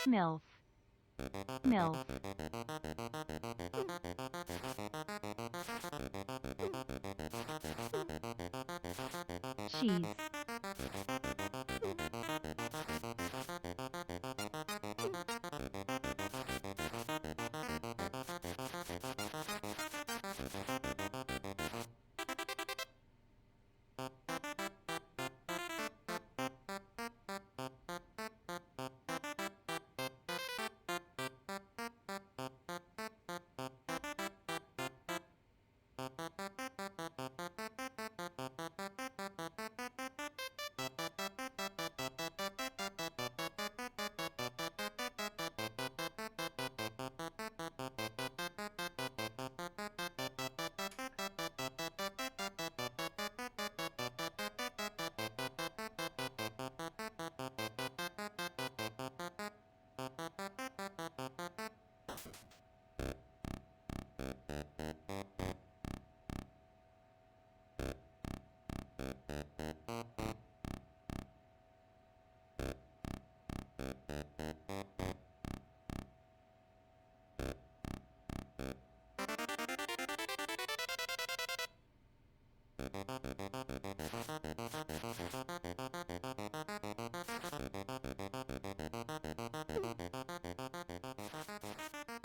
MILF. MILF. Cheese.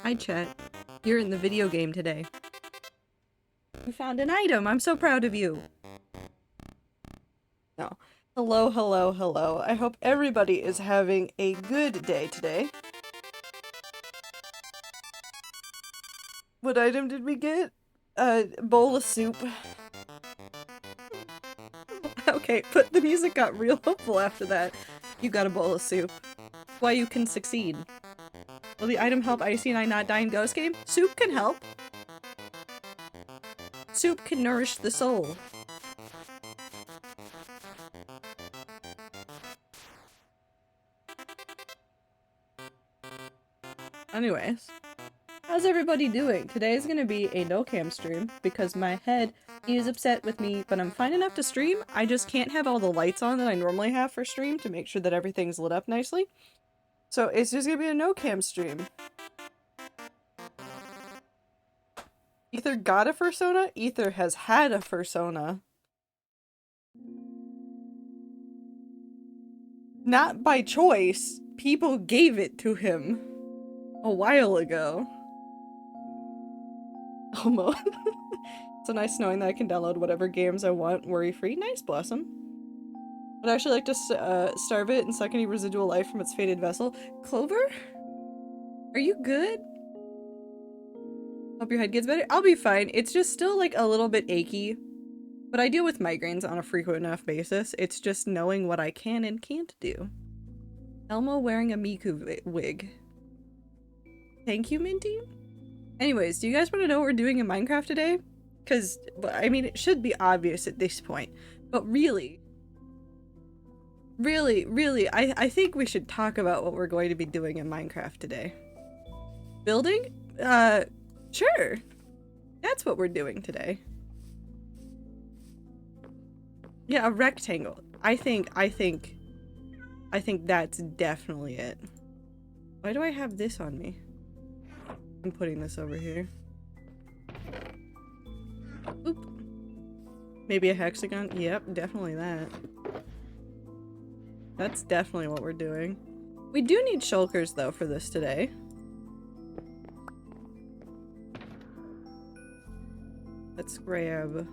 Hi, Chet. You're in the video game today. You found an item! I'm so proud of you! No. Hello, hello, hello. I hope everybody is having a good day today. What item did we get? A bowl of soup. Okay, but the music got real hopeful after that. You got a bowl of soup. Why you can succeed. Will the item help Icy and I not die in Ghost Game? Soup can help. Soup can nourish the soul. Anyways, how's everybody doing? Today is gonna be a no-cam stream because my head is upset with me, but I'm fine enough to stream. I just can't have all the lights on that I normally have for stream to make sure that everything's lit up nicely. So it's just gonna be a no-cam stream. Ether got a fursona, Ether has had a fursona. Not by choice, people gave it to him a while ago. Almost. It's nice knowing that I can download whatever games I want worry-free. Nice, Blossom. I'd actually like to starve it and suck any residual life from its fated vessel. Clover? Are you good? Hope your head gets better. I'll be fine. It's just still like a little bit achy. But I deal with migraines on a frequent enough basis. It's just knowing what I can and can't do. Elmo wearing a Miku wig. Thank you, Minty. Anyways, do you guys want to know what we're doing in Minecraft today? Because, I mean, it should be obvious at this point. But really, I think we should talk about what we're going to be doing in Minecraft today. Building? Sure. That's what we're doing today. Yeah, a rectangle. I think that's definitely it. Why do I have this on me? I'm putting this over here. Oop. Maybe a hexagon? Yep, definitely that. That's definitely what we're doing. We do need shulkers, though, for this today. Let's grab...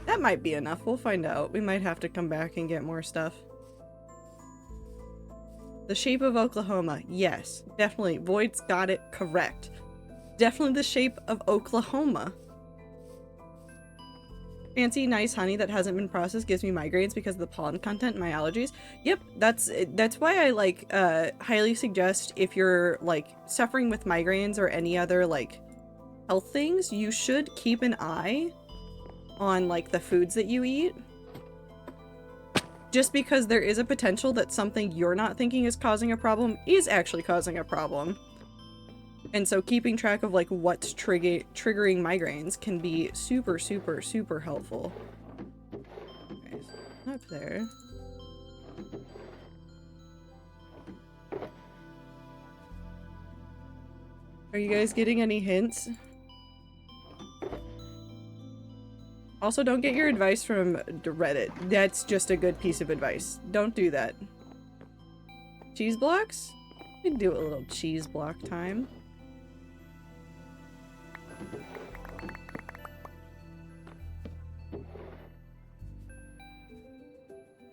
That might be enough. We'll find out. We might have to come back and get more stuff. The shape of Oklahoma. Yes, definitely. Void's got it correct. Definitely the shape of Oklahoma. Fancy, nice honey that hasn't been processed gives me migraines because of the pollen content and my allergies. Yep, that's why I like highly suggest if you're like suffering with migraines or any other like health things, you should keep an eye on like the foods that you eat. Just because there is a potential that something you're not thinking is causing a problem is actually causing a problem. And so keeping track of like what's triggering migraines can be super, super, super helpful. Okay, so up there. Are you guys getting any hints? Also, don't get your advice from Reddit. That's just a good piece of advice. Don't do that. Cheese blocks? We can do a little cheese block time.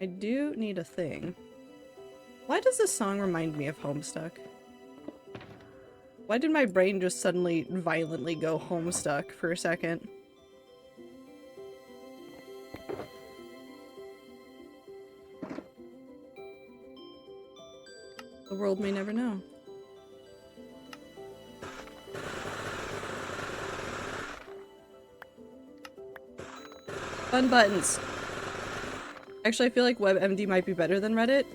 I do need a thing. Why does this song remind me of Homestuck? Why did my brain just suddenly violently go Homestuck for a second? The world may never know. Fun buttons. Actually, I feel like WebMD might be better than Reddit.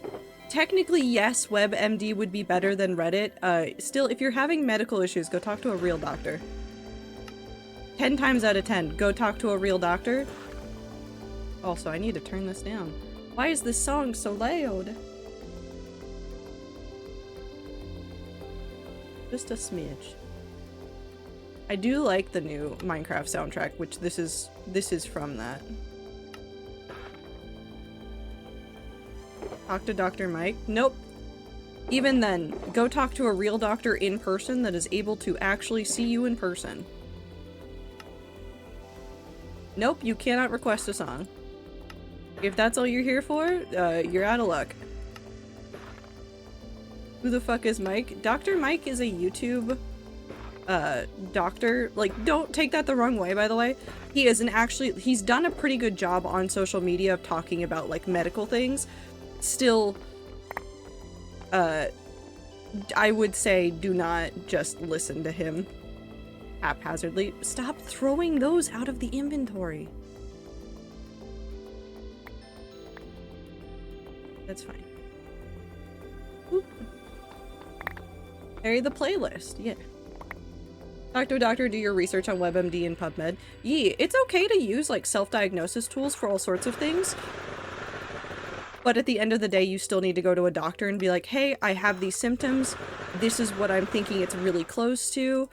Technically, yes, WebMD would be better than Reddit. Still, if you're having medical issues, go talk to a real doctor. 10 times out of 10, go talk to a real doctor. Also, I need to turn this down. Why is this song so loud? Just a smidge. I do like the new Minecraft soundtrack, which this is from that. Talk to Dr. Mike? Nope. Even then, go talk to a real doctor in person that is able to actually see you in person. Nope, you cannot request a song. If that's all you're here for, you're out of luck. Who the fuck is Mike? Dr. Mike is a YouTube doctor. Like, don't take that the wrong way, by the way. He is he's done a pretty good job on social media of talking about like medical things. Still, I would say do not just listen to him haphazardly. Stop throwing those out of the inventory. That's fine. Oop. Carry the playlist, yeah. Talk to a doctor, do your research on WebMD and PubMed. Yeah, it's okay to use like self-diagnosis tools for all sorts of things. But at the end of the day, you still need to go to a doctor and be like, hey, I have these symptoms. This is what I'm thinking it's really close to.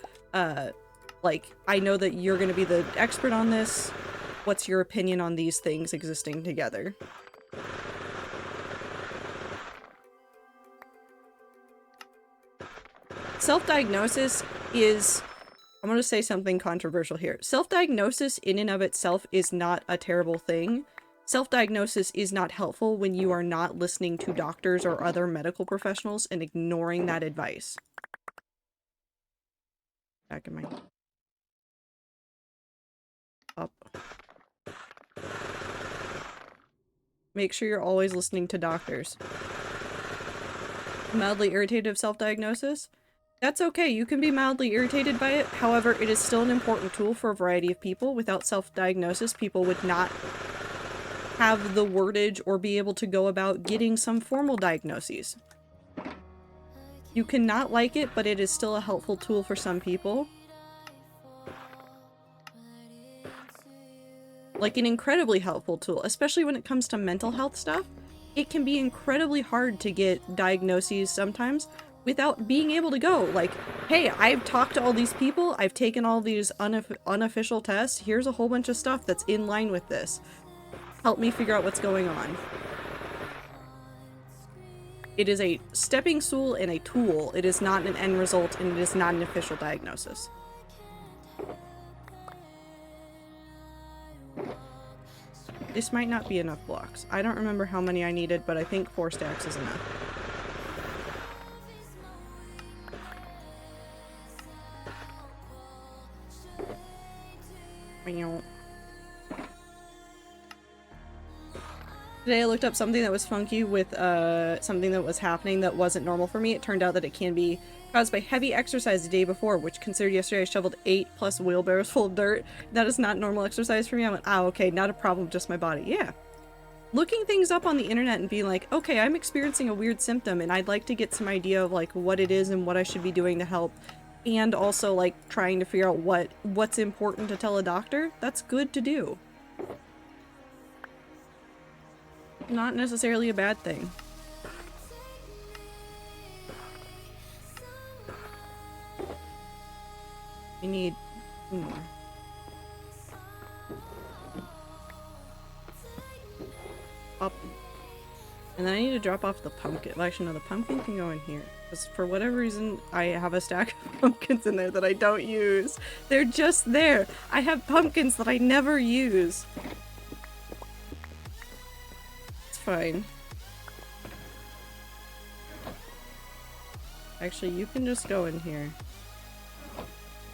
Like, I know that you're going to be the expert on this. What's your opinion on these things existing together? Self-diagnosis is... I'm going to say something controversial here. Self-diagnosis in and of itself is not a terrible thing. Self-diagnosis is not helpful when you are not listening to doctors or other medical professionals and ignoring that advice. Back in my... Up. Make sure you're always listening to doctors. Mildly irritated self-diagnosis? That's okay, you can be mildly irritated by it. However, it is still an important tool for a variety of people. Without self-diagnosis, people would not have the wordage or be able to go about getting some formal diagnoses. You cannot like it, but it is still a helpful tool for some people. Like an incredibly helpful tool, especially when it comes to mental health stuff. It can be incredibly hard to get diagnoses sometimes without being able to go. Like, hey, I've talked to all these people, I've taken all these unofficial tests, here's a whole bunch of stuff that's in line with this. Help me figure out what's going on. It is a stepping stool and a tool. It is not an end result, and it is not an official diagnosis. This might not be enough blocks. I don't remember how many I needed, but I think 4 stacks is enough. Today I looked up something that was funky with something that was happening that wasn't normal for me. It turned out that it can be caused by heavy exercise the day before, which considered yesterday I shoveled 8+ wheelbarrows full of dirt. That is not normal exercise for me. I went, ah, okay, not a problem, just my body. Yeah. Looking things up on the internet and being like, okay, I'm experiencing a weird symptom and I'd like to get some idea of like what it is and what I should be doing to help. And also like trying to figure out what's important to tell a doctor. That's good to do. Not necessarily a bad thing. We need more. Up. And then I need to drop off the pumpkin. Well, actually, no, the pumpkin can go in here. Because for whatever reason, I have a stack of pumpkins in there that I don't use. They're just there. I have pumpkins that I never use. It's fine. Actually, you can just go in here. Can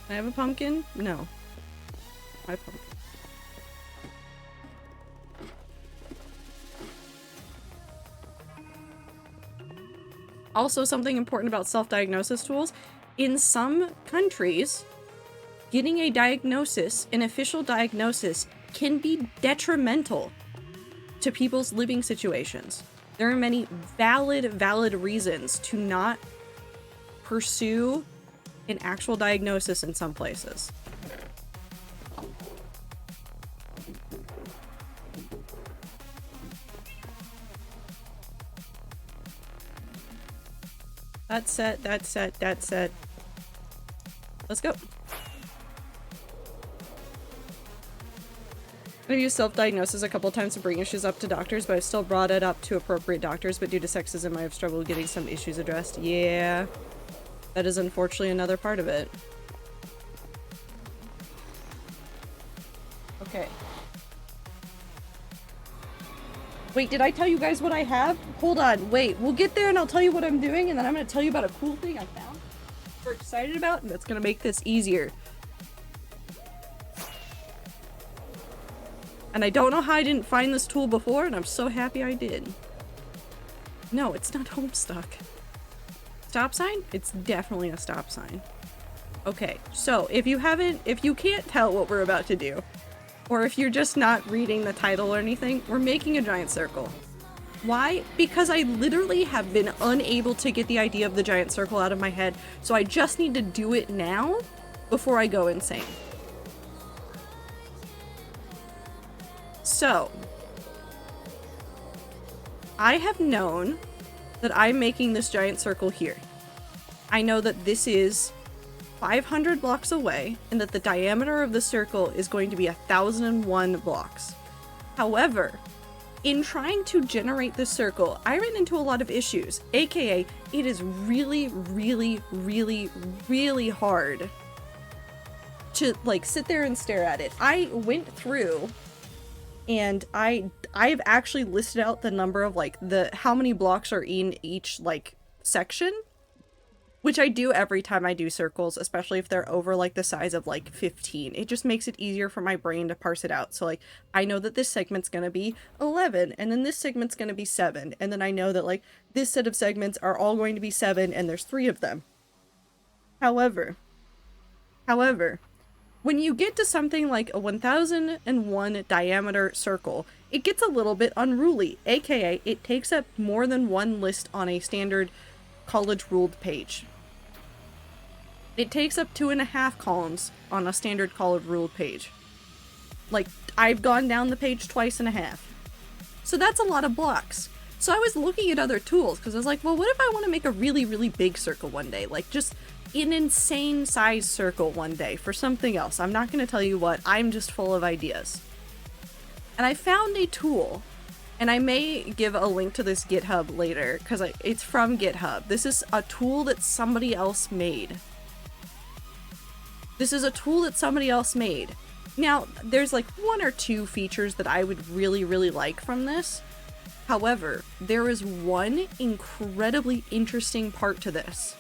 I have a pumpkin? No. My pumpkin. Also, something important about self-diagnosis tools. In some countries, getting a diagnosis, an official diagnosis, can be detrimental to people's living situations. There are many valid reasons to not pursue an actual diagnosis in some places. That's set, that's set, that's set. Let's go. I've used self-diagnosis a couple times to bring issues up to doctors, but I've still brought it up to appropriate doctors, but due to sexism, I have struggled getting some issues addressed. Yeah. That is unfortunately another part of it. Okay. Wait, did I tell you guys what I have? Hold on, wait. We'll get there and I'll tell you what I'm doing, and then I'm going to tell you about a cool thing I found. We're excited about, and that's going to make this easier. And I don't know how I didn't find this tool before, and I'm so happy I did. No, it's not Homestuck. Stop sign? It's definitely a stop sign. Okay, so if you can't tell what we're about to do, or if you're just not reading the title or anything, we're making a giant circle. Why? Because I literally have been unable to get the idea of the giant circle out of my head, so I just need to do it now before I go insane. So, I have known that I'm making this giant circle here. I know that this is 500 blocks away, and that the diameter of the circle is going to be 1,001 blocks. However, in trying to generate this circle, I ran into a lot of issues, aka it is really hard to like sit there and stare at it. I went through and I've actually listed out the number of like how many blocks are in each like section, which I do every time I do circles, especially if they're over like the size of like 15. It just makes it easier for my brain to parse it out. So like I know that this segment's gonna be 11, and then this segment's gonna be 7, and then I know that like this set of segments are all going to be 7, and there's 3 of them. However, when you get to something like a 1001 diameter circle, it gets a little bit unruly, aka it takes up more than one list on a standard college ruled page. It takes up 2.5 columns on a standard college ruled page. Like, I've gone down the page 2.5. So that's a lot of blocks. So I was looking at other tools, because I was like, well, what if I want to make a really big circle one day? Like, just an insane size circle one day for something else. I'm not going to tell you what, I'm just full of ideas. And I found a tool, and I may give a link to this GitHub later, because it's from GitHub. This is a tool that somebody else made. This is a tool that somebody else made. Now, there's like 1 or 2 features that I would really like from this. However, there is one incredibly interesting part to this.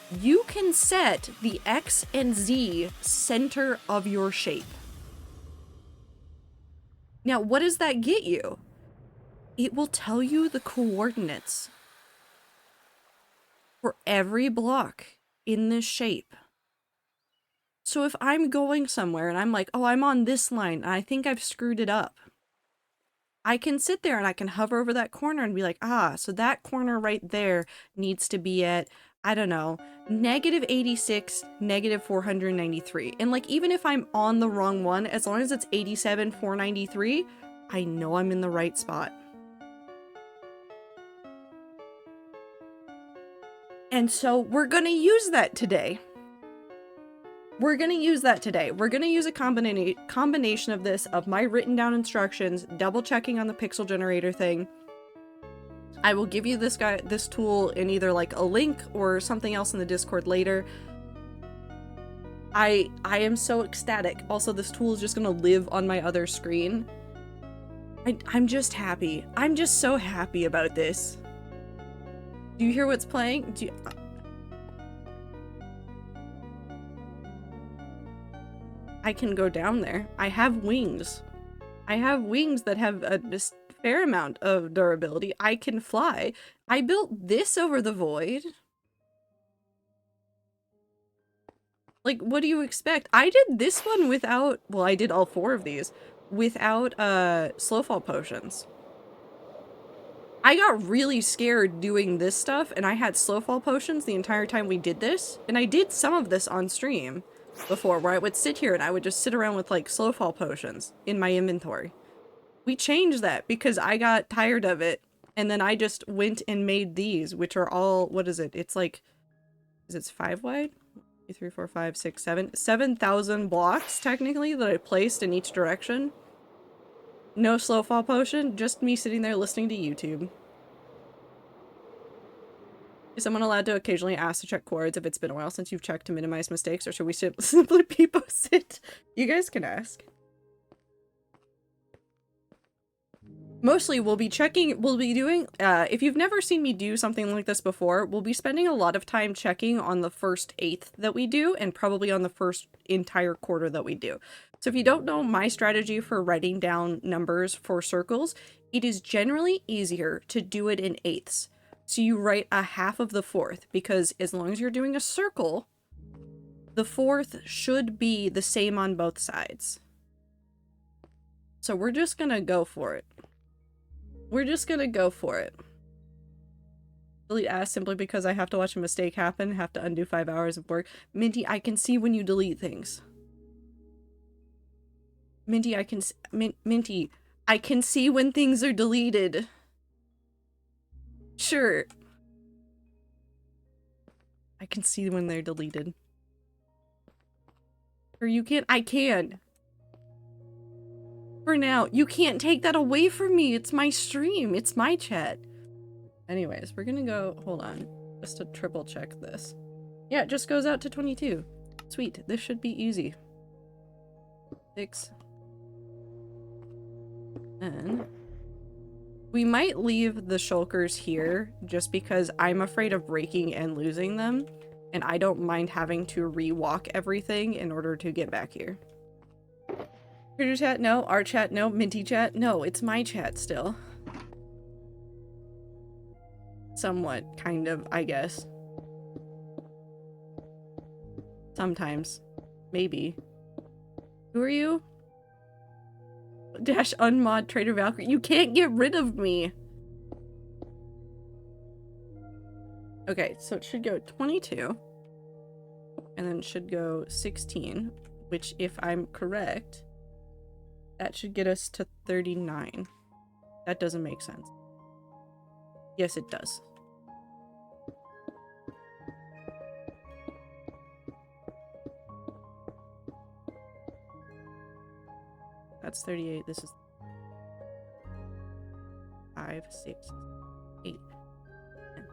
You can set the X and Z center of your shape. Now, what does that get you? it will tell you the coordinates for every block in this shape. So if I'm going somewhere and I'm like, oh, I'm on this line and I think I've screwed it up, I can sit there and I can hover over that corner and be like, ah, so that corner right there needs to be at, I don't know, -86, -493. And like, even if I'm on the wrong one, as long as it's 87, 493, I know I'm in the right spot. And so we're gonna use that today. We're gonna use that today. We're gonna use a combination of this, of my written down instructions, double checking on the pixel generator thing. I will give you this tool in either like a link or something else in the Discord later. I am so ecstatic. Also, this tool is just gonna live on my other screen. I'm just happy. I'm just so happy about this. Do you hear what's playing? I can go down there. I have wings. I have wings that have a fair amount of durability. I can fly. I built this over the void. Like, what do you expect? I did this one without, well, I did all 4 of these without slowfall potions. I got really scared doing this stuff, and I had slowfall potions the entire time we did this, and I did some of this on stream before, where I would sit here and I would just sit around with like slowfall potions in my inventory. We changed that because I got tired of it, and then I just went and made these, which are all, what is it? It's like, is it 5 wide? 2, 3, 4, 5, 6, 7. 7,000 blocks, technically, that I placed in each direction. No slowfall potion, just me sitting there listening to YouTube. Is someone allowed to occasionally ask to check chords if it's been a while since you've checked to minimize mistakes, or should we simply peepos it? You guys can ask. Mostly we'll be doing, if you've never seen me do something like this before, we'll be spending a lot of time checking on the first 1/8 that we do, and probably on the first entire quarter that we do. So if you don't know my strategy for writing down numbers for circles, it is generally easier to do it in 1/8. So you write a half of the 4th, because as long as you're doing a circle, the 4th should be the same on both sides. So we're just gonna go for it. We're just gonna go for it. Delete ask simply because I have to watch a mistake happen, have to undo 5 hours of work. Minty, I can see when you delete things. Minty, Minty, I can see when things are deleted. Sure. I can see when they're deleted. Or you can't. I can. For now. You can't take that away from me. It's my stream. It's my chat. Anyways, we're gonna go. Hold on. Just to triple check this. Yeah, it just goes out to 22. Sweet. This should be easy. 6. And we might leave the shulkers here just because I'm afraid of breaking and losing them, and I don't mind having to re-walk everything in order to get back here. Critter chat, no. Our chat, no. Minty chat, no. It's my chat still. Somewhat, kind of, I guess. Sometimes. Maybe. Who are you? Dash unmod Trader Valkyrie. You can't get rid of me. Okay, so it should go 22. And then it should go 16. Which, if I'm correct, that should get us to 39. That doesn't make sense. Yes, it does. That's 38. This is 5, 6, 8. 10.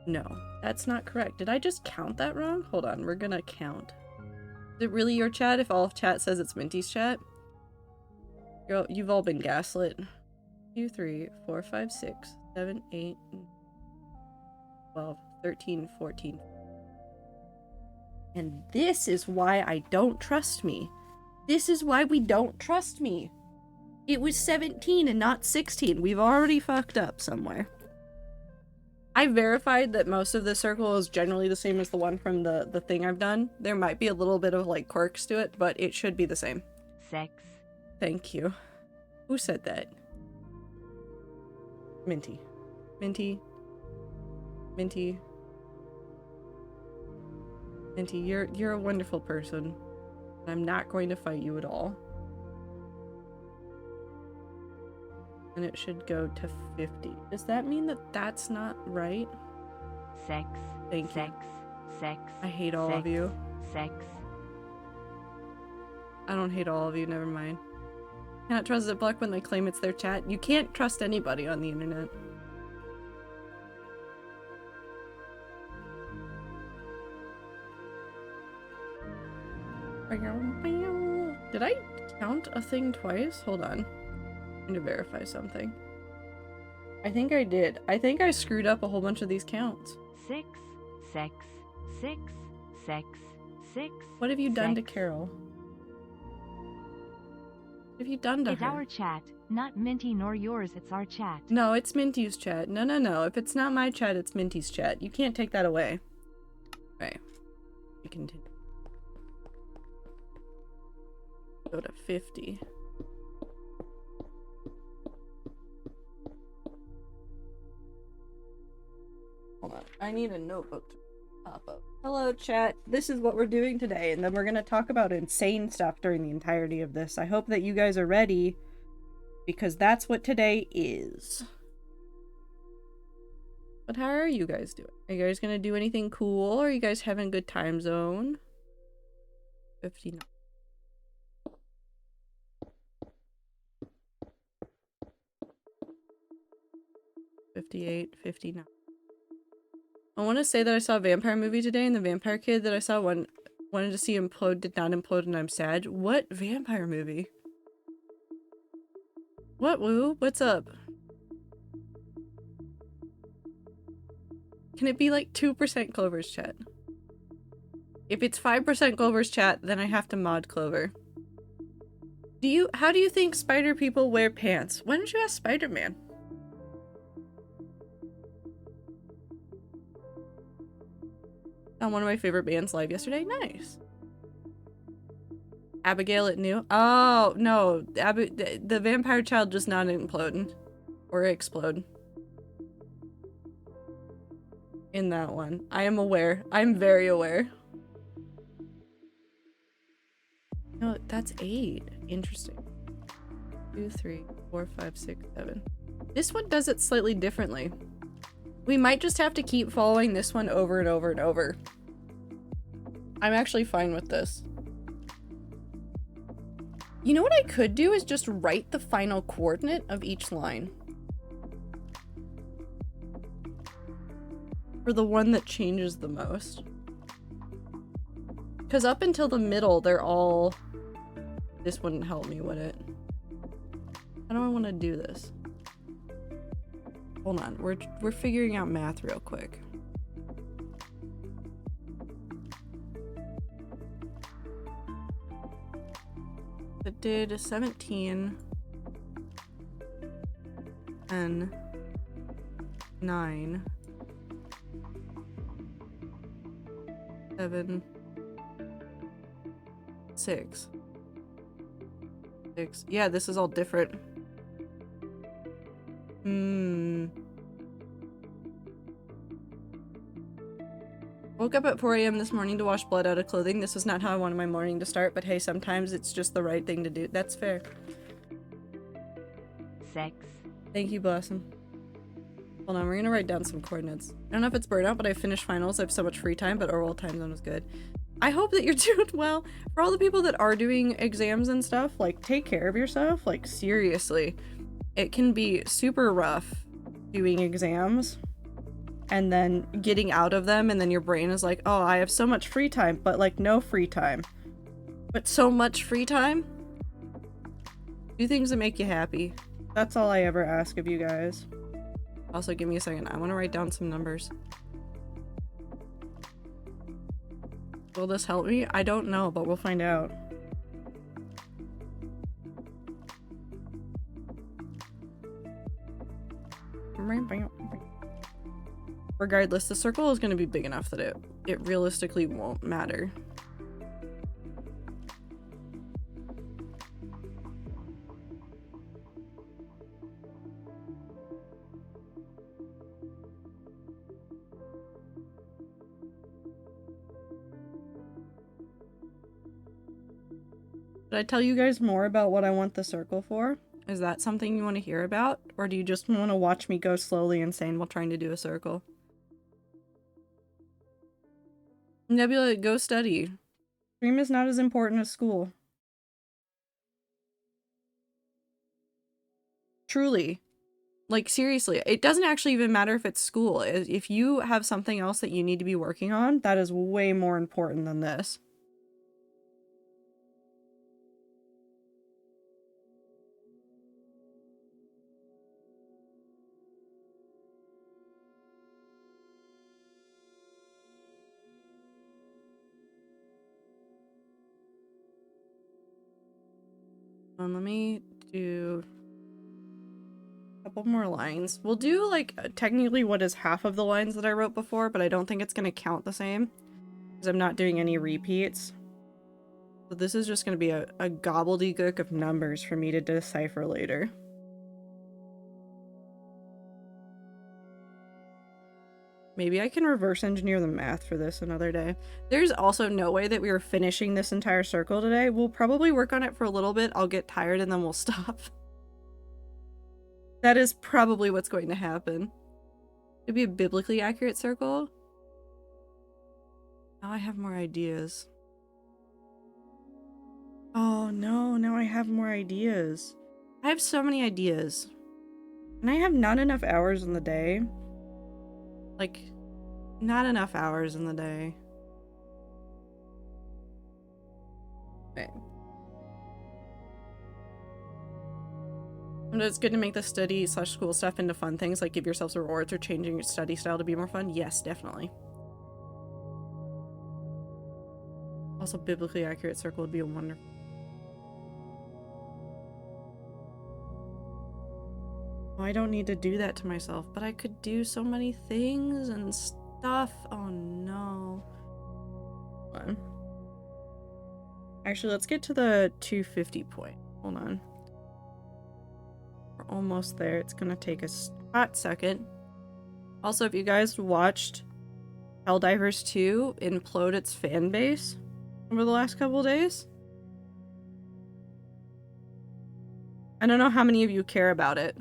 No, that's not correct. Did I just count that wrong? Hold on, we're gonna count. Is it really your chat if all of chat says it's Minty's chat? Girl, you've all been gaslit. 2, 3, 4, 5, 6, 7, 8, 12, 13, 14. And this is why I don't trust me. This is why we don't trust me. It was 17 and not 16. We've already fucked up somewhere. I verified that most of the circle is generally the same as the one from the thing I've done. There might be a little bit of like quirks to it, but it should be the same. Sex. Thank you. Who said that? Minty. Minty. Minty. Minty, you're a wonderful person. I'm not going to fight you at all. And it should go to 50. Does that mean that that's not right? Sex. Thank you. Sex. I hate all of you. Sex. I don't hate all of you, never mind. Cannot trust ZipLoc when they claim it's their chat. You can't trust anybody on the internet. Did I count a thing twice? Hold on. I'm gonna verify something. I think I did. I think I screwed up a whole bunch of these counts. Sex. Sex. Sex. Sex. Sex. What have you done to Sex. Carol? What have you done to It's her? our chat, not Minty nor yours. It's our chat. No, it's Minty's chat. No. If it's not my chat, it's Minty's chat. You can't take that away. Okay. We continue. Go to 50. Hold on. I need a notebook to pop up. Hello, chat. This is what we're doing today, and then we're going to talk about insane stuff during the entirety of this. I hope that you guys are ready, because that's what today is. But how are you guys doing? Are you guys going to do anything cool? Are you guys having a good time zone? 59. $58, $59. I want to say that I saw a vampire movie today, and the vampire kid that I saw wanted to see implode, did not implode, and I'm sad. What vampire movie? What, Woo? What's up? Can it be like 2% Clover's chat? If it's 5% Clover's chat, then I have to mod Clover. How do you think spider people wear pants? Why don't you ask Spider-Man? On one of my favorite bands live yesterday. Nice. Abigail at New. Oh, no. The vampire child just not implode. Or explode. In that one. I am aware. I'm very aware. No, that's 8. Interesting. 2, 3, 4, 5, 6, 7. This one does it slightly differently. We might just have to keep following this one over and over and over. I'm actually fine with this. You know what I could do is just write the final coordinate of each line. For the one that changes the most. Because up until the middle, they're all... This wouldn't help me, would it? How do I want to do this? Hold on, we're figuring out math real quick. It did 17 and 9 7 6 6. Yeah, this is all different. Woke up at 4 a.m. this morning to wash blood out of clothing. This was not how I wanted my morning to start, but hey, sometimes it's just the right thing to do. That's fair. Sex. Thank you, Blossom. Hold on, we're gonna write down some coordinates. I don't know if it's burnout, but I finished finals. I have so much free time, but Oral Time Zone was good. I hope that you're doing well. For all the people that are doing exams and stuff, like, take care of yourself. Like, seriously. It can be super rough doing exams and then getting out of them, and then your brain is like, oh, I have so much free time, but like no free time. But so much free time? Do things that make you happy. That's all I ever ask of you guys. Also, give me a second. I want to write down some numbers. Will this help me? I don't know, but we'll find out. Regardless, the circle is going to be big enough that it realistically won't matter. Should I tell you guys more about what I want the circle for? Is that something you want to hear about? Or do you just want to watch me go slowly insane while trying to do a circle? Nebula, go study. Stream is not as important as school. Truly. Like, seriously, it doesn't actually even matter if it's school. If you have something else that you need to be working on, that is way more important than this. Let me do a couple more lines. We'll do like technically what is half of the lines that I wrote before, but I don't think it's going to count the same because I'm not doing any repeats. So this is just going to be a gobbledygook of numbers for me to decipher later. Maybe I can reverse engineer the math for this another day. There's also no way that we are finishing this entire circle today. We'll probably work on it for a little bit. I'll get tired and then we'll stop. That is probably what's going to happen. It'd be a biblically accurate circle. Now I have more ideas. Oh no, now I have more ideas. I have so many ideas. And I have not enough hours in the day. Like, not enough hours in the day. Okay. And it's good to make the study/school stuff into fun things, like give yourselves rewards or changing your study style to be more fun. Yes, definitely. Also, biblically accurate circle would be a wonderful. I don't need to do that to myself, but I could do so many things and stuff. Oh no. Hold on. Actually, let's get to the 250 point. Hold on. We're almost there. It's gonna take a hot second. Also, if you guys watched Helldivers 2 implode its fan base over the last couple days, I don't know how many of you care about it,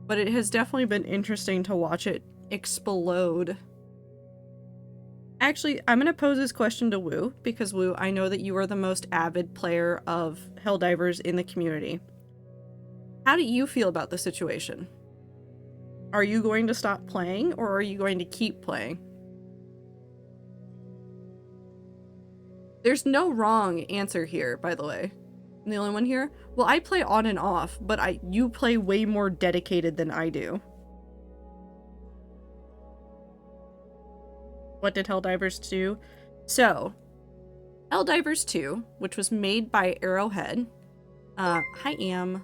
but it has definitely been interesting to watch it explode. Actually, I'm gonna pose this question to Woo, because Woo, I know that you are the most avid player of Helldivers in the community. How do you feel about the situation? Are you going to stop playing, or are you going to keep playing? There's no wrong answer here, by the way. I'm the only one here? Well, I play on and off, but you play way more dedicated than I do. What did Helldivers 2? So, Helldivers 2, which was made by Arrowhead. Hi, Am.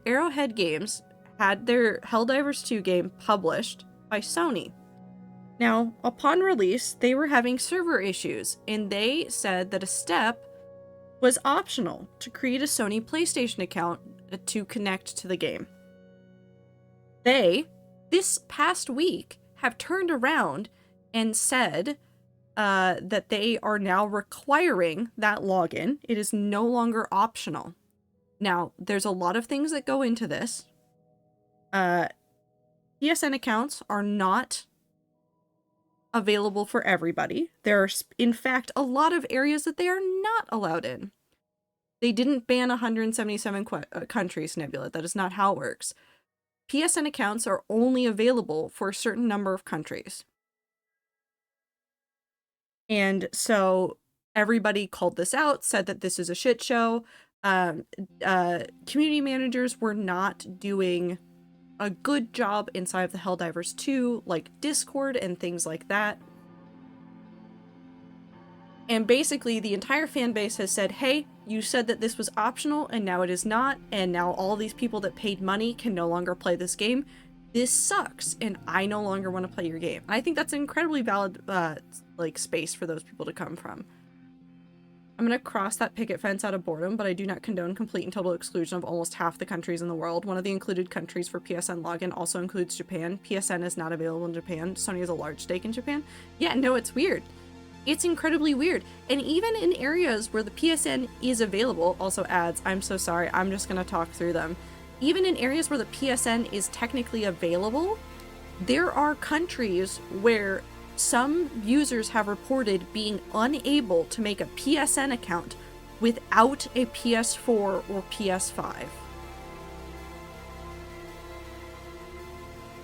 Arrowhead Games had their Helldivers 2 game published by Sony. Now, upon release, they were having server issues, and they said that a step was optional to create a Sony PlayStation account to connect to the game. They, this past week, have turned around and said that they are now requiring that login. It is no longer optional. Now, there's a lot of things that go into this. PSN accounts are not available for everybody. There are, in fact, a lot of areas that they are not allowed in. They didn't ban 177 countries, Nebula. That is not how it works. PSN accounts are only available for a certain number of countries. And so everybody called this out, said that this is a shit show. Community managers were not doing a good job inside of the Helldivers 2, like Discord and things like that. And basically the entire fan base has said, hey, you said that this was optional and now it is not, and now all these people that paid money can no longer play this game. This sucks, and I no longer want to play your game. I think that's an incredibly valid like space for those people to come from. I'm gonna cross that picket fence out of boredom, but I do not condone complete and total exclusion of almost half the countries in the world. One of the included countries for PSN login also includes Japan. PSN is not available in Japan. Sony has a large stake in Japan. Yeah, no, it's weird. It's incredibly weird. And even in areas where the PSN is available, also ads, I'm so sorry, I'm just gonna talk through them. Even in areas where the PSN is technically available, there are countries where some users have reported being unable to make a PSN account without a PS4 or PS5.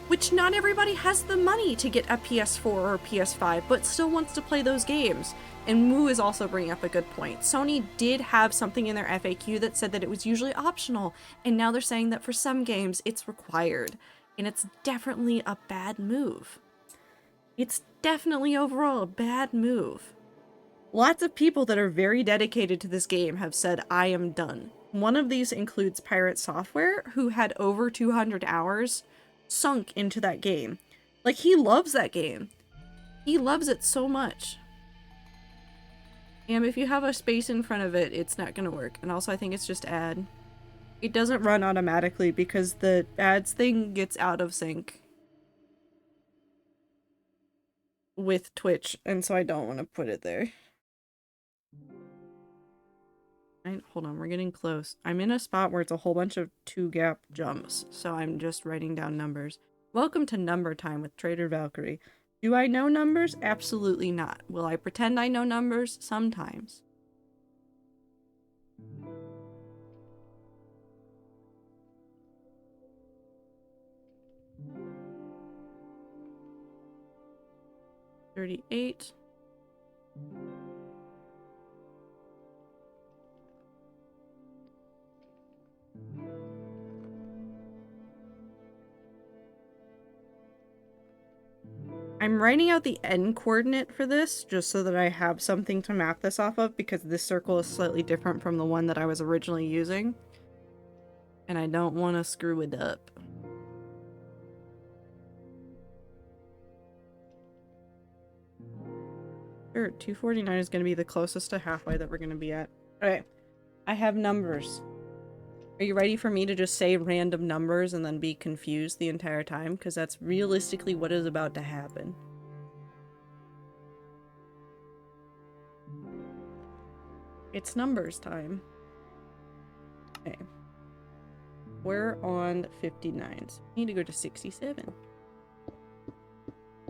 Which not everybody has the money to get a PS4 or PS5, but still wants to play those games. And Moo is also bringing up a good point. Sony did have something in their FAQ that said that it was usually optional, and now they're saying that for some games it's required. And it's definitely a bad move. It's definitely overall a bad move. Lots of people that are very dedicated to this game have said, I am done. One of these includes Pirate Software, who had over 200 hours sunk into that game. Like, he loves that game. He loves it so much. And if you have a space in front of it, it's not gonna work. And also I think it's just ad. It doesn't run automatically because the ads thing gets out of sync with Twitch, and so I don't want to put it there. Hold on, we're getting close. I'm in a spot where it's a whole bunch of 2-gap jumps, so I'm just writing down numbers. Welcome to Number Time with Trader Valkyrie. Do I know numbers? Absolutely not. Will I pretend I know numbers? Sometimes. $38. I'm writing out the end coordinate for this just so that I have something to map this off of, because this circle is slightly different from the one that I was originally using. And I don't want to screw it up. Sure, 249 is going to be the closest to halfway that we're going to be at. Alright, I have numbers. Are you ready for me to just say random numbers and then be confused the entire time? Because that's realistically what is about to happen. It's numbers time. Okay. We're on 59s. I need to go to 67.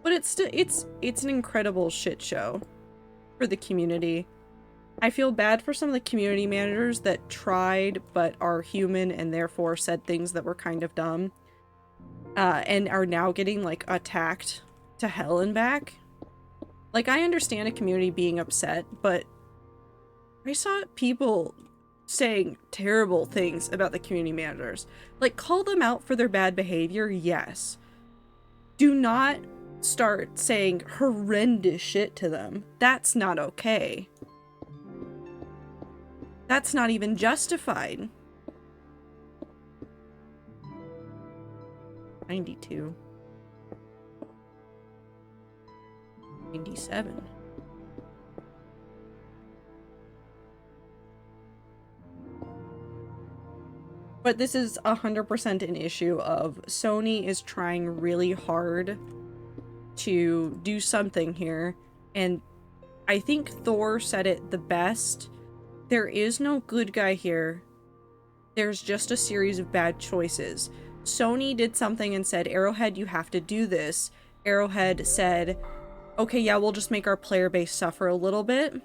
But it's still, it's an incredible shit show for the community. I feel bad for some of the community managers that tried but are human and therefore said things that were kind of dumb. And are now getting, like, attacked to hell and back. Like, I understand a community being upset, but I saw people saying terrible things about the community managers. Like, call them out for their bad behavior, yes. Do not start saying horrendous shit to them. That's not okay. That's not even justified. 92. 97. But this is 100% an issue of Sony is trying really hard to do something here, and I think Thor said it the best. There is no good guy here. There's just a series of bad choices. Sony did something and said, Arrowhead, you have to do this. Arrowhead said, okay, yeah, we'll just make our player base suffer a little bit.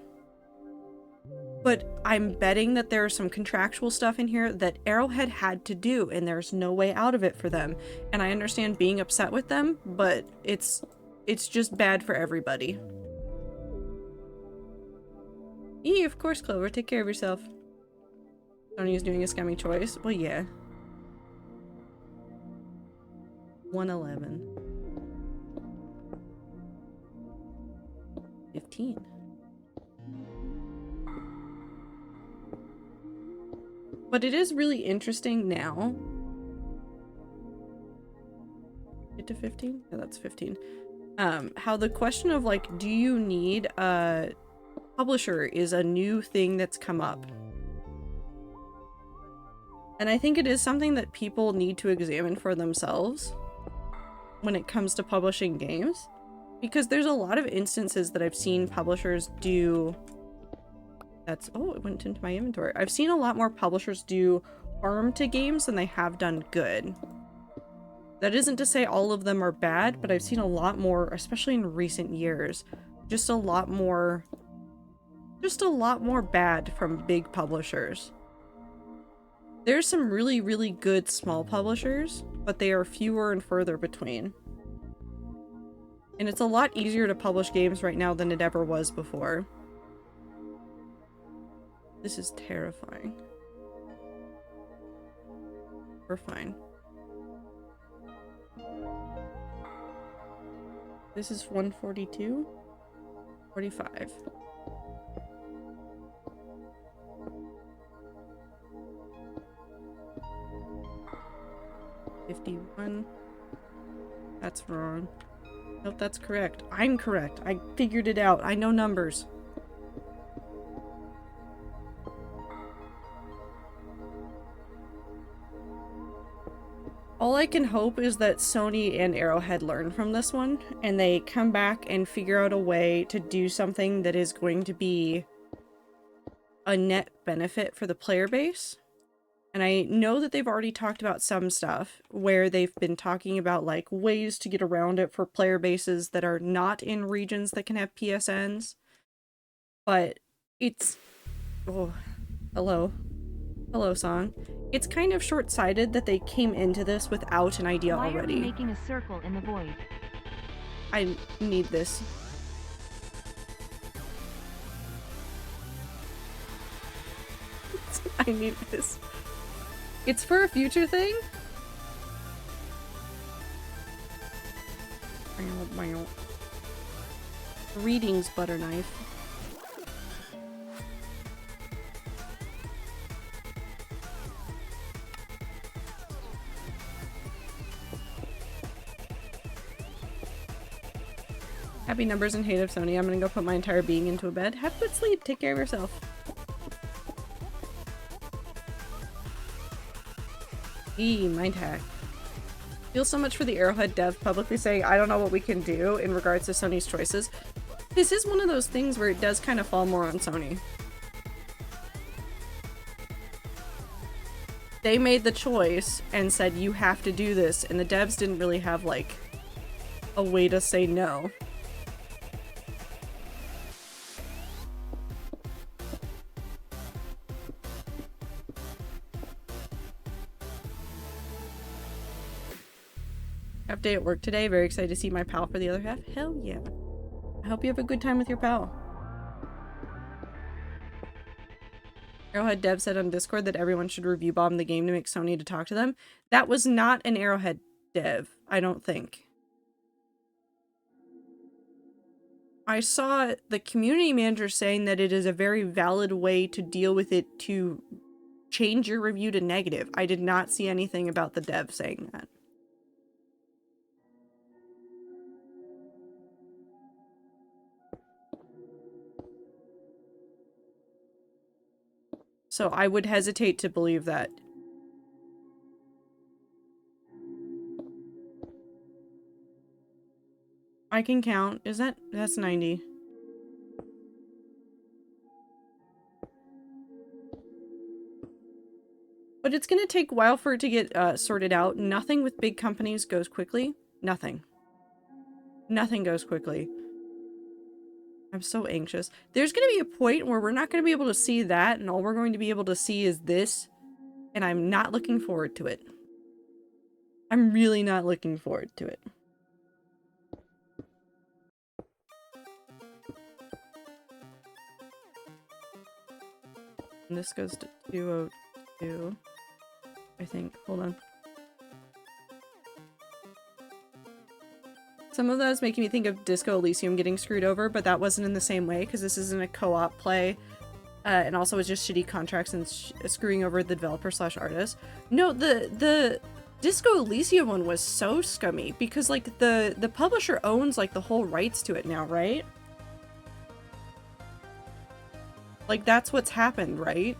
But I'm betting that there's some contractual stuff in here that Arrowhead had to do, and there's no way out of it for them. And I understand being upset with them, but it's just bad for everybody. Yeah, of course, Clover. Take care of yourself. Sony is doing a scummy choice. Well, yeah. 111. 15. But it is really interesting now. Get to 15? Yeah, that's 15. How the question of like, do you need a publisher is a new thing that's come up. And I think it is something that people need to examine for themselves when it comes to publishing games. Because there's a lot of instances that I've seen publishers do... Oh, it went into my inventory. I've seen a lot more publishers do harm to games than they have done good. That isn't to say all of them are bad, but I've seen a lot more, especially in recent years, just a lot more bad from big publishers. There's some really, really good small publishers, but they are fewer and further between. And it's a lot easier to publish games right now than it ever was before. This is terrifying. We're fine. This is 142? 45. $51. That's wrong. Nope, that's correct. I'm correct. I figured it out. I know numbers. All I can hope is that Sony and Arrowhead learn from this one, and they come back and figure out a way to do something that is going to be a net benefit for the player base. And I know that they've already talked about some stuff where they've been talking about like ways to get around it for player bases that are not in regions that can have PSNs. But it's... Oh, hello. Hello, song. It's kind of short-sighted that they came into this without an idea already. Why are we making a circle in the void? I need this. I need this. It's for a future thing? Greetings, Butterknife. Happy numbers and hate of Sony. I'm gonna go put my entire being into a bed. Have good sleep. Take care of yourself. Mind hack. Feel so much for the Arrowhead dev publicly saying, I don't know what we can do in regards to Sony's choices. This is one of those things where it does kind of fall more on Sony. They made the choice and said, you have to do this, and the devs didn't really have, like, a way to say no. Half day at work today. Very excited to see my pal for the other half. Hell yeah. I hope you have a good time with your pal. Arrowhead dev said on Discord that everyone should review bomb the game to make Sony to talk to them. That was not an Arrowhead dev, I don't think. I saw the community manager saying that it is a very valid way to deal with it to change your review to negative. I did not see anything about the dev saying that. So I would hesitate to believe that. I can count. That's 90. But it's gonna take a while for it to get sorted out. Nothing with big companies goes quickly. Nothing. Nothing goes quickly. I'm so anxious. There's going to be a point where we're not going to be able to see that, and all we're going to be able to see is this, and I'm not looking forward to it. I'm really not looking forward to it. And this goes to 202, I think. Hold on. Some of that is making me think of Disco Elysium getting screwed over, but that wasn't in the same way because this isn't a co-op play and also was just shitty contracts and screwing over the developer slash artist. No, the Disco Elysium one was so scummy because like the publisher owns like the whole rights to it now, right? Like that's what's happened, right?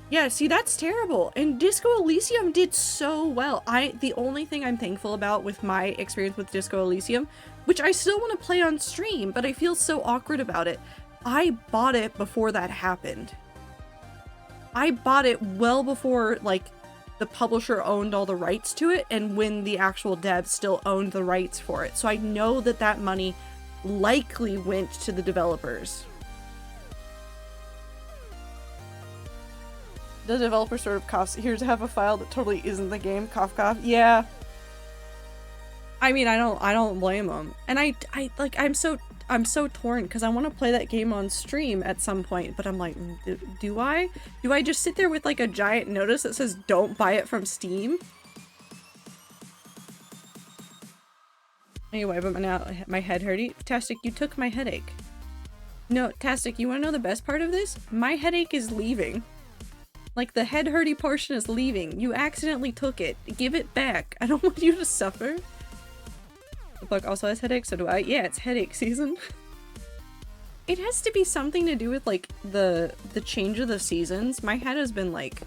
Yeah, see, that's terrible. And Disco Elysium did so well. The only thing I'm thankful about with my experience with Disco Elysium, which I still want to play on stream, but I feel so awkward about it. I bought it before that happened. I bought it well before, like, the publisher owned all the rights to it, and when the actual devs still owned the rights for it. So I know that that money likely went to the developers. The developer sort of coughs. Here's have a file that totally isn't the game. Cough cough. Yeah. I mean, I don't blame them. And I'm so torn because I want to play that game on stream at some point, but I'm like, do I? Do I just sit there with like a giant notice that says don't buy it from Steam? Anyway, but now my head hurty. Tastic, you took my headache. No, Tastic, you want to know the best part of this? My headache is leaving. Like, the head hurty portion is leaving. You accidentally took it. Give it back. I don't want you to suffer. The bug also has headaches, so do I. Yeah, it's headache season. It has to be something to do with, like, the change of the seasons. My head has been, like,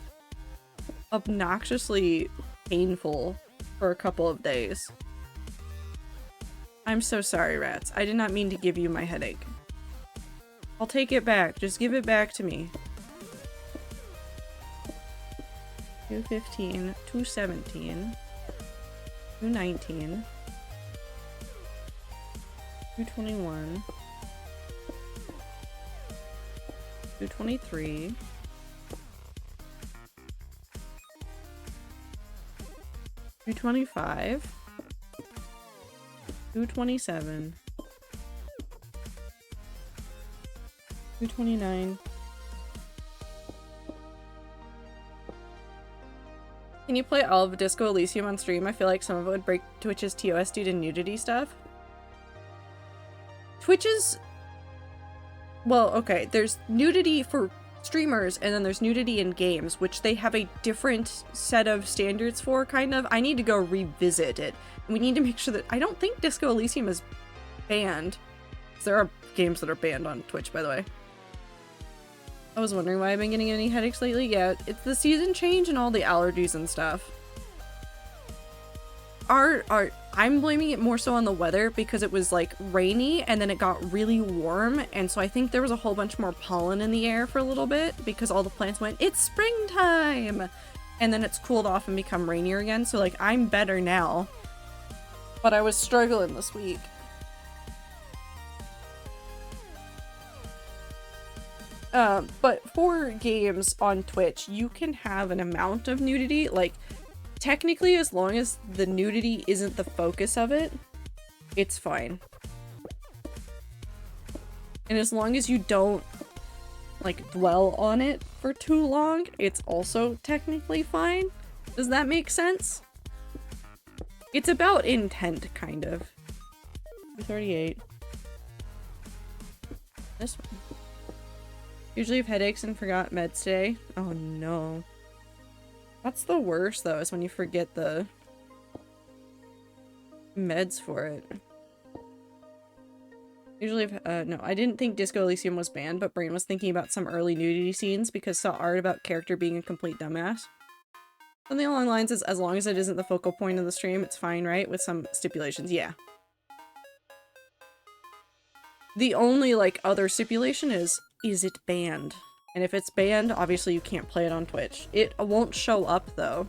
obnoxiously painful for a couple of days. I'm so sorry, rats. I did not mean to give you my headache. I'll take it back. Just give it back to me. 215, 217, 219, 221, 223, 225, 227, 229. Can you play all of Disco Elysium on stream? I feel like some of it would break Twitch's TOS due to nudity stuff. Twitch's... Well, okay, there's nudity for streamers, and then there's nudity in games, which they have a different set of standards for, kind of. I need to go revisit it. We need to make sure that... I don't think Disco Elysium is banned. There are games that are banned on Twitch, by the way. I was wondering why I've been getting any headaches lately. Yeah, it's the season change and all the allergies and stuff. I'm blaming it more so on the weather because it was like rainy and then it got really warm, and so I think there was a whole bunch more pollen in the air for a little bit because all the plants went, it's springtime! And then it's cooled off and become rainier again, so like I'm better now. But I was struggling this week. But for games on Twitch, you can have an amount of nudity, like, technically as long as the nudity isn't the focus of it, it's fine. And as long as you don't, like, dwell on it for too long, it's also technically fine. Does that make sense? It's about intent, kind of. 238. This one. Usually have headaches and forgot meds today. Oh no. That's the worst though, is when you forget the meds for it. Usually no, I didn't think Disco Elysium was banned, but Brain was thinking about some early nudity scenes because saw art about character being a complete dumbass. Something along the lines is, as long as it isn't the focal point of the stream, it's fine, right? With some stipulations, yeah. The only, like, other stipulation is it banned? And if it's banned, obviously you can't play it on Twitch. It won't show up, though.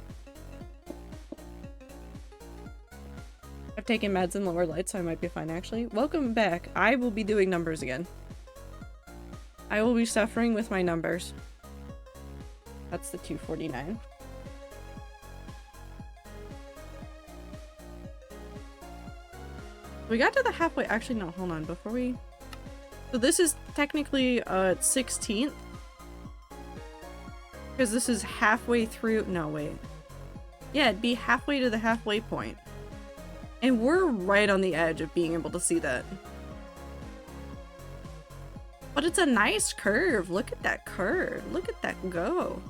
I've taken meds in lower light, so I might be fine, actually. Welcome back. I will be doing numbers again. I will be suffering with my numbers. That's the 249. We got to the halfway- actually, no, hold on, before we- So this is technically 16th. Because this is halfway through- no, wait. Yeah, it'd be halfway to the halfway point. And we're right on the edge of being able to see that. But it's a nice curve. Look at that curve. Look at that go.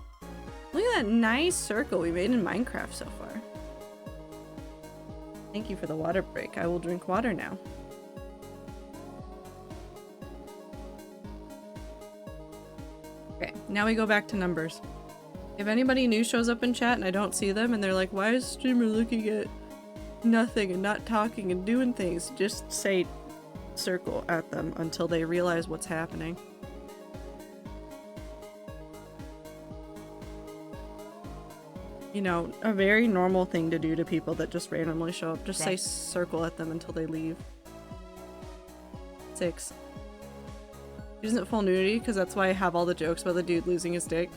Look at that nice circle we made in Minecraft so far. Thank you for the water break. I will drink water now. Okay, now we go back to numbers. If anybody new shows up in chat and I don't see them and they're like, why is streamer looking at nothing and not talking and doing things, just say circle at them until they realize what's happening. You know, a very normal thing to do to people that just randomly show up. Just say circle at them until they leave. 6. Isn't it full nudity? Because that's why I have all the jokes about the dude losing his dick.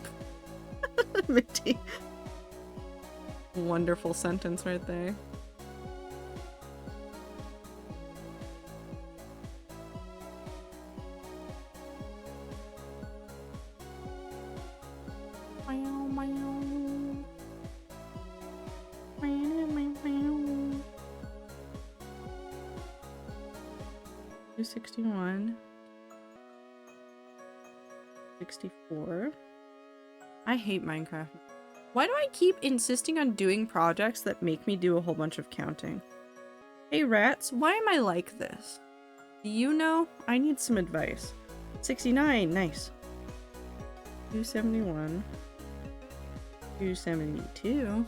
Minty. Wonderful sentence right there. $261. 64. I hate Minecraft. Why do I keep insisting on doing projects that make me do a whole bunch of counting? Hey rats, why am I like this? Do you know? I need some advice. 69, nice. 271. 272.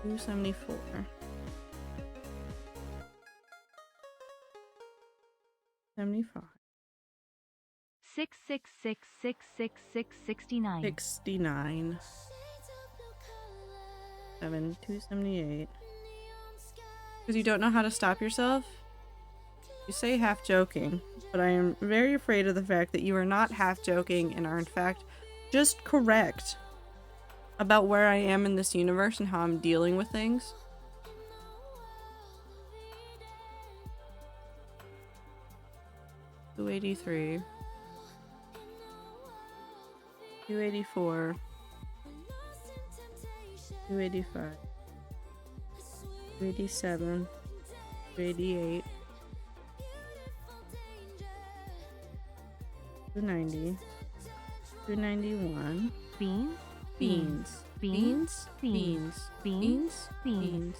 274. 75. 666666669. 69. 278. Because you don't know how to stop yourself? You say half joking, but I am very afraid of the fact that you are not half joking and are in fact just correct about where I am in this universe and how I'm dealing with things. $283. 284. 285. 287. 288. 290. 291. Beans? Beans. Beans? Beans. Beans? Beans. Beans? Beans.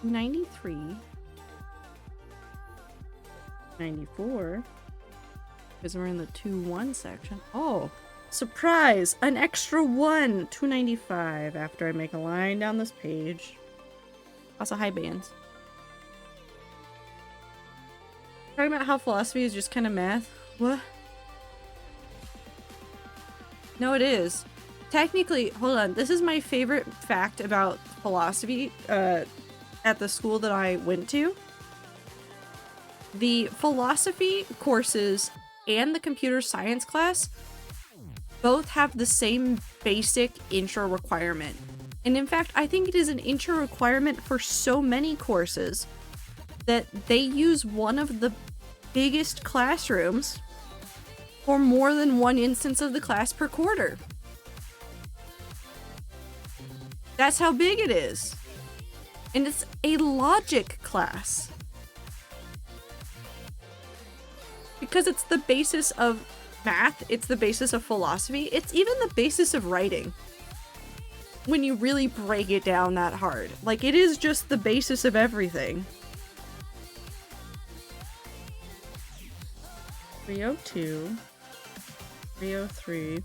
93. 94. Because we're in the 2-1 section. Oh! Surprise! An extra 1! 295 after I make a line down this page. Also, hi bands. Talking about how philosophy is just kind of math. What? No, it is. Technically, hold on. This is my favorite fact about philosophy at the school that I went to. The philosophy courses and the computer science class both have the same basic intro requirement. And in fact, I think it is an intro requirement for so many courses that they use one of the biggest classrooms for more than one instance of the class per quarter. That's how big it is. And it's a logic class. Because it's the basis of math, it's the basis of philosophy, it's even the basis of writing. When you really break it down that hard. Like, it is just the basis of everything. 302. 303.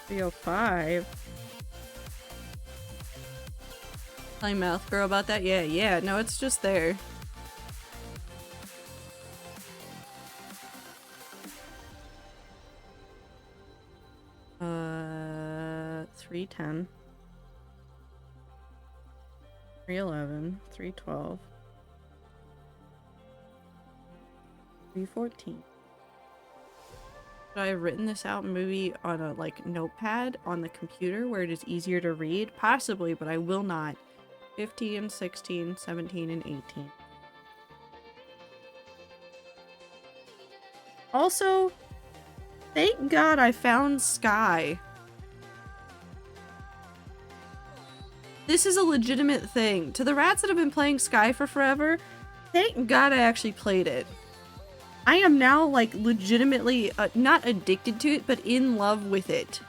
305. Telling Mouth Girl about that? Yeah, no, it's just there. Uh, 310. 311. 312. 314. Should I have written this out maybe on a like notepad on the computer where it is easier to read? Possibly, but I will not. 15, 16, 17, and 18. Also, thank God I found Sky. This is a legitimate thing. To the rats that have been playing Sky for forever, thank God I actually played it. I am now, like, legitimately, not addicted to it, but in love with it.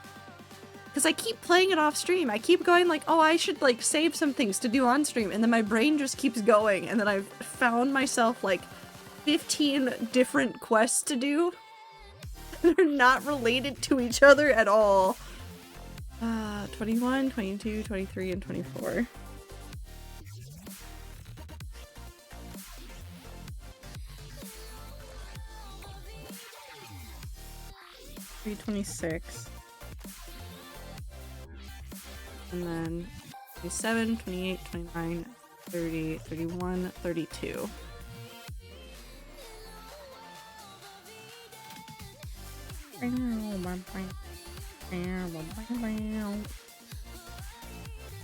Because I keep playing it off stream. I keep going like, oh, I should, like, save some things to do on stream. And then my brain just keeps going. And then I've found myself, like, 15 different quests to do. They're not related to each other at all. 21, 22, 23, and 24. Three 26. And then 27, 28, 29, 30, 31, 32.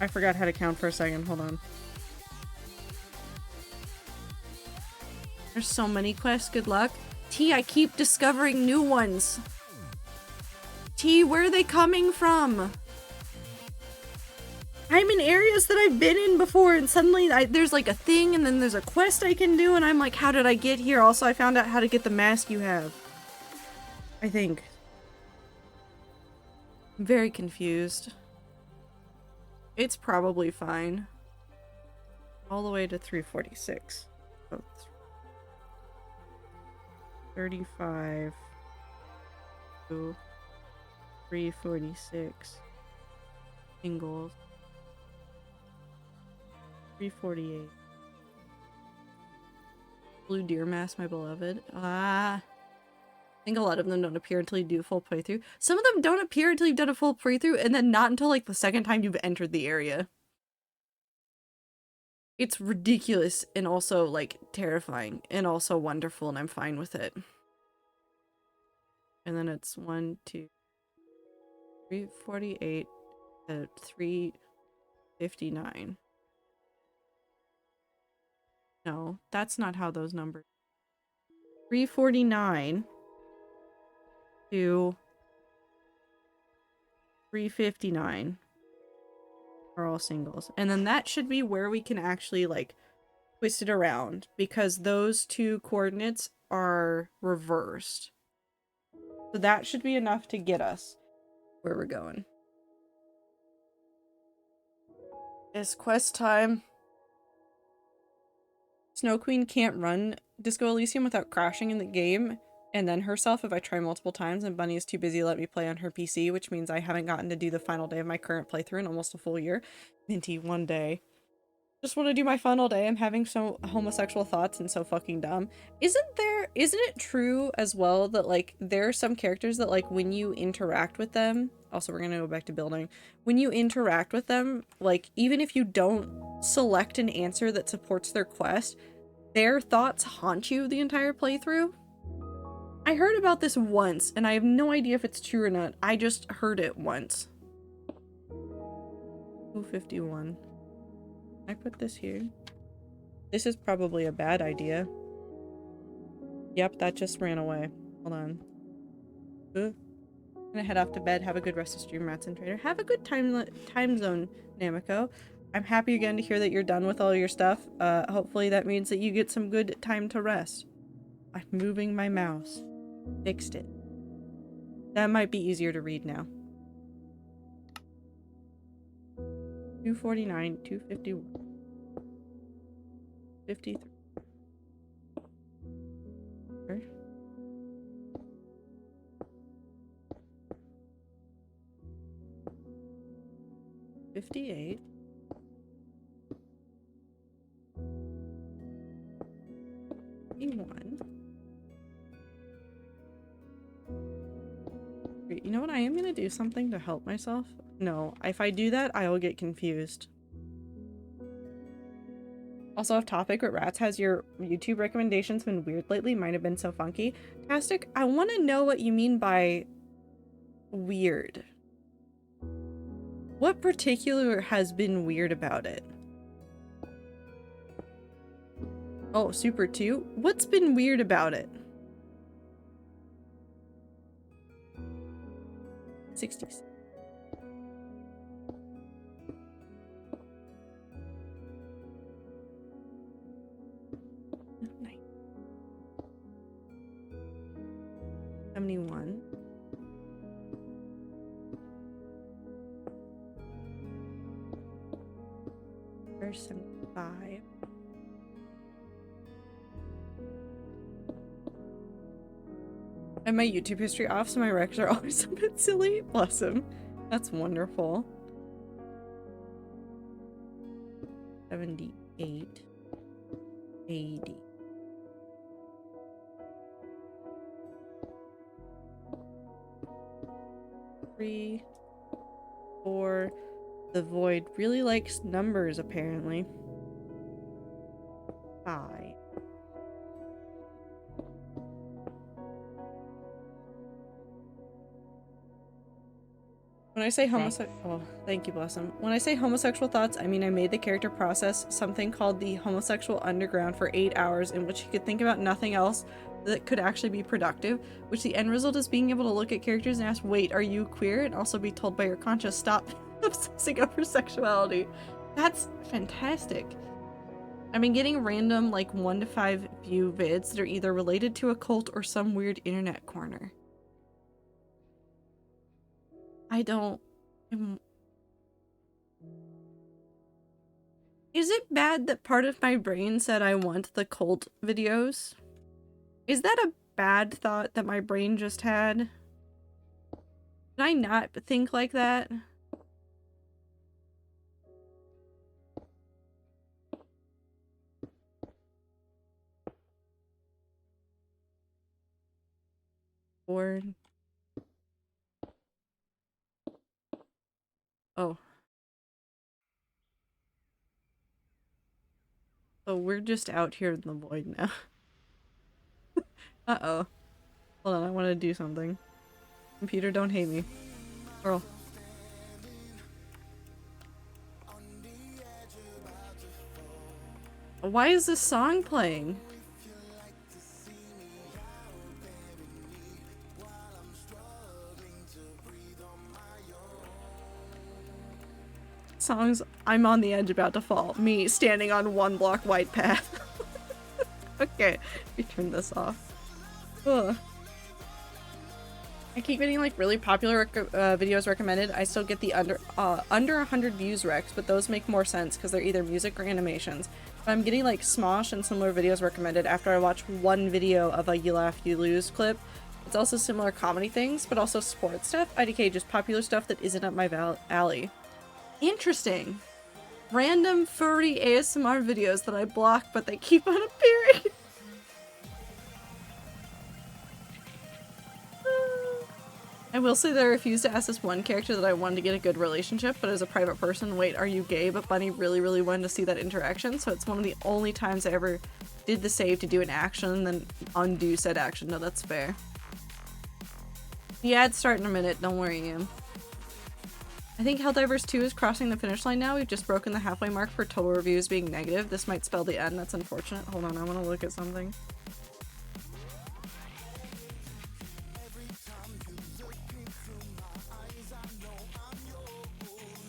I forgot how to count for a second. Hold on. There's so many quests. Good luck. T, I keep discovering new ones. T, where are they coming from? I'm in areas that I've been in before, and suddenly there's like a thing, and then there's a quest I can do, and I'm like, how did I get here? Also, I found out how to get the mask you have. I think. I'm very confused. It's probably fine. All the way to 346. Oh, 35 to 346. Singles. 348. Blue deer mask, my beloved. I think a lot of them don't appear until you do a full playthrough. Some of them don't appear until you've done a full playthrough, and then not until like the second time you've entered the area. It's ridiculous and also like terrifying and also wonderful, and I'm fine with it. And then it's 1, 2, 348 to 359. No, that's not how those numbers. 349 to 359 are all singles. And then that should be where we can actually like twist it around, because those two coordinates are reversed. So that should be enough to get us where we're going. It's quest time. Snow Queen can't run Disco Elysium without crashing in the game and then herself if I try multiple times, and Bunny is too busy to let me play on her PC, which means I haven't gotten to do the final day of my current playthrough in almost a full year. Minty, one day. Just want to do my fun all day. I'm having so homosexual thoughts and so fucking dumb. Isn't it true as well that like there are some characters that like when you interact with them, also we're gonna go back to building, when you interact with them, like even if you don't select an answer that supports their quest, their thoughts haunt you the entire playthrough? I heard about this once and I have no idea if it's true or not. I just heard it once. 251. I put this here. This is probably a bad idea. Yep, that just ran away. Hold on. I'm gonna head off to bed. Have a good rest of stream, Rats and Trader. Have a good time zone, Namiko. I'm happy again to hear that you're done with all your stuff. Hopefully that means that you get some good time to rest. I'm moving my mouse. Fixed it. That might be easier to read now. 249, 251, 53. 58. 51. Wait, you know what? I am gonna do something to help myself. No, if I do that, I will get confused. Also off topic, but Rats, has your YouTube recommendations been weird lately? Might have been so funky. Tastic, I want to know what you mean by weird. What particular has been weird about it? Oh, Super 2? What's been weird about it? 60. Nice. 71. There's 75. And my YouTube history off, so my recs are always a bit silly. Bless him. That's wonderful. 78. 80. Three, 4. The Void really likes numbers, apparently. 5. When I say homosexual, oh, thank you, bless him. When I say homosexual thoughts, I mean I made the character process something called the homosexual underground for 8 hours, in which he could think about nothing else that could actually be productive, which the end result is being able to look at characters and ask, wait, are you queer? And also be told by your conscience, stop obsessing over sexuality. That's fantastic. I've been getting random, like, 1 to 5 view vids that are either related to a cult or some weird internet corner. Is it bad that part of my brain said I want the cult videos? Is that a bad thought that my brain just had? Did I not think like that? Or... Oh. So we're just out here in the void now. Uh-oh. Hold on, I want to do something. Computer, don't hate me. Girl. Why is this song playing? Songs I'm on the edge about to fall. Me standing on 1 block white path. Okay, we turn this off. Ugh. I keep getting like really popular videos recommended. I still get the under 100 views recs, but those make more sense because they're either music or animations. But I'm getting like Smosh and similar videos recommended after I watch 1 video of a You Laugh, You Lose clip. It's also similar comedy things, but also sports stuff. IDK, just popular stuff that isn't up my alley. Interesting. Random furry ASMR videos that I block, but they keep on appearing. I will say that I refused to ask this one character that I wanted to get a good relationship, but as a private person, wait, are you gay? But Bunny really wanted to see that interaction, so it's one of the only times I ever did the save to do an action and then undo said action. No, that's fair. The ads start in a minute, don't worry, Ian. I think Helldivers 2 is crossing the finish line now. We've just broken the halfway mark for total reviews being negative. This might spell the end. That's unfortunate. Hold on, I want to look at something.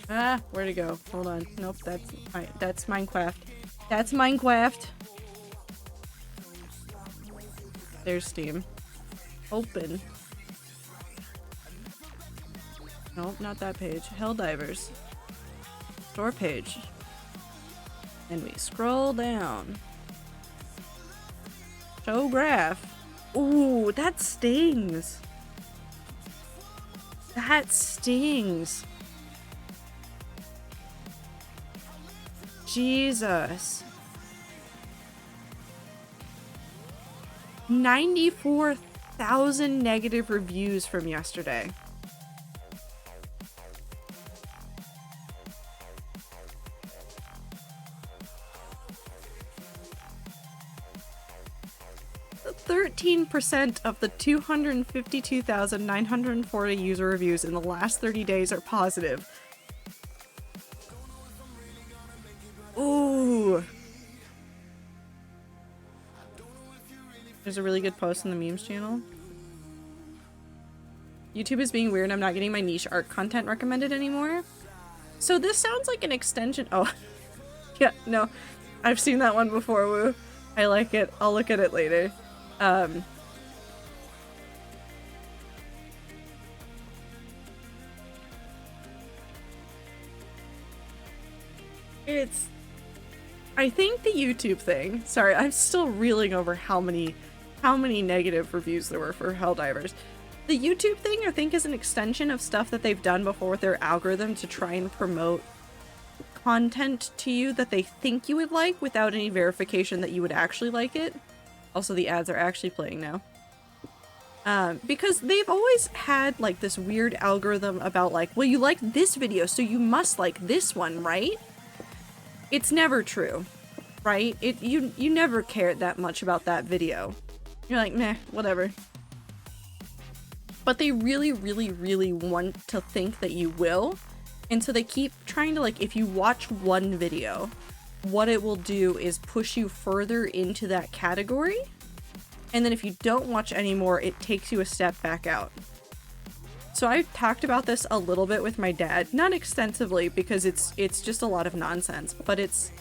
Ah, where'd it go? Hold on. Nope, that's Minecraft. That's Minecraft. There's Steam. Open. Nope, not that page. Helldivers. Store page. And we scroll down. Show graph. Ooh, that stings. That stings. Jesus. 94,000 negative reviews from yesterday. The 13% of the 252,940 user reviews in the last 30 days are positive. Ooh. There's a really good post in the memes channel. YouTube is being weird. I'm not getting my niche art content recommended anymore. So this sounds like an extension. Oh, yeah, no. I've seen that one before, Woo. I like it. I'll look at it later. I think the YouTube thing, sorry, I'm still reeling over how many negative reviews there were for Helldivers. The YouTube thing, I think, is an extension of stuff that they've done before with their algorithm to try and promote content to you that they think you would like without any verification that you would actually like it. Also, the ads are actually playing now. Because they've always had, like, this weird algorithm about, like, well, you like this video, so you must like this one, right? It's never true, right? You never cared that much about that video. You're like, meh, whatever. But they really, really, really want to think that you will. And so they keep trying to, like, if you watch one video, what it will do is push you further into that category. And then if you don't watch anymore, it takes you a step back out. So I've talked about this a little bit with my dad, not extensively because it's just a lot of nonsense, but it's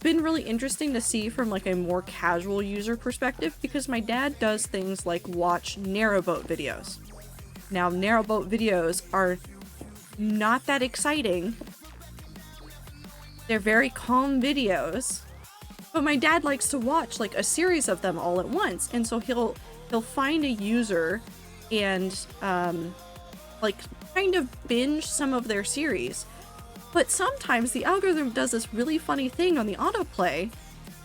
been really interesting to see from like a more casual user perspective because my dad does things like watch narrowboat videos. Now, narrowboat videos are not that exciting. They're very calm videos, but my dad likes to watch like a series of them all at once, and so he'll find a user and like kind of binge some of their series. But sometimes the algorithm does this really funny thing on the autoplay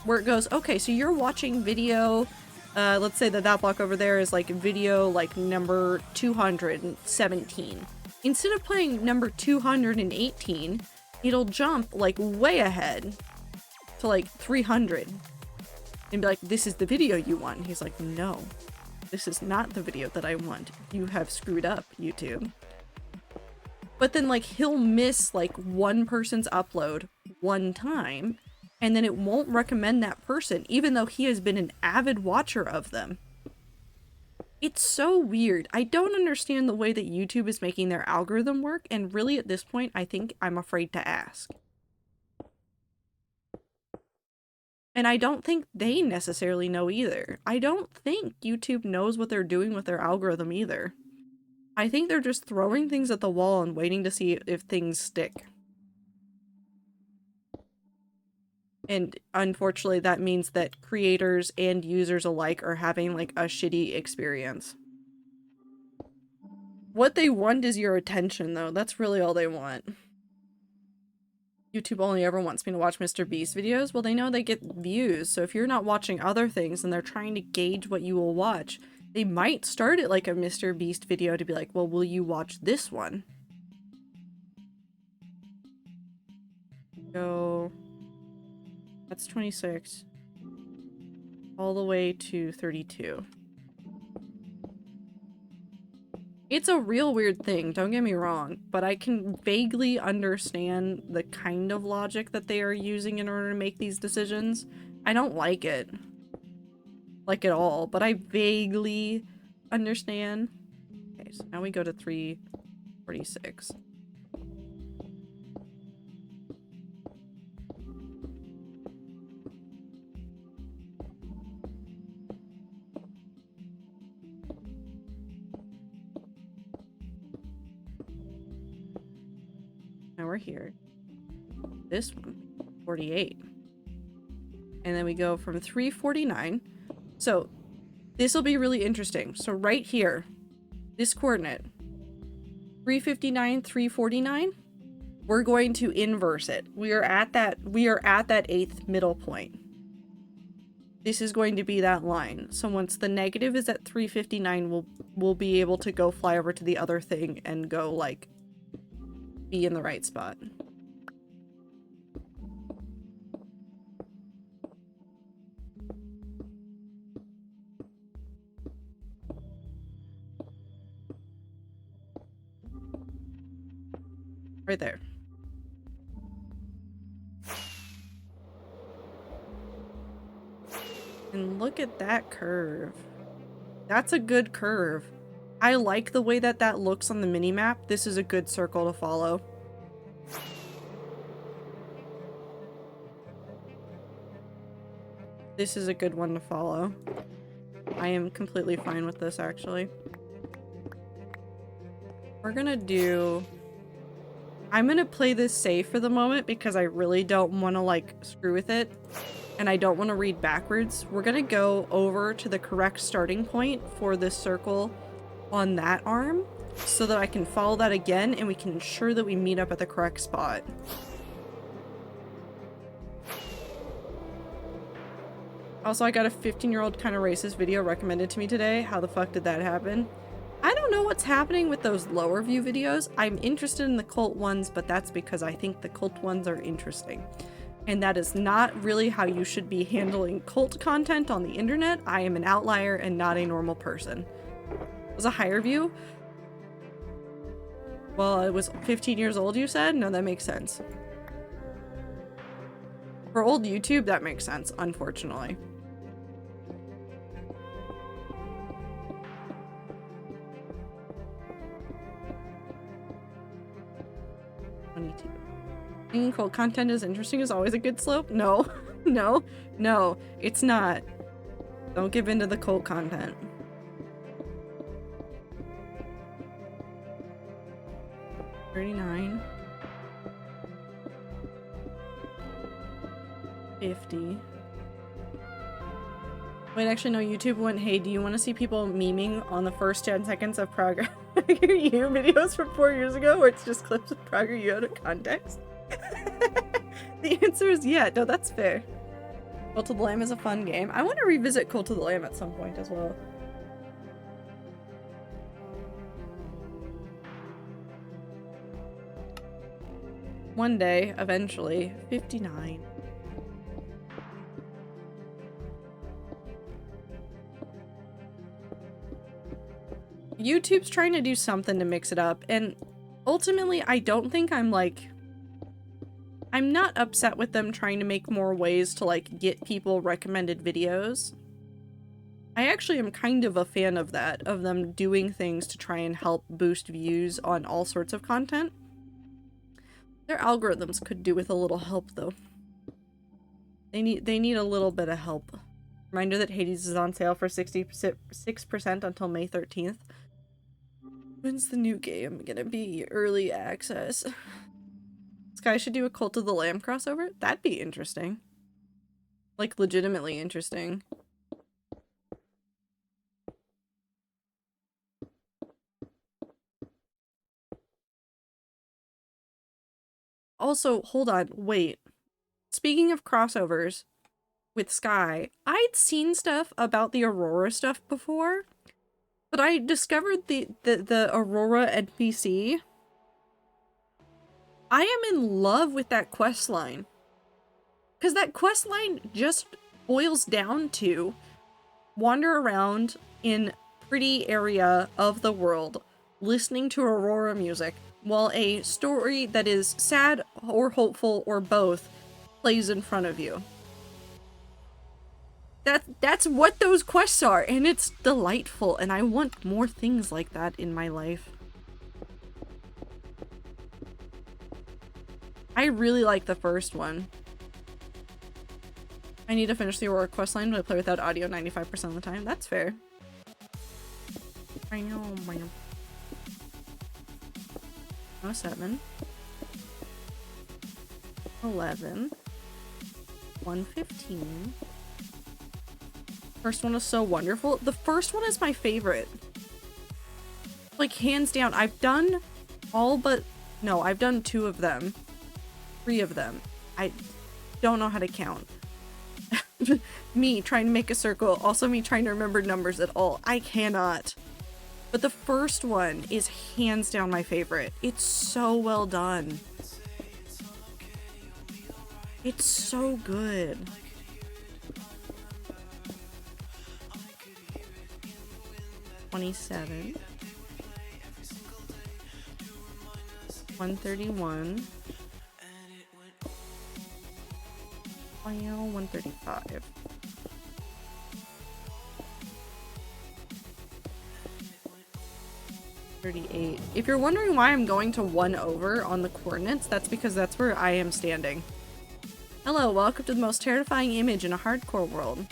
where it goes, okay, so you're watching video, let's say that block over there is like video like number 217. Instead of playing number 218, it'll jump like way ahead to like 300 and be like, this is the video you want. And he's like, no. This is not the video that I want. You have screwed up, YouTube. But then, like, he'll miss, like, one person's upload one time, and then it won't recommend that person, even though he has been an avid watcher of them. It's so weird. I don't understand the way that YouTube is making their algorithm work, and really, at this point, I think I'm afraid to ask. And I don't think they necessarily know either. I don't think YouTube knows what they're doing with their algorithm either. I think they're just throwing things at the wall and waiting to see if things stick. And unfortunately, that means that creators and users alike are having like a shitty experience. What they want is your attention, though. That's really all they want. YouTube only ever wants me to watch Mr. Beast videos. Well, they know they get views, so if you're not watching other things and they're trying to gauge what you will watch, they might start it like a Mr. Beast video to be like, well, will you watch this one? So that's 26 all the way to 32. It's a real weird thing, don't get me wrong, but I can vaguely understand the kind of logic that they are using in order to make these decisions. I don't like it, like at all, but I vaguely understand. Okay, so now we go to 346. Now we're here. This one, 48. And then we go from 349. So this will be really interesting. So right here, this coordinate, 359, 349, we're going to inverse it. We are at that 8th middle point. This is going to be that line. So once the negative is at 359, we'll be able to go fly over to the other thing and go like be in the right spot. Right there. And look at that curve. That's a good curve. I like the way that that looks on the minimap. This is a good circle to follow. This is a good one to follow. I am completely fine with this, actually. We're gonna do... I'm gonna play this safe for the moment because I really don't want to, like, screw with it. And I don't want to read backwards. We're gonna go over to the correct starting point for this circle on that arm so that I can follow that again and we can ensure that we meet up at the correct spot. Also, I got a 15-year-old kind of racist video recommended to me today. How the fuck did that happen? I don't know what's happening with those lower view videos. I'm interested in the cult ones, but that's because I think the cult ones are interesting. And that is not really how you should be handling cult content on the internet. I am an outlier and not a normal person. It was a higher view? Well, it was 15 years old, you said? No, that makes sense. For old YouTube, that makes sense, unfortunately. Thinking cult content is interesting is always a good slope? No. No. No. It's not. Don't give in to the cult content. $39. $50. Wait, actually no, YouTube went, hey, do you want to see people memeing on the first 10 seconds of PragerU videos from 4 years ago where it's just clips of PragerU out of context? The answer is yeah. No, that's fair. Cult of the Lamb is a fun game. I want to revisit Cult of the Lamb at some point as well. One day, eventually. 59. YouTube's trying to do something to mix it up, and ultimately I don't think I'm not upset with them trying to make more ways to like get people recommended videos. I actually am kind of a fan of that, of them doing things to try and help boost views on all sorts of content. Their algorithms could do with a little help though. They need a little bit of help. Reminder that Hades is on sale for 66% until May 13th. When's the new game gonna be early access? This guy should do a Cult of the Lamb crossover? That'd be interesting. Like, legitimately interesting. Also, hold on, wait. Speaking of crossovers with Sky, I'd seen stuff about the Aurora stuff before, but I discovered the Aurora NPC. I am in love with that quest line. Because that quest line just boils down to wander around in pretty area of the world, listening to Aurora music, while a story that is sad or hopeful or both plays in front of you. That's what those quests are, and it's delightful, and I want more things like that in my life. I really like the first one. I need to finish the Aurora questline, but I play without audio 95% of the time. That's fair. I know, man. 07. 11. 115. First one was so wonderful. The first one is my favorite. Like, hands down. I've done all but... No, I've done 2 of them. 3 of them. I don't know how to count. Me trying to make a circle. Also me trying to remember numbers at all. I cannot. But the first one is hands down my favorite. It's so well done. It's so good. $27. 131. Well, 135. $38. If you're wondering why I'm going to 1 over on the coordinates, that's because that's where I am standing. Hello, welcome to the most terrifying image in a hardcore world.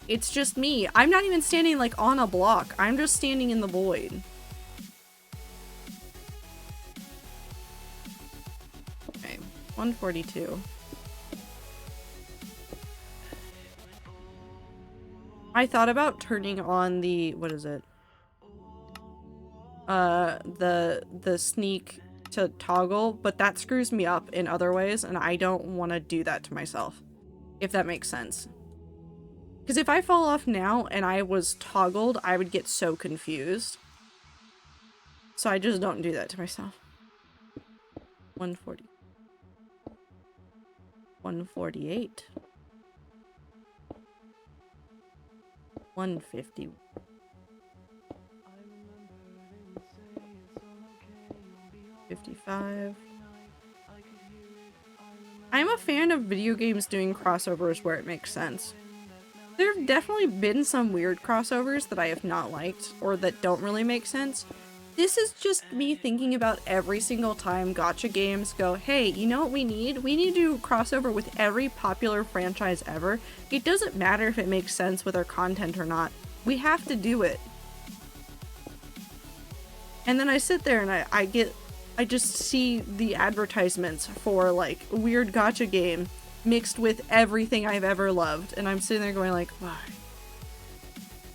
It's just me. I'm not even standing like on a block. I'm just standing in the void. Okay, 142. I thought about turning on the, what is it? The sneak to toggle, but that screws me up in other ways, and I don't want to do that to myself, if that makes sense. Because if I fall off now and I was toggled, I would get so confused. So I just don't do that to myself. 140. 148. 150. $55. I'm a fan of video games doing crossovers where it makes sense. There have definitely been some weird crossovers that I have not liked, or that don't really make sense. This is just me thinking about every single time gacha games go, hey, you know what we need? We need to do a crossover with every popular franchise ever. It doesn't matter if it makes sense with our content or not. We have to do it. And then I sit there and I just see the advertisements for like a weird gacha game mixed with everything I've ever loved, and I'm sitting there going like, why?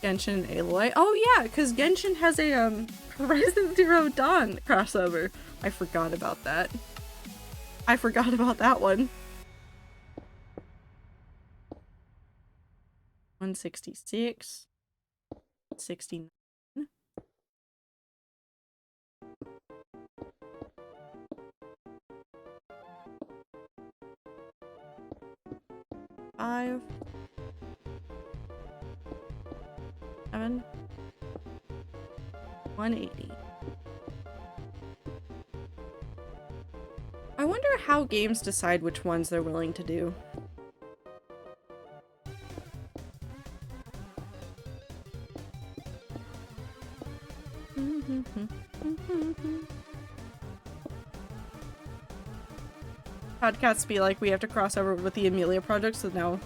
Genshin and Aloy? Oh yeah, because Genshin has a Horizon Zero Dawn crossover. I forgot about that. I forgot about that one. 166. 69. Five. 7. 180. I wonder how games decide which ones they're willing to do. Podcasts be like, we have to cross over with the Amelia project, so now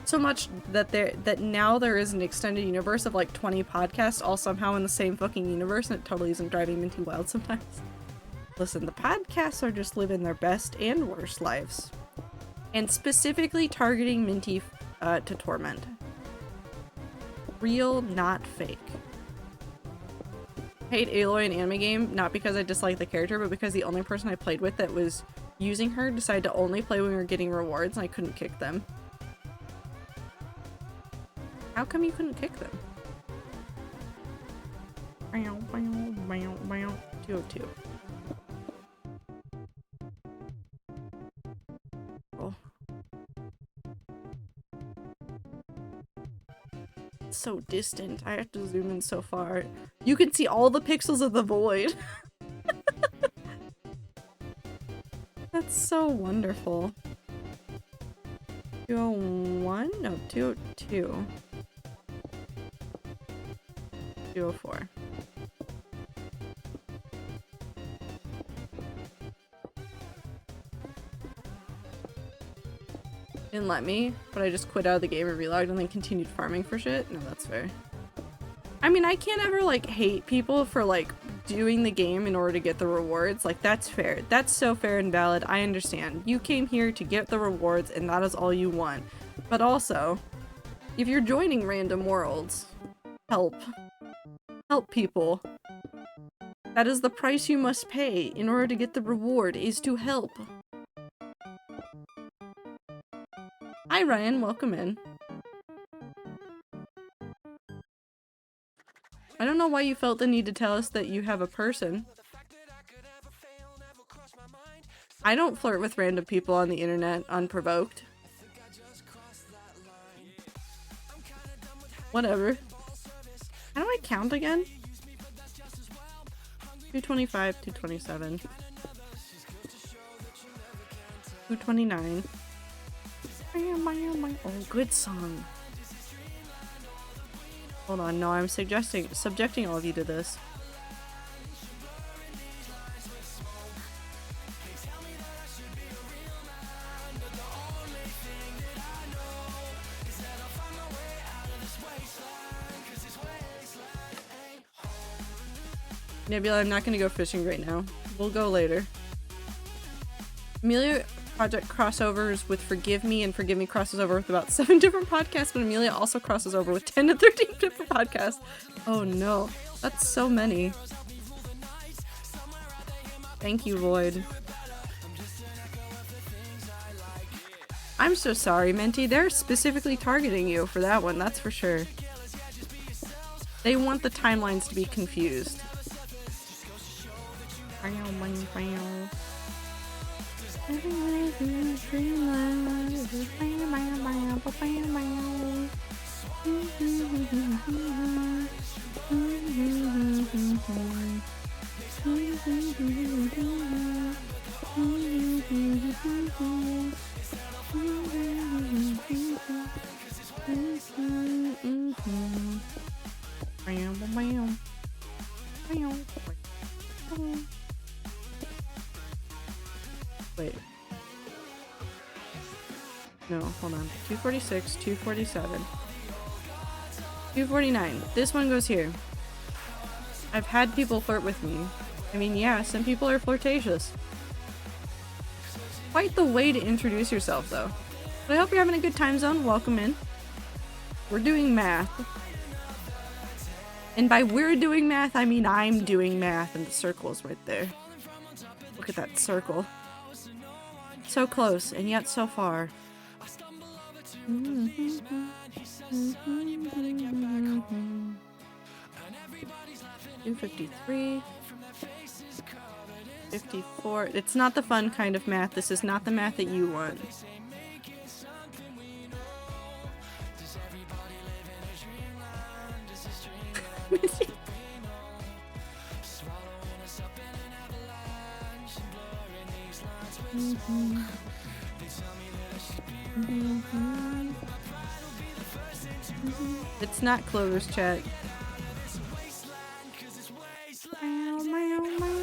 so much that now there is an extended universe of like 20 podcasts all somehow in the same fucking universe, and it totally isn't driving Minty wild sometimes. Listen, the podcasts are just living their best and worst lives, and specifically targeting Minty to torment. Real, not fake. I hate Aloy in Anime Game, not because I dislike the character, but because the only person I played with that was using her decided to only play when we were getting rewards, and I couldn't kick them. How come you couldn't kick them? 202. Oh. It's so distant. I have to zoom in so far. You can see all the pixels of the void. That's so wonderful. 201? No, 202. 204. Didn't let me, but I just quit out of the game and relogged and then continued farming for shit? No, that's fair. I mean, I can't ever, like, hate people for, like, doing the game in order to get the rewards. Like, that's fair. That's so fair and valid. I understand. You came here to get the rewards, and that is all you want. But also, if you're joining random worlds, help. Help people. That is the price you must pay in order to get the reward, is to help. Hi Ryan, welcome in. I don't know why you felt the need to tell us that you have a person. I don't flirt with random people on the internet unprovoked. Whatever. How do I count again? 225, 227. 229. Oh, good song. Hold on, no, I'm subjecting all of you to this. Nebula, I'm not gonna go fishing right now. We'll go later. Amelia project crossovers with Forgive Me, and Forgive Me crosses over with about 7 different podcasts, but Amelia also crosses over with 10 to 13 different podcasts. Oh no, that's so many. Thank you, Void. I'm so sorry, Menti. They're specifically targeting you for that one, that's for sure. They want the timelines to be confused. Wait. No, hold on. 246, 247. 249. This one goes here. I've had people flirt with me. I mean, yeah, some people are flirtatious. Quite the way to introduce yourself, though. But I hope you're having a good time zone. Welcome in. We're doing math. And by we're doing math, I mean I'm doing math, and the circle is right there. Look at that circle. So close, and yet so far. 253. 54. It's not the fun kind of math. This is not the math that you want. It's not Clover's chat. Meow, meow, meow.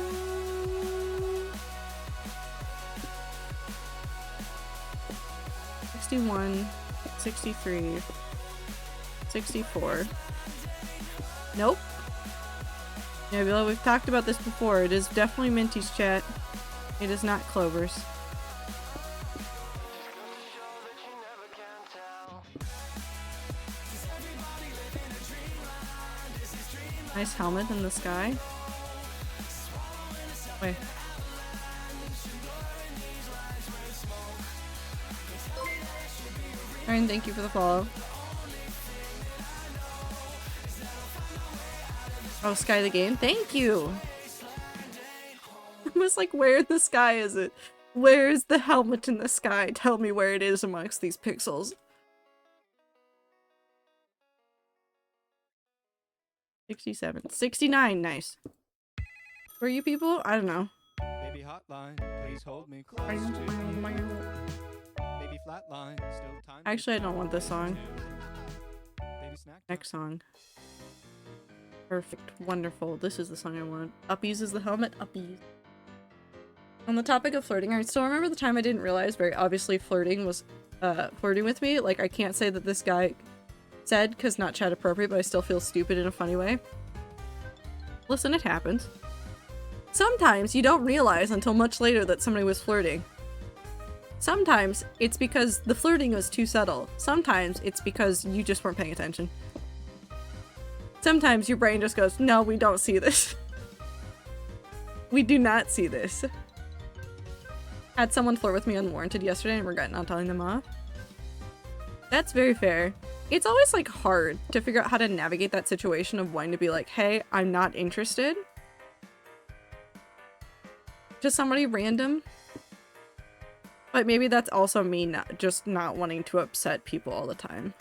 61, 63, 64. Nope. Nebula, we've talked about this before. It is definitely Minty's chat. It is not Clover's. Nice helmet in the sky. Wait. Aaron, thank you for the follow. Oh, Sky the game? Thank you! I was like, where in the sky is it? Where's the helmet in the sky? Tell me where it is amongst these pixels. 67. 69, nice. Where are you people? I don't know. Baby hotline, please hold me close to you. Baby flatline, still time. Actually, I don't want this song. Baby snack. Next song. Perfect. Wonderful. This is the song I want. Uppies is the helmet. Uppies. On the topic of flirting, I still remember the time I didn't realize very obviously flirting was flirting with me. Like, I can't say that this guy said, because not chat appropriate, but I still feel stupid in a funny way. Listen, it happens. Sometimes you don't realize until much later that somebody was flirting. Sometimes it's because the flirting was too subtle. Sometimes it's because you just weren't paying attention. Sometimes your brain just goes, no, we don't see this. We do not see this. Had someone flirt with me unwarranted yesterday and regret not telling them off. That's very fair. It's always like hard to figure out how to navigate that situation of wanting to be like, hey, I'm not interested. Just somebody random. But maybe that's also me just not wanting to upset people all the time.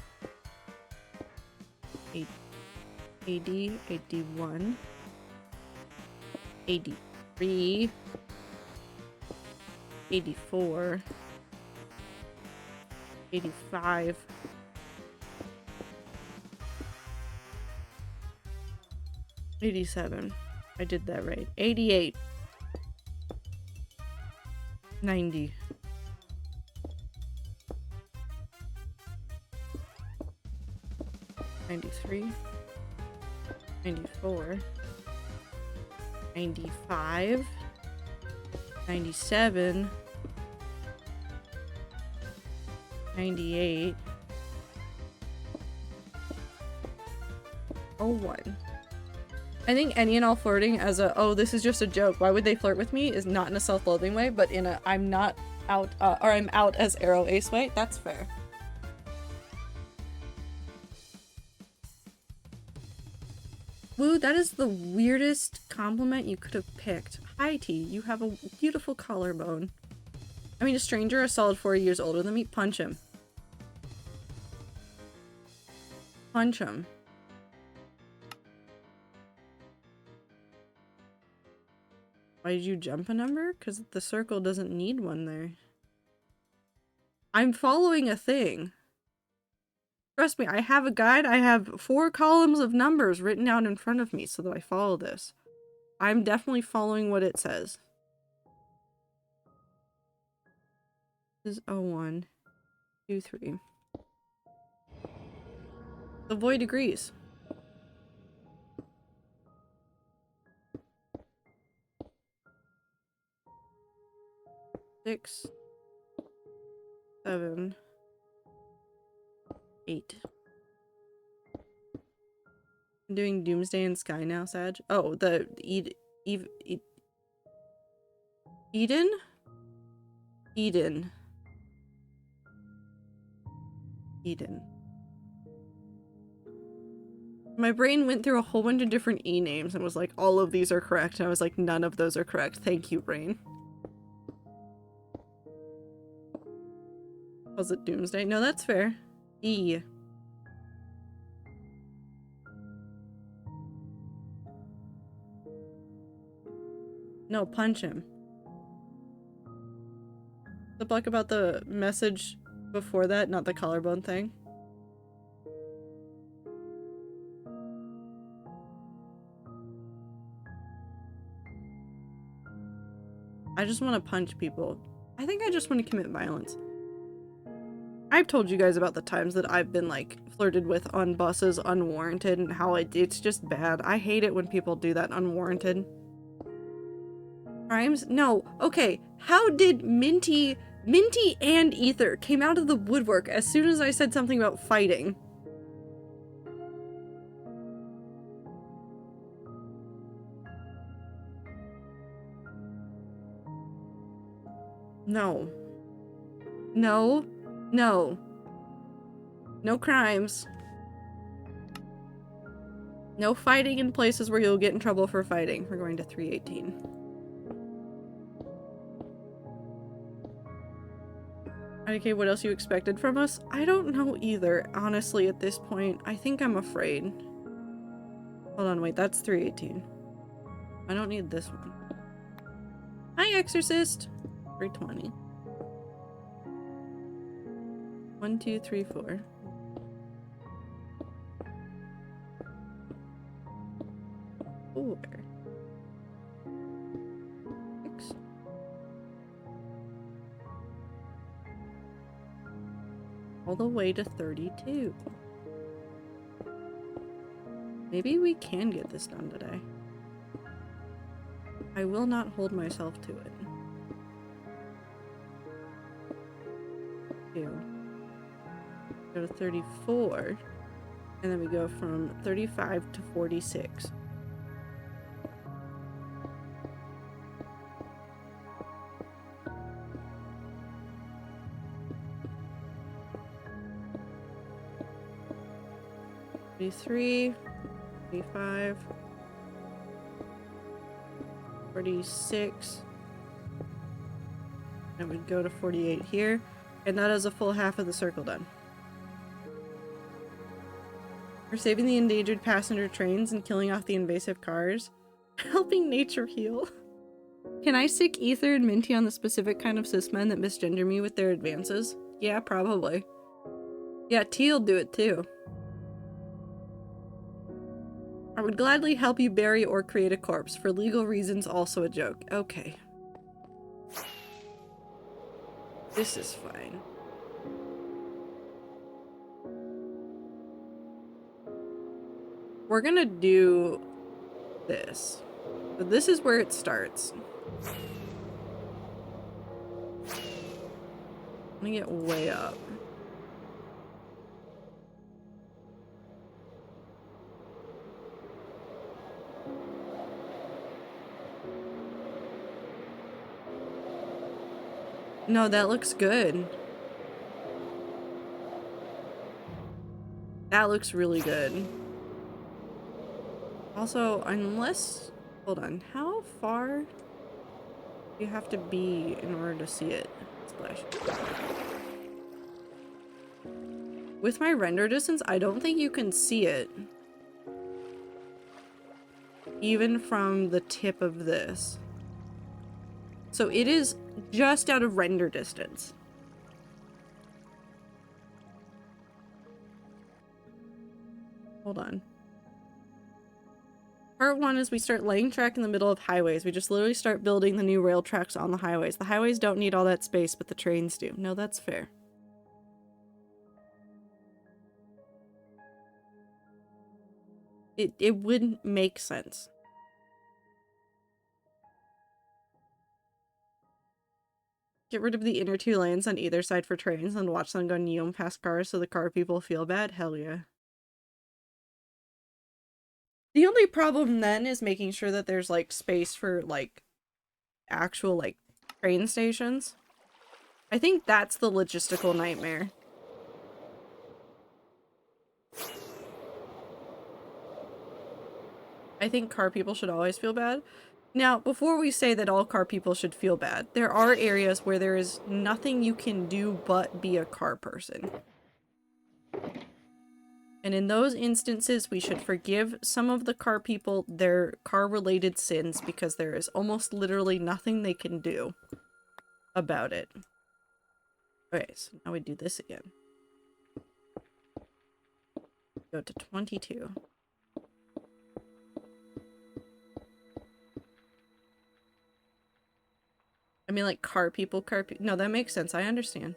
80, 81, 83, 84, 85, 87. I did that right. 88, 90. 93, 94, 95, 97, 98, 01. I think any and all flirting as a, oh, this is just a joke, why would they flirt with me, is not in a self-loathing way, but in a, I'm not out, or I'm out as Arrow Ace way. That's fair. Woo, that is the weirdest compliment you could have picked. Hi, T, you have a beautiful collarbone. I mean, a stranger a solid 40 years older than me, punch him. Punch him. Why did you jump a number? Because the circle doesn't need one there. I'm following a thing. Trust me, I have a guide. I have 4 columns of numbers written down in front of me so that I follow this. I'm definitely following what it says. This is 01, 2, 3. The void agrees. Six, 7, 8. I'm doing Doomsday in Sky now, Sag. Oh, the Eden? Eden. My brain went through a whole bunch of different E names and was like, all of these are correct. And I was like, none of those are correct. Thank you, brain. Was it Doomsday? No, that's fair. E. No, punch him. The block about the message before that, not the collarbone thing. I just want to punch people. I think I just want to commit violence. I've told you guys about the times that I've been like flirted with on buses unwarranted and how it's just bad. I hate it when people do that unwarranted. Crimes? No. Okay. How did Minty and Ether came out of the woodwork as soon as I said something about fighting? No. No. No. No crimes. No fighting in places where you'll get in trouble for fighting. We're going to 318. Okay, what else you expected from us? I don't know either, honestly, at this point. I think I'm afraid. Hold on, wait, that's 318. I don't need this one. Hi, Exorcist! 320. 1, 2, 3, 4. Four. 6. All the way to 32. Maybe we can get this done today. I will not hold myself to it. 2. Go to 34, and then we go from 35 to 46. 43, 45, 46, and we go to 48 here, and that is a full half of the circle done. We're saving the endangered passenger trains and killing off the invasive cars. Helping nature heal. Can I stick Ether and Minty on the specific kind of cis men that misgender me with their advances? Yeah, probably. Yeah, T'll do it too. I would gladly help you bury or create a corpse. For legal reasons, also a joke. Okay. This is fine. We're gonna do this. So this is where it starts. Let me get way up. No, that looks good. That looks really good. Also, unless... Hold on. How far do you have to be in order to see it? Splash. With my render distance, I don't think you can see it. Even from the tip of this. So it is just out of render distance. Hold on. Part 1 is we start laying track in the middle of highways. We just literally start building the new rail tracks on the highways. The highways don't need all that space, but the trains do. No, that's fair. It wouldn't make sense. Get rid of the inner 2 lanes on either side for trains and watch them go neon past cars so the car people feel bad? Hell yeah. The only problem then is making sure that there's like space for like actual like train stations. I think that's the logistical nightmare. I think car people should always feel bad. Now, before we say that all car people should feel bad, there are areas where there is nothing you can do but be a car person. And in those instances, we should forgive some of the car people their car-related sins because there is almost literally nothing they can do about it. Okay, so now we do this again. Go to 22. I mean, like, car people. No, that makes sense. I understand.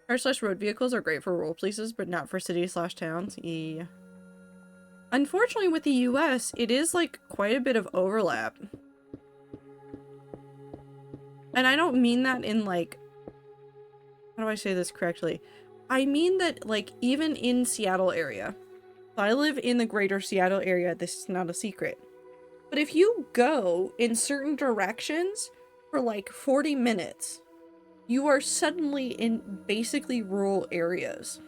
Car/road vehicles are great for rural places, but not for cities/towns. Yeah. Unfortunately, with the US, it is, like, quite a bit of overlap. And I don't mean that in, like... How do I say this correctly? I mean that, like, even in Seattle area. I live in the greater Seattle area. This is not a secret. But if you go in certain directions... for like 40 minutes, you are suddenly in basically rural areas.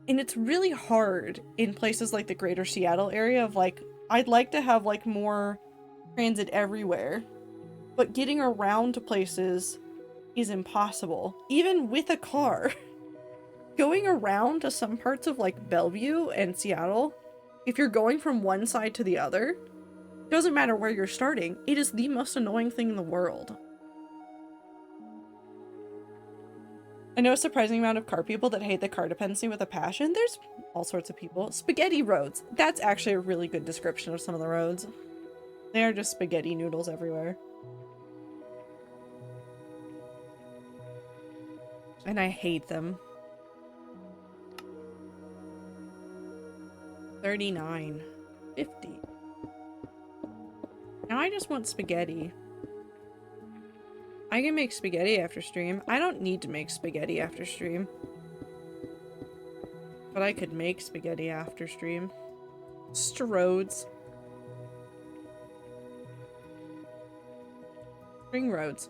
And it's really hard in places like the greater Seattle area of like, I'd like to have like more transit everywhere, but getting around to places is impossible. Even with a car. Going around to some parts of like Bellevue and Seattle, if you're going from one side to the other, doesn't matter where you're starting, it is the most annoying thing in the world. I know a surprising amount of car people that hate the car dependency with a passion. There's all sorts of people. Spaghetti roads. That's actually a really good description of some of the roads. They are just spaghetti noodles everywhere. And I hate them. 39. 50. Now I just want spaghetti. I can make spaghetti after stream. I don't need to make spaghetti after stream. But I could make spaghetti after stream. Stroads. Ring roads.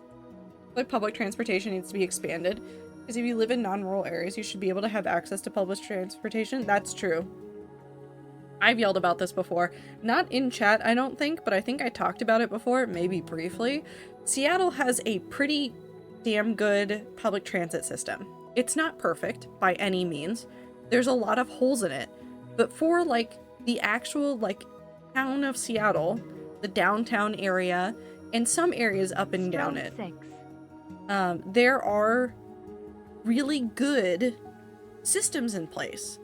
Like public transportation needs to be expanded. Because if you live in non-rural areas, you should be able to have access to public transportation. That's true. I've yelled about this before. Not in chat, I don't think, but I think I talked about it before, maybe briefly. Seattle has a pretty damn good public transit system. It's not perfect by any means. There's a lot of holes in it. But for, like, the actual, like, town of Seattle, the downtown area, and some areas up and down it, there are really good systems in place.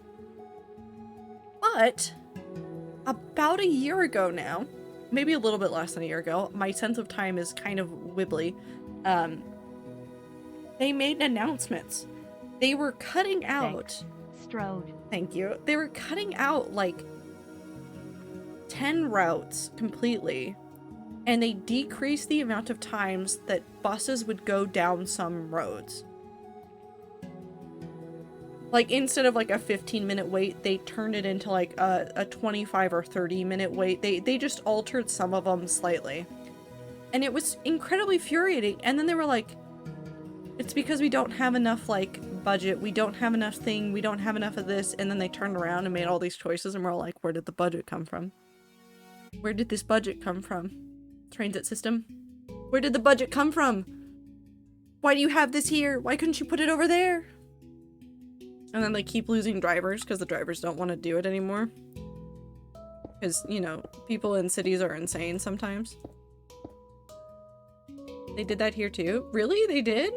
But about a year ago now, maybe a little bit less than a year ago, my sense of time is kind of wibbly, they made announcements. They were cutting out... Strode. Thank you. They were cutting out, like, 10 routes completely, and they decreased the amount of times that buses would go down some roads. Like, instead of like a 15-minute wait, they turned it into like a 25 or 30-minute wait. They just altered some of them slightly. And it was incredibly infuriating. And then they were like, it's because we don't have enough, like, budget. We don't have enough thing. We don't have enough of this. And then they turned around and made all these choices, and we're all like, where did the budget come from? Where did this budget come from? Transit system? Where did the budget come from? Why do you have this here? Why couldn't you put it over there? And then they keep losing drivers because the drivers don't want to do it anymore. Because, you know, people in cities are insane sometimes. They did that here too? Really? They did?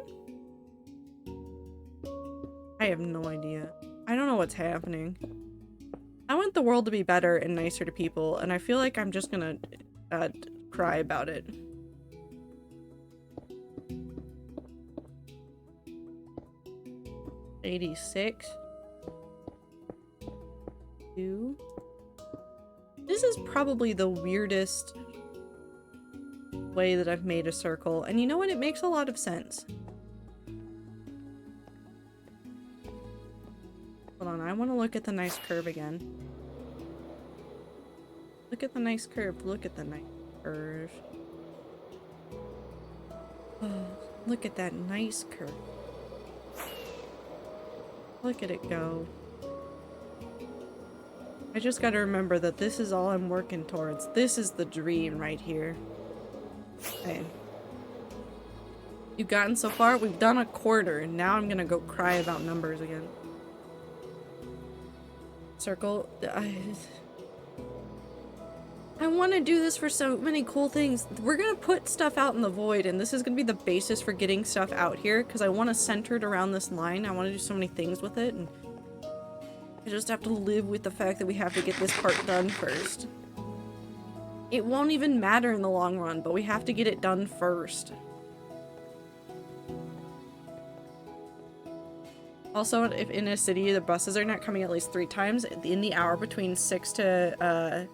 I have no idea. I don't know what's happening. I want the world to be better and nicer to people, and I feel like I'm just gonna cry about it. $86. 2. This is probably the weirdest way that I've made a circle, and you know what? It makes a lot of sense. Hold on, I want to look at the nice curve again. Look at the nice curve. Look at the nice curve. Oh, look at that nice curve. Look at it go. I just gotta remember that this is all I'm working towards. This is the dream right here. Okay. You've gotten so far? We've done a quarter, and now I'm gonna go cry about numbers again. Circle. I want to do this for so many cool things. We're gonna put stuff out in the void, and this is gonna be the basis for getting stuff out here, because I want to center it around this line. I want to do so many things with it, and I just have to live with the fact that we have to get this part done first. It won't even matter in the long run, but we have to get it done first. Also, if in a city the buses are not coming at least 3 times in the hour between 6 to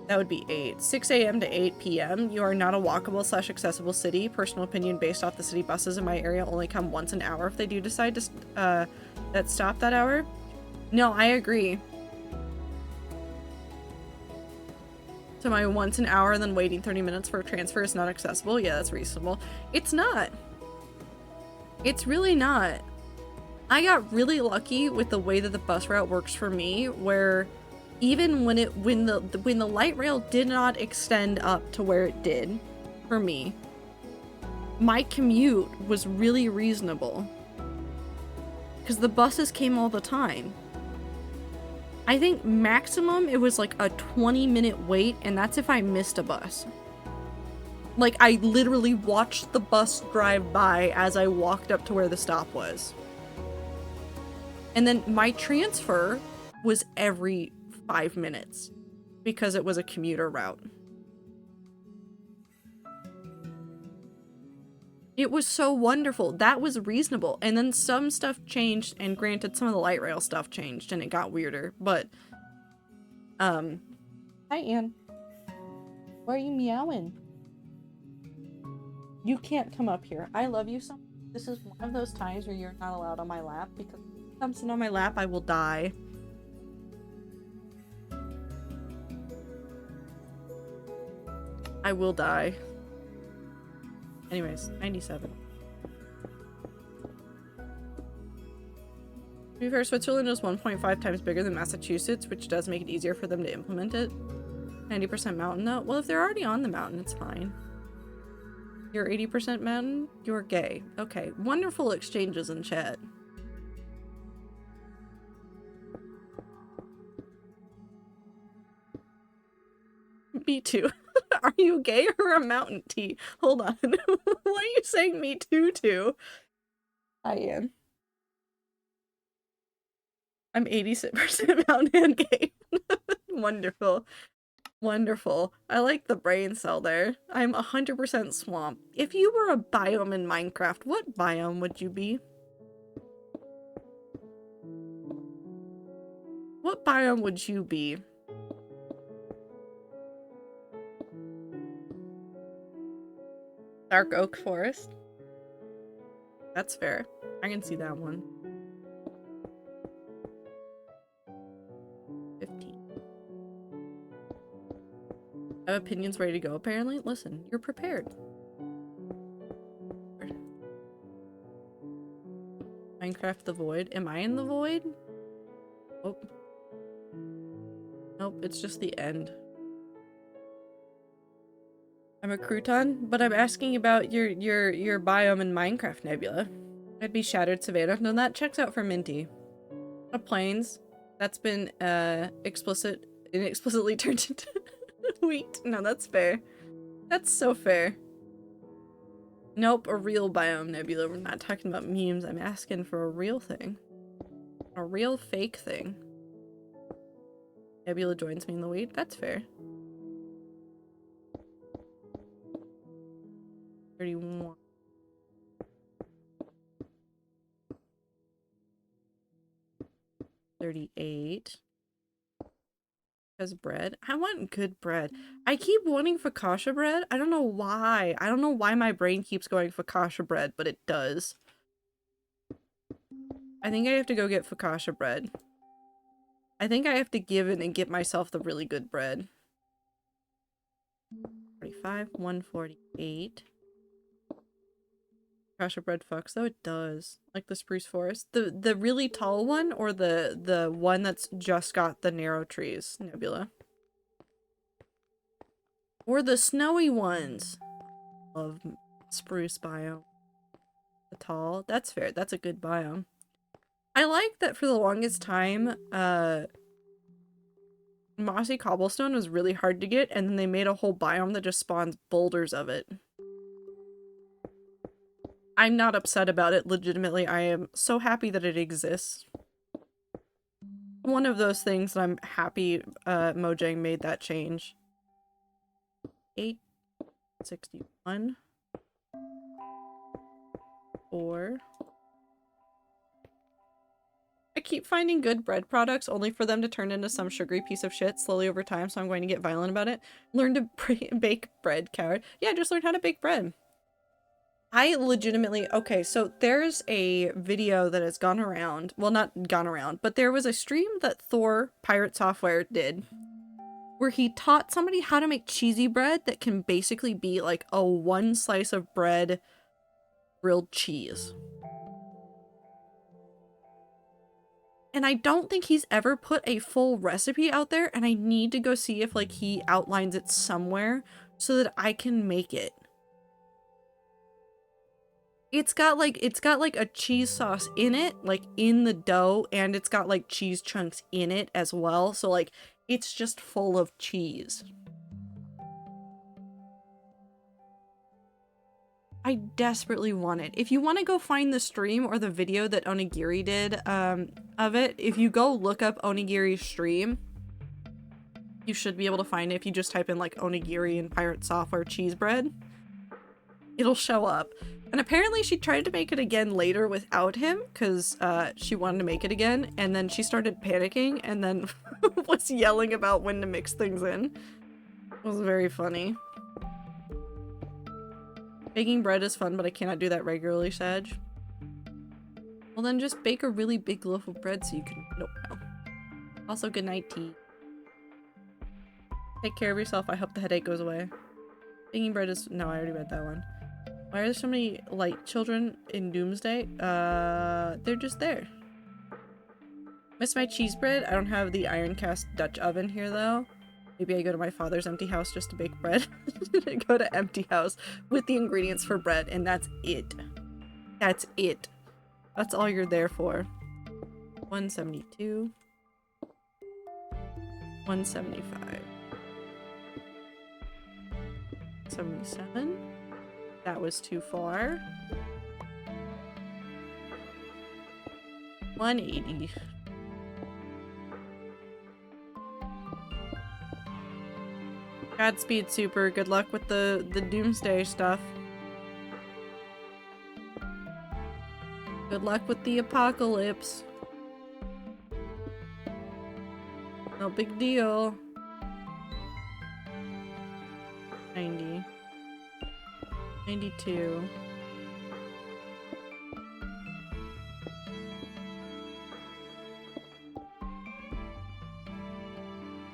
that would be 8. 6 a.m. to 8 p.m. You are not a walkable / accessible city. Personal opinion based off the city buses in my area only come once an hour if they do decide to that stop that hour. No, I agree. So my once an hour then waiting 30 minutes for a transfer is not accessible. Yeah, that's reasonable. It's not. It's really not. I got really lucky with the way that the bus route works for me, where even when the light rail did not extend up to where it did for me, my commute was really reasonable because the buses came all the time. I think maximum it was like a 20-minute wait, and that's if I missed a bus. Like, I literally watched the bus drive by as I walked up to where the stop was. And then my transfer was every 5 minutes because it was a commuter route. It was so wonderful. That was reasonable. And then some stuff changed, and granted, some of the light rail stuff changed and it got weirder, but hi Anne. Why are you meowing? You can't come up here. I love you so much. This is one of those times where you're not allowed on my lap, because if you come sit on my lap, I will die. I will die. Anyways, 97. To be fair, Switzerland is 1.5 times bigger than Massachusetts, which does make it easier for them to implement it. 90% mountain though? Well, if they're already on the mountain, it's fine. You're 80% mountain? You're gay. Okay, wonderful exchanges in chat. Me too. Are you gay or a mountain tea? Hold on. What are you saying me too to? I am. I'm 86% mountain and gay. Wonderful. Wonderful. I like the brain cell there. I'm 100% swamp. If you were a biome in Minecraft, what biome would you be? What biome would you be? Dark oak forest. That's fair. I can see that one. 15. I have opinions ready to go, apparently. Listen, you're prepared. Minecraft the Void. Am I in the void? Oh. Nope, it's just the end. I'm a crouton, but I'm asking about your biome in Minecraft, Nebula. I'd be Shattered Savannah. No, that checks out for Minty. A plains. That's been inexplicitly turned into wheat. No, that's fair. That's so fair. Nope, a real biome, Nebula. We're not talking about memes. I'm asking for a real thing. A real fake thing. Nebula joins me in the wheat. That's fair. 31. 38. Because bread. I want good bread. I keep wanting focaccia bread. I don't know why. I don't know why my brain keeps going focaccia bread, but it does. I think I have to go get focaccia bread. I think I have to give in and get myself the really good bread. 45, 148. Focaccia bread fucks though, it does. Like the spruce forest. The really tall one or the one that's just got the narrow trees, Nebula. Or the snowy ones. Love spruce biome. The tall. That's fair. That's a good biome. I like that for the longest time, mossy cobblestone was really hard to get, and then they made a whole biome that just spawns boulders of it. I'm not upset about it, legitimately. I am so happy that it exists. One of those things that I'm happy Mojang made that change. 861. 4. I keep finding good bread products only for them to turn into some sugary piece of shit slowly over time, so I'm going to get violent about it. Learn to bake bread, coward. Yeah, just learn how to bake bread. I legitimately, okay, so there's a video that has gone around, well, not gone around, but there was a stream that Thor Pirate Software did where he taught somebody how to make cheesy bread that can basically be like a one slice of bread grilled cheese. And I don't think he's ever put a full recipe out there, and I need to go see if like he outlines it somewhere so that I can make it. It's got like a cheese sauce in it, like in the dough, and it's got like cheese chunks in it as well. So like it's just full of cheese. I desperately want it. If you want to go find the stream or the video that Onigiri did of it, if you go look up Onigiri's stream, you should be able to find it if you just type in like Onigiri and Pirate Software cheese bread. It'll show up. And apparently she tried to make it again later without him because she wanted to make it again, and then she started panicking and then was yelling about when to mix things in. It was very funny. Baking bread is fun, but I cannot do that regularly, Sag. Well then just bake a really big loaf of bread so you can— nope, no. Also, good night, tea. Take care of yourself. I hope the headache goes away. Baking bread is— no, I already read that one. Why are there so many light children in Doomsday? They're just there. Miss my cheese bread. I don't have the iron cast Dutch oven here though. Maybe I go to my father's empty house just to bake bread. Go to empty house with the ingredients for bread, and that's it. That's it. That's all you're there for. 172. 175. 77. That was too far. 180. Godspeed, Super. Good luck with the Doomsday stuff. Good luck with the apocalypse. No big deal. 90. 92.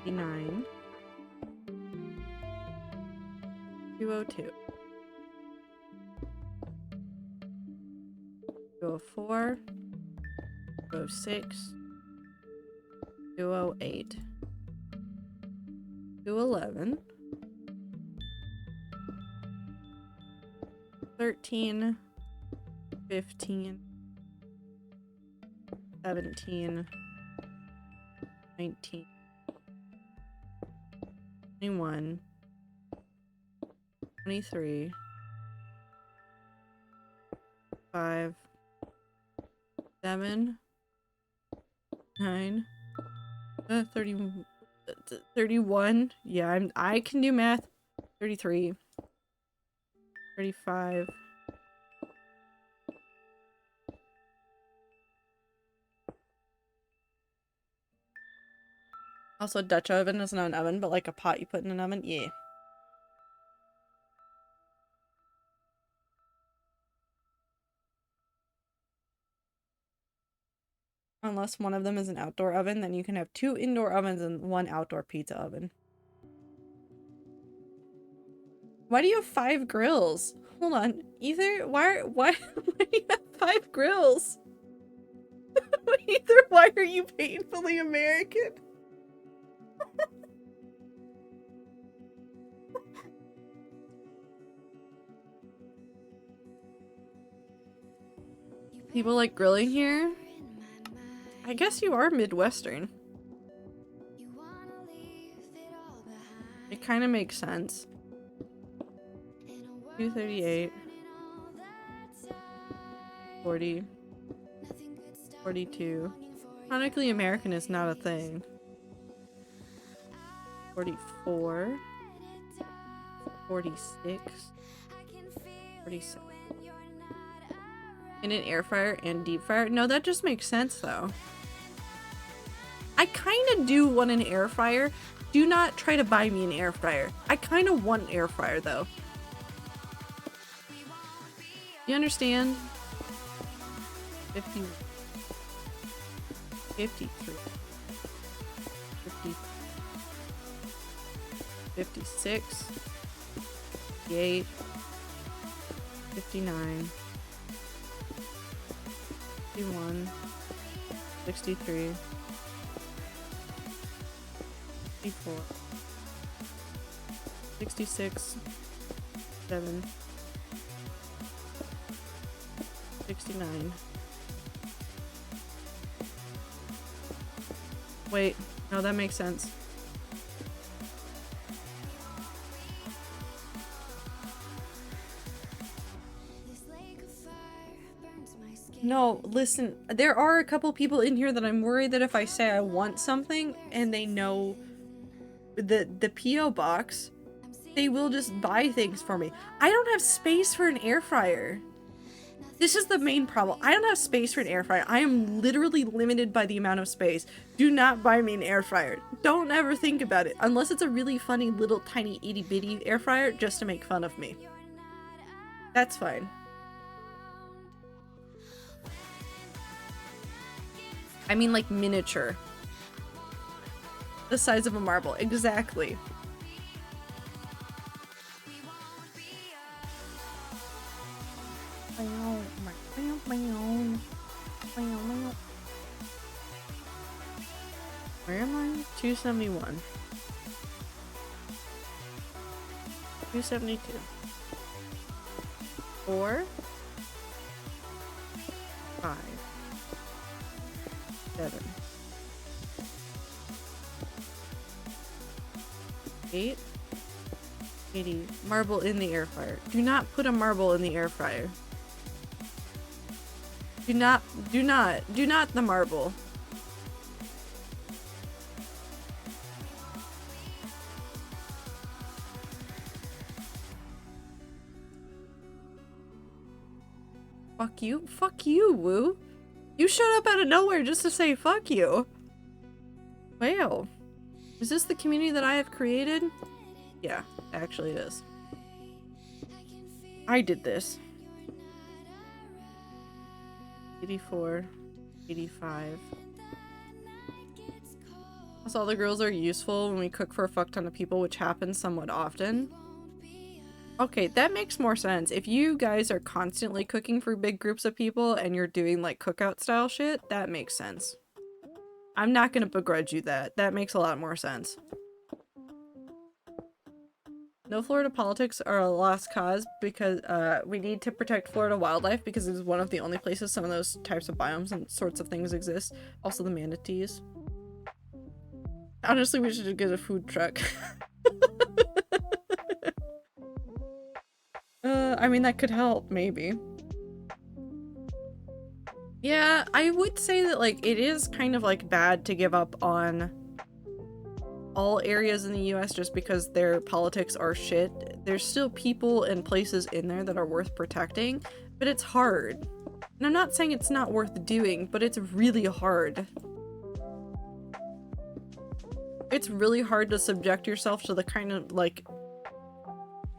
89. 202. 204. 206. 208. 211. 13. 15. 17. 19. 21. 23. 5. 7. 9. 30. 31. Yeah, I can do math. 33. 35. Also, Dutch oven is not an oven, but like a pot you put in an oven. Yeah. Unless one of them is an outdoor oven, then you can have 2 indoor ovens and 1 outdoor pizza oven. Why do you have 5 grills? Hold on. Why do you have 5 grills? Either, why are you painfully American? People like grilling here? I guess you are Midwestern. It kind of makes sense. 238. 40. 42. Chronically American is not a thing. 44. 46. 47. In an air fryer and deep fryer? No, that just makes sense though. I kind of do want an air fryer. Do not try to buy me an air fryer. I kind of want an air fryer though. You understand? 50. 53. 50. 56. 58. 59. 61, 63, 64, 66, 7, 69. Wait, no, that makes sense. No, listen, there are a couple people in here that I'm worried that if I say I want something and they know the P.O. box, they will just buy things for me. I don't have space for an air fryer. This is the main problem. I don't have space for an air fryer. I am literally limited by the amount of space. Do not buy me an air fryer. Don't ever think about it. Unless it's a really funny little tiny itty bitty air fryer just to make fun of me. That's fine. I mean like miniature. The size of a marble. Exactly. Where am I? 271. 272. 4. 5. 7. 8. 80. Marble in the air fryer. Do not put a marble in the air fryer. Do not the marble. Fuck you, Woo. You showed up out of nowhere just to say fuck you. Wow. Is this the community that I have created? Yeah, actually it is. I did this. 84, 85. Also, all the girls are useful when we cook for a fuck ton of people, which happens somewhat often. Okay, that makes more sense. If you guys are constantly cooking for big groups of people and you're doing like cookout style shit, that makes sense. I'm not gonna begrudge you that. That makes a lot more sense. No Florida politics are a lost cause because we need to protect Florida wildlife because it is one of the only places some of those types of biomes and sorts of things exist. Also the manatees. Honestly, we should get a food truck. I mean, that could help, maybe. Yeah, I would say that, like, it is kind of, like, bad to give up on all areas in the US just because their politics are shit. There's still people and places in there that are worth protecting, but it's hard. And I'm not saying it's not worth doing, but it's really hard. It's really hard to subject yourself to the kind of, like,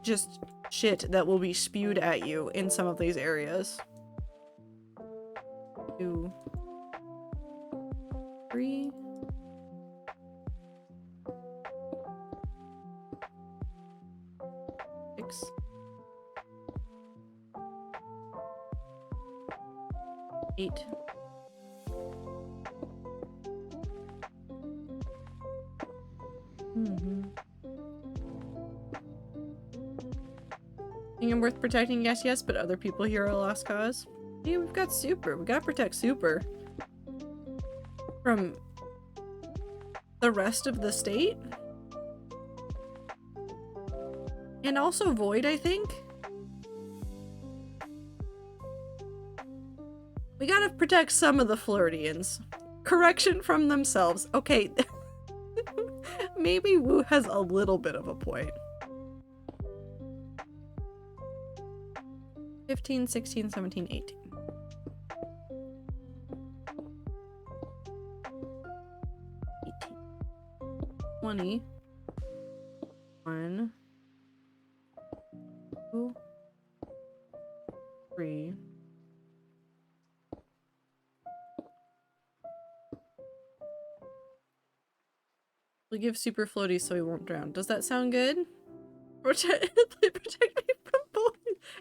just shit that will be spewed at you in some of these areas. 2, 3. Eight. Think I'm worth protecting? Yes, but other people here are a lost cause. Yeah, we've got Super. We gotta protect Super from the rest of the state. And also Void, I think. We gotta protect some of the Floridians. Correction from themselves. Okay. Maybe Wu has a little bit of a point. 15, 16, 17, 18. 20. 1. 2. 3. We'll give Super floaties so he won't drown. Does that sound good? Protect me from both.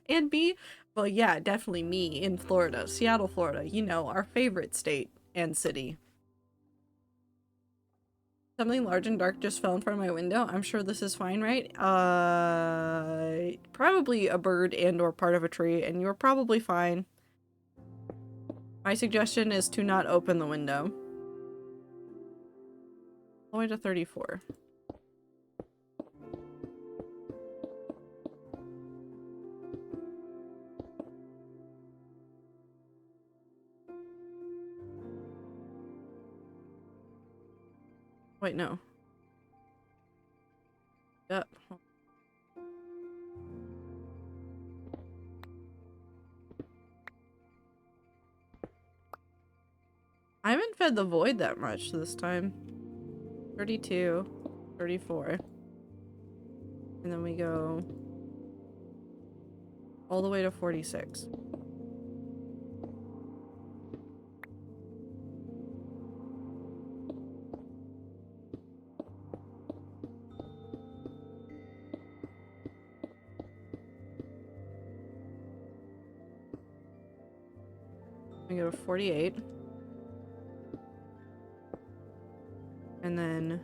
And me? Well, yeah, definitely me in Florida. Seattle, Florida. You know, our favorite state and city. Something large and dark just fell in front of my window. I'm sure this is fine, right? Probably a bird and or part of a tree, and you're probably fine. My suggestion is to not open the window. All the way to 34. Wait, no. Yep. I haven't fed the Void that much this time. 32, 34. And then we go all the way to 46. We go to 48. And then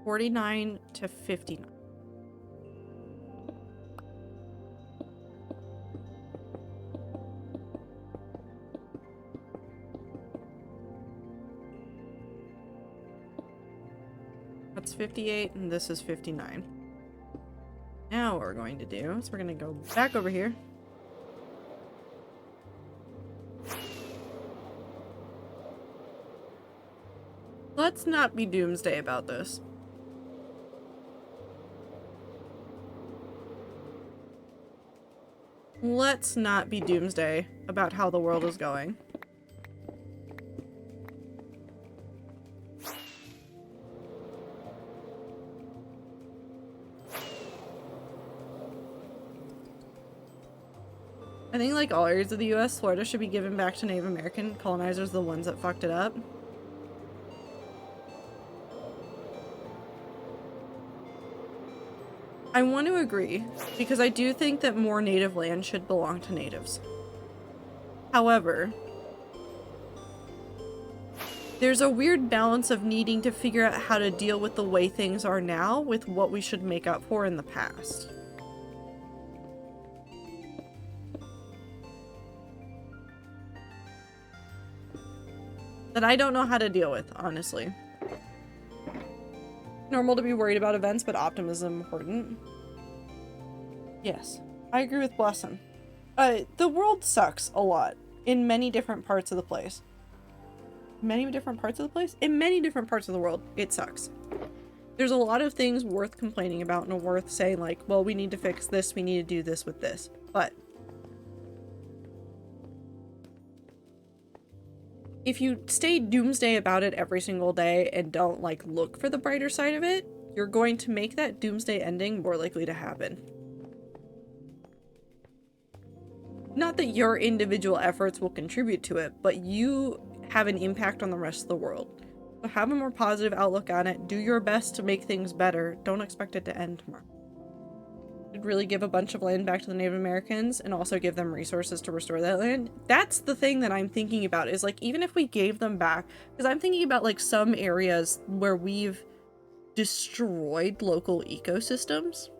49 to 59. That's 58 and this is 59. Now what we're going to do is we're going to go back over here. Let's not be doomsday about this. Let's not be doomsday about how the world is going. I think like all areas of the US, Florida should be given back to Native American colonizers, the ones that fucked it up. I want to agree, because I do think that more native land should belong to natives. However, there's a weird balance of needing to figure out how to deal with the way things are now with what we should make up for in the past. That I don't know how to deal with, honestly. Normal to be worried about events, but optimism important. Yes, I agree with Blossom. The world sucks a lot in many different parts of the place. Many different parts of the place? In many different parts of the world, it sucks. There's a lot of things worth complaining about and worth saying like, well, we need to fix this, we need to do this with this. But if you stay doomsday about it every single day and don't like look for the brighter side of it, you're going to make that doomsday ending more likely to happen. Not that your individual efforts will contribute to it, but you have an impact on the rest of the world. So have a more positive outlook on it. Do your best to make things better. Don't expect it to end tomorrow. Should really give a bunch of land back to the Native Americans and also give them resources to restore that land. That's the thing that I'm thinking about, is like, even if we gave them back, because I'm thinking about like some areas where we've destroyed local ecosystems.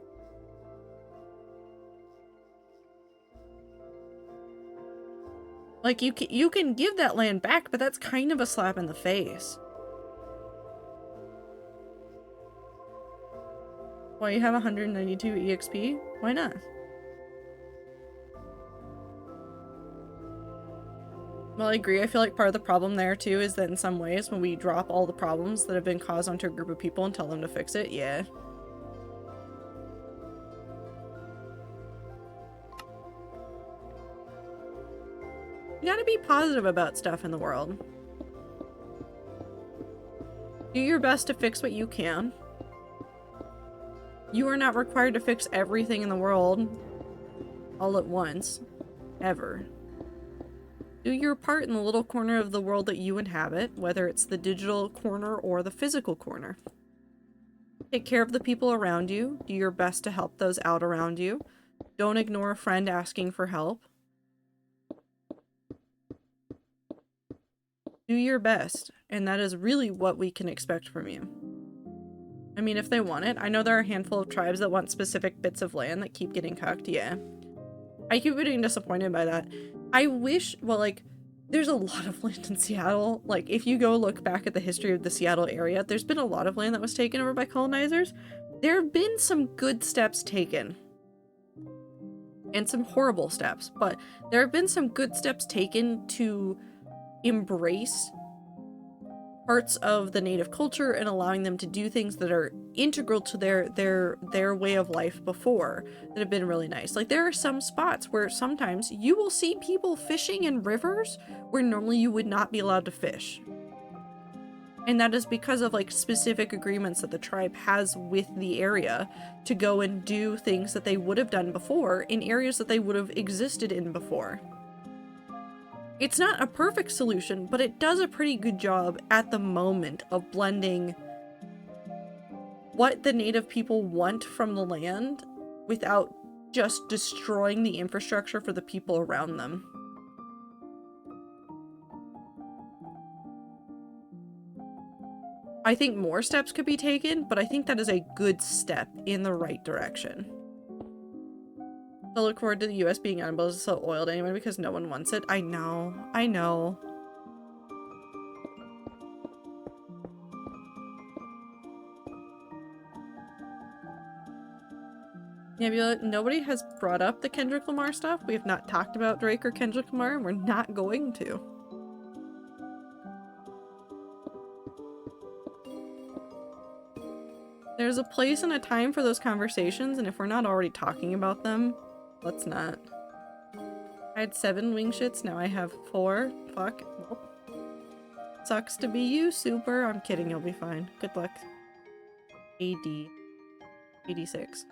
Like, you can give that land back, but that's kind of a slap in the face. Why you have 192 EXP? Why not? Well, I agree. I feel like part of the problem there, too, is that in some ways, when we drop all the problems that have been caused onto a group of people and tell them to fix it, yeah. You gotta be positive about stuff in the world. Do your best to fix what you can. You are not required to fix everything in the world all at once, ever. Do your part in the little corner of the world that you inhabit, whether it's the digital corner or the physical corner. Take care of the people around you. Do your best to help those out around you. Don't ignore a friend asking for help. Do your best, and that is really what we can expect from you. I mean, if they want it. I know there are a handful of tribes that want specific bits of land that keep getting cucked, yeah. I keep getting disappointed by that. I wish, well, like, there's a lot of land in Seattle. Like, if you go look back at the history of the Seattle area, there's been a lot of land that was taken over by colonizers. There have been some good steps taken. And some horrible steps, but there have been some good steps taken to embrace parts of the native culture and allowing them to do things that are integral to their way of life before that have been really nice. Like, there are some spots where sometimes you will see people fishing in rivers where normally you would not be allowed to fish. And that is because of like specific agreements that the tribe has with the area to go and do things that they would have done before in areas that they would have existed in before. It's not a perfect solution, but it does a pretty good job at the moment of blending what the native people want from the land without just destroying the infrastructure for the people around them. I think more steps could be taken, but I think that is a good step in the right direction. I look forward to the US being unable to sell oil to anyone because no one wants it. I know. I know. Nebula, nobody has brought up the Kendrick Lamar stuff. We have not talked about Drake or Kendrick Lamar, and we're not going to. There's a place and a time for those conversations, and if we're not already talking about them, let's not. I had 7 wing shits, now I have 4. Fuck. Nope. Sucks to be you, Super. I'm kidding, you'll be fine. Good luck. AD. 86.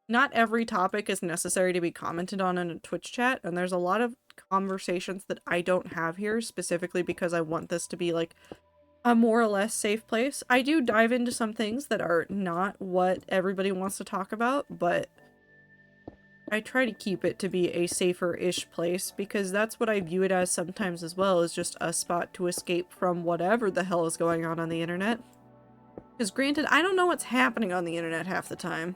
not every topic is necessary to be commented on in a Twitch chat, and there's a lot of conversations that I don't have here specifically because I want this to be like a more or less safe place. I do dive into some things that are not what everybody wants to talk about, but I try to keep it to be a safer-ish place because that's what I view it as sometimes as well, is just a spot to escape from whatever the hell is going on the internet. Because granted, I don't know what's happening on the internet half the time.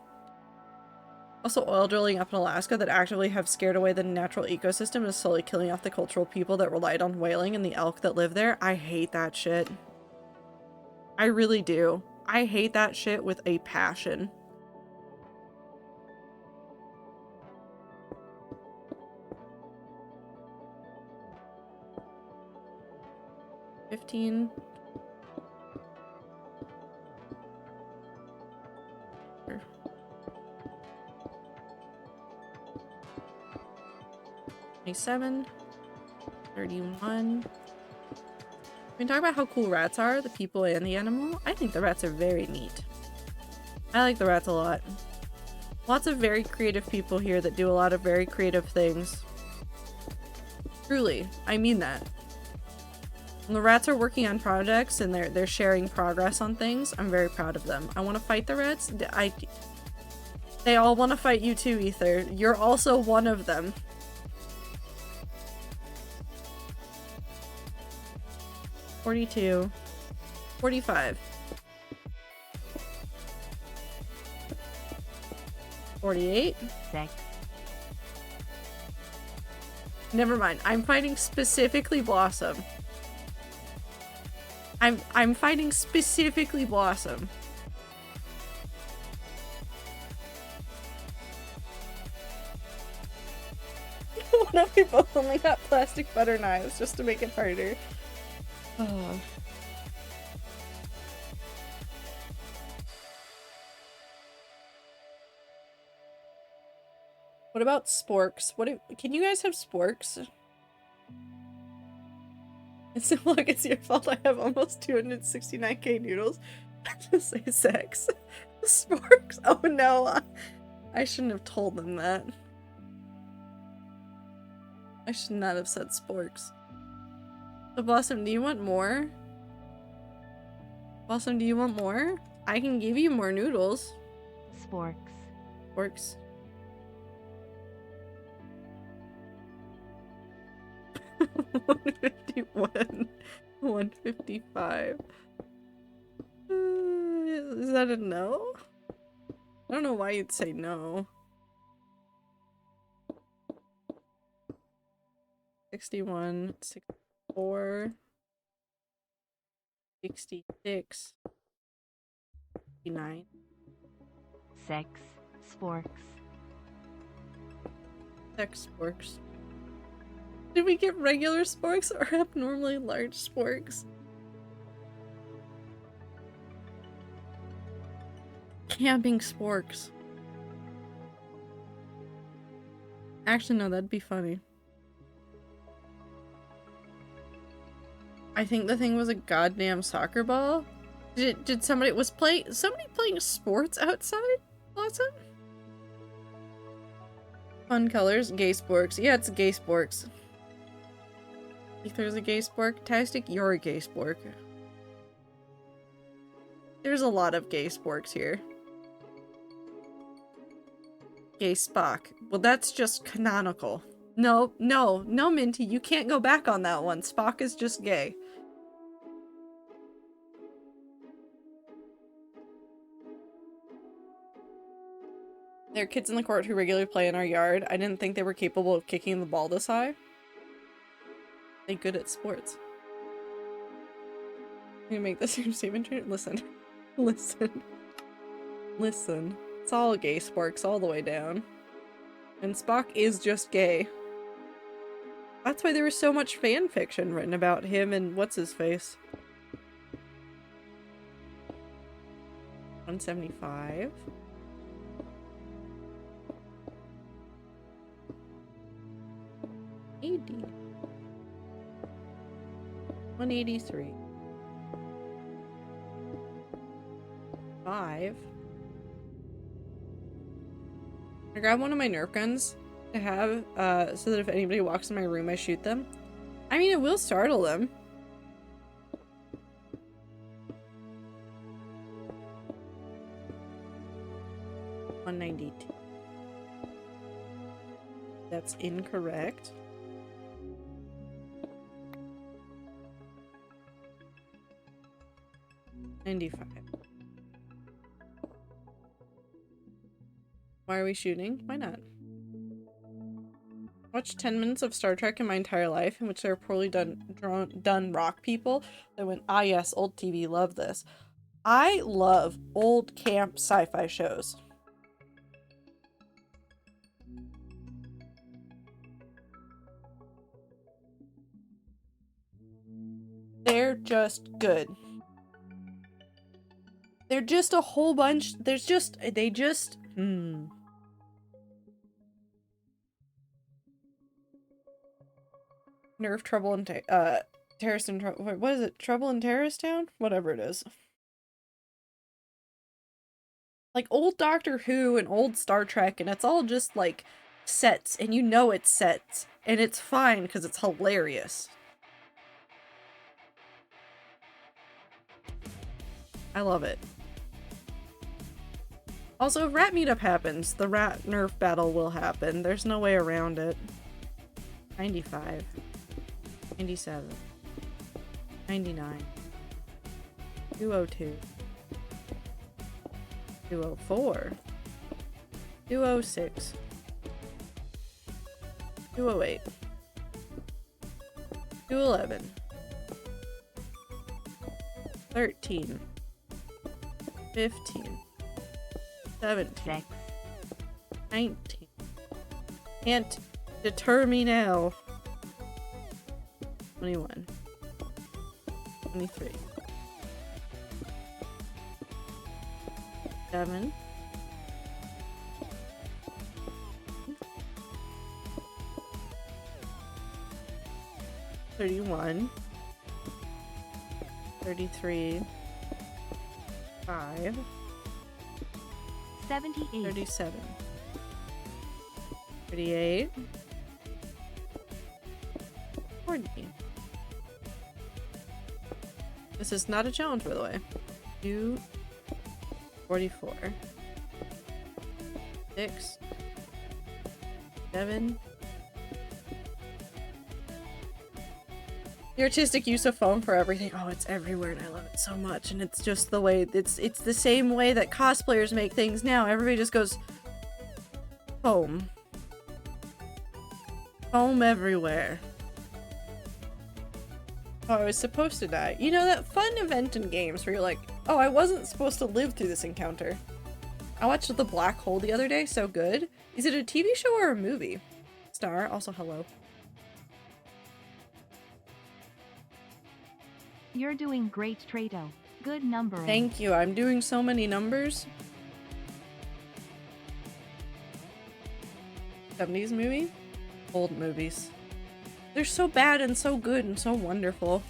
Also, oil drilling up in Alaska that actively have scared away the natural ecosystem and is slowly killing off the cultural people that relied on whaling and the elk that live there. I hate that shit. I really do. I hate that shit with a passion. $15. 27, 31. We can talk about how cool rats are, the people and the animal. I think the rats are very neat. I like the rats a lot. Lots of very creative people here that do a lot of very creative things. Truly, I mean that. When the rats are working on projects and they're sharing progress on things, I'm very proud of them. I want to fight the rats. They all want to fight you too, Ether. You're also one of them. 42, 45, 48. Sex. Never mind. I'm fighting specifically Blossom. I'm fighting specifically Blossom. What if we both only got plastic butter knives just to make it harder? Oh. What about sporks? Can you guys have sporks? It's look, it's your fault I have almost 269k noodles. Just say sex. Sporks. Oh no. I shouldn't have told them that. I should not have said sporks. So Blossom, do you want more? Blossom, do you want more? I can give you more noodles. Sporks. Sporks. $151. $155. Is that a no? I don't know why you'd say no. 61, 64, 66, 69. Sex. Sporks. Sex sporks. Did we get regular sporks or abnormally large sporks? Camping sporks. Actually, no, that'd be funny. I think the thing was a goddamn soccer ball. Did somebody somebody playing sports outside? Blossom? Fun colors, gay sporks. Yeah, it's gay sporks. If there's a gay spork, Tastic, you're a gay spork. There's a lot of gay sporks here. Gay Spock. Well, that's just canonical. No, Minty, you can't go back on that one. Spock is just gay. There are kids in the court who regularly play in our yard. I didn't think they were capable of kicking the ball this high. They're good at sports. You make the same statement. Listen. Listen. Listen. It's all gay sporks all the way down. And Spock is just gay. That's why there was so much fan fiction written about him and what's-his-face. 175. AD. 183. 5. I grab one of my Nerf guns to have, so that if anybody walks in my room, I shoot them. I mean, it will startle them. $192. That's incorrect. $95. Why are we shooting? Why not? Watched 10 minutes of Star Trek in my entire life, in which there are poorly done rock people that went, ah yes, old TV, love this. I love old camp sci-fi shows. They're just good. They're just a whole bunch. Nerf Trouble in Terrorist in Trouble. What is it? Trouble in Terrorist Town? Whatever it is. Like old Doctor Who and old Star Trek, and it's all just like sets, and you know it's sets, and it's fine because it's hilarious. I love it. Also, if Rat Meetup happens, the Rat Nerf battle will happen. There's no way around it. 95. 97. 99. 202. 204. 206. 208. 211. 13. 15. 17. 6, 19. Can't deter me now. 21. 23. 7. 31. 33. 5. 78, 37. 38. 40. This is not a challenge, by the way. 2. 44. 6. 7. The artistic use of foam for everything. Oh, it's everywhere and I love it so much. And it's just the way, it's the same way that cosplayers make things now. Everybody just goes, foam. Foam everywhere. Oh, I was supposed to die. You know, that fun event in games where you're like, oh, I wasn't supposed to live through this encounter. I watched The Black Hole the other day, so good. Is it a TV show or a movie? Star, also hello. You're doing great, Trato. Good numbering. Thank you. I'm doing so many numbers. 70s movie? Old movies. They're so bad and so good and so wonderful.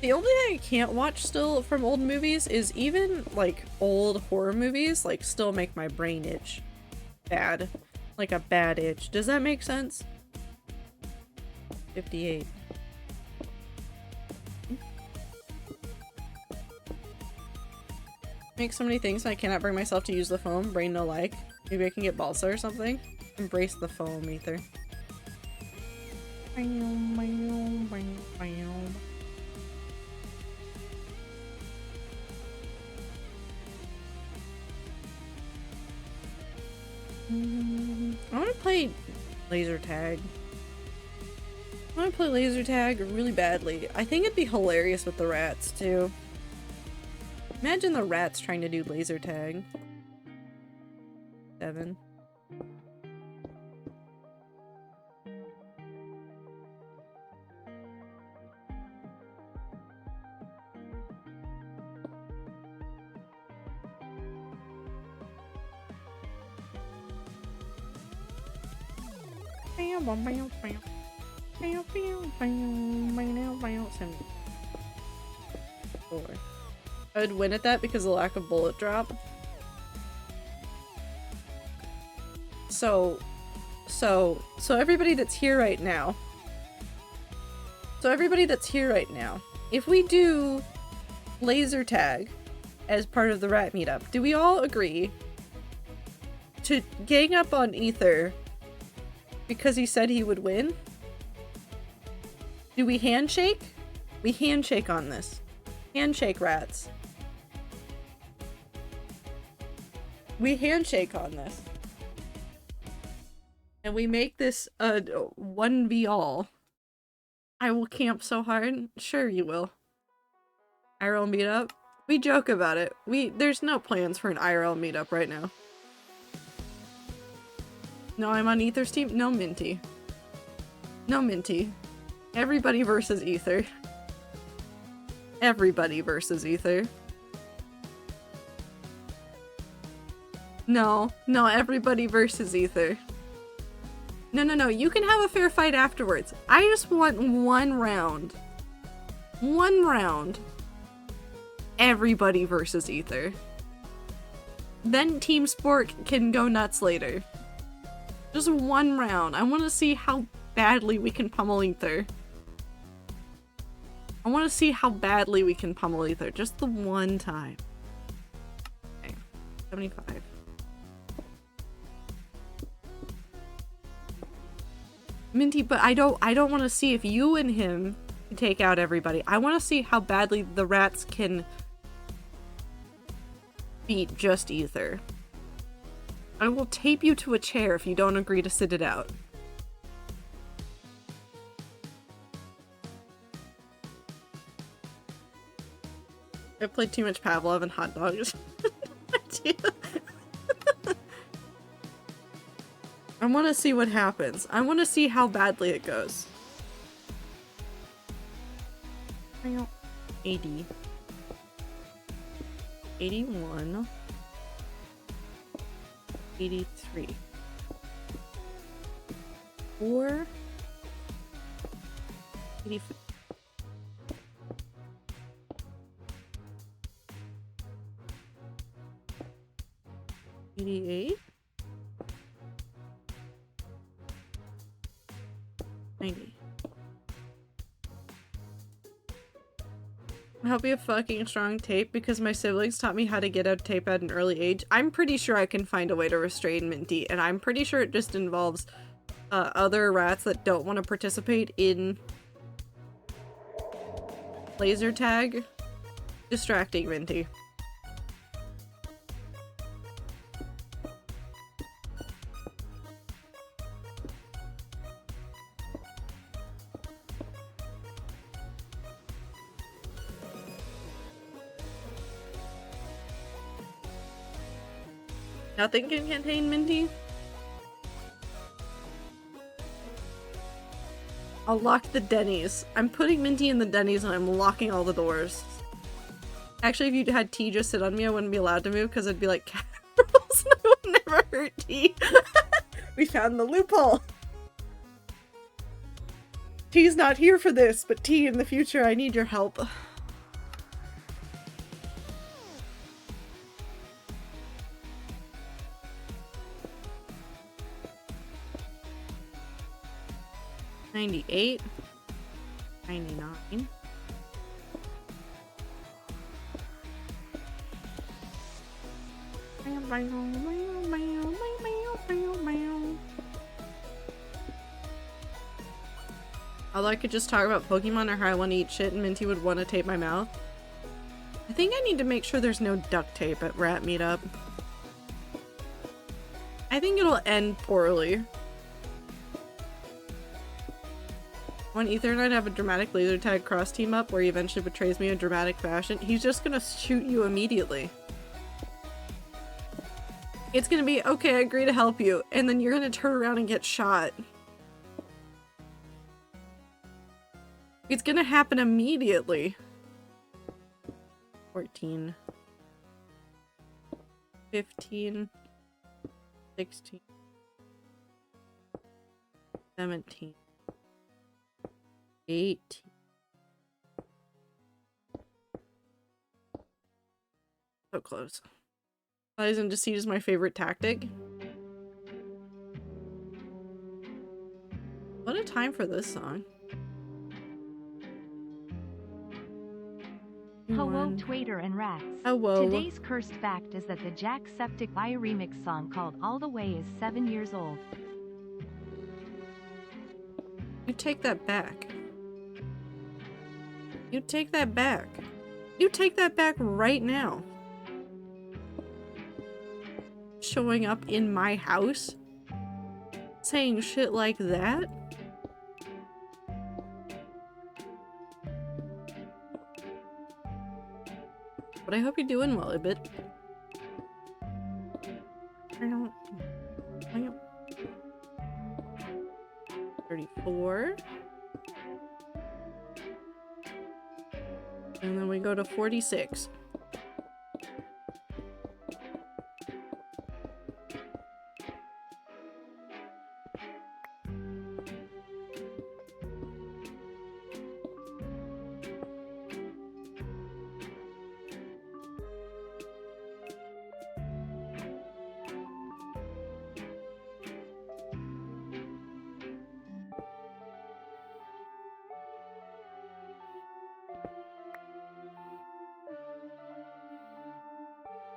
The only thing I can't watch still from old movies is even like old horror movies like still make my brain itch. Bad. Like a bad itch. Does that make sense? 58. Make so many things and I cannot bring myself to use the foam. Brain no like. Maybe I can get balsa or something. Embrace the foam, ether. I want to play laser tag. I want to play laser tag really badly. I think it'd be hilarious with the rats too. Imagine the rats trying to do laser tag. 7. Four. I would win at that because of the lack of bullet drop. So everybody that's here right now. If we do laser tag as part of the rat meetup, do we all agree to gang up on Ether because he said he would win? Do we handshake? We handshake on this. Handshake, rats. We handshake on this. And we make this a 1v all. I will camp so hard. Sure you will. IRL meetup? We joke about it. There's no plans for an IRL meetup right now. No, I'm on Ether's team? No, Minty. No, Minty. Everybody versus Ether. Everybody versus Ether. No, everybody versus Ether. No, you can have a fair fight afterwards. I just want one round. One round. Everybody versus Ether. Then Team Sport can go nuts later. Just one round. I want to see how badly we can pummel Ether. I want to see how badly we can pummel Ether. Just the one time. Okay. 75. Minty, but I don't want to see if you and him can take out everybody. I want to see how badly the rats can beat just Ether. I will tape you to a chair if you don't agree to sit it out. I played too much Pavlov and hot dogs. I want to see what happens. I want to see how badly it goes. 80. 81. 83. 4. 85. 88. 90. I hope you have fucking strong tape because my siblings taught me how to get out tape at an early age. I'm pretty sure I can find a way to restrain Minty, and I'm pretty sure it just involves other rats that don't want to participate in laser tag distracting Minty. Nothing can contain Minty? I'll lock the Denny's. I'm putting Minty in the Denny's and I'm locking all the doors. Actually, if you had T just sit on me, I wouldn't be allowed to move because I'd be like, cat rules and I would never hurt T. We found the loophole. T's not here for this, but T, in the future, I need your help. $98, $99, although I could just talk about Pokemon or how I want to eat shit and Minty would want to tape my mouth. I think I need to make sure there's no duct tape at Rat Meetup. I think it'll end poorly. When Ether and I have a dramatic laser tag cross team up where he eventually betrays me in dramatic fashion, he's just gonna shoot you immediately. It's gonna be, okay, I agree to help you, and then you're gonna turn around and get shot. It's gonna happen immediately. 14. 15. 16. 17. 18. So close. Lies and deceit is my favorite tactic. What a time for this song. Hello, Twader and Rats. Hello. Today's cursed fact is that the Jacksepticeye remix song called All the Way is 7 years old. You take that back. You take that back. You take that back right now. Showing up in my house? Saying shit like that? But I hope you're doing well, Ibit. I don't... 34. And then we go to 46.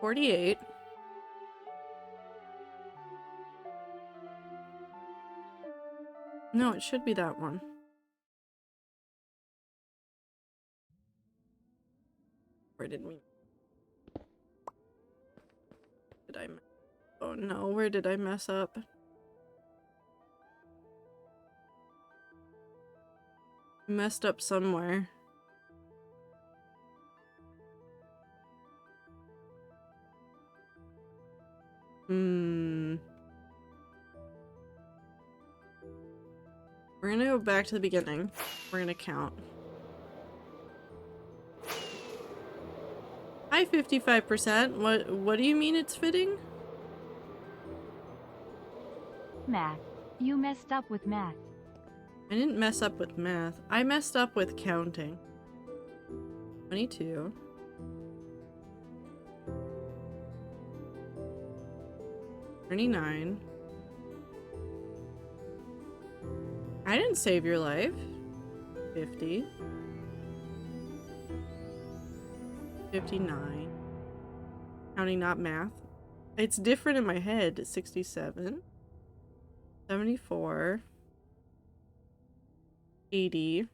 $48. No, it should be that one. Where did we... Did I... Oh no, where did I mess up? Messed up somewhere. We're gonna go back to the beginning. We're gonna count. Hi, 55%. What do you mean it's fitting? Math. You messed up with math. I didn't mess up with math. I messed up with counting. 22. 39. I didn't save your life. 50. 59. Counting, not math. It's different in my head. 67. 74. 80.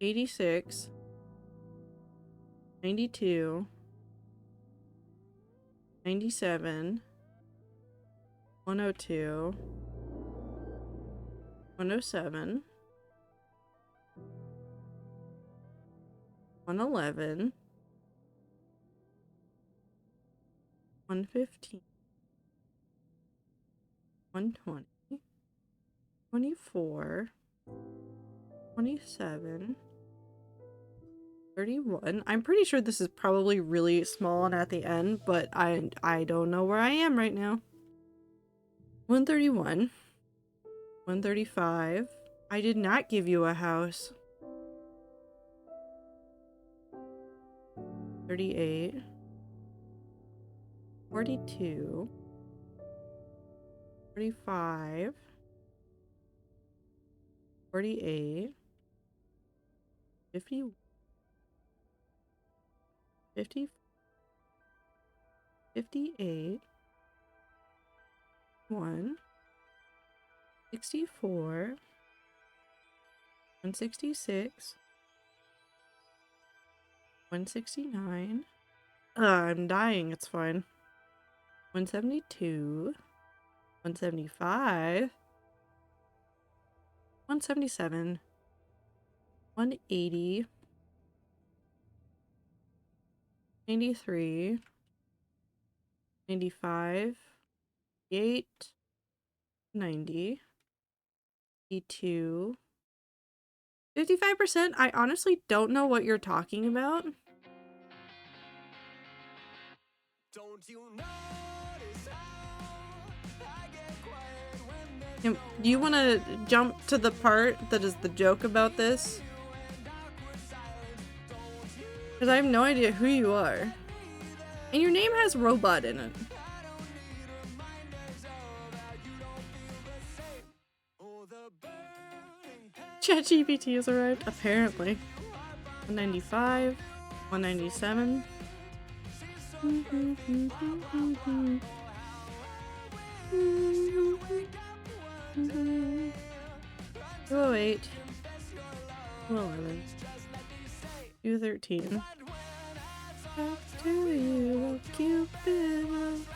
86. 92. 97. 102. 107. 111. 115. 120. 24. 27. 31. I'm pretty sure this is probably really small and at the end, but I don't know where I am right now. 131. 135. I did not give you a house. 38. 42. 45. 48. 50. 50. 58. 1. 64. 166. 169. I'm dying, it's fine. 172. 175. 177. 180. 93. 95. 88. 90. 82. 55%? I honestly don't know what you're talking about. Don't you notice how I get quiet when Do you want to jump to the part that is the joke about this? Because I have no idea who you are. And your name has robot in it. ChatGPT has arrived, apparently. 195, 197. 208, 211, 213. Back to you, oh Cupid.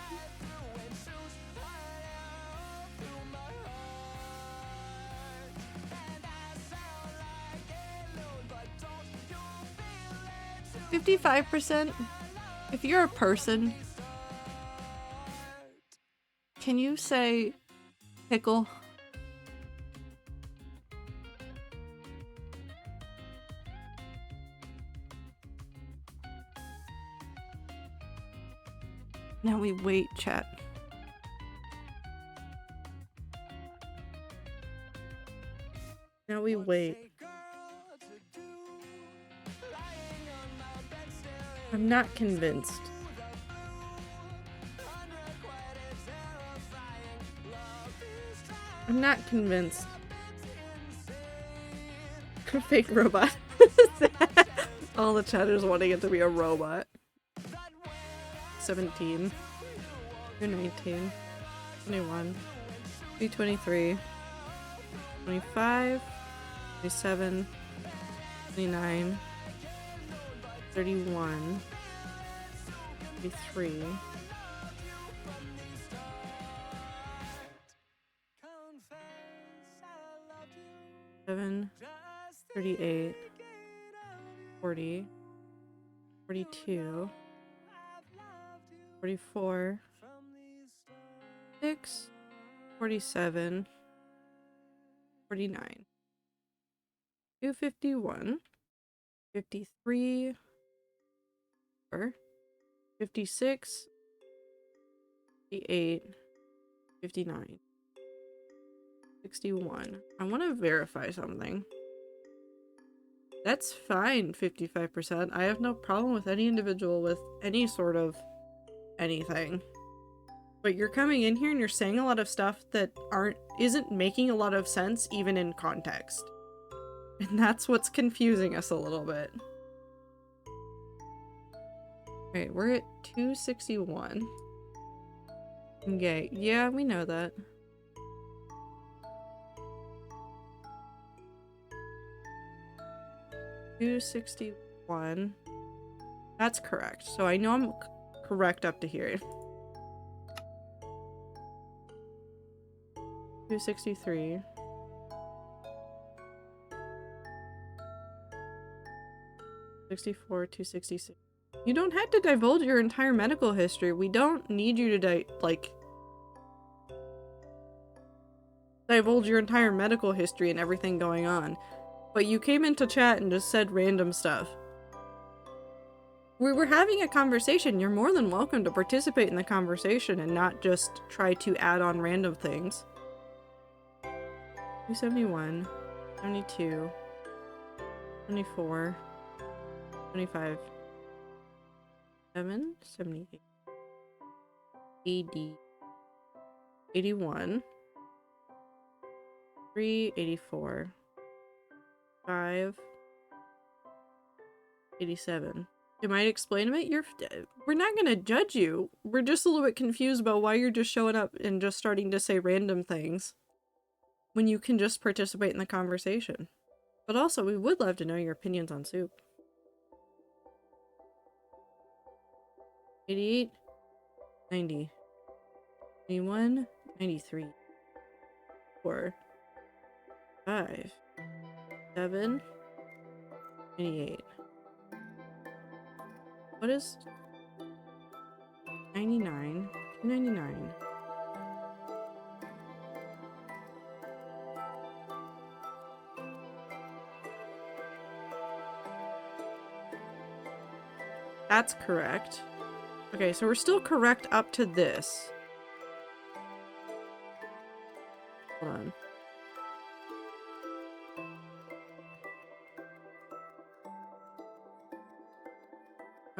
%. If you're a person, can you say pickle? Now we wait, chat. Now we wait. I'm not convinced. I'm not convinced. Fake robot. All the chatters wanting it to be a robot. 17. 219. 21. 223. 25. 27. 29. 31. 33. 7. 38. 40. 42. 44. 6. 47. 49. 251. 53. 56. 58. 59. 61. I want to verify something. That's fine, 55%. I have no problem with any individual with any sort of anything. But you're coming in here and you're saying a lot of stuff that isn't making a lot of sense even in context. And that's what's confusing us a little bit. Okay, we're at 261. Okay, yeah, we know that. $261. That's correct. So I know I'm correct up to here. 263. 64, 266. You don't have to divulge your entire medical history. We don't need you to divulge your entire medical history and everything going on. But you came into chat and just said random stuff. We were having a conversation. You're more than welcome to participate in the conversation and not just try to add on random things. 271, 72, 24, 25, 7, 78, 80, 81, 3, 84, 5, 87. You might explain a bit. We're not gonna judge you. We're just a little bit confused about why you're just showing up and just starting to say random things when you can just participate in the conversation. But also, we would love to know your opinions on soup. 88, 90, 91, 93, 4, 5, 7, 98. What is 99? 299. That's correct. Okay, so we're still correct up to this. Hold on.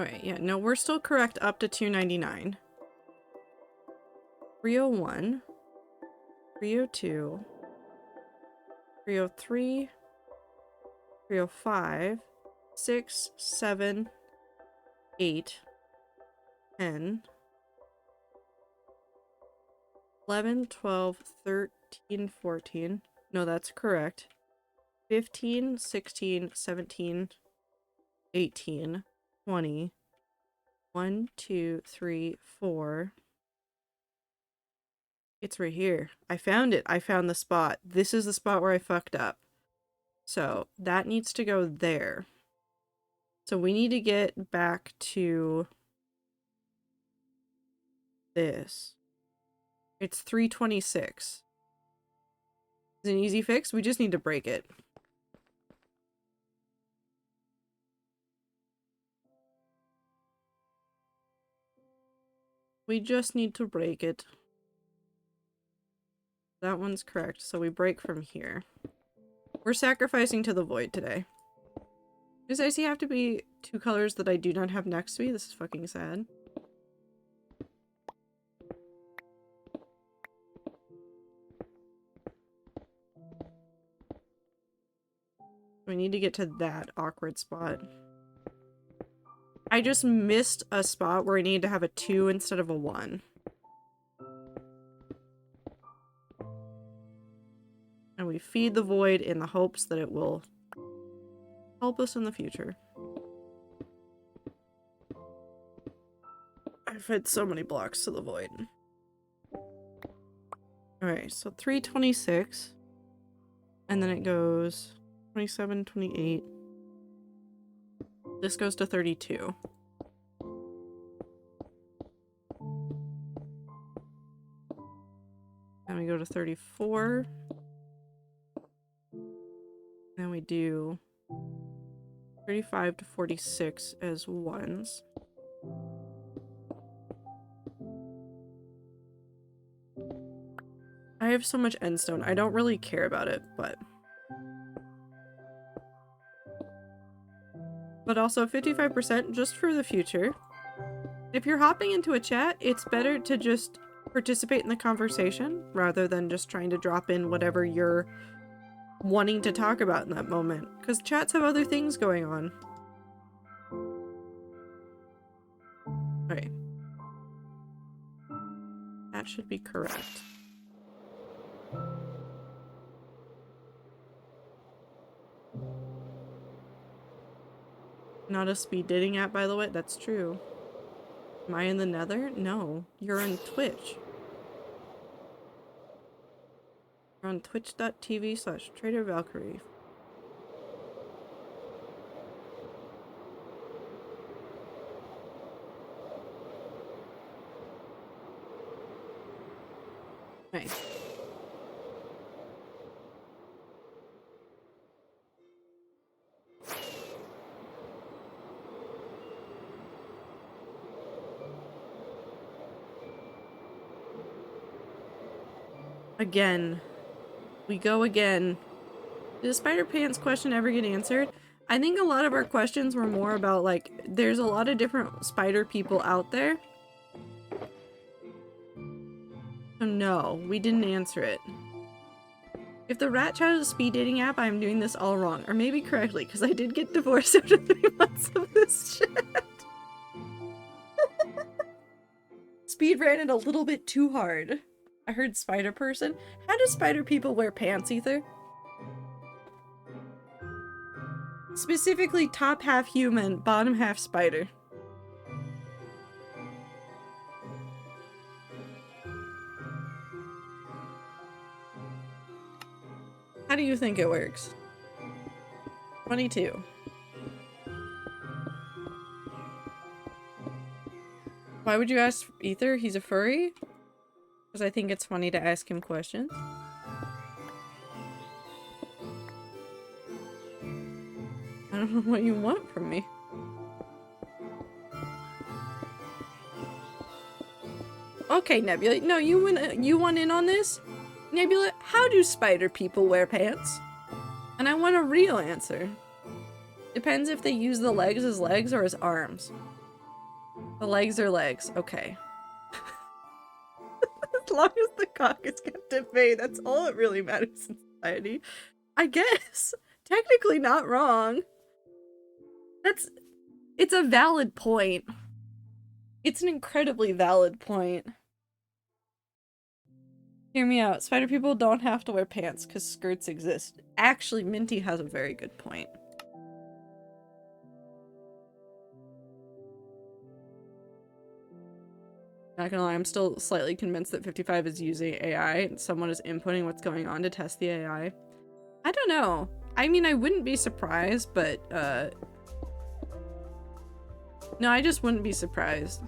Alright, yeah, no, we're still correct up to 299. 301. 302. 303. 305. 6, 7, 8, 10, 11, 12, 13, 14. No, that's correct. 15, 16, 17, 18, 20. 1, 2, 3, 4. It's right here. I found it. I found the spot. This is the spot where I fucked up. So that needs to go there. So we need to get back to this. It's 326. It's an easy fix. We just need to break it. We just need to break it. That one's correct. So we break from here. We're sacrificing to the void today. Does icy have to be 2 colors that I do not have next to me? This is fucking sad. We need to get to that awkward spot. I just missed a spot where I need to have a 2 instead of a 1. And we feed the void in the hopes that it will help us in the future. I've fed so many blocks to the void. Alright, so 326. And then it goes 27, 28. This goes to 32. And we go to 34. Then we do 35 to 46 as 1s. I have so much endstone. I don't really care about it, but also 55% just for the future. If you're hopping into a chat, it's better to just participate in the conversation rather than just trying to drop in whatever you're wanting to talk about in that moment, because chats have other things going on. Okay. That should be correct. Not a speed dating app, by the way. That's true. Am I in the nether? No. You're on Twitch. You're on twitch.tv/TraderValkyrie. Nice. Again. We go again. Did the spider pants question ever get answered? I think a lot of our questions were more about, like, there's a lot of different spider people out there. So no, we didn't answer it. If the rat chat is a speed dating app, I'm doing this all wrong. Or maybe correctly, because I did get divorced after 3 months of this chat. Speed ran it a little bit too hard. I heard spider person. How do spider people wear pants, Ether? Specifically top half human, bottom half spider. How do you think it works? 22. Why would you ask Ether? He's a furry? Because I think it's funny to ask him questions. I don't know what you want from me. Okay, Nebula. No, you want in on this? Nebula, how do spider people wear pants? And I want a real answer. Depends if they use the legs as legs or as arms. The legs are legs. Okay. As long as the cock is kept at bay, that's all that really matters in society. I guess. Technically not wrong. It's a valid point. It's an incredibly valid point. Hear me out. Spider people don't have to wear pants because skirts exist. Actually, Minty has a very good point. Not gonna lie, I'm still slightly convinced that 55 is using AI and someone is inputting what's going on to test the AI. I don't know. I mean, I wouldn't be surprised, but, no, I just wouldn't be surprised.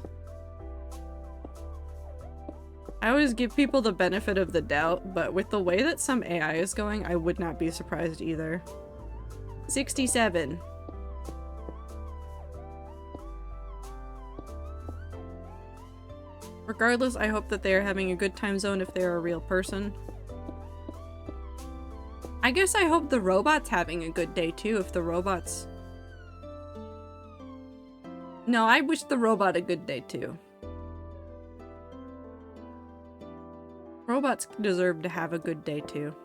I always give people the benefit of the doubt, but with the way that some AI is going, I would not be surprised either. 67. Regardless, I hope that they are having a good time zone if they're a real person. I guess I hope the robot's having a good day too if the robot's... No, I wish the robot a good day too. Robots deserve to have a good day too.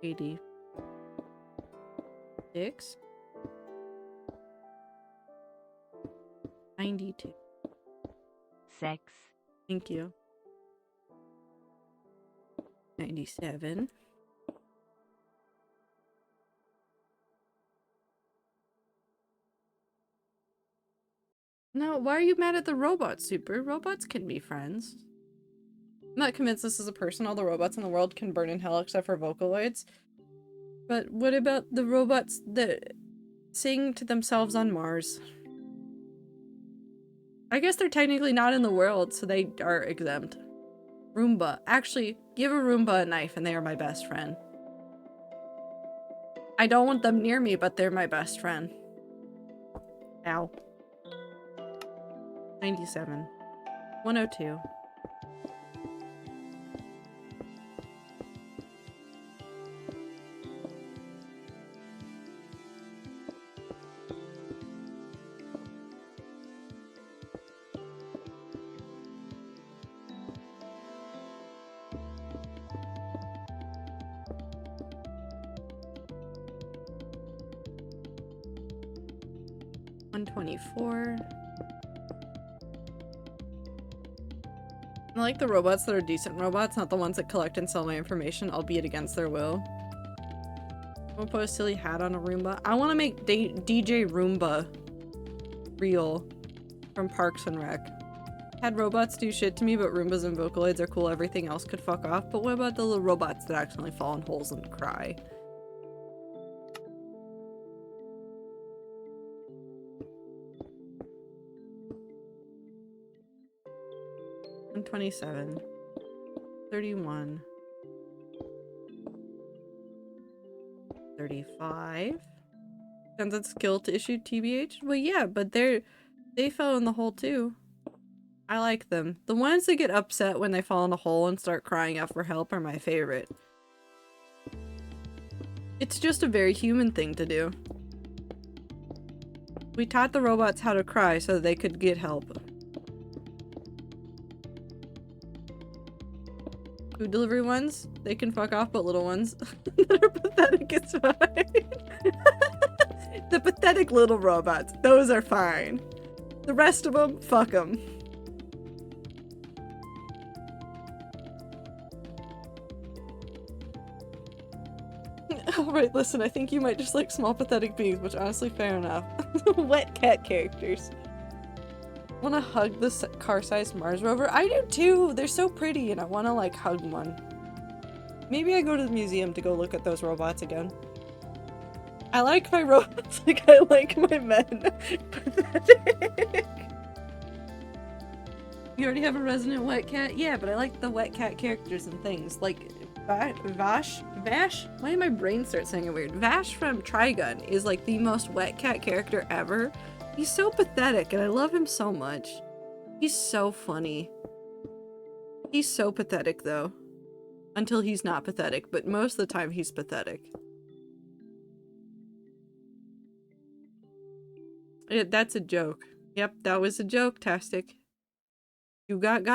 86. 92. 6. Thank you. 97. No, why are you mad at the robots, Super? Robots can be friends. I'm not convinced this is a person. All the robots in the world can burn in hell except for Vocaloids. But what about the robots that sing to themselves on Mars? I guess they're technically not in the world, so they are exempt. Roomba. Actually, give a Roomba a knife and they are my best friend. I don't want them near me, but they're my best friend. Ow. 97. 102. $124. I like the robots that are decent robots, not the ones that collect and sell my information, albeit against their will. I'm gonna put a silly hat on a Roomba. I want to make DJ Roomba real from Parks and Rec. Had robots do shit to me, but Roombas and Vocaloids are cool. Everything else could fuck off. But what about the little robots that accidentally fall in holes and cry? $127. 31. 35. Sends its skill to issue TBH? Well, yeah, but they fell in the hole too. I like them. The ones that get upset when they fall in a hole and start crying out for help are my favorite. It's just a very human thing to do. We taught the robots how to cry so that they could get help. Food delivery ones, they can fuck off, but little ones that are pathetic is fine. The pathetic little robots, those are fine. The rest of them, fuck them. Alright, listen, I think you might just like small pathetic beings, which honestly, fair enough. Wet cat characters. Wanna hug this car-sized Mars rover? I do too! They're so pretty and I wanna like hug one. Maybe I go to the museum to go look at those robots again. I like my robots like I like my men. Pathetic. You already have a resident wet cat? Yeah, but I like the wet cat characters and things. Like Vash? Why did my brain start saying it weird? Vash from Trigun is like the most wet cat character ever. He's so pathetic and I love him so much. He's so funny. He's so pathetic though. Until he's not pathetic, but most of the time he's pathetic. That's a joke. Yep, that was a joke, Tastic. You got.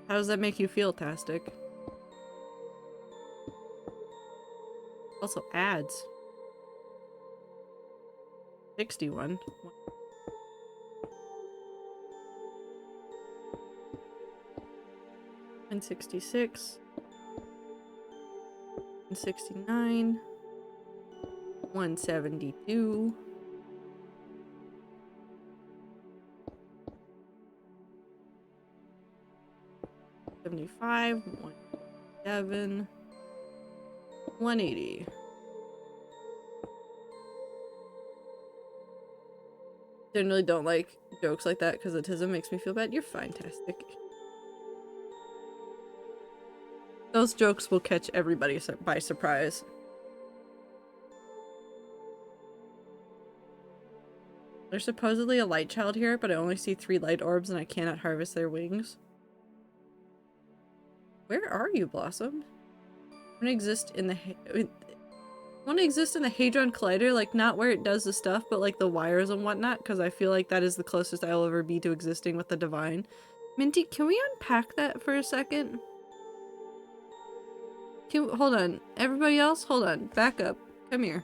How does that make you feel, Tastic? Also, ads. 61. 166. 169. 172. 75. 107. 180. Generally don't like jokes like that because autism makes me feel bad. You're fantastic. Those jokes will catch everybody by surprise. There's supposedly a light child here, but I only see 3 light orbs and I cannot harvest their wings. Where are you, Blossom? I want to exist in the Hadron Collider, like not where it does the stuff, but like the wires and whatnot, because I feel like that is the closest I'll ever be to existing with the divine. Minty, can we unpack that for a second? Hold on. Everybody else, hold on. Back up. Come here.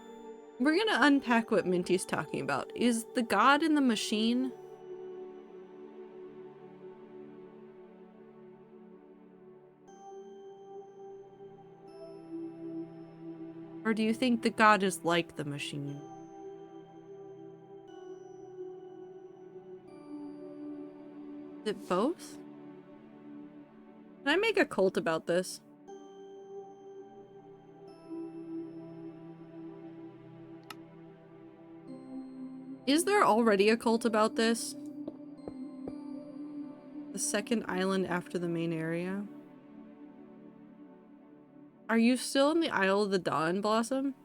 We're gonna unpack what Minty's talking about. Is the god in the machine? Or do you think the god is like the machine? Is it both? Can I make a cult about this? Is there already a cult about this? The second island after the main area? Are you still in the Isle of the Dawn, Blossom?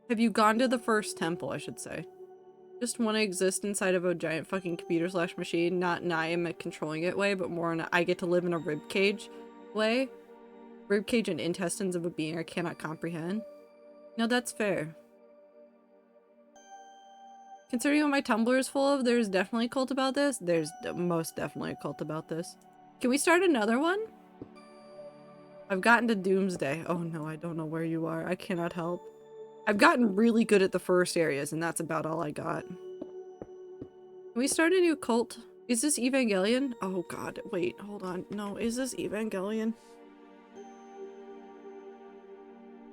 Have you gone to the first temple, I should say? Just want to exist inside of a giant fucking computer slash machine, not an I am controlling it way, but more in a I get to live in a ribcage way. Ribcage and intestines of a being I cannot comprehend. No, that's fair. Considering what my Tumblr is full of, there's definitely a cult about this. There's most definitely a cult about this. Can we start another one? I've gotten to Doomsday. Oh no, I don't know where you are. I cannot help. I've gotten really good at the first areas, and that's about all I got. Can we start a new cult? Is this Evangelion? Oh god, wait, hold on. No, is this Evangelion?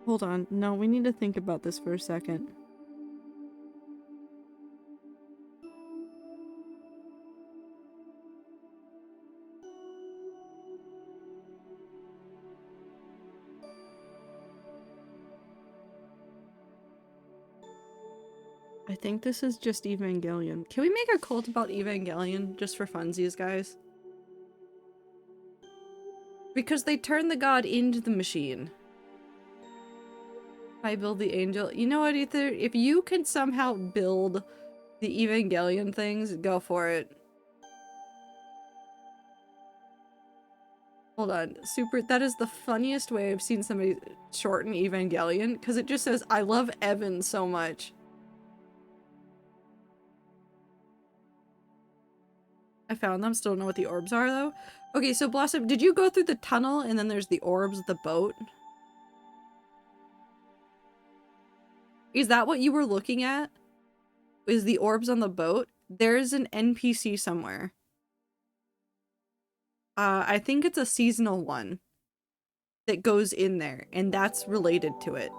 Hold on. No, we need to think about this for a second. I think this is just Evangelion. Can we make a cult about Evangelion just for funsies, guys? Because they turn the god into the machine. I build the angel. You know what, Ether? If you can somehow build the Evangelion things, go for it. Hold on. That is the funniest way I've seen somebody shorten Evangelion, because it just says, I love Evan so much. I found them. Still don't know what the orbs are, though. Okay, so Blossom, did you go through the tunnel and then there's the orbs, the boat? Is that what you were looking at? Is the orbs on the boat? There's an NPC somewhere. I think it's a seasonal one that goes in there, and that's related to it.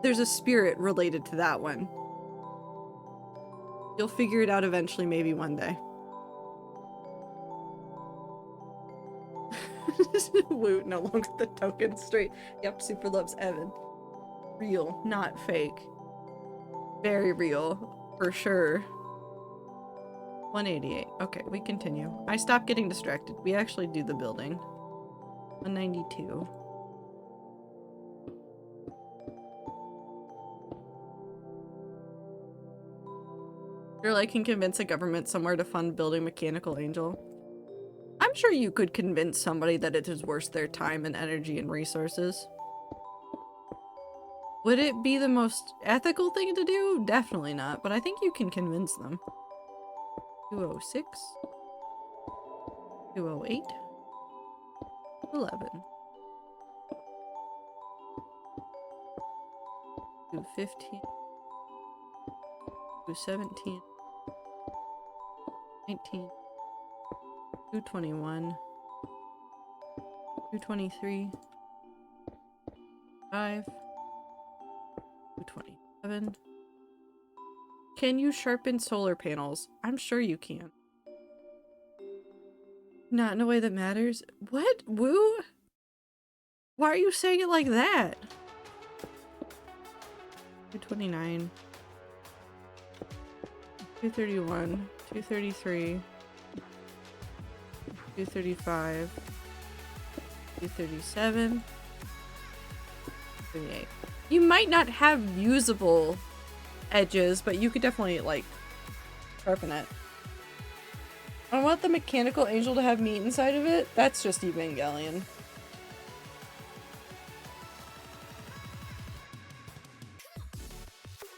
There's a spirit related to that one. You'll figure it out eventually, maybe one day. Woot, no longer the token straight. Yep, super loves Evan. Real, not fake. Very real, for sure. 188. Okay, we continue. I stopped getting distracted. We actually do the building. 192. Or like can convince a government somewhere to fund building Mechanical Angel. I'm sure you could convince somebody that it is worth their time and energy and resources. Would it be the most ethical thing to do? Definitely not, but I think you can convince them. 206. 208. 11. 215. 217. 19. 221. 223. 5. 227. Can you sharpen solar panels? I'm sure you can. Not in a way that matters. What? Woo? Why are you saying it like that? 229. 231. 233. 235. 237. 238. You might not have usable edges, but you could definitely, like, sharpen it. I want the Mechanical Angel to have meat inside of it. That's just Evangelion.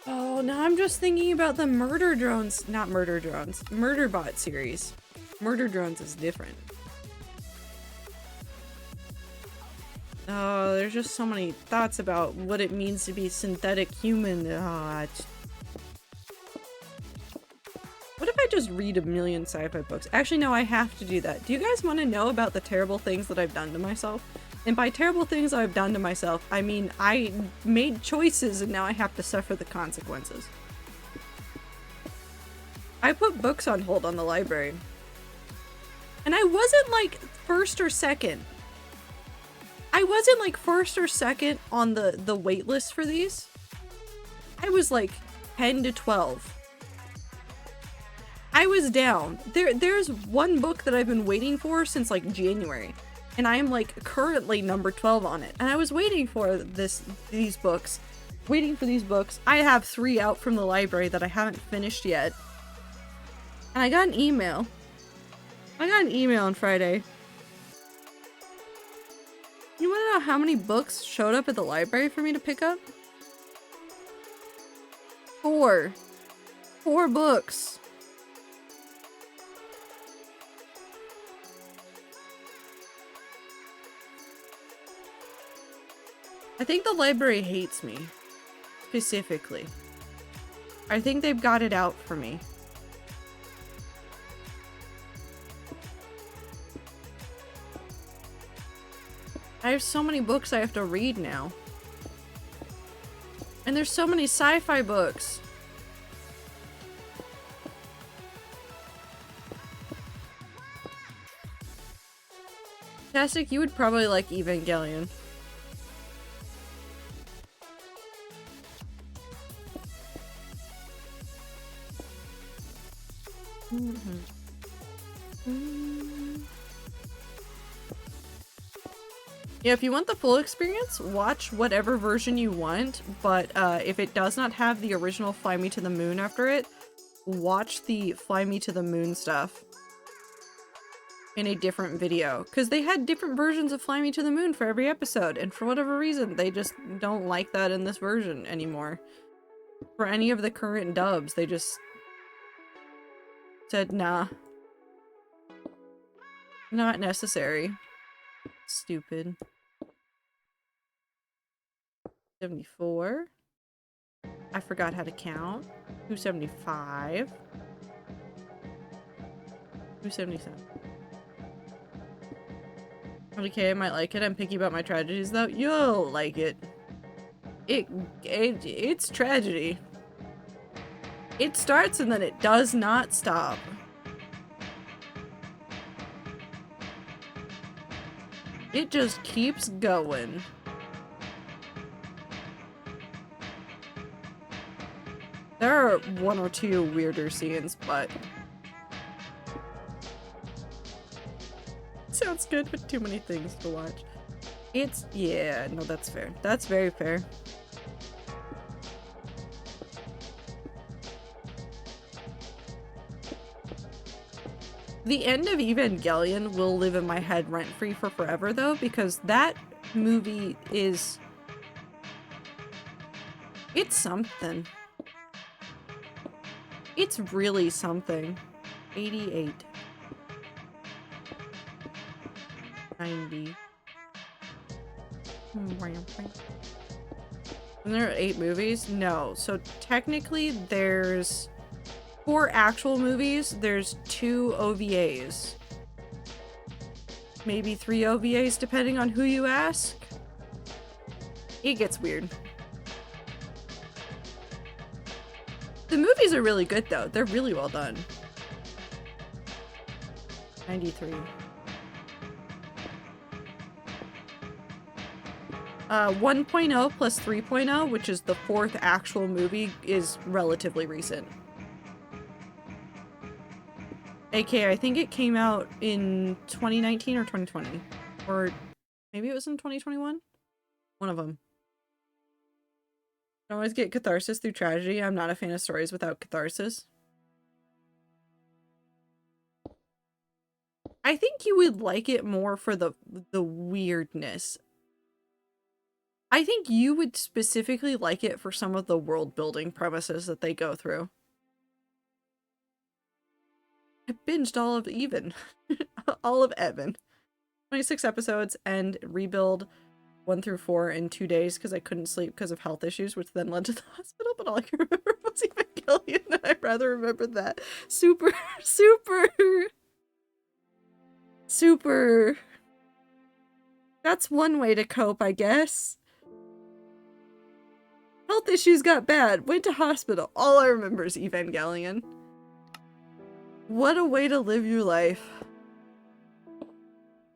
Oh, now I'm just thinking about the Murder Drones. Not Murder Drones. Murderbot series. Murder Drones is different. Oh, there's just so many thoughts about what it means to be synthetic human. What if I just read a million sci-fi books? Actually, no, I have to do that. Do you guys want to know about the terrible things that I've done to myself? And by terrible things I've done to myself, I mean I made choices and now I have to suffer the consequences. I put books on hold on the library. And I wasn't like first or second. I wasn't like first or second on the wait list for these. I was like 10 to 12. I was down. There's one book that I've been waiting for since like January. And I am like currently number 12 on it. And I was waiting for these books. Waiting for these books. I have 3 out from the library that I haven't finished yet. And I got an email. I got an email on Friday. You want to know how many books showed up at the library for me to pick up? 4. 4 books. I think the library hates me. Specifically. I think they've got it out for me. I have so many books I have to read now. And there's so many sci-fi books. Tastic, you would probably like Evangelion. Yeah, if you want the full experience, watch whatever version you want, but if it does not have the original Fly Me to the Moon after it, watch the Fly Me to the Moon stuff in a different video, because they had different versions of Fly Me to the Moon for every episode, and for whatever reason, they just don't like that in this version anymore. For any of the current dubs, they just said, nah. Not necessary. Stupid. 74. I forgot how to count. 275. 277. Okay, I might like it. I'm picky about my tragedies though. You'll like it. It's tragedy. It starts and then it does not stop. It just keeps going. There are 1 or 2 weirder scenes, but sounds good, but too many things to watch. It's, yeah, no, that's fair. That's very fair. The end of Evangelion will live in my head rent-free for forever, though, because that movie is... It's something. It's really something. 88. 90. And there are 8 movies? No. So technically there's 4 actual movies. There's 2 OVAs. Maybe 3 OVAs depending on who you ask. It gets weird. The movies are really good though. They're really well done. 93. 1.0 plus 3.0, which is the 4th actual movie, is relatively recent. AKA, I think it came out in 2019 or 2020. Or maybe it was in 2021? One of them. I always get catharsis through tragedy. I'm not a fan of stories without catharsis. I think you would like it more for the weirdness. I think you would specifically like it for some of the world building premises that they go through. I binged all of Even. All of Evan. 26 episodes and rebuild 1 through 4 in 2 days because I couldn't sleep because of health issues, which then led to the hospital, but all I can remember was Evangelion, and I'd rather remember that. Super. That's one way to cope, I guess. Health issues got bad. Went to hospital. All I remember is Evangelion. What a way to live your life.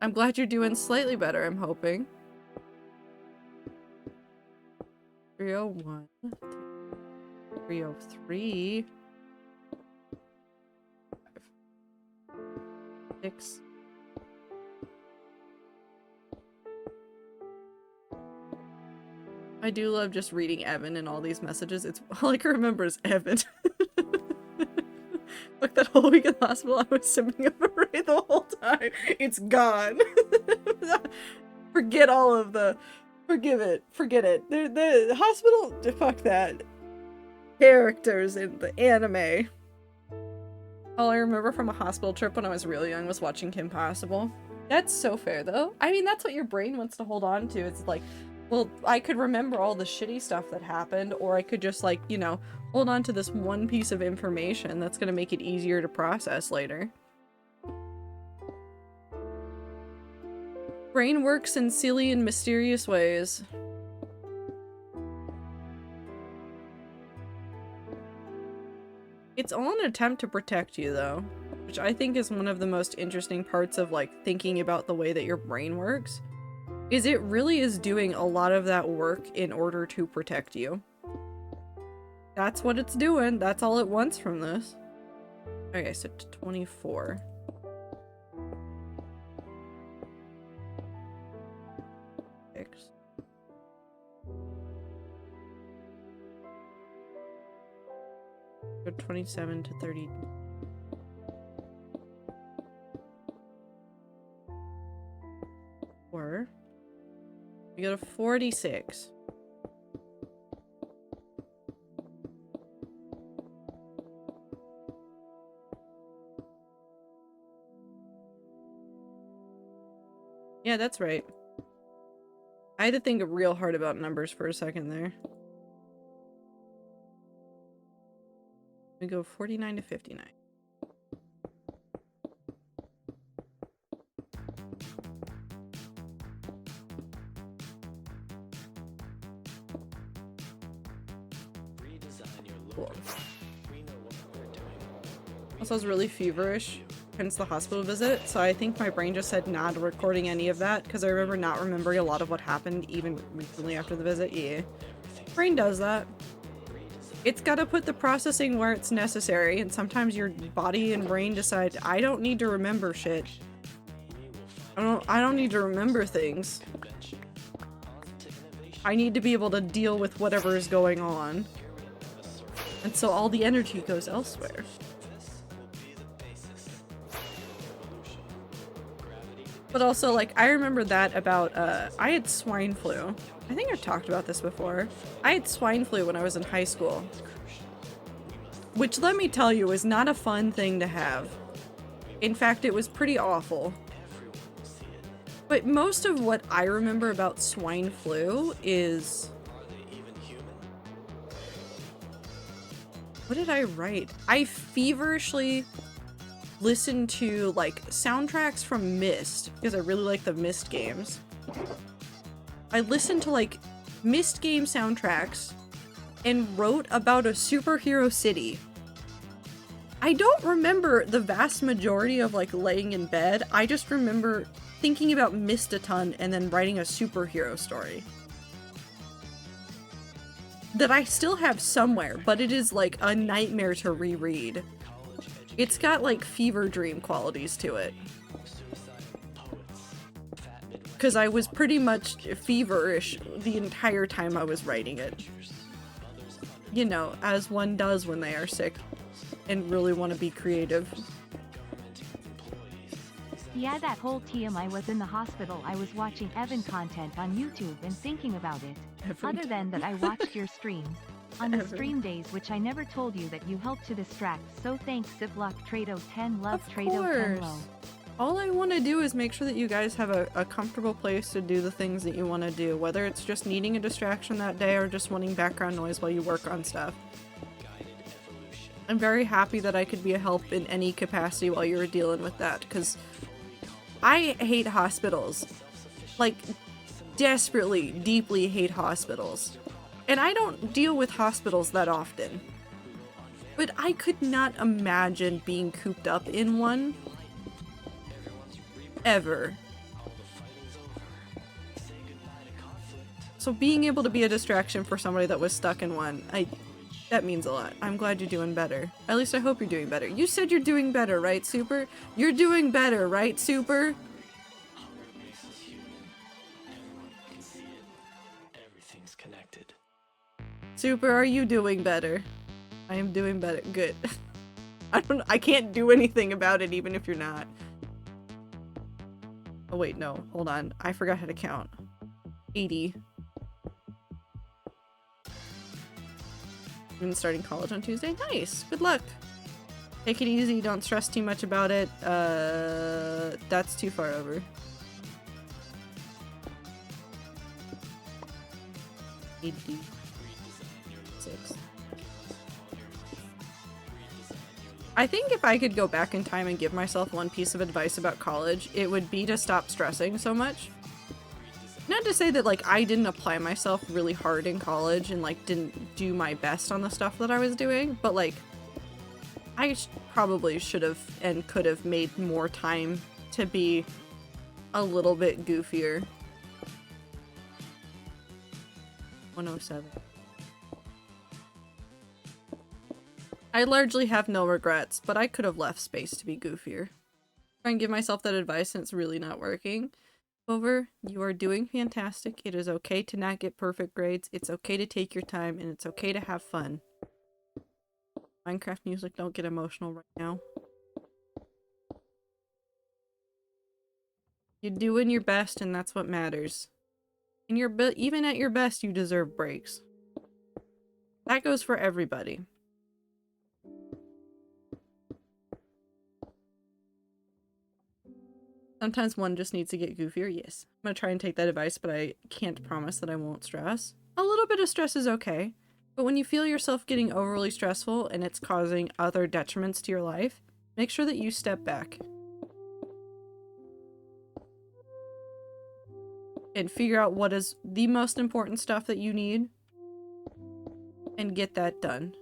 I'm glad you're doing slightly better, I'm hoping. 301. 303. 6. I do love just reading Evan in all these messages. It's all I can remember is Evan. Like that whole week in the hospital, I was sipping up a Ray the whole time. It's gone. Forget all of the... Forgive it. Forget it. The hospital... Fuck that. Characters in the anime. All I remember from a hospital trip when I was really young was watching Kim Possible. That's so fair, though. I mean, that's what your brain wants to hold on to. It's like... Well, I could remember all the shitty stuff that happened, or I could just, like, you know, hold on to this one piece of information that's gonna make it easier to process later. Brain works in silly and mysterious ways. It's all an attempt to protect you, though, which I think is one of the most interesting parts of, like, thinking about the way that your brain works. Is it really is doing a lot of that work in order to protect you. That's what it's doing. That's all it wants from this. Okay, so 24. Six. So 27 to 30. Or we go to 46. Yeah, that's right. I had to think real hard about numbers for a second there. We go 49 to 59. Cool. Also, I was really feverish hence the hospital visit, so I think my brain just said nah to recording any of that because I remember not remembering a lot of what happened even recently after the visit. Yeah, brain does that. It's got to put the processing where it's necessary, and sometimes your body and brain decide I don't need to remember shit. I don't need to remember things. I need to be able to deal with whatever is going on. And so all the energy goes elsewhere. But also, like, I remember that about, I had swine flu. I think I've talked about this before. I had swine flu when I was in high school. Which, let me tell you, is not a fun thing to have. In fact, it was pretty awful. But most of what I remember about swine flu is... What did I write? I feverishly listened to, like, soundtracks from Myst, because I really like the Myst games. I listened to, like, Myst game soundtracks and wrote about a superhero city. I don't remember the vast majority of, like, laying in bed. I just remember thinking about Myst a ton and then writing a superhero story. That I still have somewhere, but it is, like, a nightmare to reread. It's got, like, fever dream qualities to it. Because I was pretty much feverish the entire time I was writing it. You know, as one does when they are sick and really want to be creative. Yeah, that whole TM I was in the hospital. I was watching Evan content on YouTube and thinking about it. Other than that, I watched your streams. On the stream days, which I never told you that you helped to distract, so thanks Ziploc Trado 10 love Trado 10 low. All I want to do is make sure that you guys have a comfortable place to do the things that you want to do, whether it's just needing a distraction that day or just wanting background noise while you work on stuff. I'm very happy that I could be a help in any capacity while you were dealing with that, because I hate hospitals. Like, desperately, deeply hate hospitals. And I don't deal with hospitals that often. But I could not imagine being cooped up in one. Ever. So being able to be a distraction for somebody that was stuck in one, that means a lot. I'm glad you're doing better. At least I hope you're doing better. You said you're doing better, right, Super? You're doing better, right, Super? Everything's connected. Super, are you doing better? I am doing better. Good. I can't do anything about it even if you're not. Oh wait, no. Hold on. I forgot how to count. 80. I'm starting college on Tuesday. Nice. Good luck. Take it easy. Don't stress too much about it. That's too far over. 86. I think if I could go back in time and give myself one piece of advice about college, it would be to stop stressing so much. Not to say that, like, I didn't apply myself really hard in college and, like, didn't do my best on the stuff that I was doing, but, like, I probably should have and could have made more time to be a little bit goofier. 107. I largely have no regrets, but I could have left space to be goofier. Try and give myself that advice and it's really not working. Over, you are doing fantastic. It is okay to not get perfect grades. It's okay to take your time and it's okay to have fun. Minecraft music, don't get emotional right now. You're doing your best and that's what matters. And even at your best, you deserve breaks. That goes for everybody. Sometimes one just needs to get goofier, yes. I'm gonna try and take that advice, but I can't promise that I won't stress. A little bit of stress is okay, but when you feel yourself getting overly stressful and it's causing other detriments to your life, make sure that you step back. And figure out what is the most important stuff that you need, and get that done.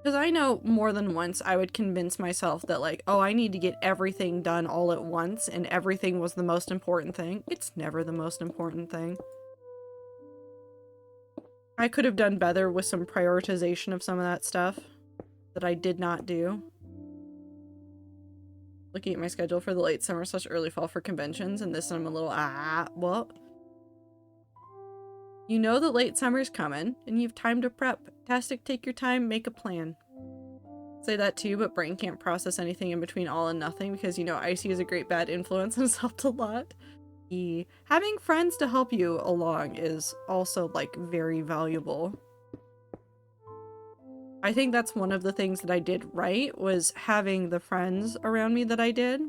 Because I know more than once I would convince myself that, like, oh, I need to get everything done all at once and everything was the most important thing. It's never the most important thing. I could have done better with some prioritization of some of that stuff that I did not do. Looking at my schedule for the late summer / early fall for conventions, and this I'm a little, what? You know that late summer's coming, and you have time to prep. Fantastic, take your time, make a plan. say that too, but brain can't process anything in between all and nothing because, you know, Icy is a great bad influence and has helped a lot. Having friends to help you along is also, like, very valuable. I think that's one of the things that I did right, was having the friends around me that I did.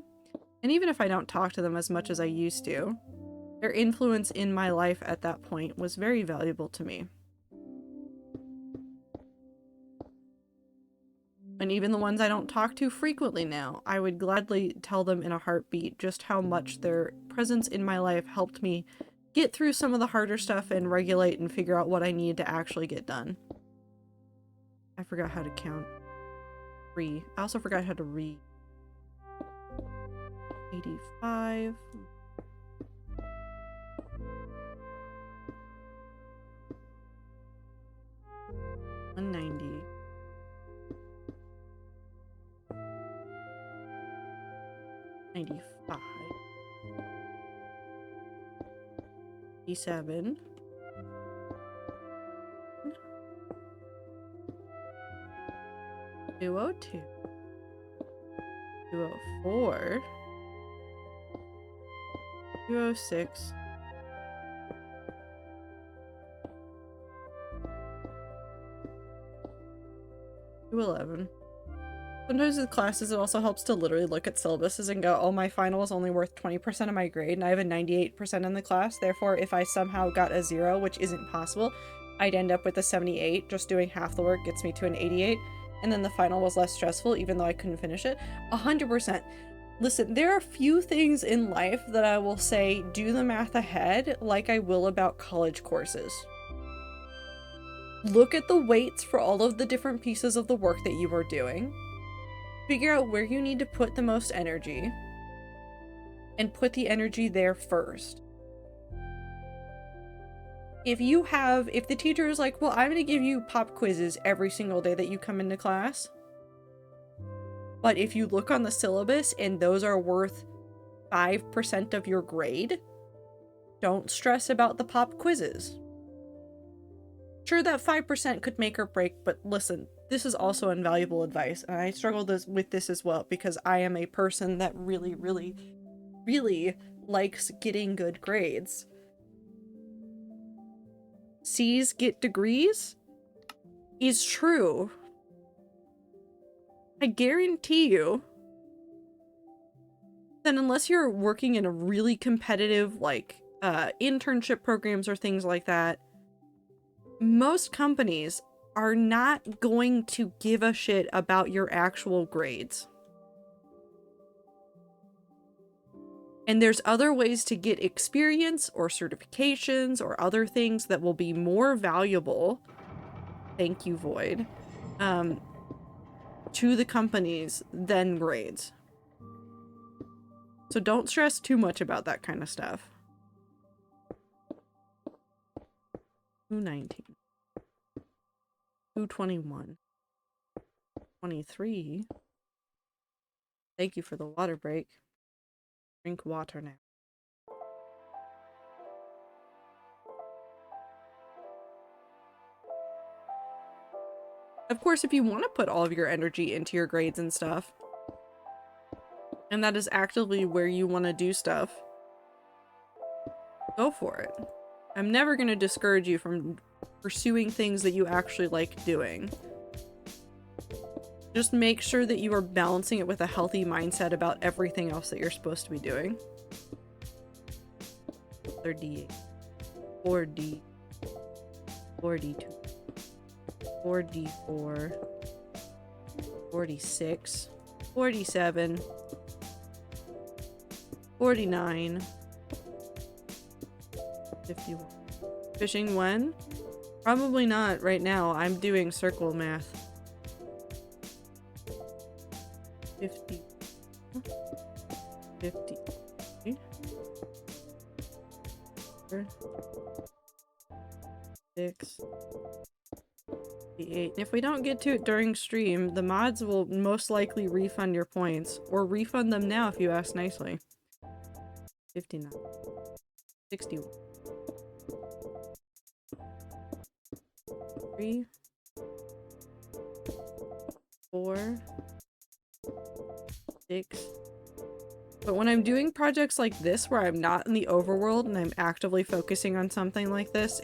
And even if I don't talk to them as much as I used to, their influence in my life at that point was very valuable to me. And even the ones I don't talk to frequently now, I would gladly tell them in a heartbeat just how much their presence in my life helped me get through some of the harder stuff and regulate and figure out what I need to actually get done. I forgot how to count. I also forgot how to read. 85. 190. 95. 87. 202. 204. 206. 211. Sometimes with classes, it also helps to literally look at syllabuses and go, oh, my final is only worth 20% of my grade, and I have a 98% in the class. Therefore, if I somehow got a 0, which isn't possible, I'd end up with a 78. Just doing half the work gets me to an 88. And then the final was less stressful, even though I couldn't finish it. 100%. Listen, there are few things in life that I will say, do the math ahead, like I will about college courses. Look at the weights for all of the different pieces of the work that you are doing. Figure out where you need to put the most energy. And put the energy there first. If the teacher is like, well, I'm going to give you pop quizzes every single day that you come into class. But if you look on the syllabus and those are worth 5% of your grade, don't stress about the pop quizzes. Sure, that 5% could make or break, but listen, this is also invaluable advice, and I struggle with this as well because I am a person that really, really, really likes getting good grades. C's get degrees is true. I guarantee you that unless you're working in a really competitive, like, internship programs or things like that, most companies are not going to give a shit about your actual grades. And there's other ways to get experience or certifications or other things that will be more valuable, thank you, Void, to the companies than grades. So don't stress too much about that kind of stuff. 219. 221. 23. Thank you for the water break. Drink water now. Of course, if you want to put all of your energy into your grades and stuff, and that is actively where you want to do stuff, go for it. I'm never going to discourage you from pursuing things that you actually like doing. Just make sure that you are balancing it with a healthy mindset about everything else that you're supposed to be doing. 38, 4D, 42, 44, 46, 47, 49, 51. Fishing when? Probably not right now. I'm doing circle math. 50, 50, 6, 58. If we don't get to it during stream, the mods will most likely refund your points, or refund them now if you ask nicely. 59, 61, 3, 4, 6. But when I'm doing projects like this where I'm not in the overworld and I'm actively focusing on something like this,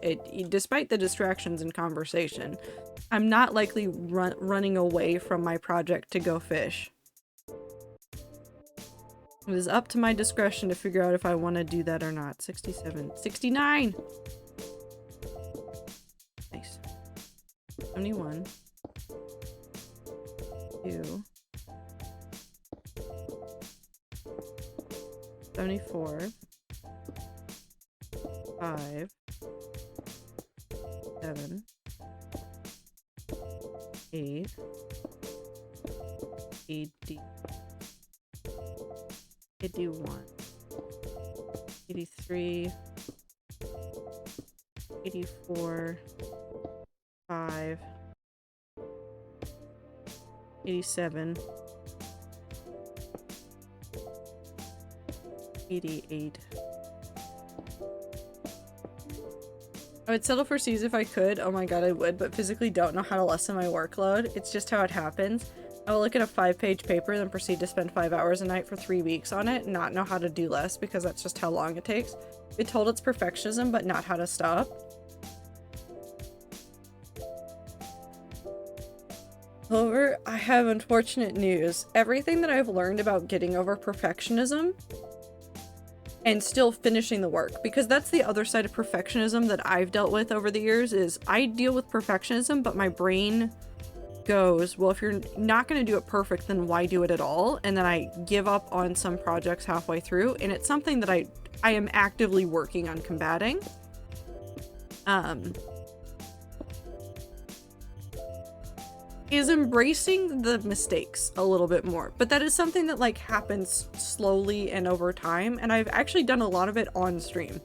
despite the distractions in conversation, I'm not likely running away from my project to go fish. It is up to my discretion to figure out if I want to do that or not. 67. 69! Nice. 71. 2. 74. 5. 7. 8. 80. 81. 83. 84. 5. 87. 88. I would settle for C's if I could. Oh my god, I would, but physically don't know how to lessen my workload. It's just how it happens. I will look at a 5-page paper, then proceed to spend 5 hours a night for 3 weeks on it, and not know how to do less because that's just how long it takes. Be told it's perfectionism, but not how to stop. However, I have unfortunate news. Everything that I've learned about getting over perfectionism and still finishing the work, because that's the other side of perfectionism that I've dealt with over the years, is I deal with perfectionism, but my brain goes, well, if you're not going to do it perfect, then why do it at all? And then I give up on some projects halfway through, and it's something that I am actively working on combating. Is embracing the mistakes a little bit more, but that is something that like happens slowly and over time, and I've actually done a lot of it on stream.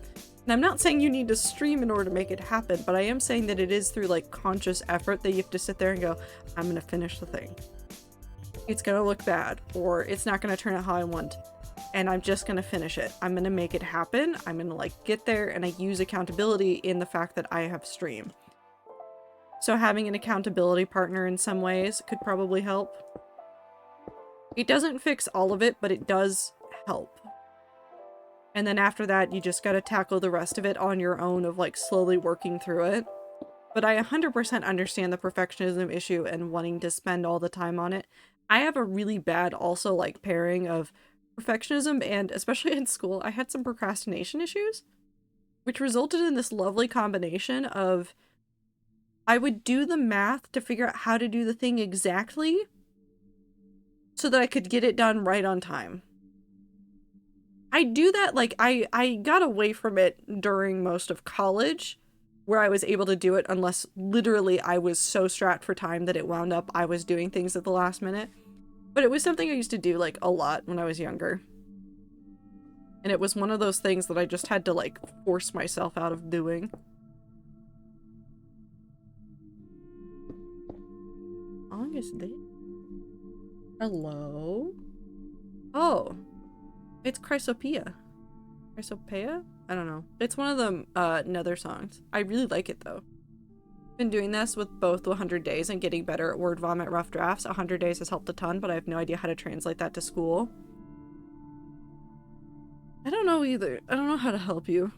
And I'm not saying you need to stream in order to make it happen, but I am saying that it is through like conscious effort that you have to sit there and go, I'm gonna finish the thing. It's gonna look bad, or it's not gonna turn out how I want, and I'm just gonna finish it. I'm gonna make it happen. I'm gonna like get there, and I use accountability in the fact that I have stream. So having an accountability partner in some ways could probably help. It doesn't fix all of it, but it does help. And then after that, you just gotta tackle the rest of it on your own of like slowly working through it. But I 100% understand the perfectionism issue and wanting to spend all the time on it. I have a really bad also like pairing of perfectionism and, especially in school, I had some procrastination issues, which resulted in this lovely combination of I would do the math to figure out how to do the thing exactly so that I could get it done right on time. I do that, like, I got away from it during most of college, where I was able to do it unless literally I was so strapped for time that it wound up I was doing things at the last minute. But it was something I used to do, like, a lot when I was younger. And it was one of those things that I just had to, like, force myself out of doing. How long is this? Hello? Oh. It's Chrysopea. Chrysopea? I don't know. It's one of the Nether songs. I really like it though. Been doing this with both 100 Days and getting better at word vomit rough drafts. 100 Days has helped a ton, but I have no idea how to translate that to school. I don't know either. I don't know how to help you.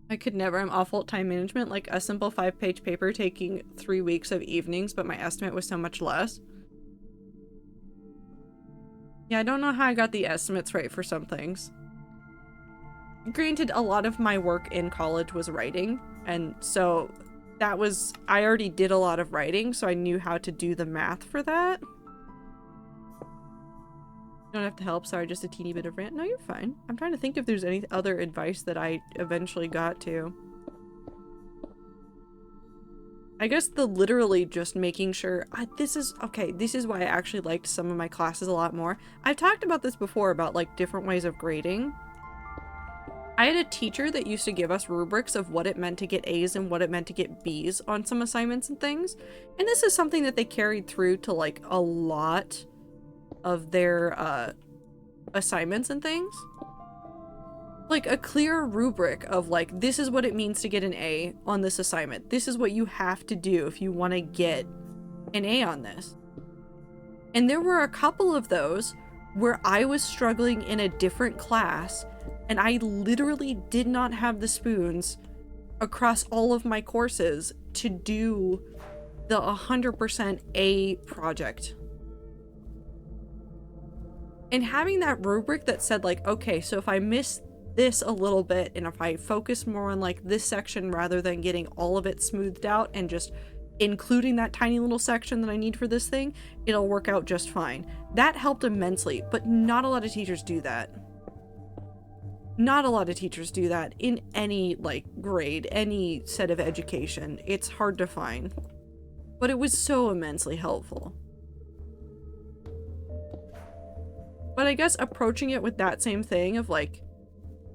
I could never. I'm awful at time management. Like a simple 5-page paper taking 3 weeks of evenings, but my estimate was so much less. Yeah, I don't know how I got the estimates right for some things. Granted, a lot of my work in college was writing, and so that was, I already did a lot of writing, so I knew how to do the math for that. You don't have to help, sorry, just a teeny bit of rant. No, you're fine. I'm trying to think if there's any other advice that I eventually got to. I guess the literally just making sure, this is why I actually liked some of my classes a lot more. I've talked about this before about like different ways of grading. I had a teacher that used to give us rubrics of what it meant to get A's and what it meant to get B's on some assignments and things. And this is something that they carried through to like a lot of their assignments and things. Like a clear rubric of like, this is what it means to get an A on this assignment. This is what you have to do if you want to get an A on this. And there were a couple of those where I was struggling in a different class and I literally did not have the spoons across all of my courses to do the 100% A project. And having that rubric that said like, okay, so if I miss this a little bit and if I focus more on like this section rather than getting all of it smoothed out and just including that tiny little section that I need for this thing, it'll work out just fine. That helped immensely, but not a lot of teachers do that. Not a lot of teachers do that in any like grade, any set of education. It's hard to find, but it was so immensely helpful. But I guess approaching it with that same thing of like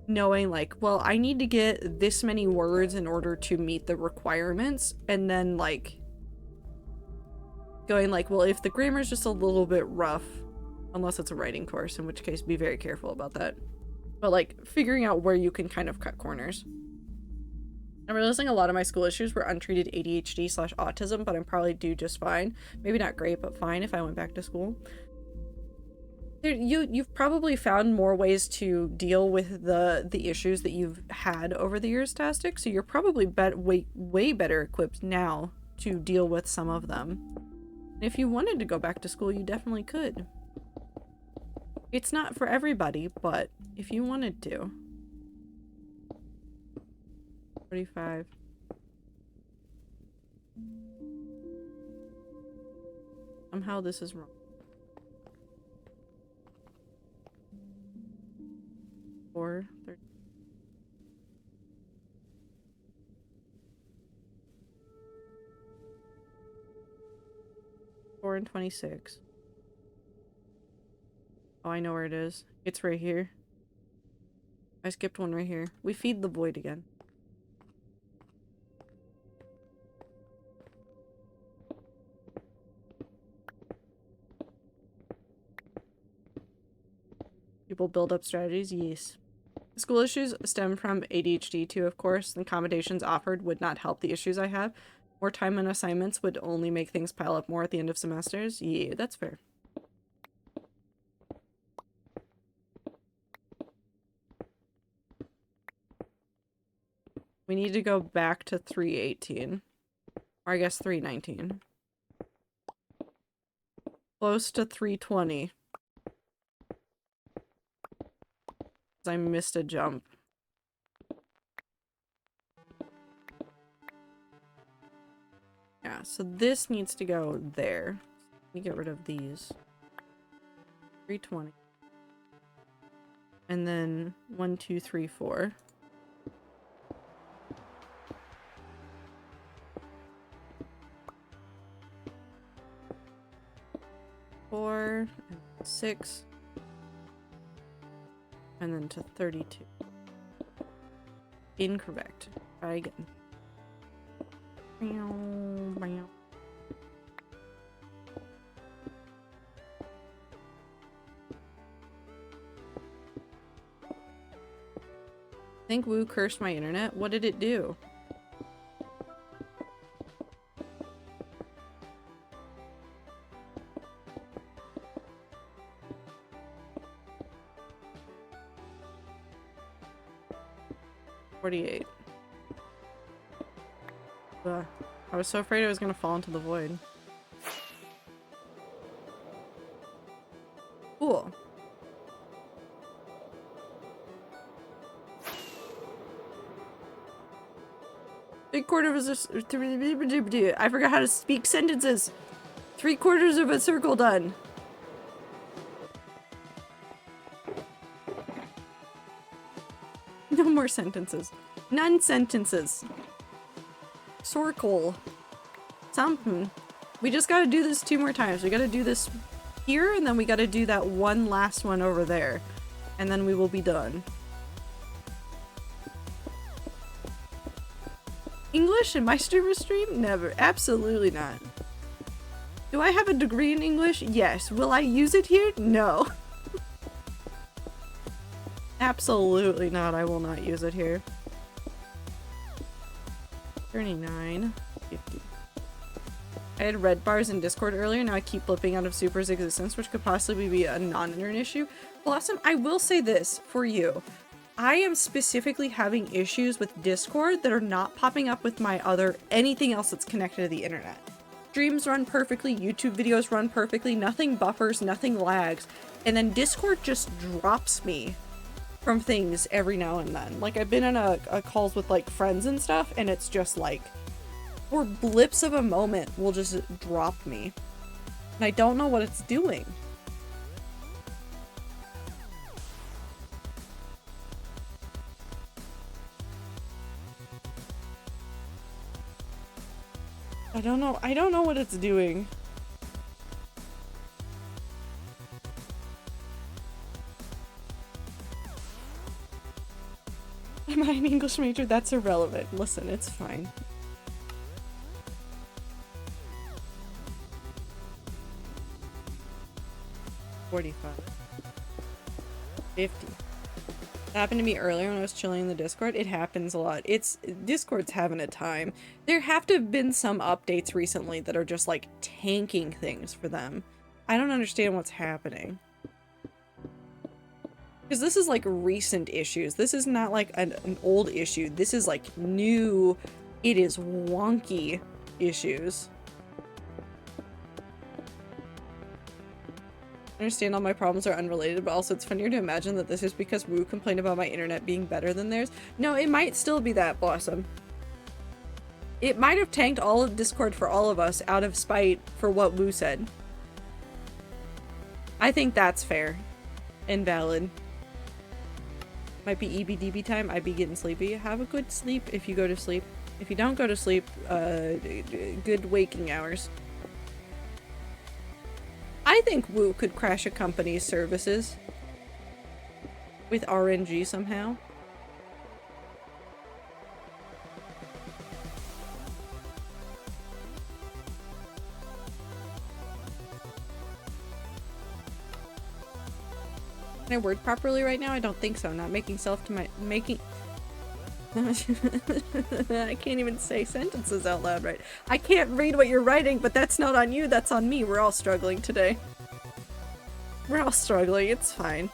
knowing like, well, I need to get this many words in order to meet the requirements, and then like going like, well, if the grammar is just a little bit rough, unless it's a writing course, in which case be very careful about that. But like figuring out where you can kind of cut corners. I'm realizing a lot of my school issues were untreated ADHD/autism, but I'm probably do just fine. Maybe not great, but fine if I went back to school. You've probably found more ways to deal with the issues that you've had over the years, Tastic, so you're probably way better equipped now to deal with some of them. If you wanted to go back to school, you definitely could. It's not for everybody, but if you wanted to. 45. Somehow this is wrong. 4, 30. And 26. Oh, I know where it is. It's right here. I skipped one right here. We feed the void again. People build up strategies? Yes. School issues stem from ADHD too, of course. The accommodations offered would not help the issues I have. More time on assignments would only make things pile up more at the end of semesters. Yeah, that's fair. We need to go back to 318. Or I guess 319. Close to 320. I missed a jump. Yeah, so this needs to go there. Let me get rid of these. 320. And then 1, 2, 3, 4. Four, 6. And then to 32. Incorrect. Try again. Think Woo cursed my internet? What did it do? Ugh. I was so afraid I was gonna fall into the void. Cool. I forgot how to speak sentences. 3/4 of a circle done. No more sentences. None sentences. Circle. Something. We just gotta do this 2 more times. We gotta do this here, and then we gotta do that one last one over there. And then we will be done. English in my streamer stream? Never. Absolutely not. Do I have a degree in English? Yes. Will I use it here? No. Absolutely not. I will not use it here. 39, 50. I had red bars in Discord earlier, now I keep flipping out of Super's existence, which could possibly be a non-internet issue. Blossom, I will say this for you. I am specifically having issues with Discord that are not popping up with my anything else that's connected to the internet. Streams run perfectly, YouTube videos run perfectly, nothing buffers, nothing lags, and then Discord just drops me from things every now and then. Like, I've been in a calls with, like, friends and stuff, and it's just, like, for blips of a moment will just drop me. And I don't know what it's doing. I don't know what it's doing. Am I an English major? That's irrelevant. Listen, it's fine. $45. $50. It happened to me earlier when I was chilling in the Discord. It happens a lot. Discord's having a time. There have to have been some updates recently that are just like tanking things for them. I don't understand what's happening. Because this is like recent issues. This is not like an old issue. This is like new, it is wonky issues. I understand all my problems are unrelated, but also it's funnier to imagine that this is because Woo complained about my internet being better than theirs. No, it might still be that, Blossom. It might have tanked all of Discord for all of us out of spite for what Woo said. I think that's fair and valid. Might be EBDB time. I'd be getting sleepy. Have a good sleep if you go to sleep. If you don't go to sleep, good waking hours. I think Woo could crash a company's services with RNG somehow. Can I word properly right now? I don't think so. Not making self to my making. I can't even say sentences out loud right. I can't read what you're writing, but that's not on you, that's on me. We're all struggling today. We're all struggling, it's fine.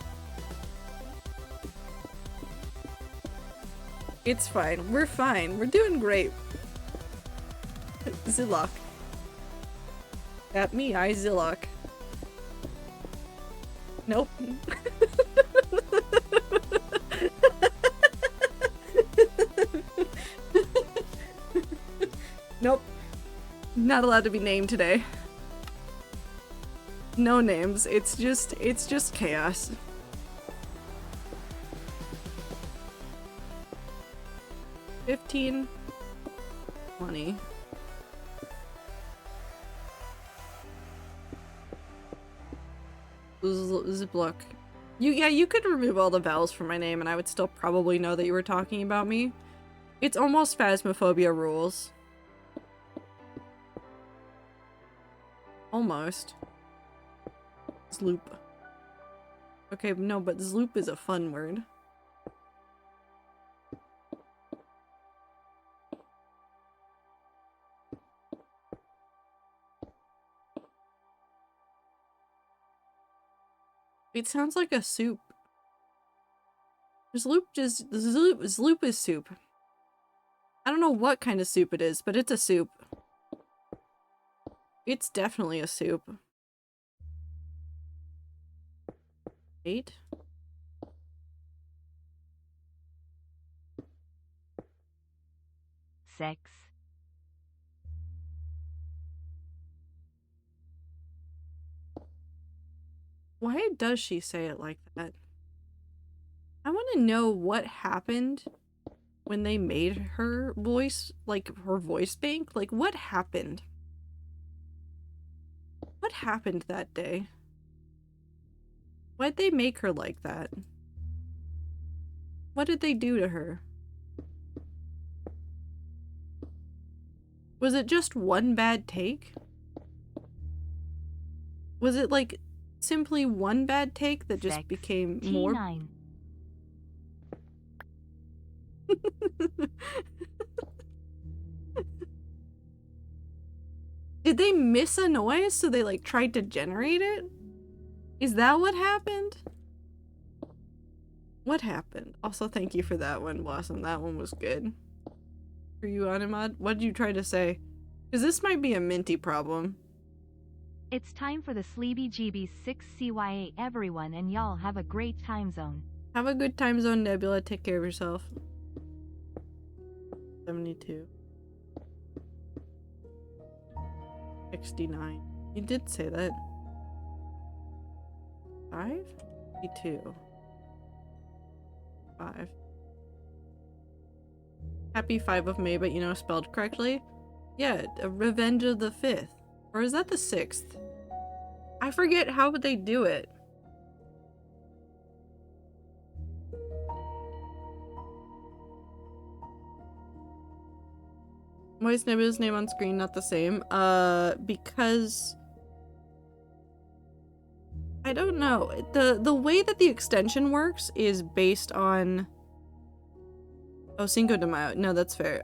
It's fine. We're fine. We're doing great. Zillock. At me, I Zillock. Nope. Nope. Not allowed to be named today. No names. It's just chaos. $15, $20. Ziploc. You could remove all the vowels from my name and I would still probably know that you were talking about me. It's almost Phasmophobia rules. Almost. Zloop. Okay, no, but zloop is a fun word. It sounds like a soup. Zloop is soup. I don't know what kind of soup it is, but it's a soup. It's definitely a soup. 8? Sex. Why does she say it like that? I want to know what happened when they made her voice, like her voice bank. Like, what happened? What happened that day? Why'd they make her like that? What did they do to her? Was it just one bad take? Was it like simply one bad take that just became more? T9. Did they miss a noise so they like tried to generate it? Is that what happened? What happened? Also, thank you for that one, Blossom. That one was good. For you, Animad, what did you try to say? Because this might be a Minty problem. It's time for the Sleepy GB's 6CYA everyone, and y'all have a great time zone. Have a good time zone, Nebula. Take care of yourself. 72. 69. You did say that. 5? 52. 5. Happy 5 of May, but you know, spelled correctly? Yeah, Revenge of the 5th. Or is that the 6th? I forget how would they do it. Why is Nebula's name on screen not the same? Because I don't know. The way that the extension works is based on Cinco de Mayo. No, that's fair.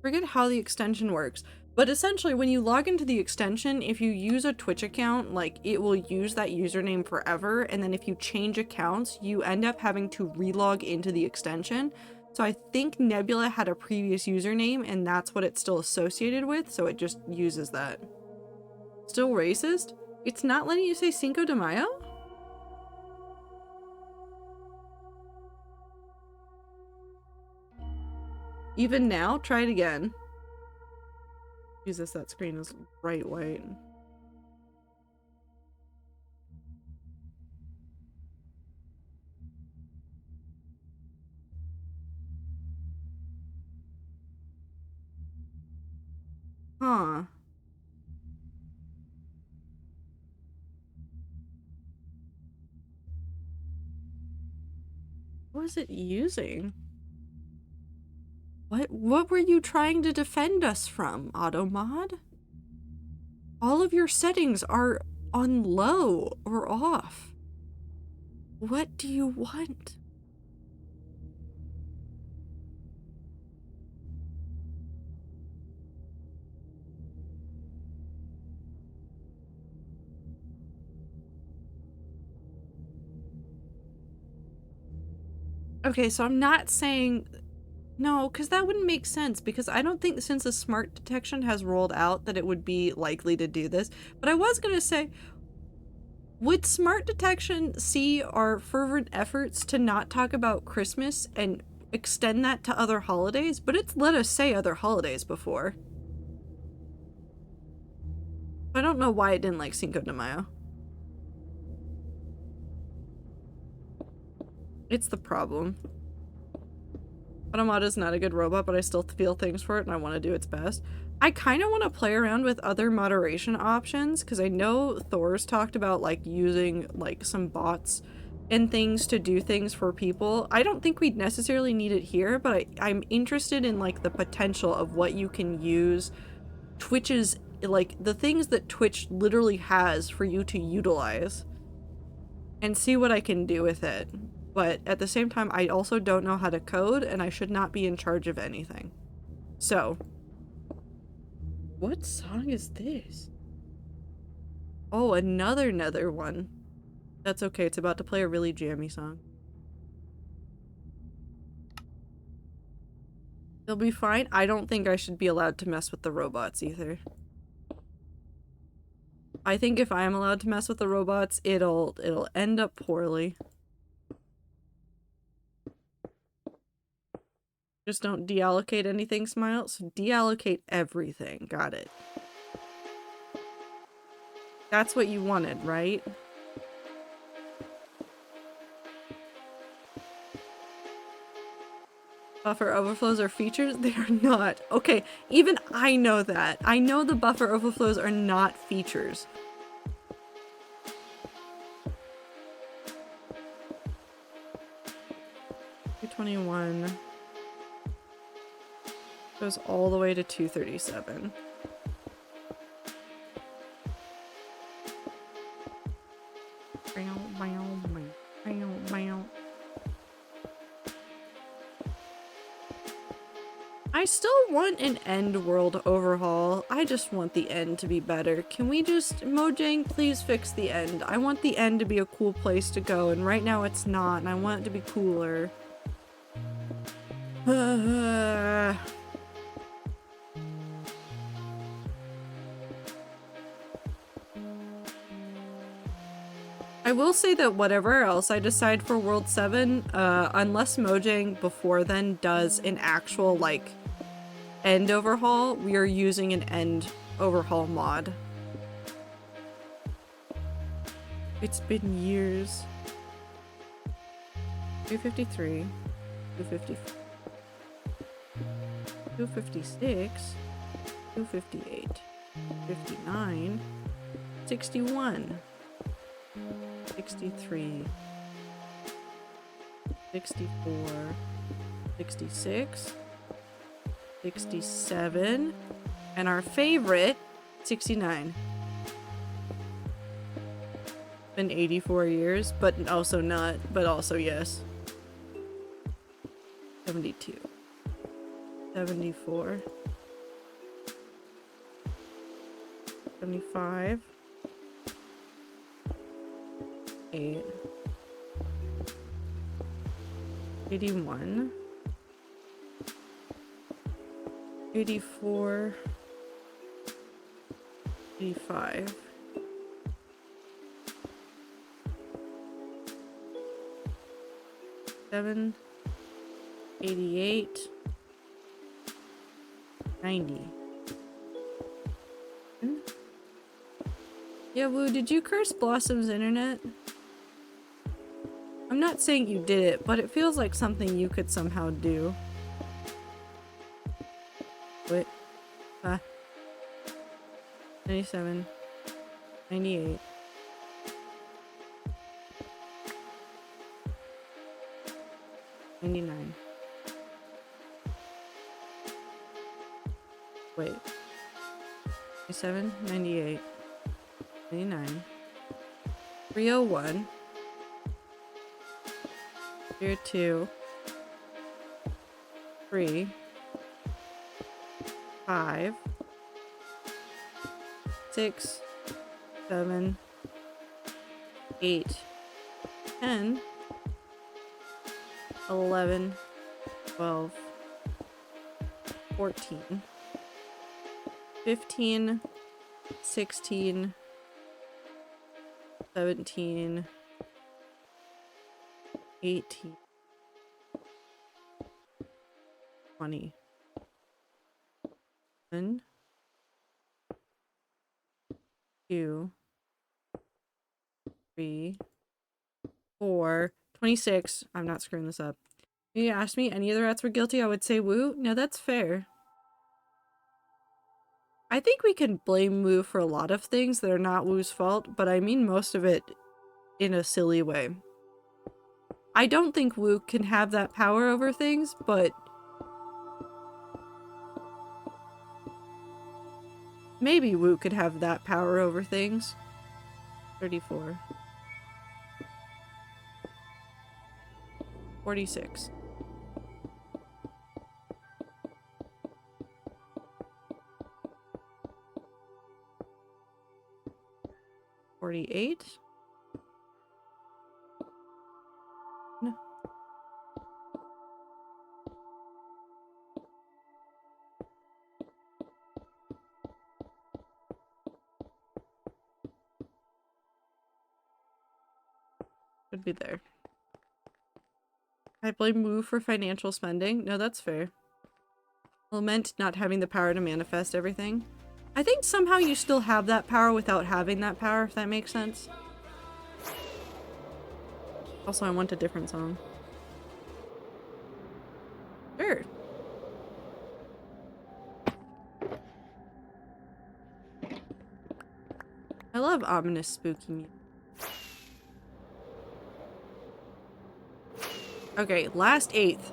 Forget how the extension works. But essentially, when you log into the extension, if you use a Twitch account, like, it will use that username forever, and then if you change accounts, you end up having to relog into the extension. So I think Nebula had a previous username, and that's what it's still associated with, so it just uses that. Still racist? It's not letting you say Cinco de Mayo? Even now? Try it again. Jesus, that screen is bright white. Huh. What was it using? What were you trying to defend us from, Automod? All of your settings are on low or off. What do you want? Okay, so I'm not saying... No, because that wouldn't make sense, because I don't think since the smart detection has rolled out that it would be likely to do this. But I was going to say, would smart detection see our fervent efforts to not talk about Christmas and extend that to other holidays? But it's let us say other holidays before. I don't know why it didn't like Cinco de Mayo. It's the problem. Automata's not a good robot, but I still feel things for it and I want to do its best. I kind of want to play around with other moderation options, because I know Thor's talked about like using like some bots and things to do things for people. I don't think we'd necessarily need it here, but I'm interested in like the potential of what you can use Twitch's, like the things that Twitch literally has for you to utilize, and see what I can do with it. But at the same time, I also don't know how to code, and I should not be in charge of anything. So, what song is this? Oh, another Nether one. That's okay, it's about to play a really jammy song. They'll be fine. I don't think I should be allowed to mess with the robots either. I think if I am allowed to mess with the robots, it'll end up poorly. Just don't deallocate anything, Smile. So deallocate everything. Got it. That's what you wanted, right? Buffer overflows are features? They are not. Okay, even I know that. I know the buffer overflows are not features. $221 goes all the way to 237. still want an end world overhaul. I just want the end to be better. Can we just, Mojang, please fix the end. I want the end to be a cool place to go, and right now it's not, and I want it to be cooler. I will say that whatever else I decide for World 7, unless Mojang before then does an actual, like, end overhaul, we are using an end overhaul mod. It's been years. 253, 254, 256, 258, 59, 61. 63, 64, 66, 67, and our favorite, 69. Been 84 years, but also not, but also yes. 72, 74, 75, 8, 81, 84, 85, 7, 88, 90. Yeah, Woo, did you curse Blossom's internet? I'm not saying you did it, but it feels like something you could somehow do. Wait. 97. 98. 99. Wait. 97, 98. 99. 301. 2, 3, 5, 6, 7, 8, 10, 11, 12, 14, 15, 16, 17, 18, 20, 1, 2, 3, 4, 26. I'm not screwing this up. If you asked me any of the rats were guilty, I would say Woo. No, that's fair. I think we can blame Woo for a lot of things that are not Woo's fault, but I mean most of it in a silly way. I don't think Woo can have that power over things, but maybe Woo could have that power over things. 34. 46. 48. No. Should be there. I blame Woo for financial spending. No, that's fair. Lament not having the power to manifest everything. I think somehow you still have that power without having that power, if that makes sense. Also, I want a different song. Sure. I love ominous spooky music. Okay, last 8th.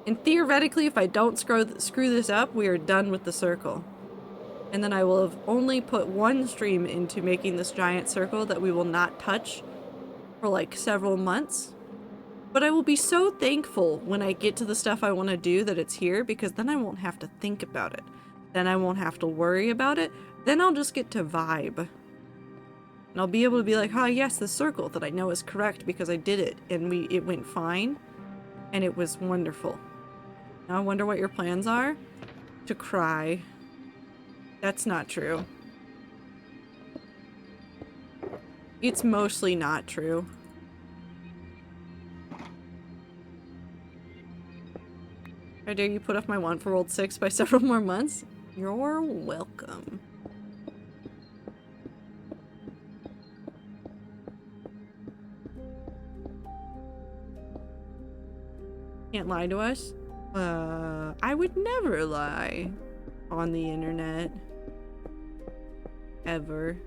And theoretically, if I don't screw this up, we are done with the circle. And then I will have only put one stream into making this giant circle that we will not touch for like several months. But I will be so thankful when I get to the stuff I want to do that it's here, because then I won't have to think about it. Then I won't have to worry about it. Then I'll just get to vibe. And I'll be able to be like, oh yes, the circle that I know is correct because I did it and it went fine. And it was wonderful. Now I wonder what your plans are? To cry. That's not true. It's mostly not true. How dare you put off my want for World 6 by several more months? You're welcome. Can't lie to us? I would never lie on the internet. Ever.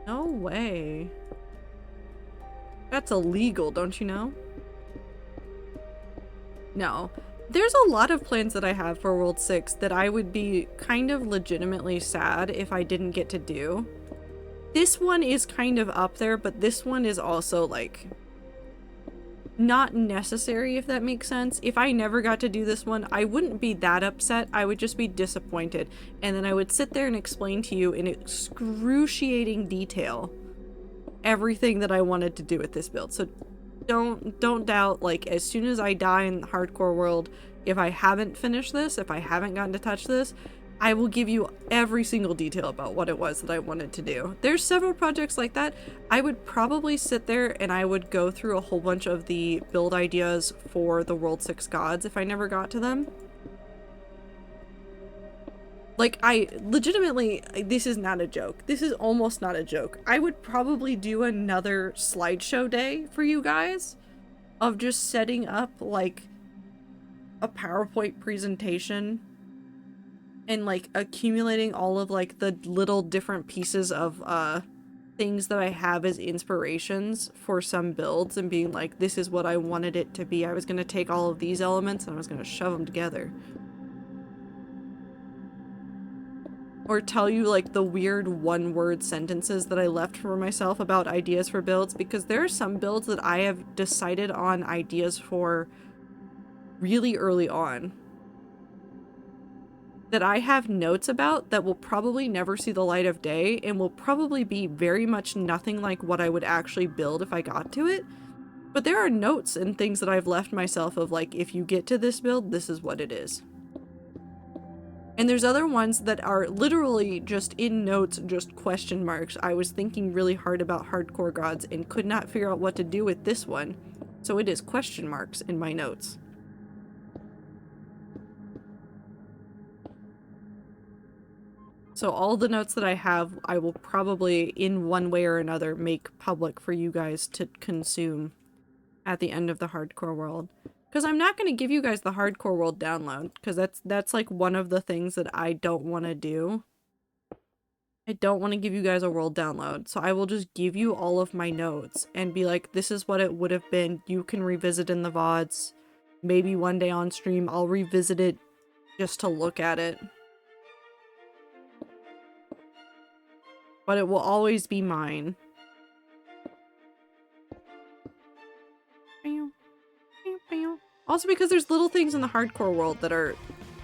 No way. That's illegal, don't you know? No. There's a lot of plans that I have for World 6 that I would be kind of legitimately sad if I didn't get to do. This one is kind of up there, but this one is also like not necessary, if that makes sense. If I never got to do this one, I wouldn't be that upset. I would just be disappointed. And then I would sit there and explain to you in excruciating detail everything that I wanted to do with this build. So don't doubt, like, as soon as I die in the hardcore world, if I haven't finished this, if I haven't gotten to touch this, I will give you every single detail about what it was that I wanted to do. There's several projects like that. I would probably sit there and I would go through a whole bunch of the build ideas for the World 6 gods if I never got to them. Like, I legitimately, this is not a joke. This is almost not a joke. I would probably do another slideshow day for you guys of just setting up like a PowerPoint presentation and like accumulating all of like the little different pieces of things that I have as inspirations for some builds and being like, this is what I wanted it to be. I was going to take all of these elements and I was going to shove them together. Or tell you like the weird one-word sentences that I left for myself about ideas for builds, because there are some builds that I have decided on ideas for really early on that I have notes about that will probably never see the light of day and will probably be very much nothing like what I would actually build if I got to it. But there are notes and things that I've left myself of like, if you get to this build, this is what it is. And there's other ones that are literally just in notes, just question marks. I was thinking really hard about hardcore gods and could not figure out what to do with this one. So it is question marks in my notes. So all the notes that I have, I will probably in one way or another make public for you guys to consume at the end of the hardcore world. Because I'm not going to give you guys the hardcore world download, because that's like one of the things that I don't want to do. I don't want to give you guys a world download, so I will just give you all of my notes and be like, this is what it would have been. You can revisit in the VODs. Maybe one day on stream I'll revisit it just to look at it. But it will always be mine. Also because there's little things in the hardcore world that are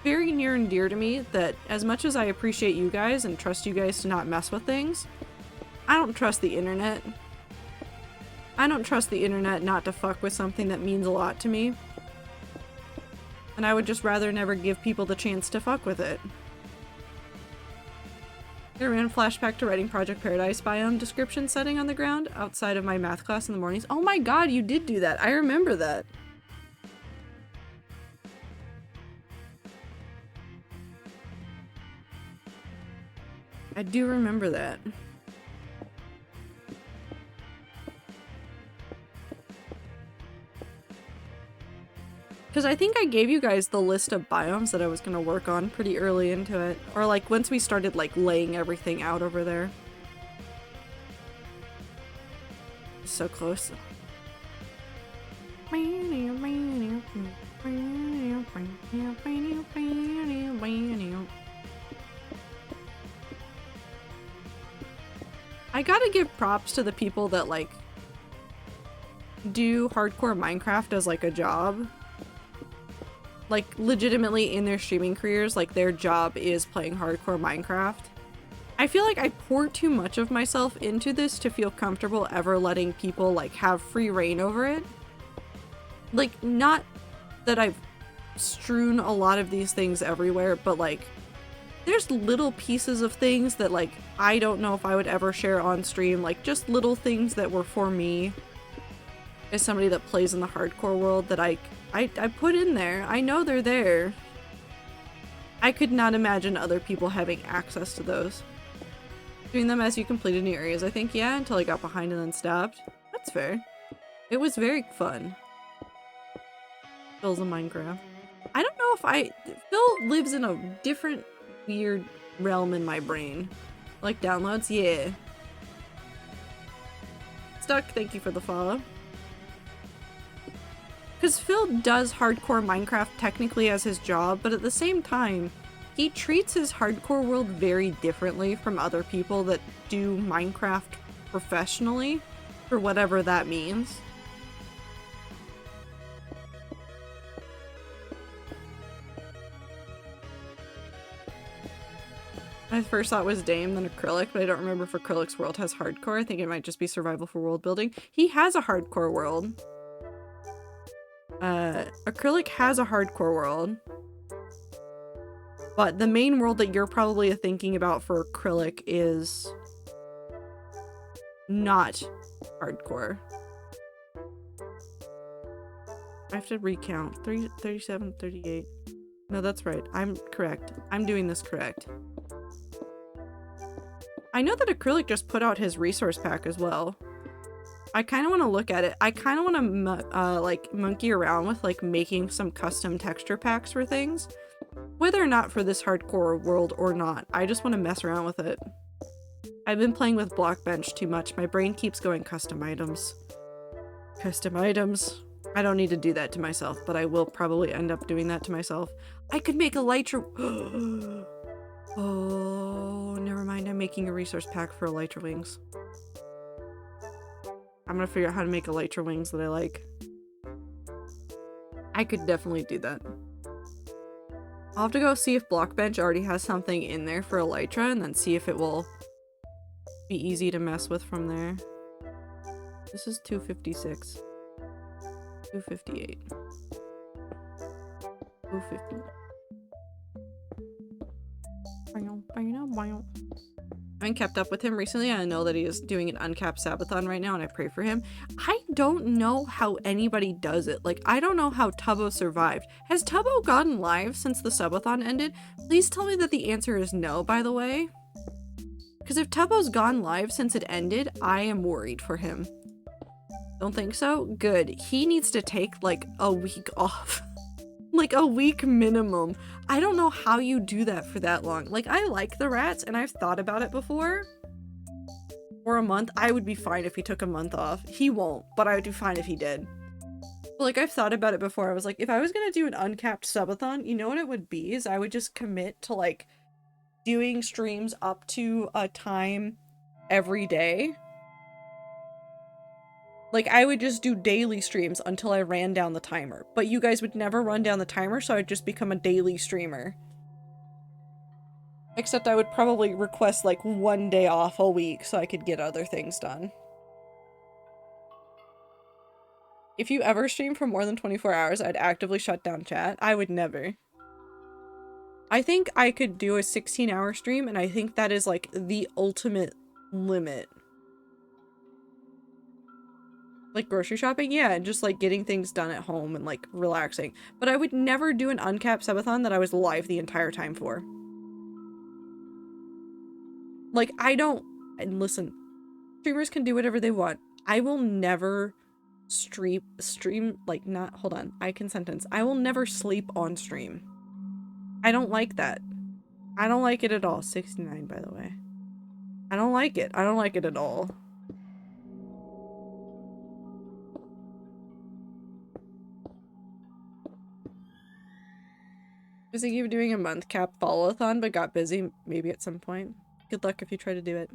very near and dear to me that, as much as I appreciate you guys and trust you guys to not mess with things, I don't trust the internet. I don't trust the internet not to fuck with something that means a lot to me. And I would just rather never give people the chance to fuck with it. I ran a flashback to writing Project Paradise biome description setting on the ground outside of my math class in the mornings. Oh my god, you did do that. I remember that. I do remember that. Because I think I gave you guys the list of biomes that I was going to work on pretty early into it. Or like once we started like laying everything out over there. So close. I gotta give props to the people that like do hardcore Minecraft as like a job. Like legitimately in their streaming careers, like their job is playing hardcore Minecraft. I feel like I pour too much of myself into this to feel comfortable ever letting people like have free reign over it. Like, not that I've strewn a lot of these things everywhere, but like there's little pieces of things that like I don't know if I would ever share on stream, like just little things that were for me as somebody that plays in the hardcore world that I put in there. I know they're there. I could not imagine other people having access to those. Doing them as you completed new areas, I think, yeah, until I got behind and then stopped. That's fair. It was very fun. Phil's in Minecraft. I don't know if Phil lives in a different weird realm in my brain. Like downloads? Yeah. Stuck, thank you for the follow. Because Phil does hardcore Minecraft technically as his job, but at the same time, he treats his hardcore world very differently from other people that do Minecraft professionally, for whatever that means. I first thought it was Dame, then Acrylic, but I don't remember if Acrylic's world has hardcore. I think it might just be survival for world building. He has a hardcore world. Acrylic has a hardcore world. But the main world that you're probably thinking about for Acrylic is not hardcore. I have to recount. 37, 38. No, that's right. I'm correct. I'm doing this correct. I know that Acrylic just put out his resource pack as well. I kind of want to look at it. I kind of want to like monkey around with like making some custom texture packs for things. Whether or not for this hardcore world or not, I just want to mess around with it. I've been playing with Blockbench too much. My brain keeps going custom items. Custom items. I don't need to do that to myself, but I will probably end up doing that to myself. I could make a Elytra... Oh, never mind. I'm making a resource pack for Elytra wings. I'm gonna figure out how to make Elytra wings that I like. I could definitely do that. I'll have to go see if Blockbench already has something in there for Elytra and then see if it will be easy to mess with from there. This is 256. 258. 250. I haven't kept up with him recently. I know that he is doing an uncapped subathon right now and I pray for him. I don't know how anybody does it. Like, I don't know how Tubbo survived. Has Tubbo gotten live since the subathon ended? Please tell me that the answer is no, by the way. Because if Tubbo's gone live since it ended, I am worried for him. Don't think so? Good. He needs to take like a week off. Like a week minimum. I don't know how you do that for that long. Like, I like the rats and I've thought about it before. For a month, I would be fine if he took a month off. He won't, but I would be fine if he did. But like, I've thought about it before. I was like, if I was gonna do an uncapped subathon, you know what it would be? Is I would just commit to like doing streams up to a time every day. Like, I would just do daily streams until I ran down the timer. But you guys would never run down the timer, so I'd just become a daily streamer. Except I would probably request, like, one day off a week so I could get other things done. If you ever stream for more than 24 hours, I'd actively shut down chat. I would never. I think I could do a 16-hour stream, and I think that is, like, the ultimate limit. Like grocery shopping? Yeah, and just like getting things done at home and like relaxing. But I would never do an uncapped subathon that I was live the entire time for. Like, I don't... And listen, streamers can do whatever they want. I will never stream like not... Hold on, I can sentence. I will never sleep on stream. I don't like that. I don't like it at all. 69, by the way. I don't like it. I don't like it at all. I was thinking of doing a month cap follow-a-thon, but got busy maybe at some point. Good luck if you try to do it.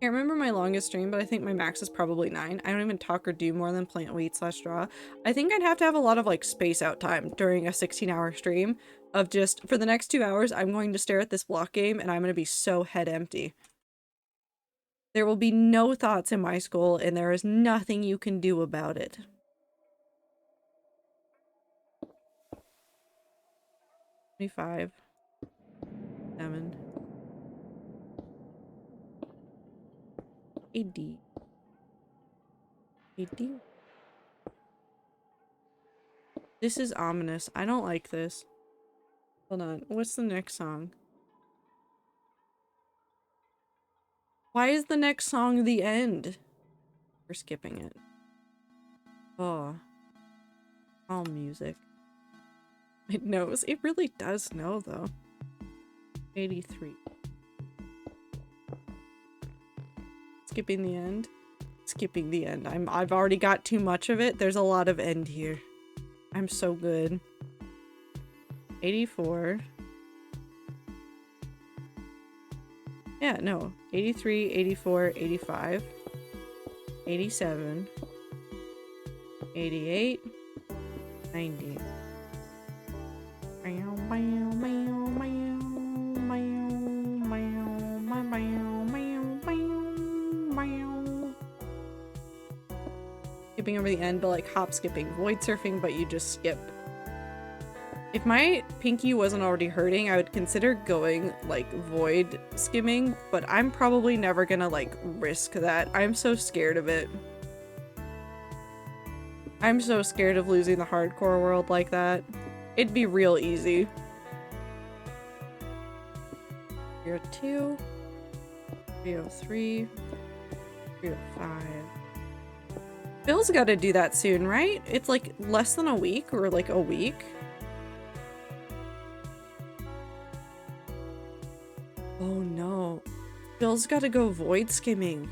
Can't remember my longest stream, but I think my max is probably 9. I don't even talk or do more than plant wheat / draw. I think I'd have to have a lot of like space out time during a 16-hour stream of just, for the next 2 hours, I'm going to stare at this block game and I'm going to be so head empty. There will be no thoughts in my skull and there is nothing you can do about it. $25. 7. AD. AD. This is ominous. I don't like this. Hold on. What's the next song? Why is the next song the end? We're skipping it. Oh. All music. It knows. It really does know, though. 83. Skipping the end. Skipping the end. I've already got too much of it. There's a lot of end here. I'm so good. 84. Yeah, no. 83, 84, 85. 87. 88. 90. Skipping over the end, but like hop skipping. Void surfing, but you just skip. If my pinky wasn't already hurting, I would consider going like void skimming, but I'm probably never gonna like risk that. I'm so scared of it. I'm so scared of losing the hardcore world like that. It'd be real easy. 302, 303, 305. Bill's gotta do that soon, right? It's like less than a week or like a week. Oh no. Bill's gotta go void skimming.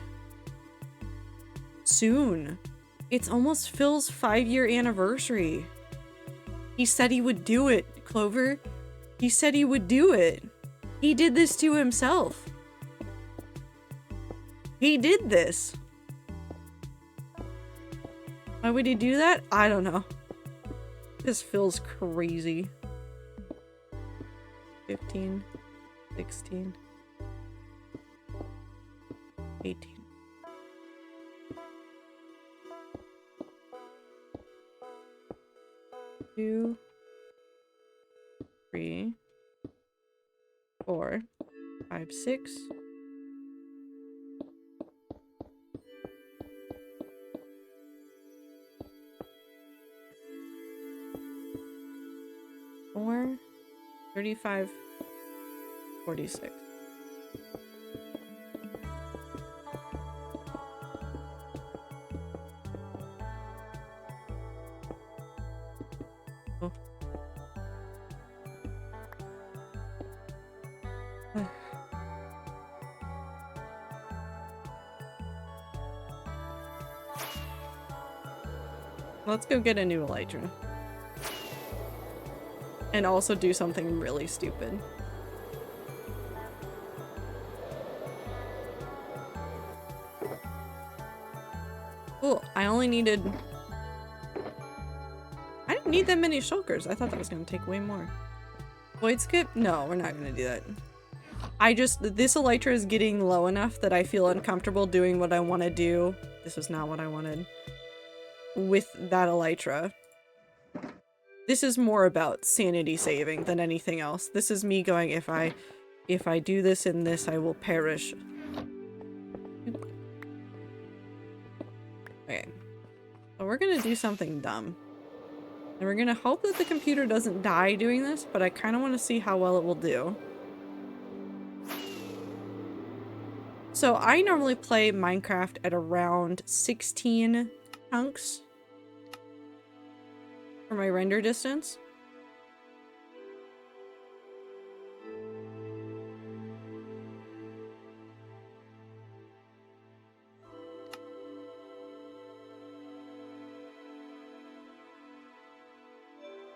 Soon. It's almost Phil's 5-year anniversary. He said he would do it, Clover. He said he would do it. He did this to himself. He did this. Why would he do that? I don't know. This Phil's crazy. 15, 16, 18. Two, 3, 4, 5, 6. Four, 35, 46. Oh. Let's go get a new elytra. And also do something really stupid. Cool. I only needed... I didn't need that many shulkers. I thought that was going to take way more. Void skip? No, we're not going to do that. This elytra is getting low enough that I feel uncomfortable doing what I want to do. This was not what I wanted. With that elytra. This is more about sanity saving than anything else. This is me going, if I do this and this, I will perish. Okay. So we're gonna do something dumb. And we're gonna hope that the computer doesn't die doing this, but I kind of want to see how well it will do. So I normally play Minecraft at around 16 chunks for my render distance.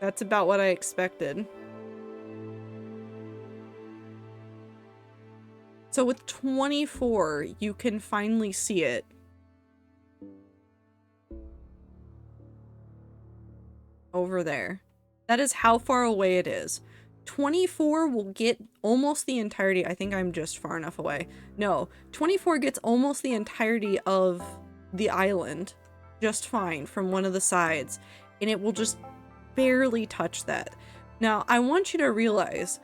That's about what I expected. So with 24, you can finally see it. Over there. That is how far away it is. 24 will get almost the entirety. I think I'm just far enough away. No, 24 gets almost the entirety of the island just fine from one of the sides, and it will just barely touch that. Now, I want you to realize,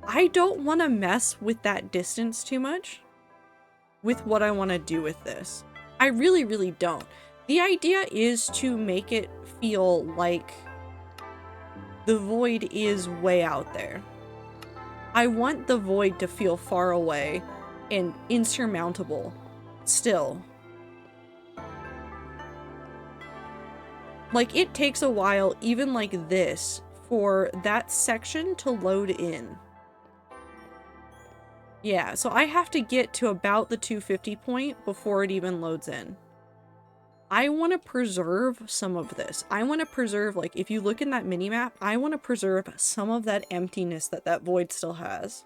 I don't want to mess with that distance too much with what I want to do with this. I really, really don't. The idea is to make it feel like the void is way out there. I want the void to feel far away and insurmountable still. Like, it takes a while, even like this, for that section to load in. Yeah, so I have to get to about the 250 point before it even loads in. I want to preserve some of this. I want to preserve, like, if you look in that minimap, I want to preserve some of that emptiness that that void still has.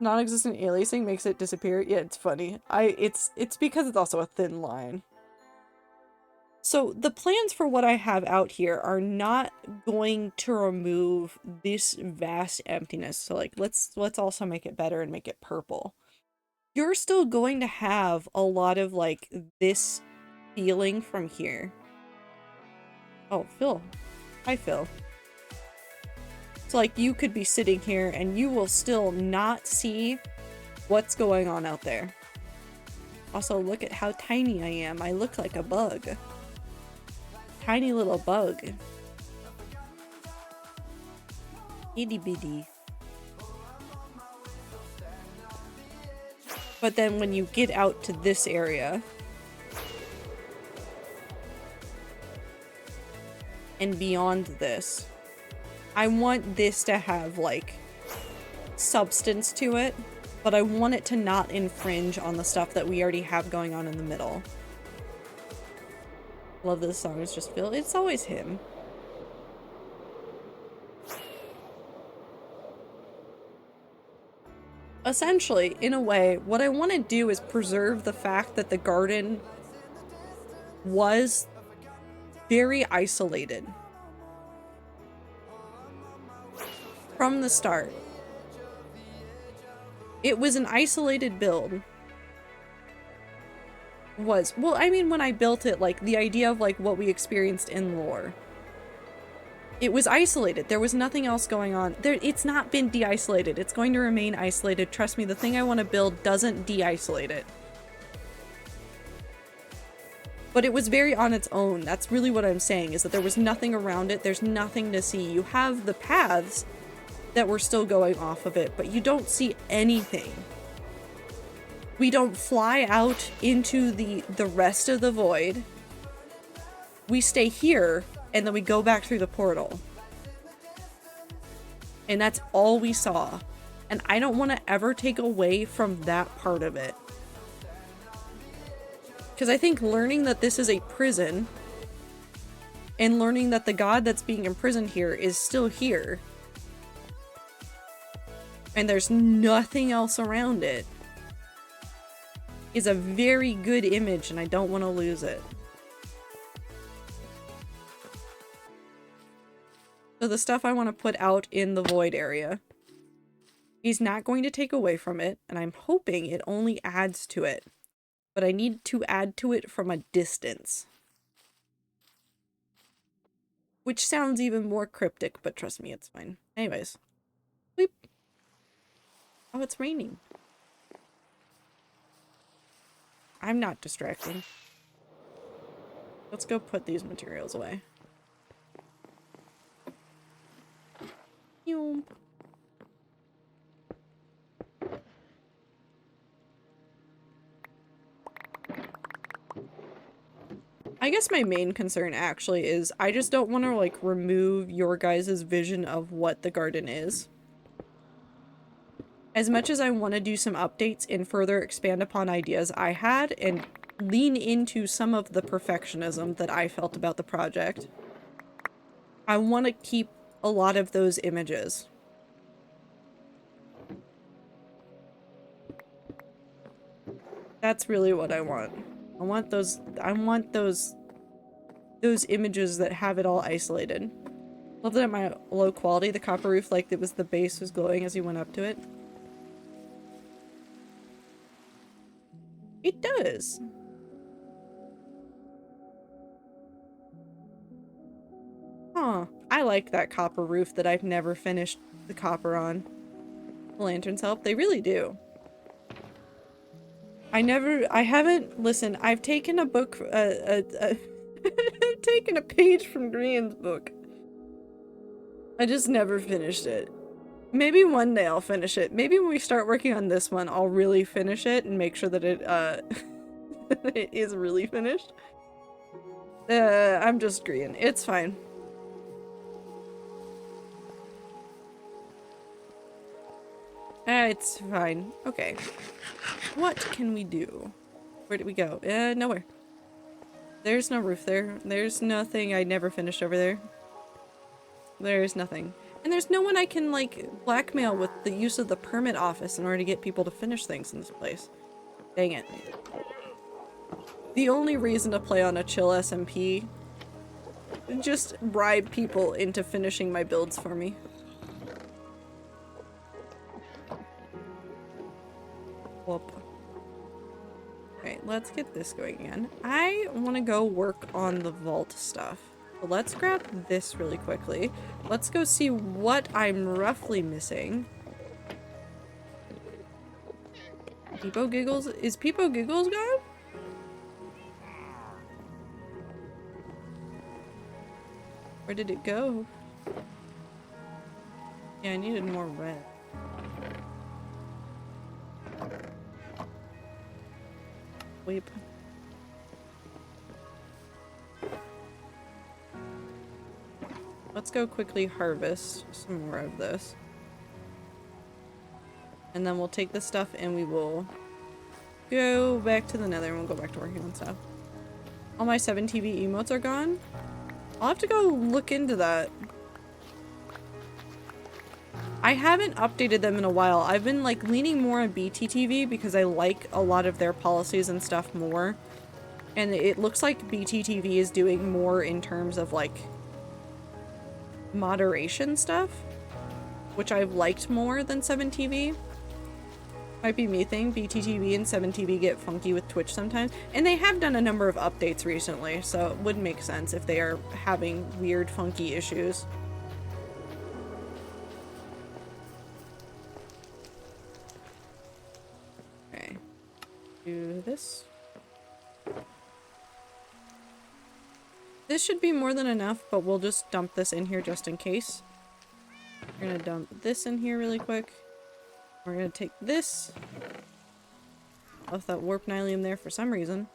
Non-existent aliasing makes it disappear. Yeah, it's funny. It's because it's also a thin line. So the plans for what I have out here are not going to remove this vast emptiness. So like, let's also make it better and make it purple. You're still going to have a lot of like this feeling from here. Oh, Phil. Hi, Phil. So like, you could be sitting here and you will still not see what's going on out there. Also, look at how tiny I am. I look like a bug. Tiny little bug. Itty bitty. But then when you get out to this area and beyond this, I want this to have like substance to it, but I want it to not infringe on the stuff that we already have going on in the middle. Love this song. It's just Phil. It's always him. Essentially, in a way, what I want to do is preserve the fact that the garden was very isolated from the start. It was an isolated build. Well, I mean, when I built it, like, the idea of, like, what we experienced in lore. It was isolated. There was nothing else going on. It's not been de-isolated. It's going to remain isolated. Trust me, the thing I want to build doesn't de-isolate it. But it was very on its own. That's really what I'm saying, is that there was nothing around it. There's nothing to see. You have the paths that were still going off of it, but you don't see anything. We don't fly out into the rest of the void. We stay here, and then we go back through the portal. And that's all we saw. And I don't want to ever take away from that part of it. Because I think learning that this is a prison, and learning that the god that's being imprisoned here is still here, and there's nothing else around it, is a very good image, and I don't want to lose it. So the stuff I want to put out in the void area, he's not going to take away from it, and I'm hoping it only adds to it. But I need to add to it from a distance. Which sounds even more cryptic, but trust me, it's fine. Anyways. Weep. Oh, it's raining. I'm not distracting. Let's go put these materials away. Yoom. I guess my main concern actually is I just don't want to like remove your guys' vision of what the garden is. As much as I want to do some updates and further expand upon ideas I had and lean into some of the perfectionism that I felt about the project, I want to keep a lot of those images. That's really what I want. I want those images that have it all isolated. Love that at my low quality, the copper roof, like it was the base was glowing as you went up to it. It does. Huh. I like that copper roof that I've never finished the copper on. The lanterns help. They really do. Listen, I've taken a book, I've taken a page from Grian's book. I just never finished it. Maybe one day I'll finish it. Maybe when we start working on this one, I'll really finish it and make sure that it, it is really finished. I'm just Grian. It's fine. It's fine. Okay. What can we do? Where did we go? Nowhere. There's no roof there. There's nothing I never finished over there. There's nothing. And there's no one I can, like, blackmail with the use of the permit office in order to get people to finish things in this place. Dang it. The only reason to play on a chill SMP, just bribe people into finishing my builds for me. Whoop. Okay, let's get this going again. I want to go work on the vault stuff. So let's grab this really quickly. Let's go see what I'm roughly missing. Peepo Giggles? Is Peepo Giggles gone? Where did it go? Yeah, I needed more red. Weep. Let's go quickly harvest some more of this. And then we'll take this stuff and we will go back to the nether and we'll go back to working on stuff. All my 7TV emotes are gone? I'll have to go look into that. I haven't updated them in a while. I've been like leaning more on BTTV because I like a lot of their policies and stuff more. And it looks like BTTV is doing more in terms of like moderation stuff, which I've liked more than 7TV. Might be me thing. BTTV and 7TV get funky with Twitch sometimes. And they have done a number of updates recently, so it would make sense if they are having weird funky issues. Okay. Do this. This should be more than enough, but we'll just dump this in here just in case. We're gonna dump this in here really quick. We're gonna take this. Left that warp nylium there for some reason.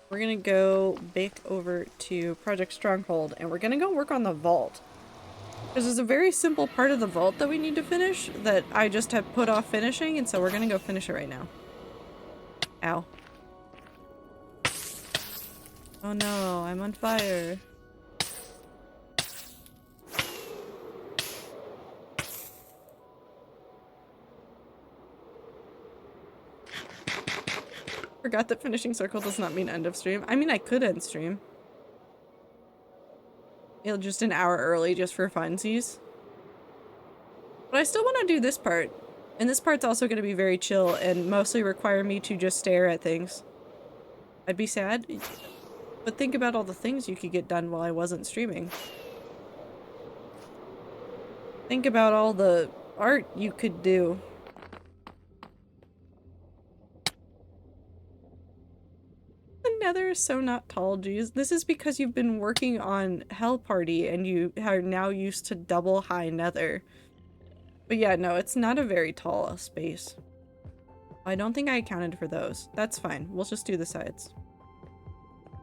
We're gonna go back over to Project Stronghold and we're gonna go work on the vault. Because there's a very simple part of the vault that we need to finish that I just have put off finishing, and so we're gonna go finish it right now. Ow. Oh no, I'm on fire. Forgot that finishing circle does not mean end of stream. I mean, I could end stream. It'll just an hour early just for funsies. But I still want to do this part. And this part's also going to be very chill and mostly require me to just stare at things. I'd be sad. But think about all the things you could get done while I wasn't streaming. Think about all the art you could do. The nether is so not tall, geez. This is because you've been working on Hell Party and you are now used to double high nether. But yeah, no, it's not a very tall space. I don't think I accounted for those. That's fine. We'll just do the sides.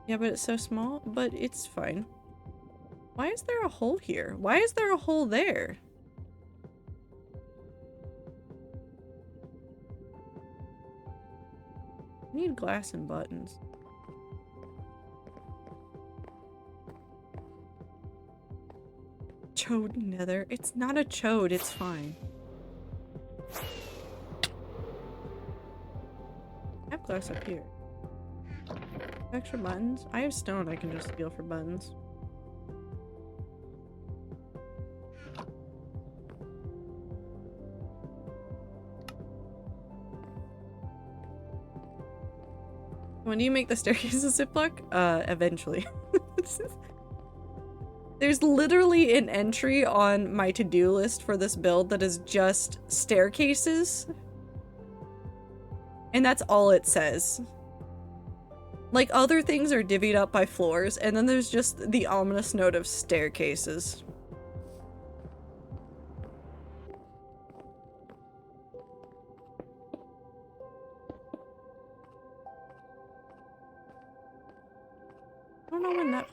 Yeah, but it's so small, but it's fine. Why is there a hole here? Why is there a hole there? I need glass and buttons. Chode nether. It's not a chode, it's fine. Yep. glass up here. Extra buttons? I have stone I can just steal for buttons. When do you make the staircase a ziplock? Eventually. There's literally an entry on my to-do list for this build that is just staircases. And that's all it says. Like, other things are divvied up by floors, and then there's just the ominous note of staircases. I don't know when that...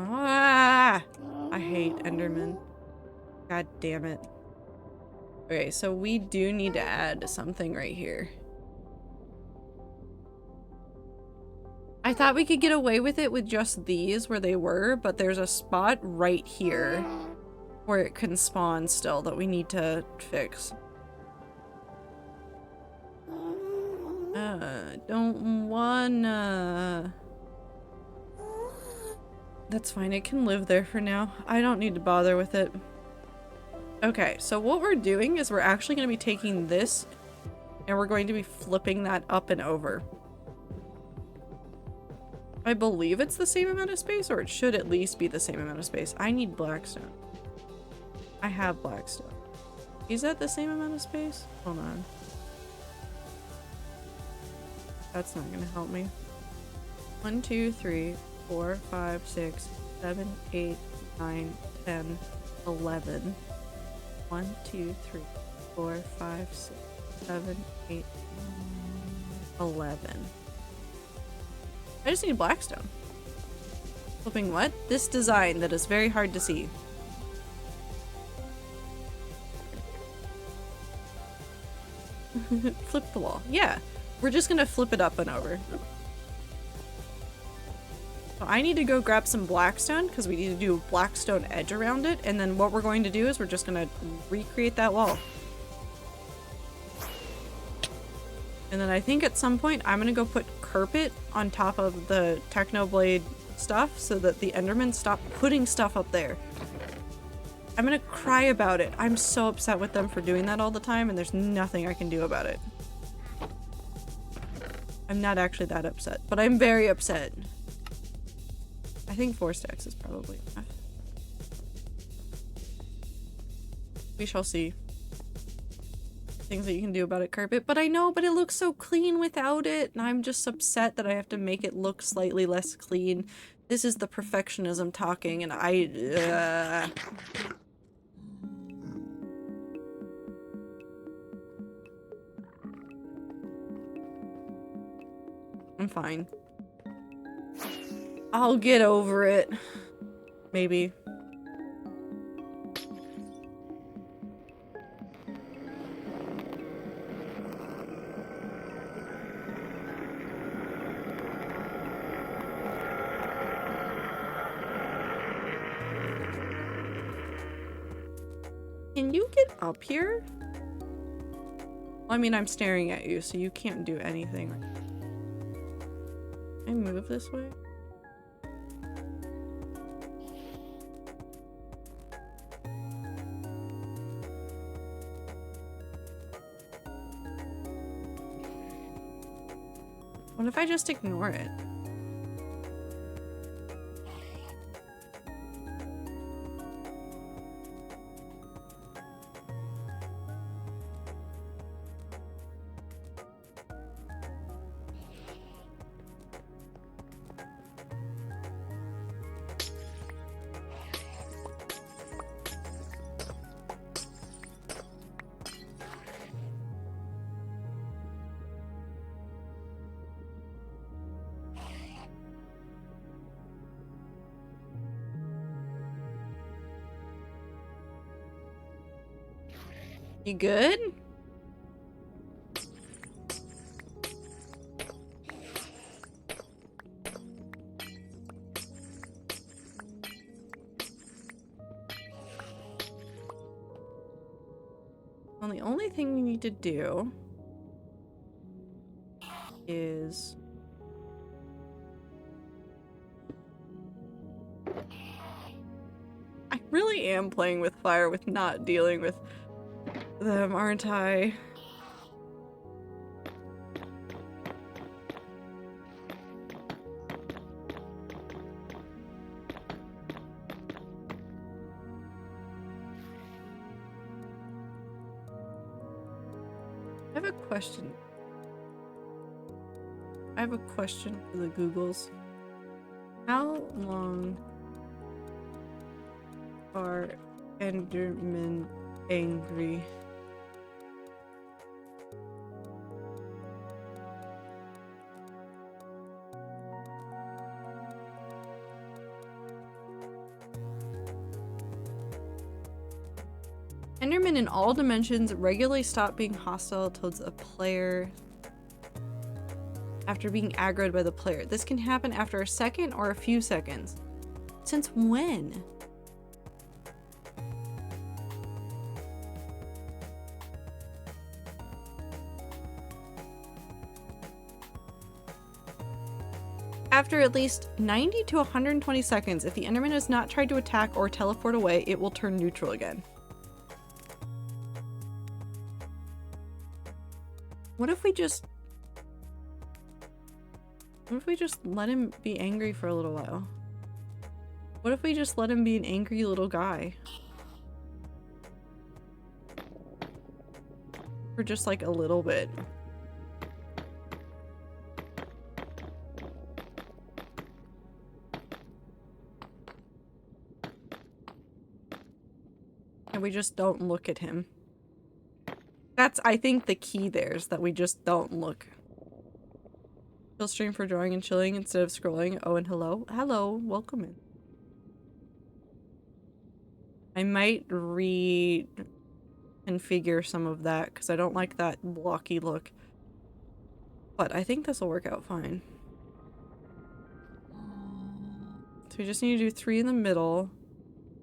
Ah! I hate Enderman. God damn it. Okay, so we do need to add something right here. I thought we could get away with it with just these where they were, but there's a spot right here where it can spawn still that we need to fix. Don't wanna... That's fine, it can live there for now. I don't need to bother with it. Okay, so what we're doing is we're actually going to be taking this and we're going to be flipping that up and over. I believe it's the same amount of space, or it should at least be the same amount of space. I need blackstone. I have blackstone. Is that the same amount of space? Hold on. That's not going to help me. 1, 2, 3, 4, 5, 6, 7, 8, 9, 10, 11. 1, 2, 3, 4, 5, 6, 7, 8, 11. I just need blackstone. Flipping what? This design that is very hard to see. Flip the wall. Yeah. We're just gonna flip it up and over. So I need to go grab some blackstone because we need to do a blackstone edge around it, and then what we're going to do is we're just gonna recreate that wall. And then I think at some point I'm gonna go put carpet on top of the Technoblade stuff so that the Endermen stop putting stuff up there. I'm gonna cry about it. I'm so upset with them for doing that all the time, and there's nothing I can do about it. I'm not actually that upset, but I'm very upset. I think 4 stacks is probably enough. We shall see. Things that you can do about it, carpet. But I know, but it looks so clean without it, and I'm just upset that I have to make it look slightly less clean. This is the perfectionism talking, and I'm fine. I'll get over it. Maybe. Can you get up here? Well, I mean, I'm staring at you, so you can't do anything. Can I move this way? What if I just ignore it? You good? Well, the only thing we need to do is I really am playing with fire with not dealing with them, aren't I? I have a question. I have a question for the Googles. How long are Endermen angry? Endermen in all dimensions regularly stop being hostile towards a player after being aggroed by the player. This can happen after a second or a few seconds. Since when? After at least 90 to 120 seconds, if the Enderman has not tried to attack or teleport away, it will turn neutral again. What if we just let him be angry for a little while? What if we just let him be an angry little guy? For just like a little bit. And we just don't look at him. That's, I think, the key there is that we just don't look. Chill stream for drawing and chilling instead of scrolling. Oh, and hello. Hello. Welcome in. I might reconfigure some of that because I don't like that blocky look. But I think this will work out fine. So we just need to do 3 in the middle.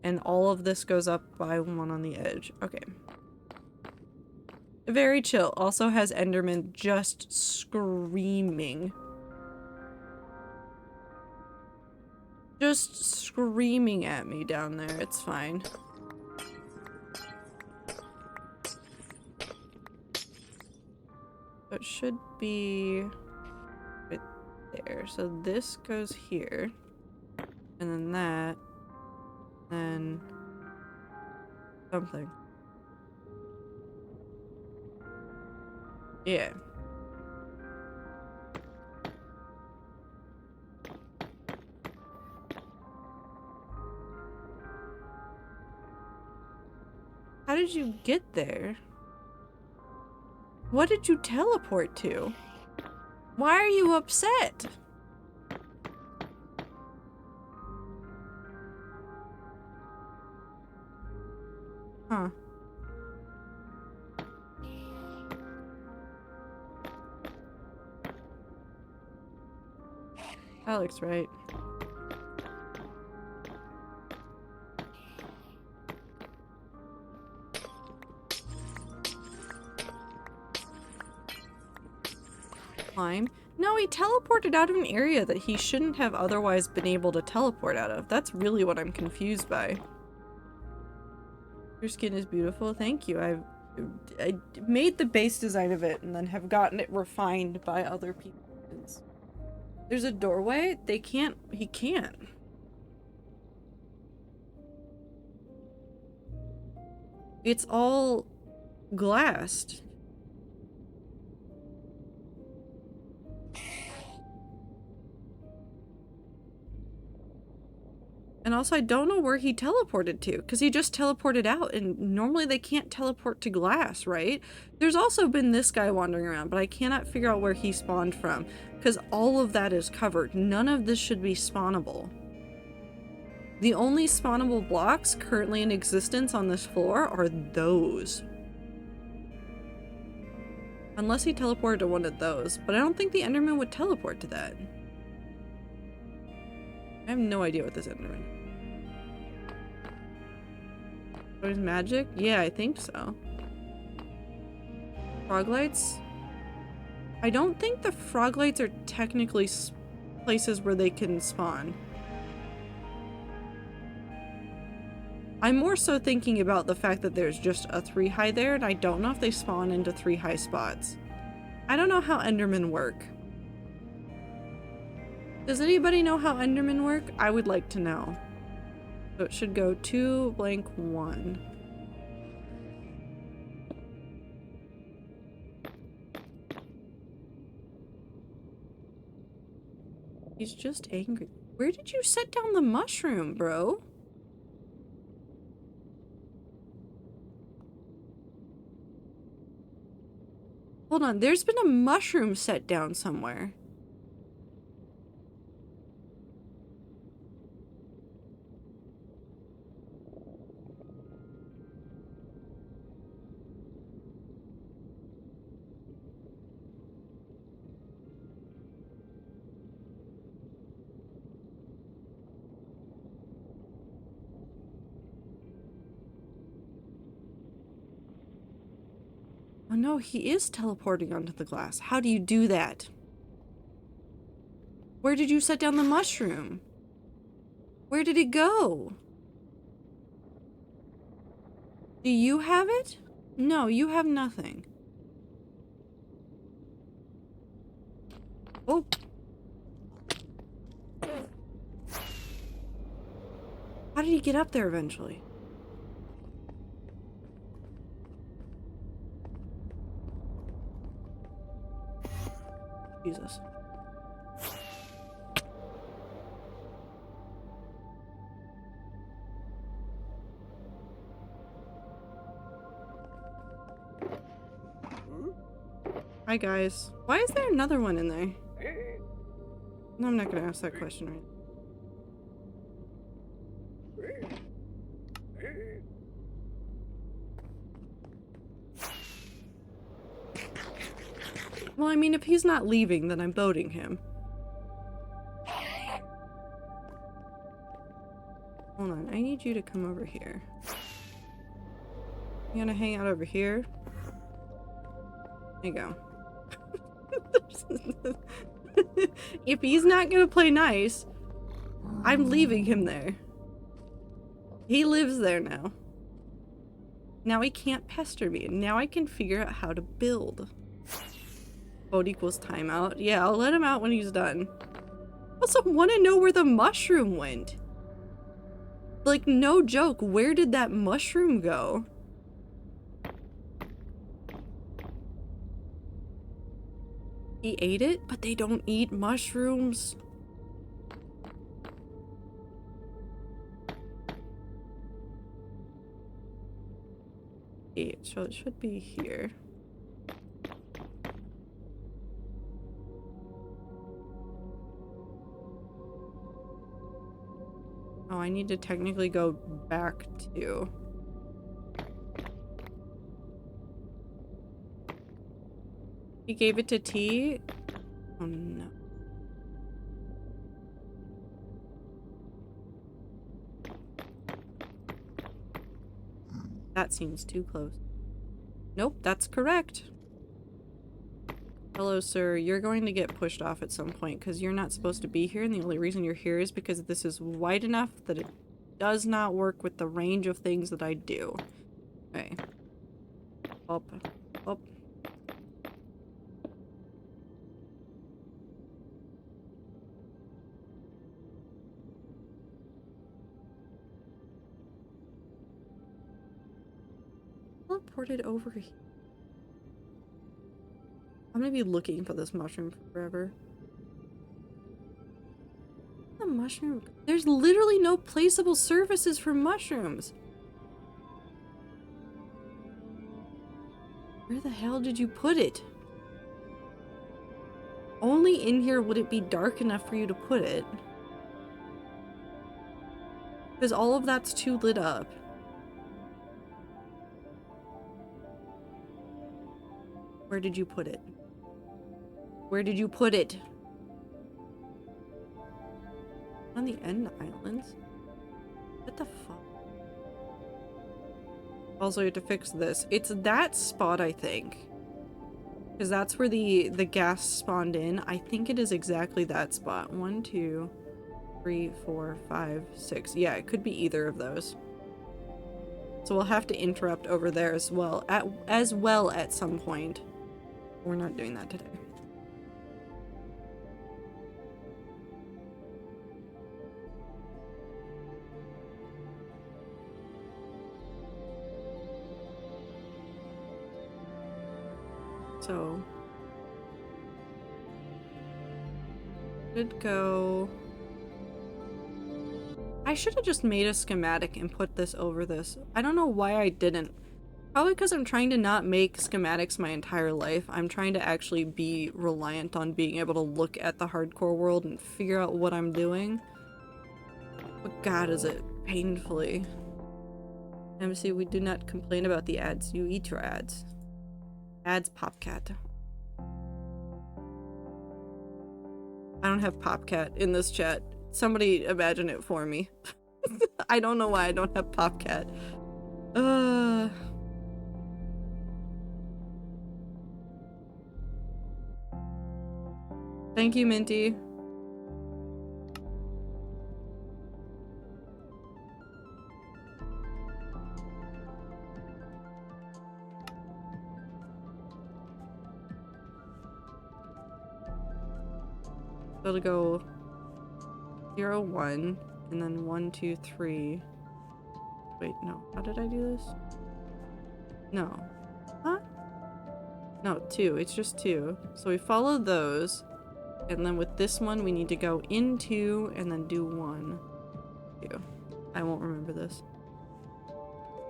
And all of this goes up by 1 on the edge. Okay. Very chill. Also has Enderman just screaming. Just screaming at me down there. It's fine. So it should be right there. So this goes here. And then that. Then something. Yeah. How did you get there? What did you teleport to? Why are you upset? Huh. That looks right. Climb? No, he teleported out of an area that he shouldn't have otherwise been able to teleport out of. That's really what I'm confused by. Your skin is beautiful. Thank you. I made the base design of it and then have gotten it refined by other people. There's a doorway. He can't. It's all glassed. And also, I don't know where he teleported to, because he just teleported out, and normally they can't teleport to glass, right? There's also been this guy wandering around, but I cannot figure out where he spawned from, because all of that is covered. None of this should be spawnable. The only spawnable blocks currently in existence on this floor are those. Unless he teleported to one of those, but I don't think the Enderman would teleport to that. I have no idea what this Enderman is. What is magic? Yeah, I think so. Frog lights? I don't think the frog lights are technically places where they can spawn. I'm more so thinking about the fact that there's just a 3 high there, and I don't know if they spawn into 3 high spots. I don't know how Endermen work. Does anybody know how Endermen work? I would like to know. So it should go 2 blank 1. He's just angry. Where did you set down the mushroom, bro? Hold on, there's been a mushroom set down somewhere. Oh no, he is teleporting onto the glass. How do you do that? Where did you set down the mushroom? Where did it go? Do you have it? No, you have nothing. Oh. How did he get up there eventually? Jesus. Hi guys. Why is there another one in there? No, I'm not gonna ask that question right. Well, I mean, if he's not leaving, then I'm boating him. Hold on, I need you to come over here. You gonna hang out over here? There you go. If he's not gonna play nice, I'm leaving him there. He lives there now. Now he can't pester me. Now I can figure out how to build. Boat equals timeout. Yeah, I'll let him out when he's done. Also want to know where the mushroom went. Like, no joke, where did that mushroom go? He ate it? But they don't eat mushrooms. So it should be here. Oh, I need to technically go back to... He gave it to T? Oh no. That seems too close. Nope, that's correct. Hello, sir. You're going to get pushed off at some point because you're not supposed to be here, and the only reason you're here is because this is wide enough that it does not work with the range of things that I do. Okay. Up. Up. Teleported over here. I'm gonna be looking for this mushroom forever. The mushroom. There's literally no placeable surfaces for mushrooms. Where the hell did you put it? Only in here would it be dark enough for you to put it. Because all of that's too lit up. Where did you put it? Where did you put it? On the end islands? What the fuck? Also, you have to fix this. It's that spot, I think. Because that's where the gas spawned in. I think it is exactly that spot. 1, 2, 3, 4, 5, 6. Yeah, it could be either of those. So we'll have to interrupt over there as well. At some point. We're not doing that today. So could go. I should have just made a schematic and put this over this. I don't know why I didn't. Probably because I'm trying to not make schematics my entire life. I'm trying to actually be reliant on being able to look at the hardcore world and figure out what I'm doing. But God, is it painfully. MC, we do not complain about the ads. You eat your ads. Ads Popcat. I don't have Popcat in this chat. Somebody imagine it for me. I don't know why I don't have Popcat. Thank you, Minty. So to go 0, 1, and then 1, 2, 3. Wait, no. How did I do this? No. Huh? No, 2. It's just 2. So we follow those. And then with this one, we need to go into and then do 1. 2. I won't remember this.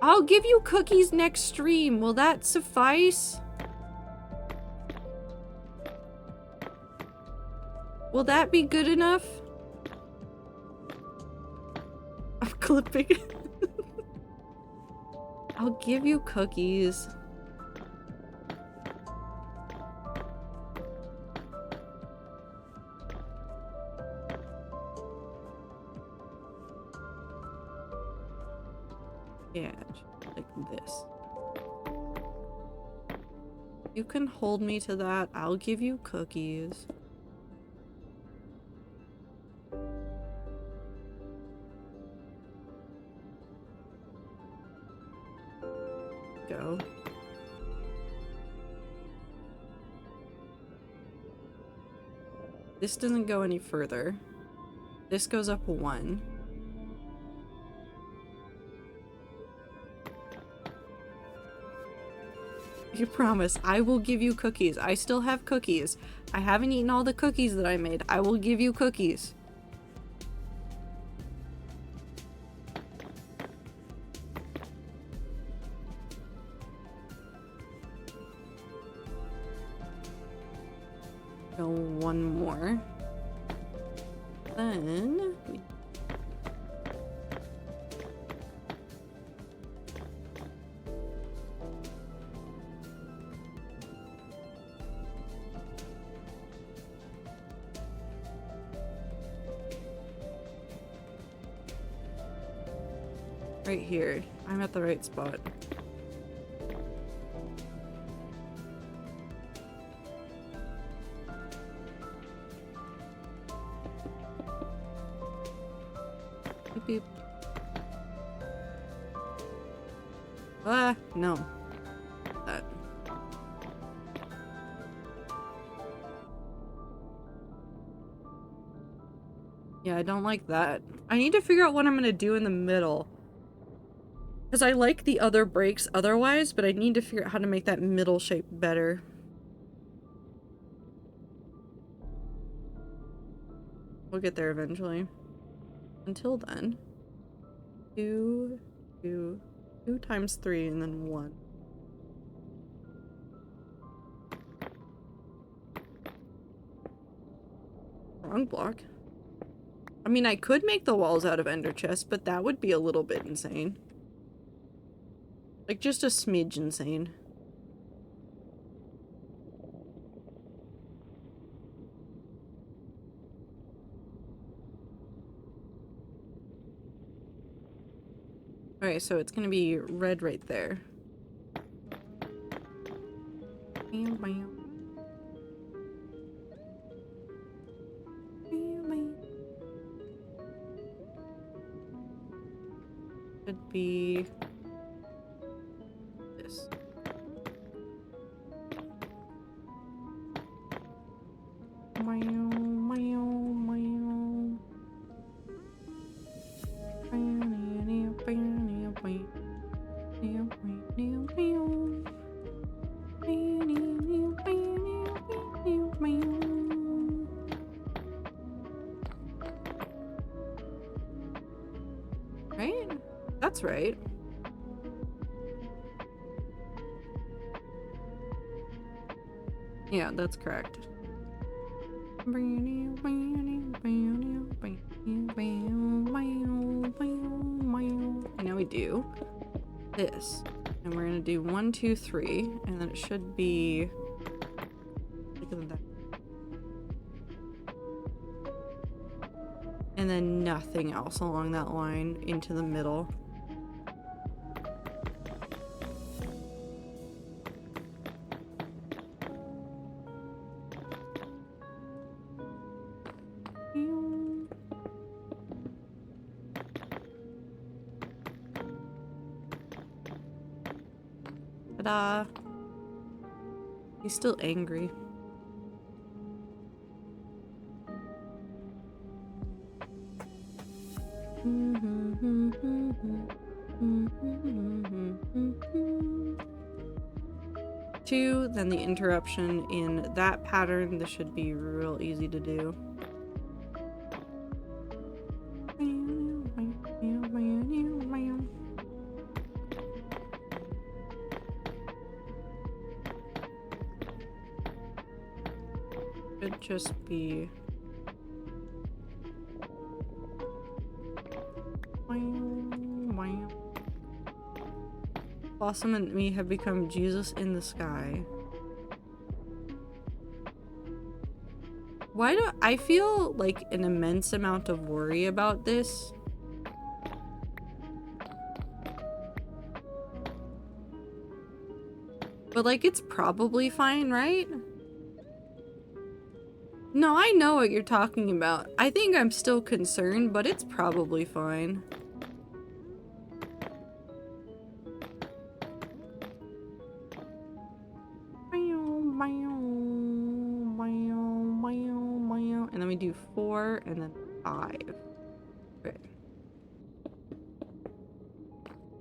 I'll give you cookies next stream. Will that suffice? Will that be good enough? I'm clipping. I'll give you cookies. Yeah, like this. You can hold me to that. I'll give you cookies. Go. This doesn't go any further. This goes up 1. You promise, I will give you cookies. I still have cookies. I haven't eaten all the cookies that I made. I will give you cookies. Go 1 more. Then we right here. I'm at the right spot. Beep beep. Ah, no. That. Yeah, I don't like that. I need to figure out what I'm gonna do in the middle. Because I like the other breaks otherwise, but I need to figure out how to make that middle shape better. We'll get there eventually. Until then, 2 times 3, and then 1. Wrong block. I mean, I could make the walls out of ender chests, but that would be a little bit insane. Like, just a smidge insane. Alright, so it's gonna be red right there. Bam, bam. should be this. Right? That's right. Yeah, that's correct. Now we do this. And we're gonna do 1, 2, 3, and then it should be. Look at that. And then nothing else along that line into the middle. Ta-da! He's still angry. Two, then the interruption in that pattern. This should be real easy to do. Should just be Blossom and me have become Jesus in the sky. Why do I feel like an immense amount of worry about this? But like, it's probably fine, right? No, I know what you're talking about. I think I'm still concerned, but it's probably fine. And then we do 4 and then 5. Okay.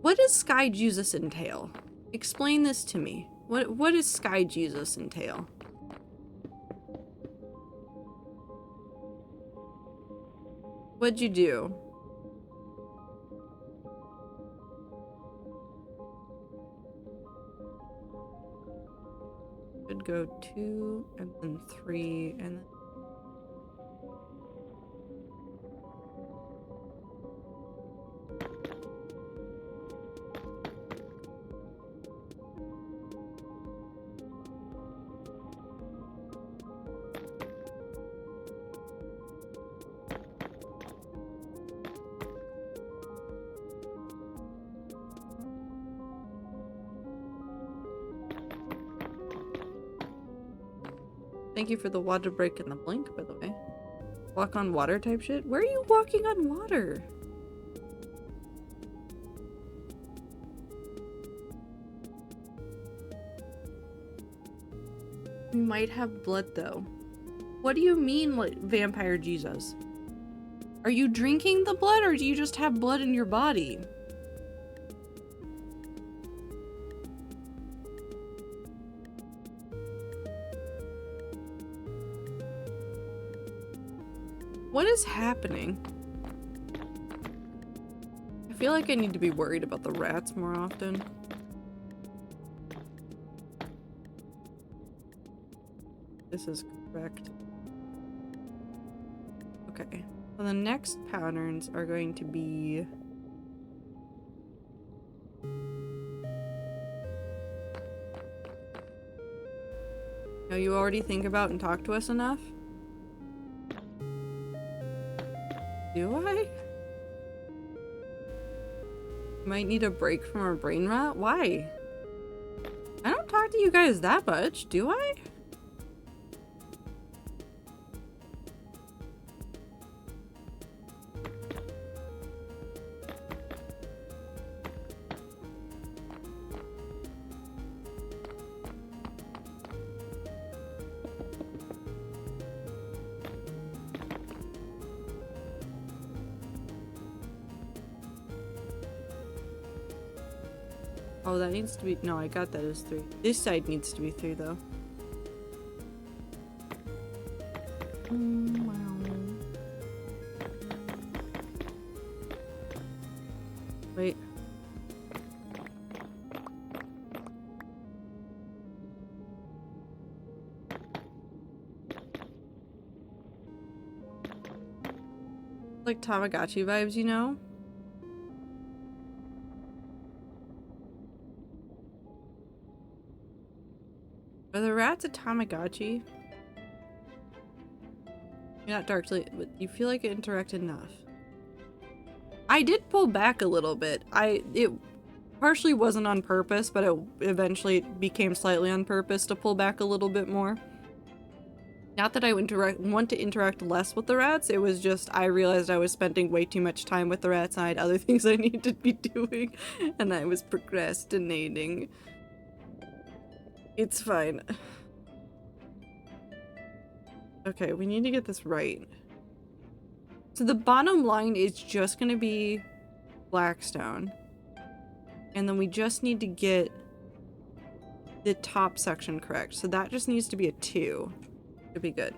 What does Sky Jesus entail? Explain this to me. What does Sky Jesus entail? What'd you do? Should go 2 and then 3 and then thank you for the water break and the blink, by the way. Walk on water type shit? Where are you walking on water? We might have blood though. What do you mean, like, vampire Jesus? Are you drinking the blood or do you just have blood in your body? What is happening? I feel like I need to be worried about the rats more often. This is correct. Okay. So the next patterns are going to be... Now you already think about and talk to us enough? Do I? Might need a break from our brain rot? Why? I don't talk to you guys that much, do I? Oh, that needs to be... No, I got that as 3. This side needs to be 3, though. Wait. Like Tamagotchi vibes, you know? Are the rats a Tamagotchi? You're not darkly, but you feel like it interact enough. I did pull back a little bit. It partially wasn't on purpose, but it eventually became slightly on purpose to pull back a little bit more. Not that I want to interact less with the rats, it was just I realized I was spending way too much time with the rats and I had other things I needed to be doing, and I was procrastinating. It's fine. Okay, we need to get this right. So the bottom line is just gonna be Blackstone. And then we just need to get the top section correct. So that just needs to be a 2. Should be good.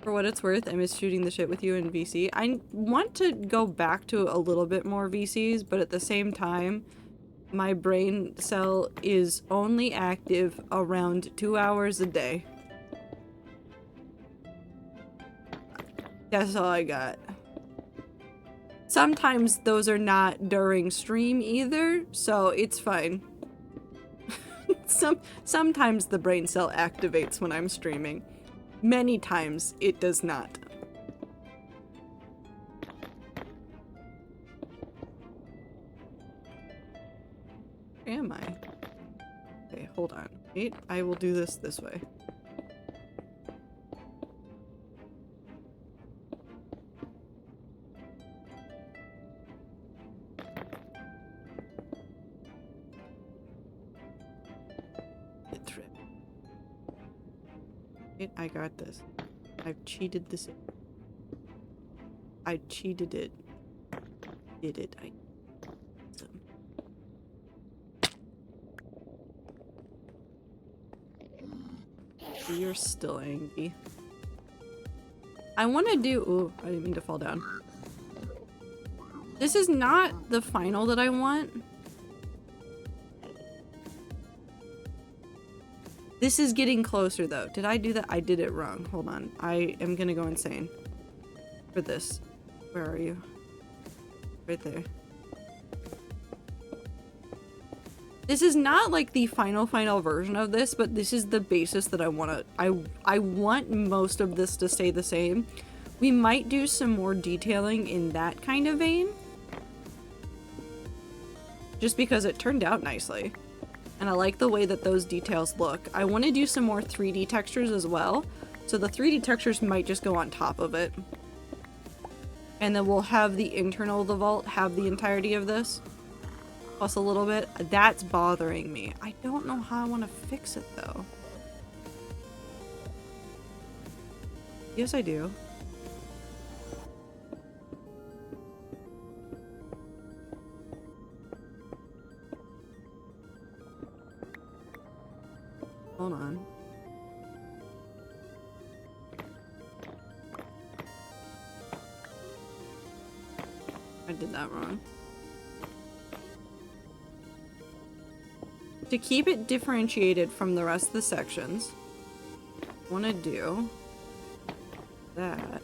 For what it's worth, I miss shooting the shit with you in VC. I want to go back to a little bit more VCs, but at the same time, my brain cell is only active around 2 hours a day. That's all I got. Sometimes those are not during stream either, so it's fine. Sometimes the brain cell activates when I'm streaming. Many times it does not. Where am I? Okay, hold on. Wait, I will do this way. I got this. I've cheated this. I cheated it. Did it. You're still angry. I want to do... Ooh, I didn't mean to fall down. This is not the final that I want. This is getting closer, though. Did I do that? I did it wrong. Hold on. I am gonna go insane for this. Where are you? Right there. This is not like the final version of this, but this is the basis that I want to... I want most of this to stay the same. We might do some more detailing in that kind of vein. Just because it turned out nicely. And I like the way that those details look. I want to do some more 3D textures as well. So the 3D textures might just go on top of it. And then we'll have the internal of the vault have the entirety of this. Plus a little bit. That's bothering me. I don't know how I want to fix it though. Yes, I do. Hold on. I did that wrong. To keep it differentiated from the rest of the sections, I want to do that.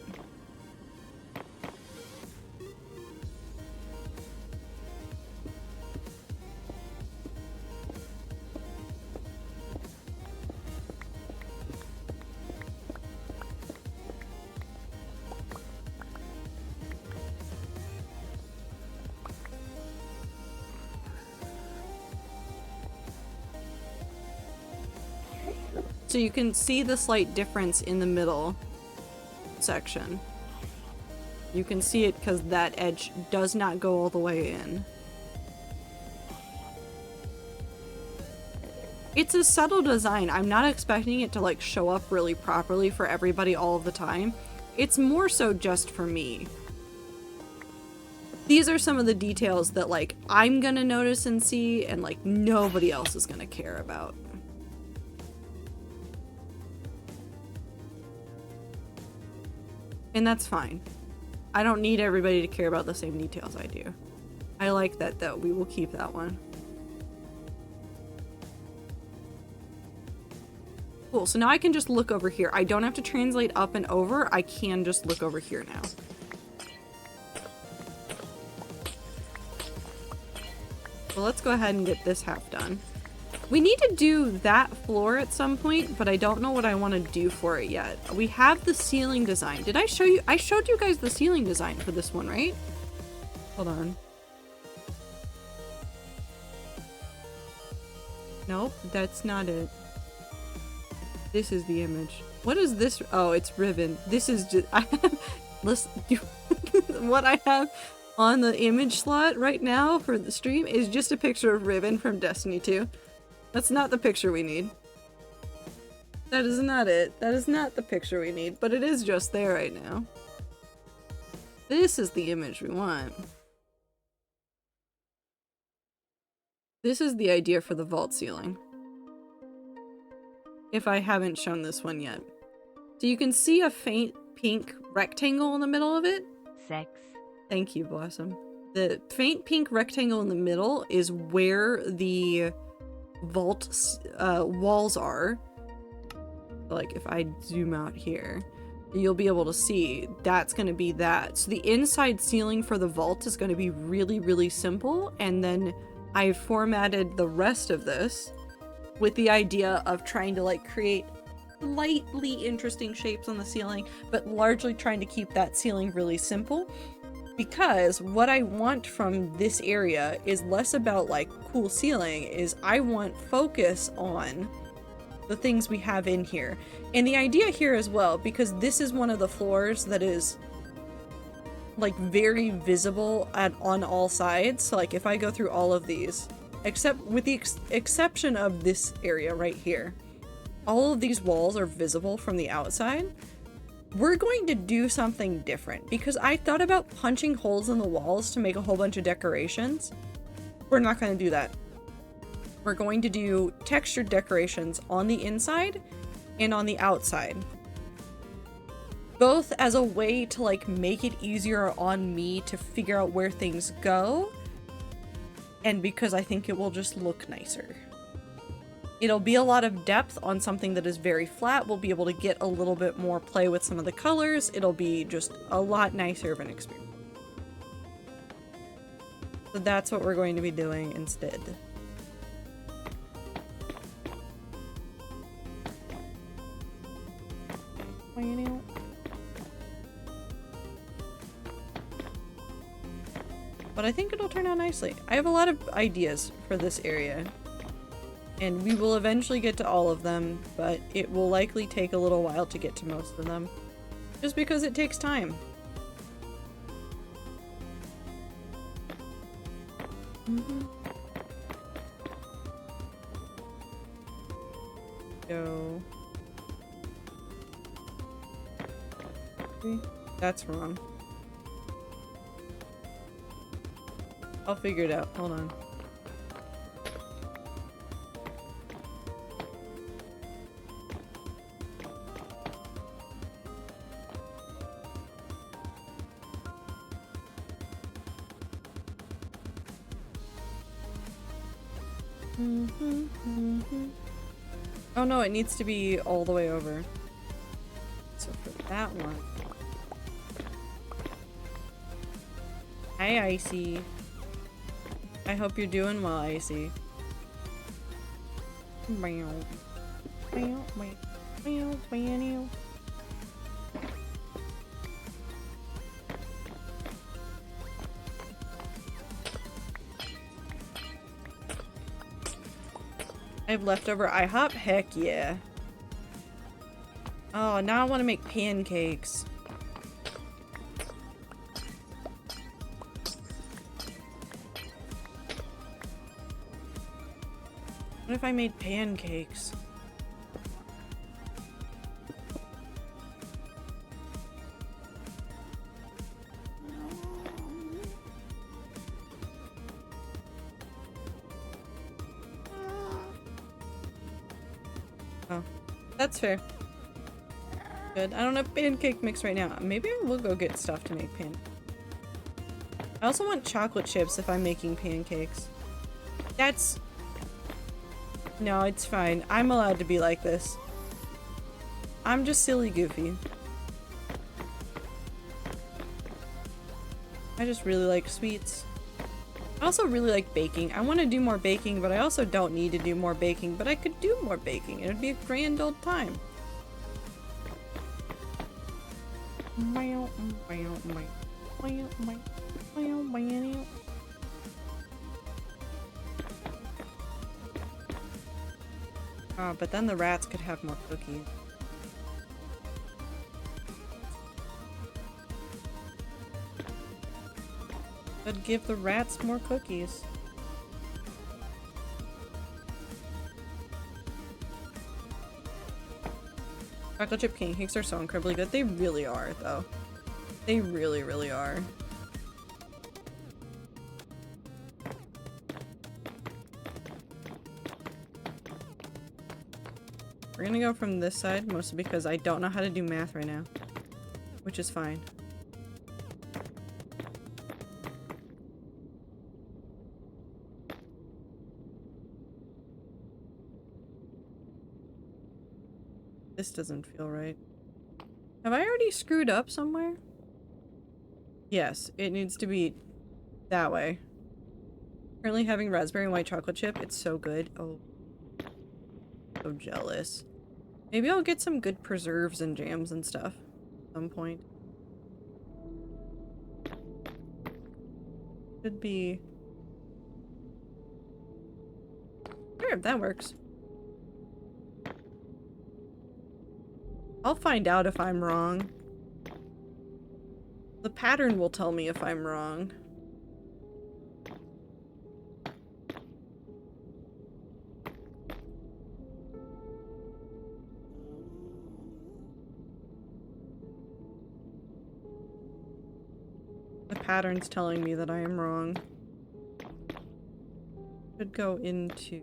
So you can see the slight difference in the middle section. You can see it because that edge does not go all the way in. It's a subtle design. I'm not expecting it to like show up really properly for everybody all of the time. It's more so just for me. these are some of the details that like I'm gonna notice and see and like nobody else is gonna care about. And that's fine. I don't need everybody to care about the same details I do. I like that though. We will keep that one. Cool, so now I can just look over here. I don't have to translate up and over. I can just look over here now. So let's go ahead and get this half done. We need to do that floor at some point, but I don't know what I want to do for it yet. We have the ceiling design. Did I show you? I showed you guys the ceiling design for this one, right? Hold on. Nope, that's not it. This is the image. What is this? Oh, it's Riven. This is just listen, what I have on the image slot right now for the stream is just a picture of Riven from Destiny 2. That's not the picture we need. That is not it. That is not the picture we need, but it is just there right now. This is the image we want. This is the idea for the vault ceiling. If I haven't shown this one yet. So you can see a faint pink rectangle in the middle of it. 6. Thank you, Blossom. The faint pink rectangle in the middle is where the vault walls are. Like if I zoom out here, you'll be able to see that's going to be that. So the inside ceiling for the vault is going to be really, really simple. And then I've formatted the rest of this with the idea of trying to like create slightly interesting shapes on the ceiling, but largely trying to keep that ceiling really simple. Because what I want from this area is less about like cool ceiling, is I want focus on the things we have in here. And the idea here as well, because this is one of the floors that is like very visible on all sides. So like if I go through all of these, except with the exception of this area right here, all of these walls are visible from the outside. We're going to do something different because I thought about punching holes in the walls to make a whole bunch of decorations. We're not going to do that. We're going to do textured decorations on the inside and on the outside. Both as a way to like make it easier on me to figure out where things go, and because I think it will just look nicer. It'll be a lot of depth on something that is very flat. We'll be able to get a little bit more play with some of the colors. It'll be just a lot nicer of an experience. So that's what we're going to be doing instead. But I think it'll turn out nicely. I have a lot of ideas for this area. And we will eventually get to all of them, but it will likely take a little while to get to most of them. Just because it takes time. So... that's wrong. I'll figure it out. Hold on. Oh no, it needs to be all the way over. So for that one. Hi, Icy. I hope you're doing well, Icy. I have leftover IHOP? Heck yeah. Oh, now I want to make pancakes. What if I made pancakes? Oh, that's fair. Good. I don't have pancake mix right now. Maybe I will go get stuff to make pancakes. I also want chocolate chips if I'm making pancakes. That's... No, it's fine. I'm allowed to be like this. I'm just silly goofy. I just really like sweets. I also really like baking. I want to do more baking, but I also don't need to do more baking, but I could do more baking. It would be a grand old time. But then the rats could have more cookies. But give the rats more cookies. Chocolate chip pancakes are so incredibly good. They really are, though. They really, really are. We're gonna go from this side, mostly because I don't know how to do math right now. Which is fine. This doesn't feel right. Have I already screwed up somewhere? Yes, it needs to be that way. Currently having raspberry and white chocolate chip. It's so good. Oh. So jealous. Maybe I'll get some good preserves and jams and stuff at some point. Should be... Sure, that works. I'll find out if I'm wrong. The pattern will tell me if I'm wrong. The pattern's telling me that I am wrong. Should go into...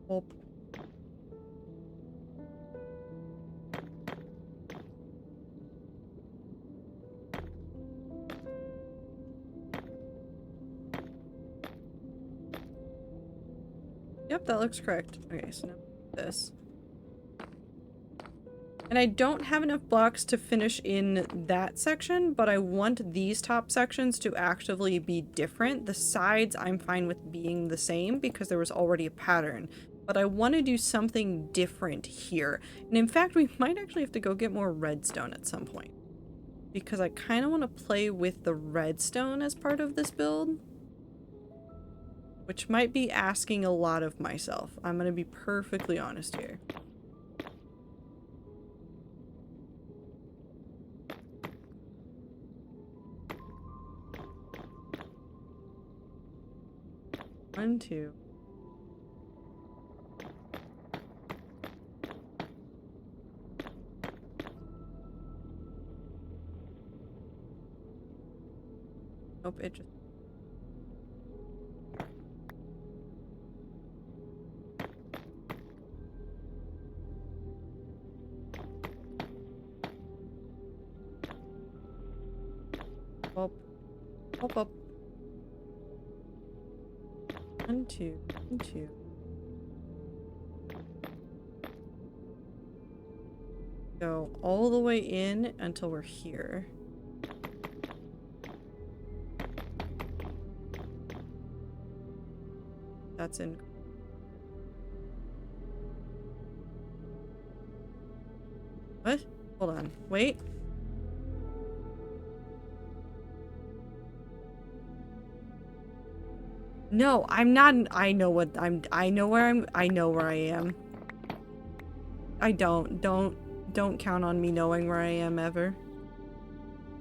Oh. Yep, that looks correct. Okay, so now this. And I don't have enough blocks to finish in that section, but I want these top sections to actively be different. The sides I'm fine with being the same because there was already a pattern. But I want to do something different here. And in fact, we might actually have to go get more redstone at some point. Because I kind of want to play with the redstone as part of this build. Which might be asking a lot of myself. I'm going to be perfectly honest here. One, two. Nope, it just... Up. Up, up. 1, 2, 1, 2. Go all the way in until we're here. That's in. What? Hold on. Wait. No, I'm not. I know what I'm. I know where I'm. I know where I am. I don't count on me knowing where I am ever.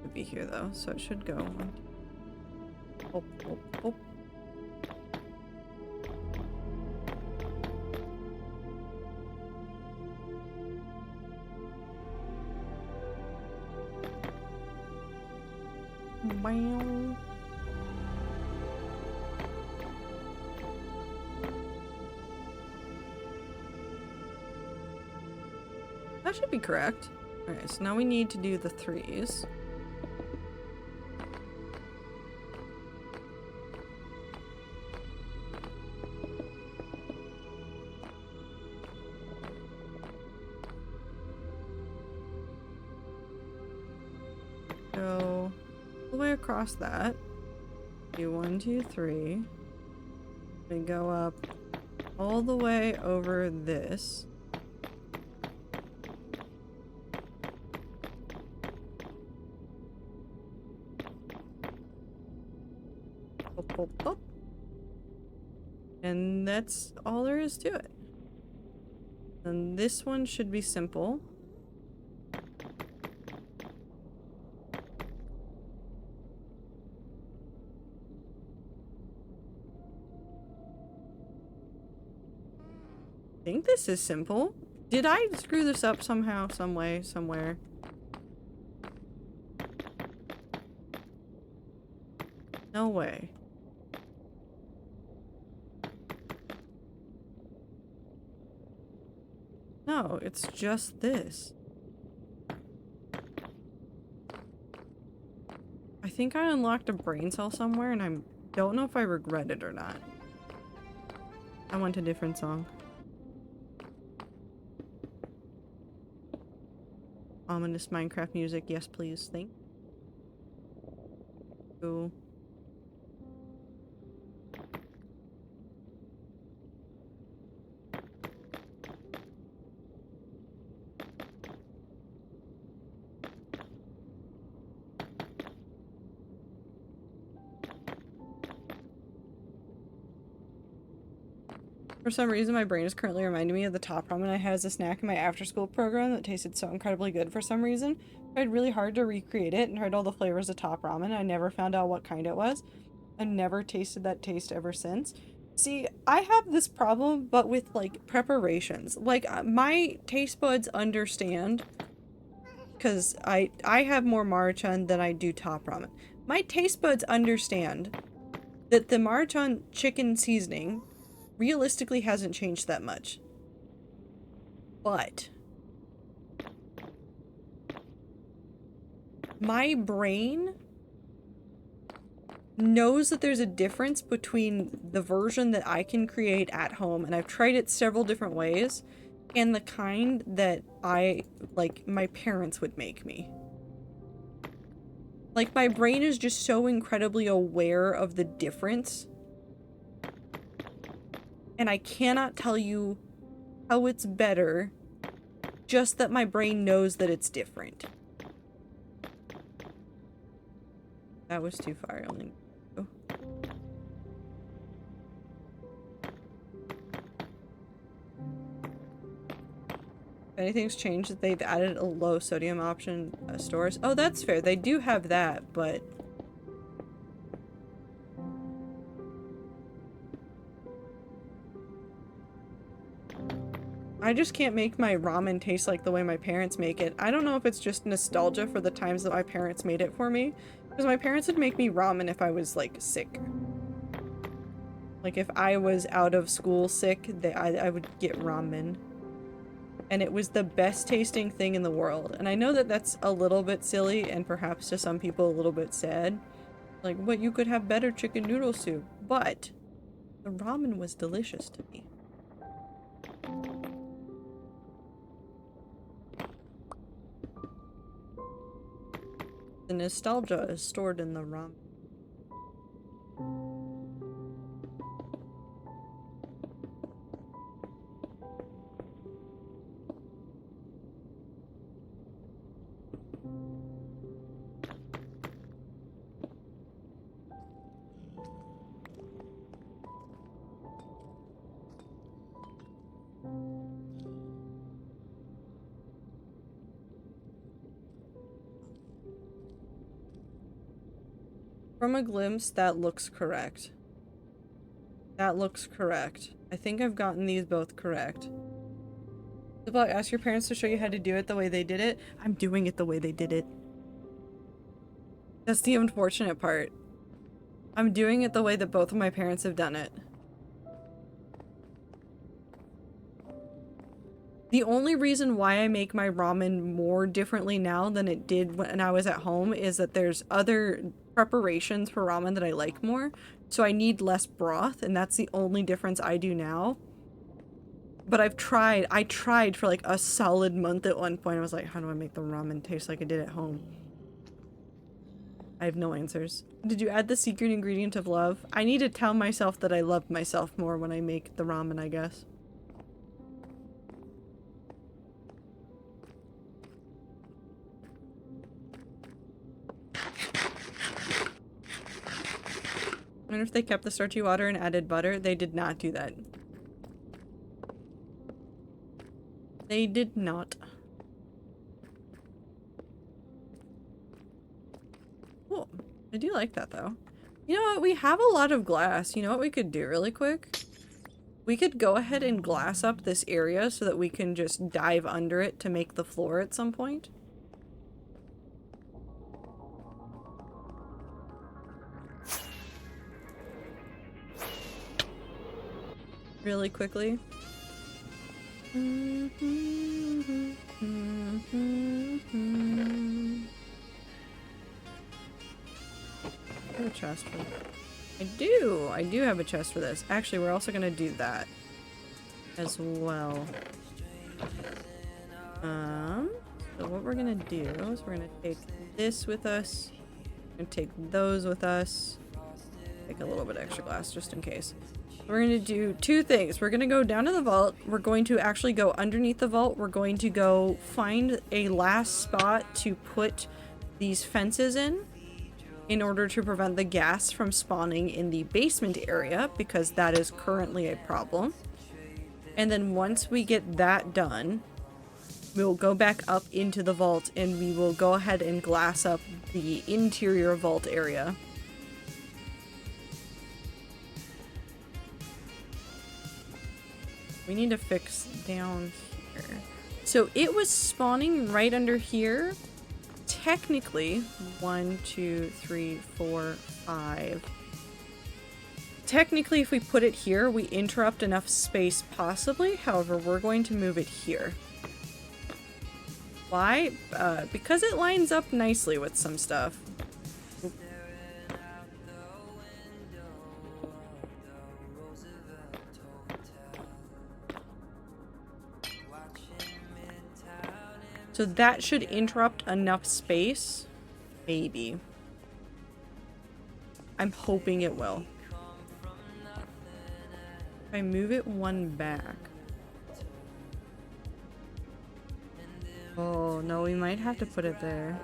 Could be here though, so it should go. Oh, oh, oh. Wow. That should be correct. Alright, so now we need to do the 3s. Go all the way across that. Do 1, 2, 3. We go up all the way over this. Up, up, up. And that's all there is to it. And this one should be simple. I think this is simple. Did I screw this up somehow, some way, somewhere? No way. No, it's just this. I think I unlocked a brain cell somewhere and I don't know if I regret it or not. I want a different song. Ominous Minecraft music, yes please, thank you. For some reason, my brain is currently reminding me of the top ramen I had as a snack in my after-school program that tasted so incredibly good for some reason. I tried really hard to recreate it and tried all the flavors of top ramen. I never found out what kind it was. I've never tasted that taste ever since. See, I have this problem, but with, like, preparations. Like, my taste buds understand, because I have more Maruchan than I do top ramen. My taste buds understand that the Maruchan chicken seasoning realistically hasn't changed that much. But my brain knows that there's a difference between the version that I can create at home, and I've tried it several different ways, and the kind that my parents would make me. Like, my brain is just so incredibly aware of the difference. And I cannot tell you how it's better, just that my brain knows that it's different. That was too far, I only... Oh. If anything's changed, they've added a low sodium option stores. Oh, that's fair. They do have that, but... I just can't make my ramen taste like the way my parents make it. I don't know if it's just nostalgia for the times that my parents made it for me. Because my parents would make me ramen if I was, like, sick. Like, if I was out of school sick, I would get ramen. And it was the best tasting thing in the world. And I know that that's a little bit silly and perhaps to some people a little bit sad. Like, what, you could have better chicken noodle soup. But the ramen was delicious to me. The nostalgia is stored in the ramen. From a glimpse, that looks correct. That looks correct. I think I've gotten these both correct. About ask your parents to show you how to do it the way they did it. I'm doing it the way they did it. That's the unfortunate part. I'm doing it the way that both of my parents have done it. The only reason why I make my ramen more differently now than it did when I was at home is that there's other preparations for ramen that I like more, so I need less broth, and that's the only difference I do now. But I tried for like a solid month at one point. I was like, how do I make the ramen taste like I did at home? I have no answers. Did you add the secret ingredient of love? I need to tell myself that I love myself more when I make the ramen, I guess. I wonder if they kept the starchy water and added butter. They did not do that. They did not. Cool. I do like that though. You know what? We have a lot of glass. You know what we could do really quick? We could go ahead and glass up this area so that we can just dive under it to make the floor at some point. Really quickly. I have a chest for that. I do have a chest for this. Actually, we're also gonna do that as well. So what we're gonna do is we're gonna take this with us. We're gonna take those with us. Take a little bit extra glass just in case. We're going to do two things. We're going to go down to the vault. We're going to actually go underneath the vault. We're going to go find a last spot to put these fences in order to prevent the gas from spawning in the basement area, because that is currently a problem. And then once we get that done, we'll go back up into the vault and we will go ahead and glass up the interior vault area. We need to fix down here. So it was spawning right under here. Technically, 1, 2, 3, 4, 5. Technically, if we put it here, we interrupt enough space possibly. However, we're going to move it here. Why? Because it lines up nicely with some stuff. So that should interrupt enough space. Maybe. I'm hoping it will. If I move it one back. Oh, no, we might have to put it there.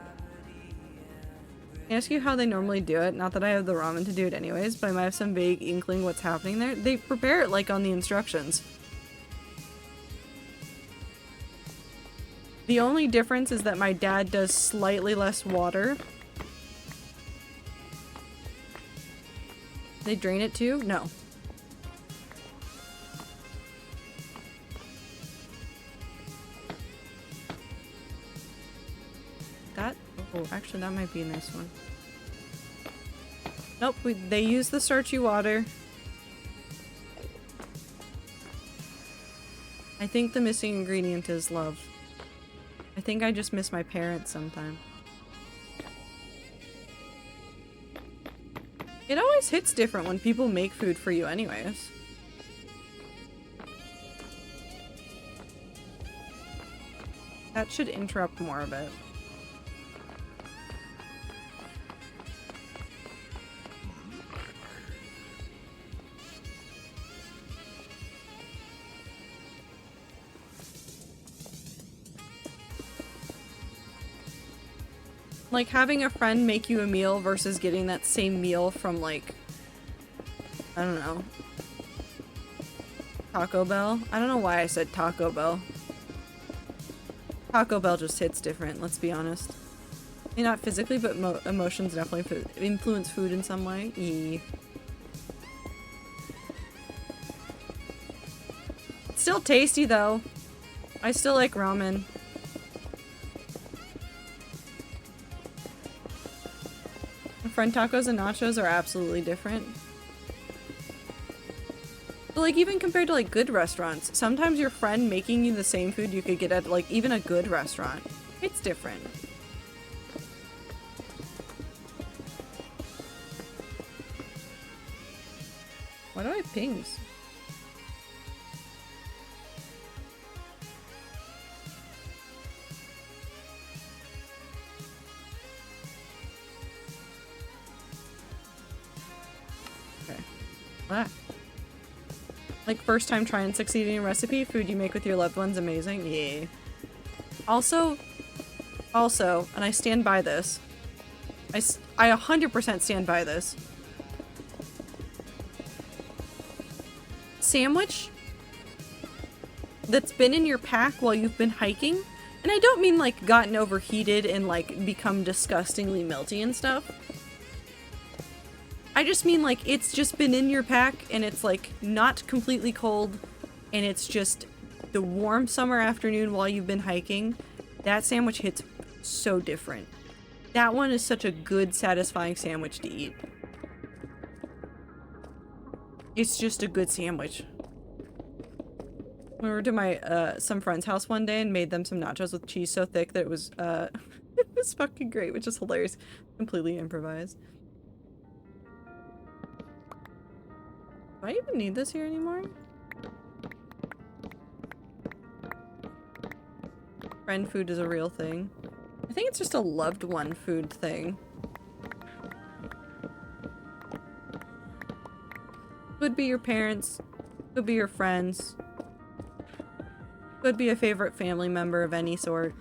Can I ask you how they normally do it? Not that I have the ramen to do it anyways, but I might have some vague inkling what's happening there. They prepare it like on the instructions. The only difference is that my dad does slightly less water. They drain it too? No. That? Oh, actually that might be a nice one. Nope, they use the starchy water. I think the missing ingredient is love. I think I just miss my parents sometime. It always hits different when people make food for you anyways. That should interrupt more of it. Like having a friend make you a meal versus getting that same meal from like, I don't know, Taco Bell? I don't know why I said Taco Bell. Taco Bell just hits different, let's be honest. Maybe not physically, but emotions definitely influence food in some way. It's still tasty though. I still like ramen. friend tacos and nachos are absolutely different. But like even compared to like good restaurants, sometimes your friend making you the same food you could get at like even a good restaurant. It's different. Why do I have pings? Okay. Ah. Like first time trying succeeding in recipe, food you make with your loved ones, amazing. Yeah. Also, and I stand by this. I 100% stand by this. Sandwich that's been in your pack while you've been hiking, and I don't mean like gotten overheated and like become disgustingly melty and stuff. I just mean like it's just been in your pack and it's like not completely cold and it's just the warm summer afternoon while you've been hiking. That sandwich hits so different. That one is such a good, satisfying sandwich to eat. It's just a good sandwich. We were to my some friend's house one day and made them some nachos with cheese so thick that it was it was fucking great, which is hilarious. Completely improvised. Do I even need this here anymore? Friend food is a real thing. I think it's just a loved one food thing. Could be your parents, could be your friends, could be a favorite family member of any sort,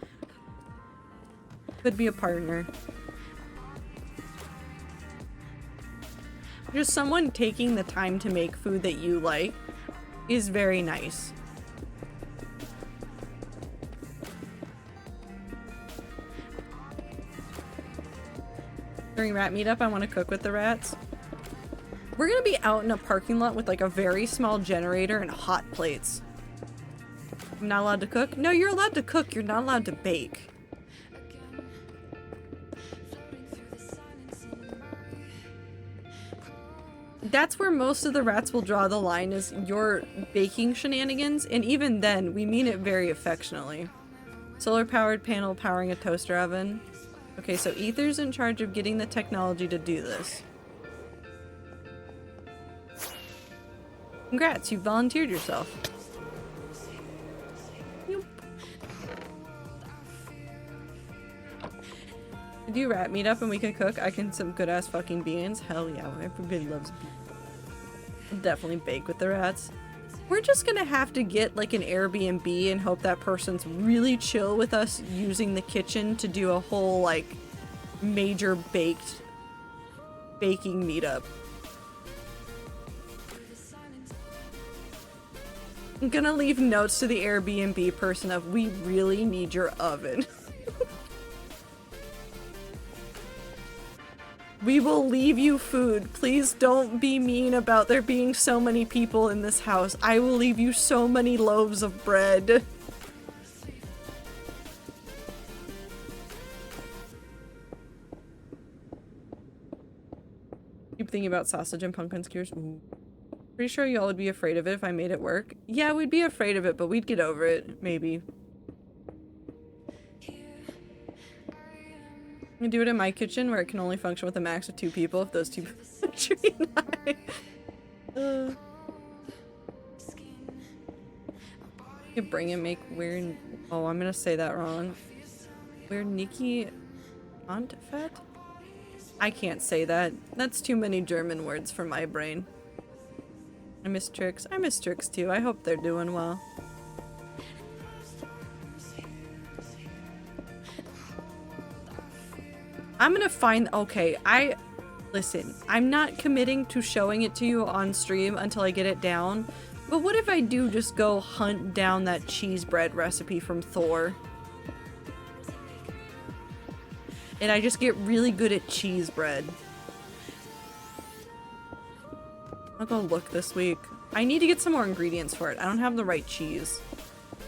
could be a partner. Just someone taking the time to make food that you like is very nice. During rat meetup, I want to cook with the rats. We're gonna be out in a parking lot with like a very small generator and hot plates. I'm not allowed to cook? No, you're allowed to cook. You're not allowed to bake. That's where most of the rats will draw the line, is your baking shenanigans, and even then, we mean it very affectionately. Solar-powered panel powering a toaster oven. Okay, so Ether's in charge of getting the technology to do this. Congrats, you volunteered yourself. Yoop. We do rat meet up and we can cook. I can some good ass fucking beans. Hell yeah, everybody loves beans. I'll definitely bake with the rats. We're just gonna have to get like an Airbnb and hope that person's really chill with us using the kitchen to do a whole like major baking meetup. I'm gonna leave notes to the Airbnb person of, we really need your oven. We will leave you food. Please don't be mean about there being so many people in this house. I will leave you so many loaves of bread. Keep thinking about sausage and pumpkin skewers. Ooh. Pretty sure y'all would be afraid of it if I made it work. Yeah, we'd be afraid of it, but we'd get over it. Maybe. I do it in my kitchen where it can only function with a max of 2 people if those 2 people are tree You bring and make weird. Oh, I'm gonna say that wrong. Weird Nikki Antfet? I can't say that. That's too many German words for my brain. I miss Trix. I miss Trix too. I hope they're doing well. I'm gonna find- okay, listen, I'm not committing to showing it to you on stream until I get it down, but what if I do just go hunt down that cheese bread recipe from Thor? And I just get really good at cheese bread. I'll go look this week. I need to get some more ingredients for it. I don't have the right cheese.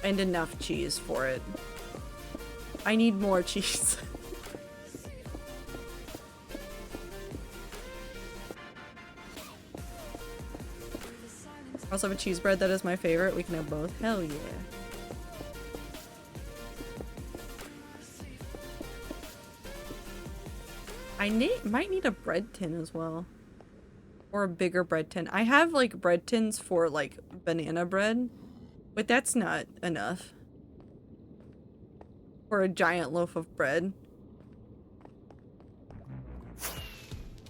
And enough cheese for it. I need more cheese. also have a cheese bread that is my favorite. We can have both. Hell yeah. I might need a bread tin as well. Or a bigger bread tin. I have like bread tins for like banana bread, but that's not enough for a giant loaf of bread.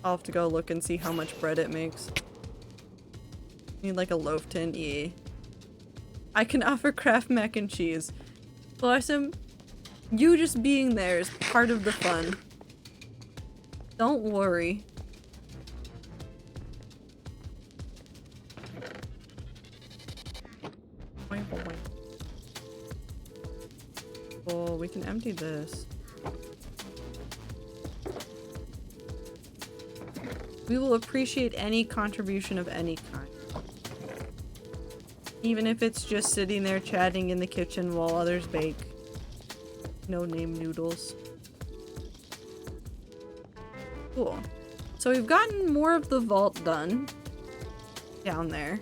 I'll have to go look and see how much bread it makes. Need like a loaf tin? Yeah. I can offer Kraft mac and cheese. Blossom, you just being there is part of the fun. Don't worry. Oh, we can empty this. We will appreciate any contribution of any kind. Even if it's just sitting there chatting in the kitchen while others bake. No name noodles. Cool. So we've gotten more of the vault done. Down there.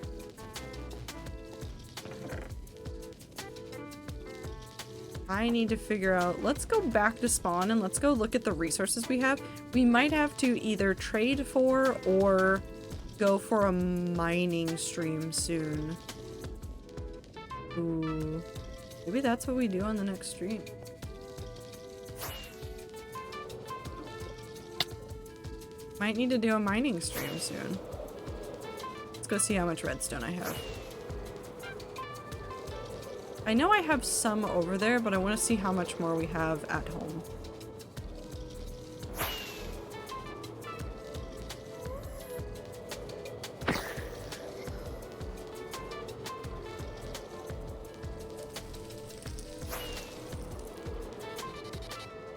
I need to figure out, let's go back to spawn and let's go look at the resources we have. We might have to either trade for or go for a mining stream soon. Ooh. Maybe that's what we do on the next stream. Might need to do a mining stream soon. Let's go see how much redstone I have. I know I have some over there, but I want to see how much more we have at home.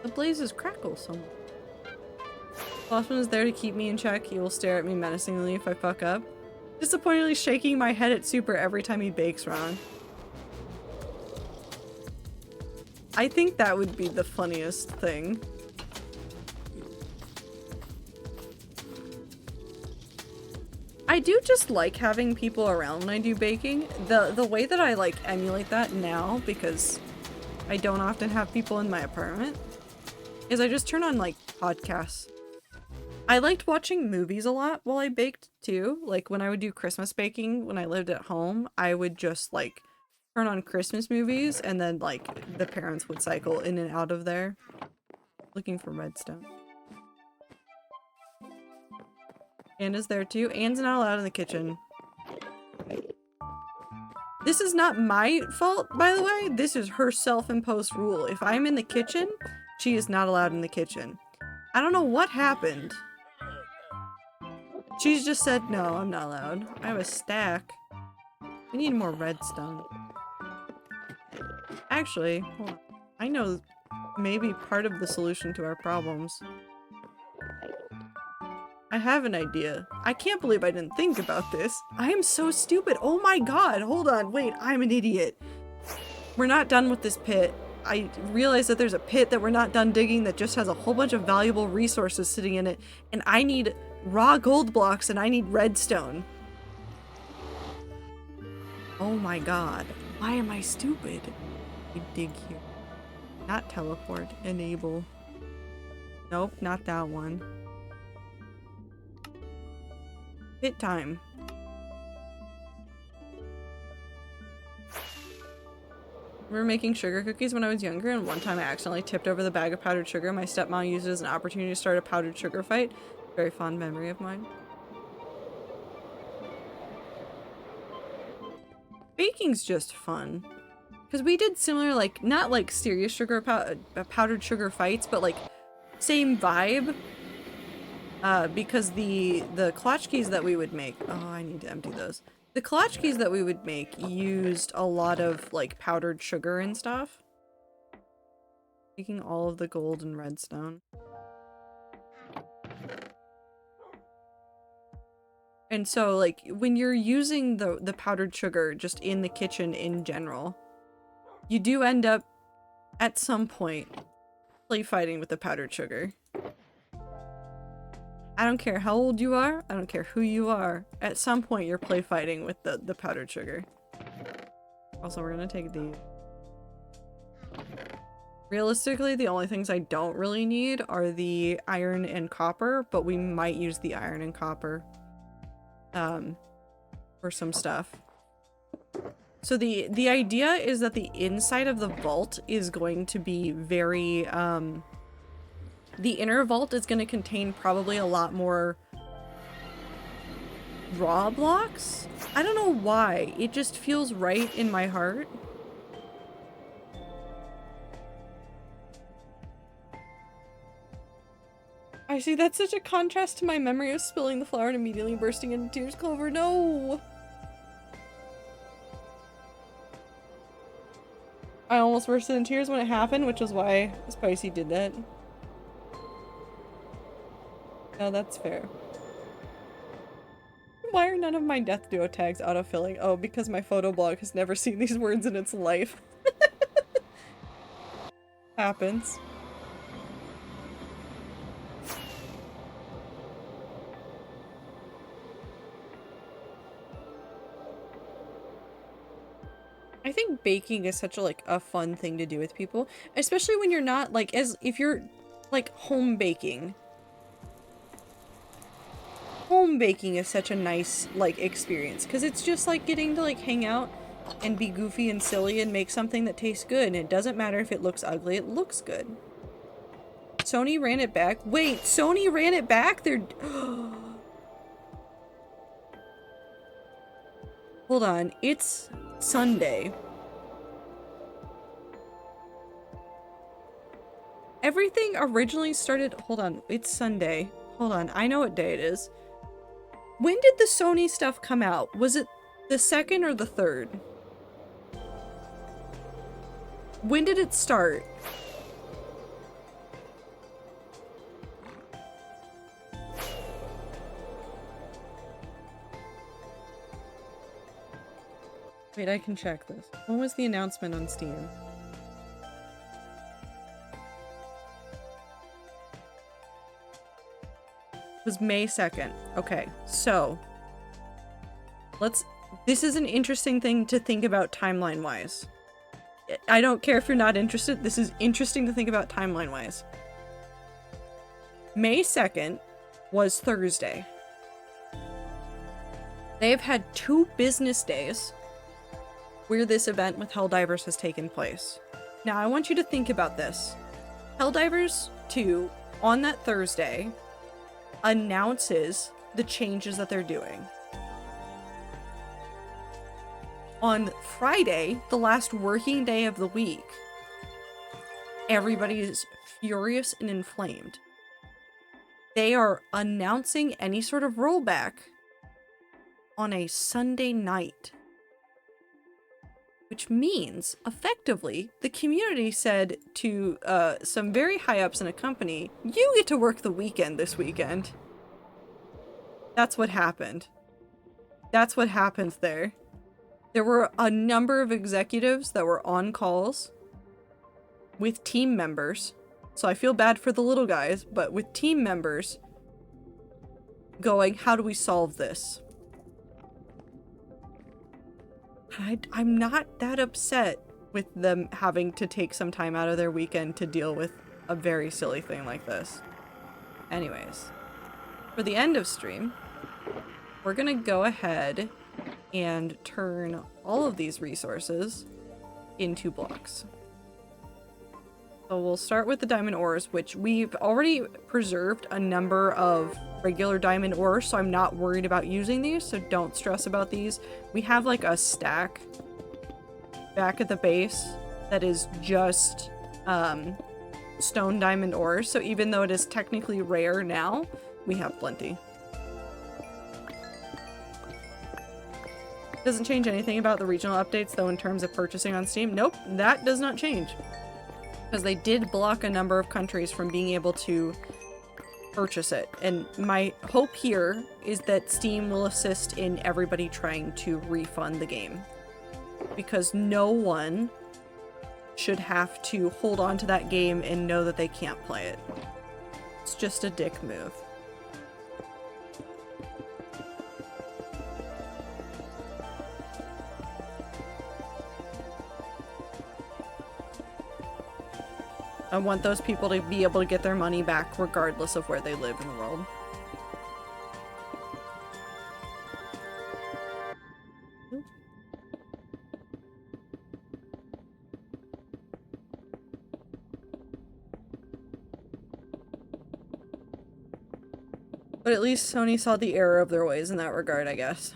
The blazes crackle somewhere. Blossman is there to keep me in check. He will stare at me menacingly if I fuck up. Disappointingly shaking my head at Super every time he bakes wrong. I think that would be the funniest thing. I do just like having people around when I do baking. The way that I like emulate that now, because I don't often have people in my apartment, is I just turn on like podcasts. I liked watching movies a lot while I baked too. Like when I would do Christmas baking when I lived at home, I would just like turn on Christmas movies and then like the parents would cycle in and out of there. Looking for redstone. Anne is there too. Anne's not allowed in the kitchen. This is not my fault, by the way. This is her self-imposed rule. If I'm in the kitchen, she is not allowed in the kitchen. I don't know what happened. She's just said, no, I'm not allowed. I have a stack. We need more redstone. Actually, hold on. I know maybe part of the solution to our problems. I have an idea. I can't believe I didn't think about this. I am so stupid. Oh my god, hold on, wait, I'm an idiot. We're not done with this pit. I realize that there's a pit that we're not done digging that just has a whole bunch of valuable resources sitting in it, and I need raw gold blocks and I need redstone. Oh my god. Why am I stupid? We dig here. Not teleport. Enable. Nope, not that one. Pit time. We were making sugar cookies when I was younger, and one time I accidentally tipped over the bag of powdered sugar. My stepmom used it as an opportunity to start a powdered sugar fight. Very fond memory of mine. Baking's just fun. Because we did similar, like, not like serious sugar powdered sugar fights, but like same vibe. Because the klatchkes that we would make, oh, I need to empty those. The klatchkes that we would make used a lot of like powdered sugar and stuff. Taking all of the gold and redstone. And so like when you're using the powdered sugar just in the kitchen in general, you do end up at some point play fighting with the powdered sugar. I don't care how old you are. I don't care who you are. At some point, you're play fighting with the powdered sugar. Also, we're gonna take these. Realistically, the only things I don't really need are the iron and copper, but we might use the iron and copper for some stuff. So the idea is that the inside of the vault is going to be very, the inner vault is going to contain probably a lot more raw blocks. I don't know why. It just feels right in my heart. I see, that's such a contrast to my memory of spilling the flour and immediately bursting into tears. Clover, no! I almost bursted in tears when it happened, which is why Spicy did that. No, that's fair. Why are none of my Death Duo tags autofilling? Oh, because my photo blog has never seen these words in its life. Happens. I think baking is such a a fun thing to do with people, especially when you're not if you're home baking. Home baking is such a nice experience because it's just getting to hang out and be goofy and silly and make something that tastes good, and it doesn't matter if it looks ugly, it looks good. Sony ran it back. Wait, Sony ran it back? They're Hold on, it's Sunday. Everything originally started- hold on, it's Sunday. Hold on, I know what day it is. When did the Sony stuff come out? Was it the 2nd or the 3rd? When did it start? Wait, I can check this. When was the announcement on Steam? It was May 2nd. Okay, so this is an interesting thing to think about timeline-wise. I don't care if you're not interested. This is interesting to think about timeline-wise. May 2nd was Thursday. They've had 2 business days where this event with Helldivers has taken place. Now, I want you to think about this. Helldivers 2, on that Thursday, announces the changes that they're doing. On Friday, the last working day of the week, everybody is furious and inflamed. They are announcing any sort of rollback on a Sunday night. Which means, effectively, the community said to some very high-ups in a company, you get to work the weekend this weekend. That's what happened. That's what happened there. There were a number of executives that were on calls with team members. So I feel bad for the little guys, but with team members going, how do we solve this? I'm not that upset with them having to take some time out of their weekend to deal with a very silly thing like this. Anyways, for the end of stream, we're gonna go ahead and turn all of these resources into blocks. So we'll start with the diamond ores, which we've already preserved a number of regular diamond ores, so I'm not worried about using these, so don't stress about these. We have a stack back at the base that is just stone diamond ores, so even though it is technically rare now, we have plenty. Doesn't change anything about the regional updates though in terms of purchasing on Steam. Nope, that does not change. Because they did block a number of countries from being able to purchase it. And my hope here is that Steam will assist in everybody trying to refund the game. Because no one should have to hold on to that game and know that they can't play it. It's just a dick move. I want those people to be able to get their money back regardless of where they live in the world. But at least Sony saw the error of their ways in that regard, I guess.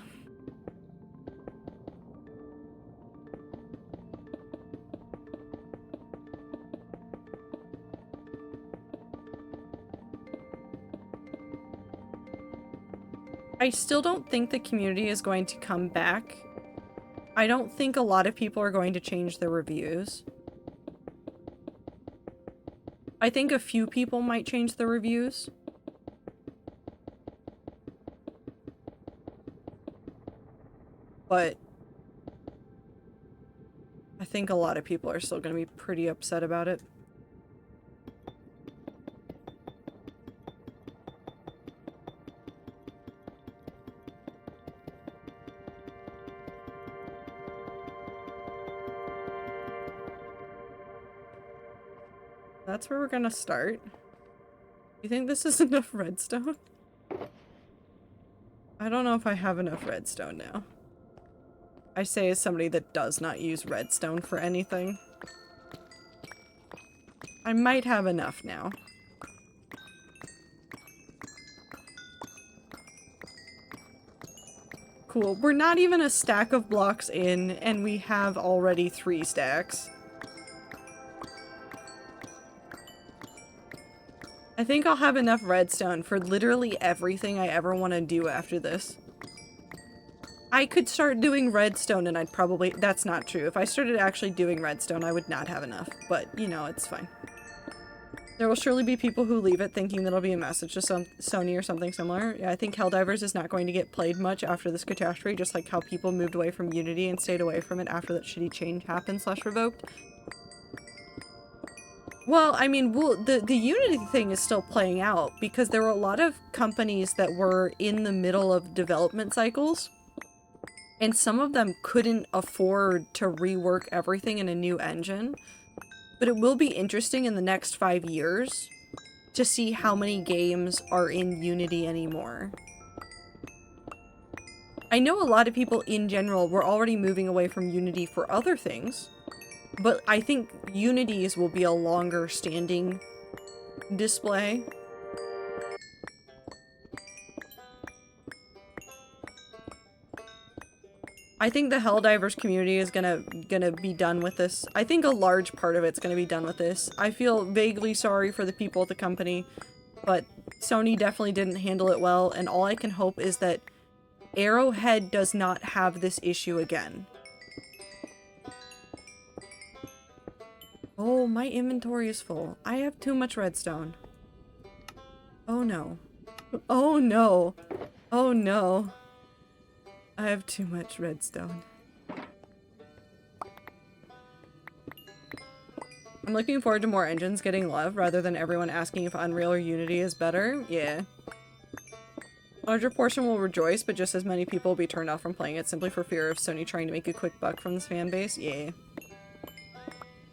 I still don't think the community is going to come back. I don't think a lot of people are going to change their reviews. I think a few people might change their reviews. But I think a lot of people are still going to be pretty upset about it. That's where we're gonna start. You think this is enough redstone? I don't know if I have enough redstone now. I say as somebody that does not use redstone for anything. I might have enough now. Cool. We're not even a stack of blocks in, and we have already 3 stacks. I think I'll have enough redstone for literally everything I ever want to do after this. I could start doing redstone and I'd probably— that's not true. If I started actually doing redstone, I would not have enough. But, you know, it's fine. There will surely be people who leave it thinking that'll be a message to Sony or something similar. Yeah, I think Helldivers is not going to get played much after this catastrophe, just like how people moved away from Unity and stayed away from it after that shitty change happened / revoked. Well, I mean, the Unity thing is still playing out because there were a lot of companies that were in the middle of development cycles, and some of them couldn't afford to rework everything in a new engine. But it will be interesting in the next 5 years to see how many games are in Unity anymore. I know a lot of people in general were already moving away from Unity for other things. But I think Unity's will be a longer standing display. I think the Helldivers community is gonna be done with this. I think a large part of it's gonna be done with this. I feel vaguely sorry for the people at the company, but Sony definitely didn't handle it well, and all I can hope is that Arrowhead does not have this issue again. Oh, my inventory is full. I have too much redstone. Oh no. Oh no. Oh no. I have too much redstone. I'm looking forward to more engines getting love rather than everyone asking if Unreal or Unity is better. Yeah. Larger portion will rejoice, but just as many people will be turned off from playing it simply for fear of Sony trying to make a quick buck from this fan base. Yeah.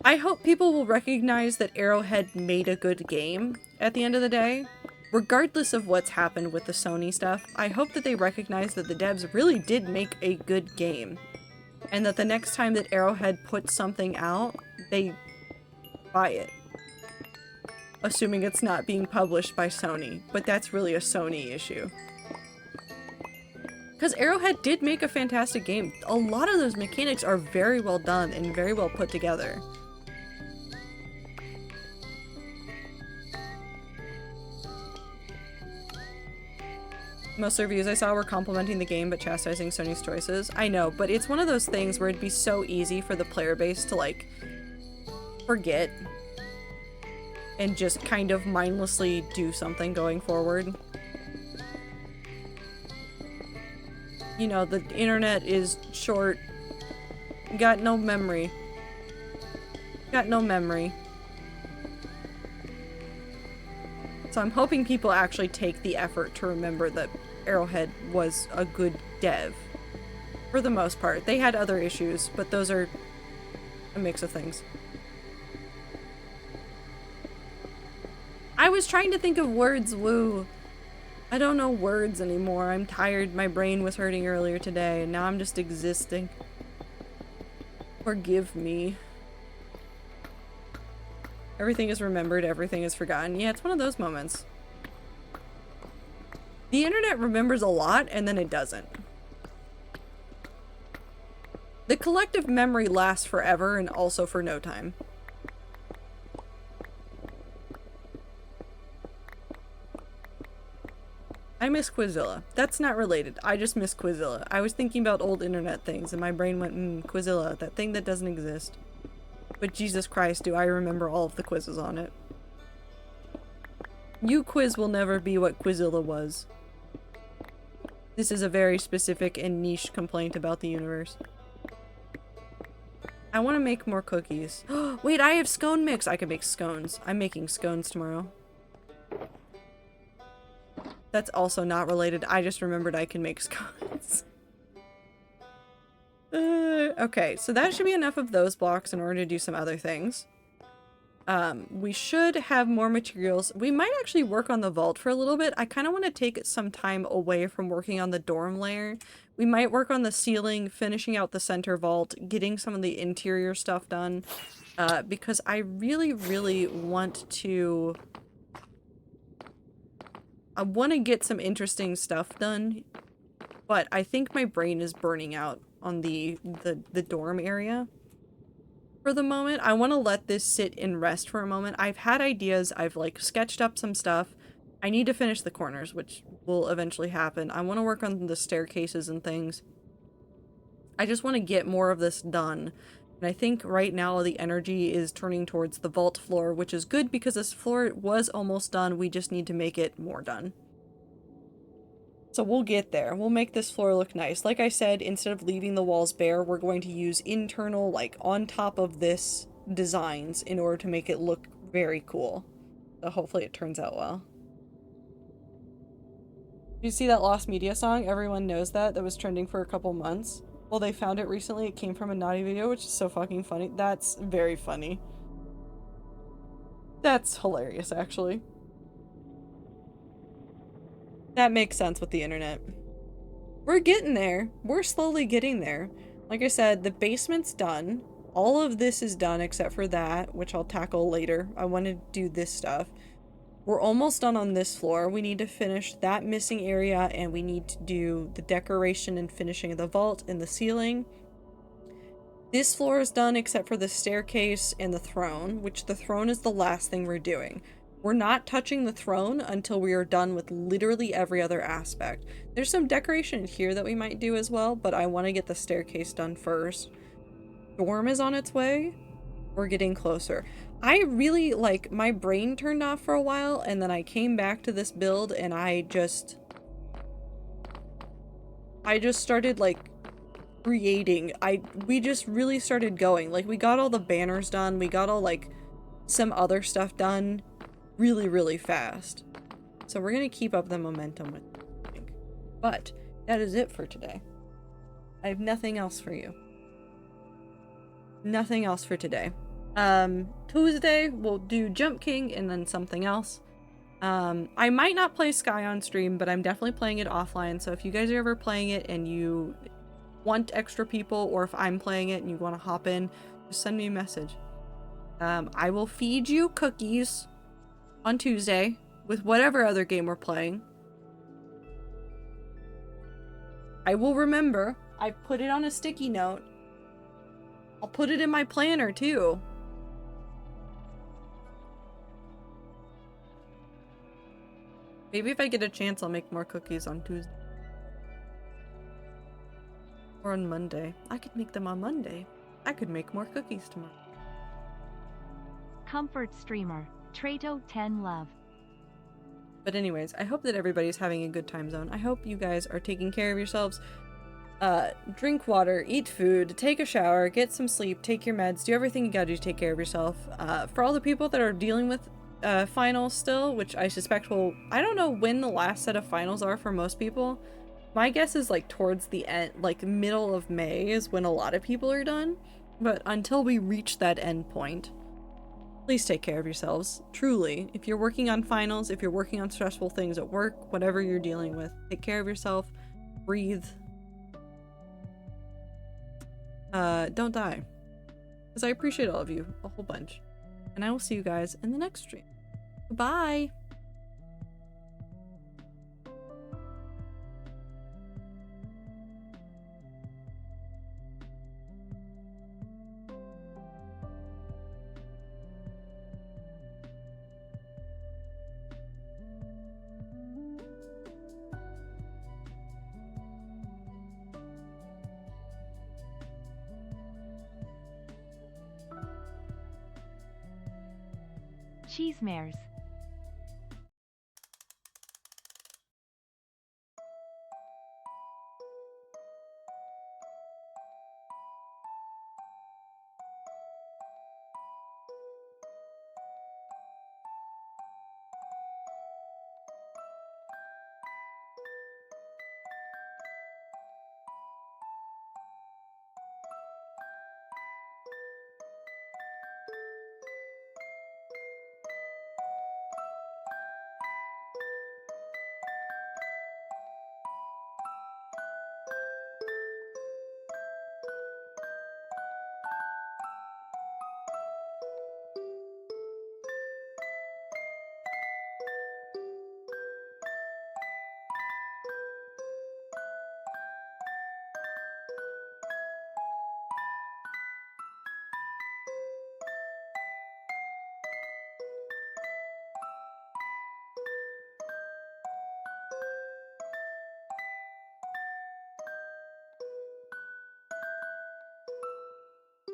I hope people will recognize that Arrowhead made a good game at the end of the day. Regardless of what's happened with the Sony stuff, I hope that they recognize that the devs really did make a good game. And that the next time that Arrowhead puts something out, they buy it. Assuming it's not being published by Sony, but that's really a Sony issue. Because Arrowhead did make a fantastic game. A lot of those mechanics are very well done and very well put together. Most reviews I saw were complimenting the game but chastising Sony's choices. I know, but it's one of those things where it'd be so easy for the player base to, like, forget and just kind of mindlessly do something going forward. You know, the internet is short. Got no memory. Got no memory. So I'm hoping people actually take the effort to remember that Arrowhead was a good dev. For the most part. They had other issues, but those are a mix of things. I was trying to think of words, woo. I don't know words anymore. I'm tired. My brain was hurting earlier today, and now I'm just existing. Forgive me. Everything is remembered, everything is forgotten. Yeah, it's one of those moments. The internet remembers a lot, and then it doesn't. The collective memory lasts forever, and also for no time. I miss Quizilla. That's not related. I just miss Quizilla. I was thinking about old internet things, and my brain went, Quizilla, that thing that doesn't exist. But Jesus Christ, do I remember all of the quizzes on it. U-Quiz will never be what Quizilla was. This is a very specific and niche complaint about the universe. I want to make more cookies. Wait, I have scone mix! I can make scones. I'm making scones tomorrow. That's also not related. I just remembered I can make scones. Okay, so that should be enough of those blocks in order to do some other things. We should have more materials. We might actually work on the vault for a little bit. I kind of want to take some time away from working on the dorm layer. We might work on the ceiling, finishing out the center vault, getting some of the interior stuff done, because I really, really want to... I want to get some interesting stuff done, but I think my brain is burning out on the dorm area. For the moment, I want to let this sit and rest for a moment. I've had ideas. I've like sketched up some stuff. I need to finish the corners, which will eventually happen. I want to work on the staircases and things. I just want to get more of this done. And I think right now the energy is turning towards the vault floor, which is good because this floor was almost done. We just need to make it more done. So we'll get there. We'll make this floor look nice. Like I said, instead of leaving the walls bare, we're going to use internal, like, on top of this designs in order to make it look very cool. So hopefully it turns out well. Did you see that Lost Media song? Everyone knows that. That was trending for a couple months. Well, they found it recently. It came from a Naughty video, which is so fucking funny. That's very funny. That's hilarious, actually. That makes sense with the internet. We're getting there. We're slowly getting there. Like I said, the basement's done. All of this is done except for that, which I'll tackle later. I want to do this stuff. We're almost done on this floor. We need to finish that missing area, and we need to do the decoration and finishing of the vault and the ceiling. This floor is done except for the staircase and the throne, which the throne is the last thing we're doing. We're not touching the throne until we are done with literally every other aspect. There's some decoration here that we might do as well, but I want to get the staircase done first. Dorm is on its way. We're getting closer. I really, like, my brain turned off for a while, and then I came back to this build, and I just started, like, creating. We just really started going. Like, we got all the banners done. We got all, like, some other stuff done really, really fast. So we're gonna keep up the momentum with it, I think. But that is it for today. I have nothing else for you. Nothing else for today. Tuesday we'll do Jump King and then something else. I might not play Sky on stream, but I'm definitely playing it offline. So if you guys are ever playing it and you want extra people, or if I'm playing it and you want to hop in, just send me a message. I will feed you cookies on Tuesday with whatever other game we're playing. I will remember. I put it on a sticky note. I'll put it in my planner too. Maybe if I get a chance, I'll make more cookies on Tuesday. Or on Monday. I could make them on Monday. I could make more cookies tomorrow. Comfort streamer. Trato 10 love. But anyways, I hope that everybody's having a good time zone. I hope you guys are taking care of yourselves. Drink water, eat food, take a shower, get some sleep, take your meds, do everything you gotta do to take care of yourself. For all the people that are dealing with finals still, which I suspect will... I don't know when the last set of finals are for most people. My guess is like towards the end, like middle of May is when a lot of people are done. But until we reach that end point, Please take care of yourselves. Truly. If you're working on finals, if you're working on stressful things at work, whatever you're dealing with, take care of yourself. Breathe. Don't die. Because I appreciate all of you a whole bunch. And I will see you guys in the next stream. Bye! Cheese mares.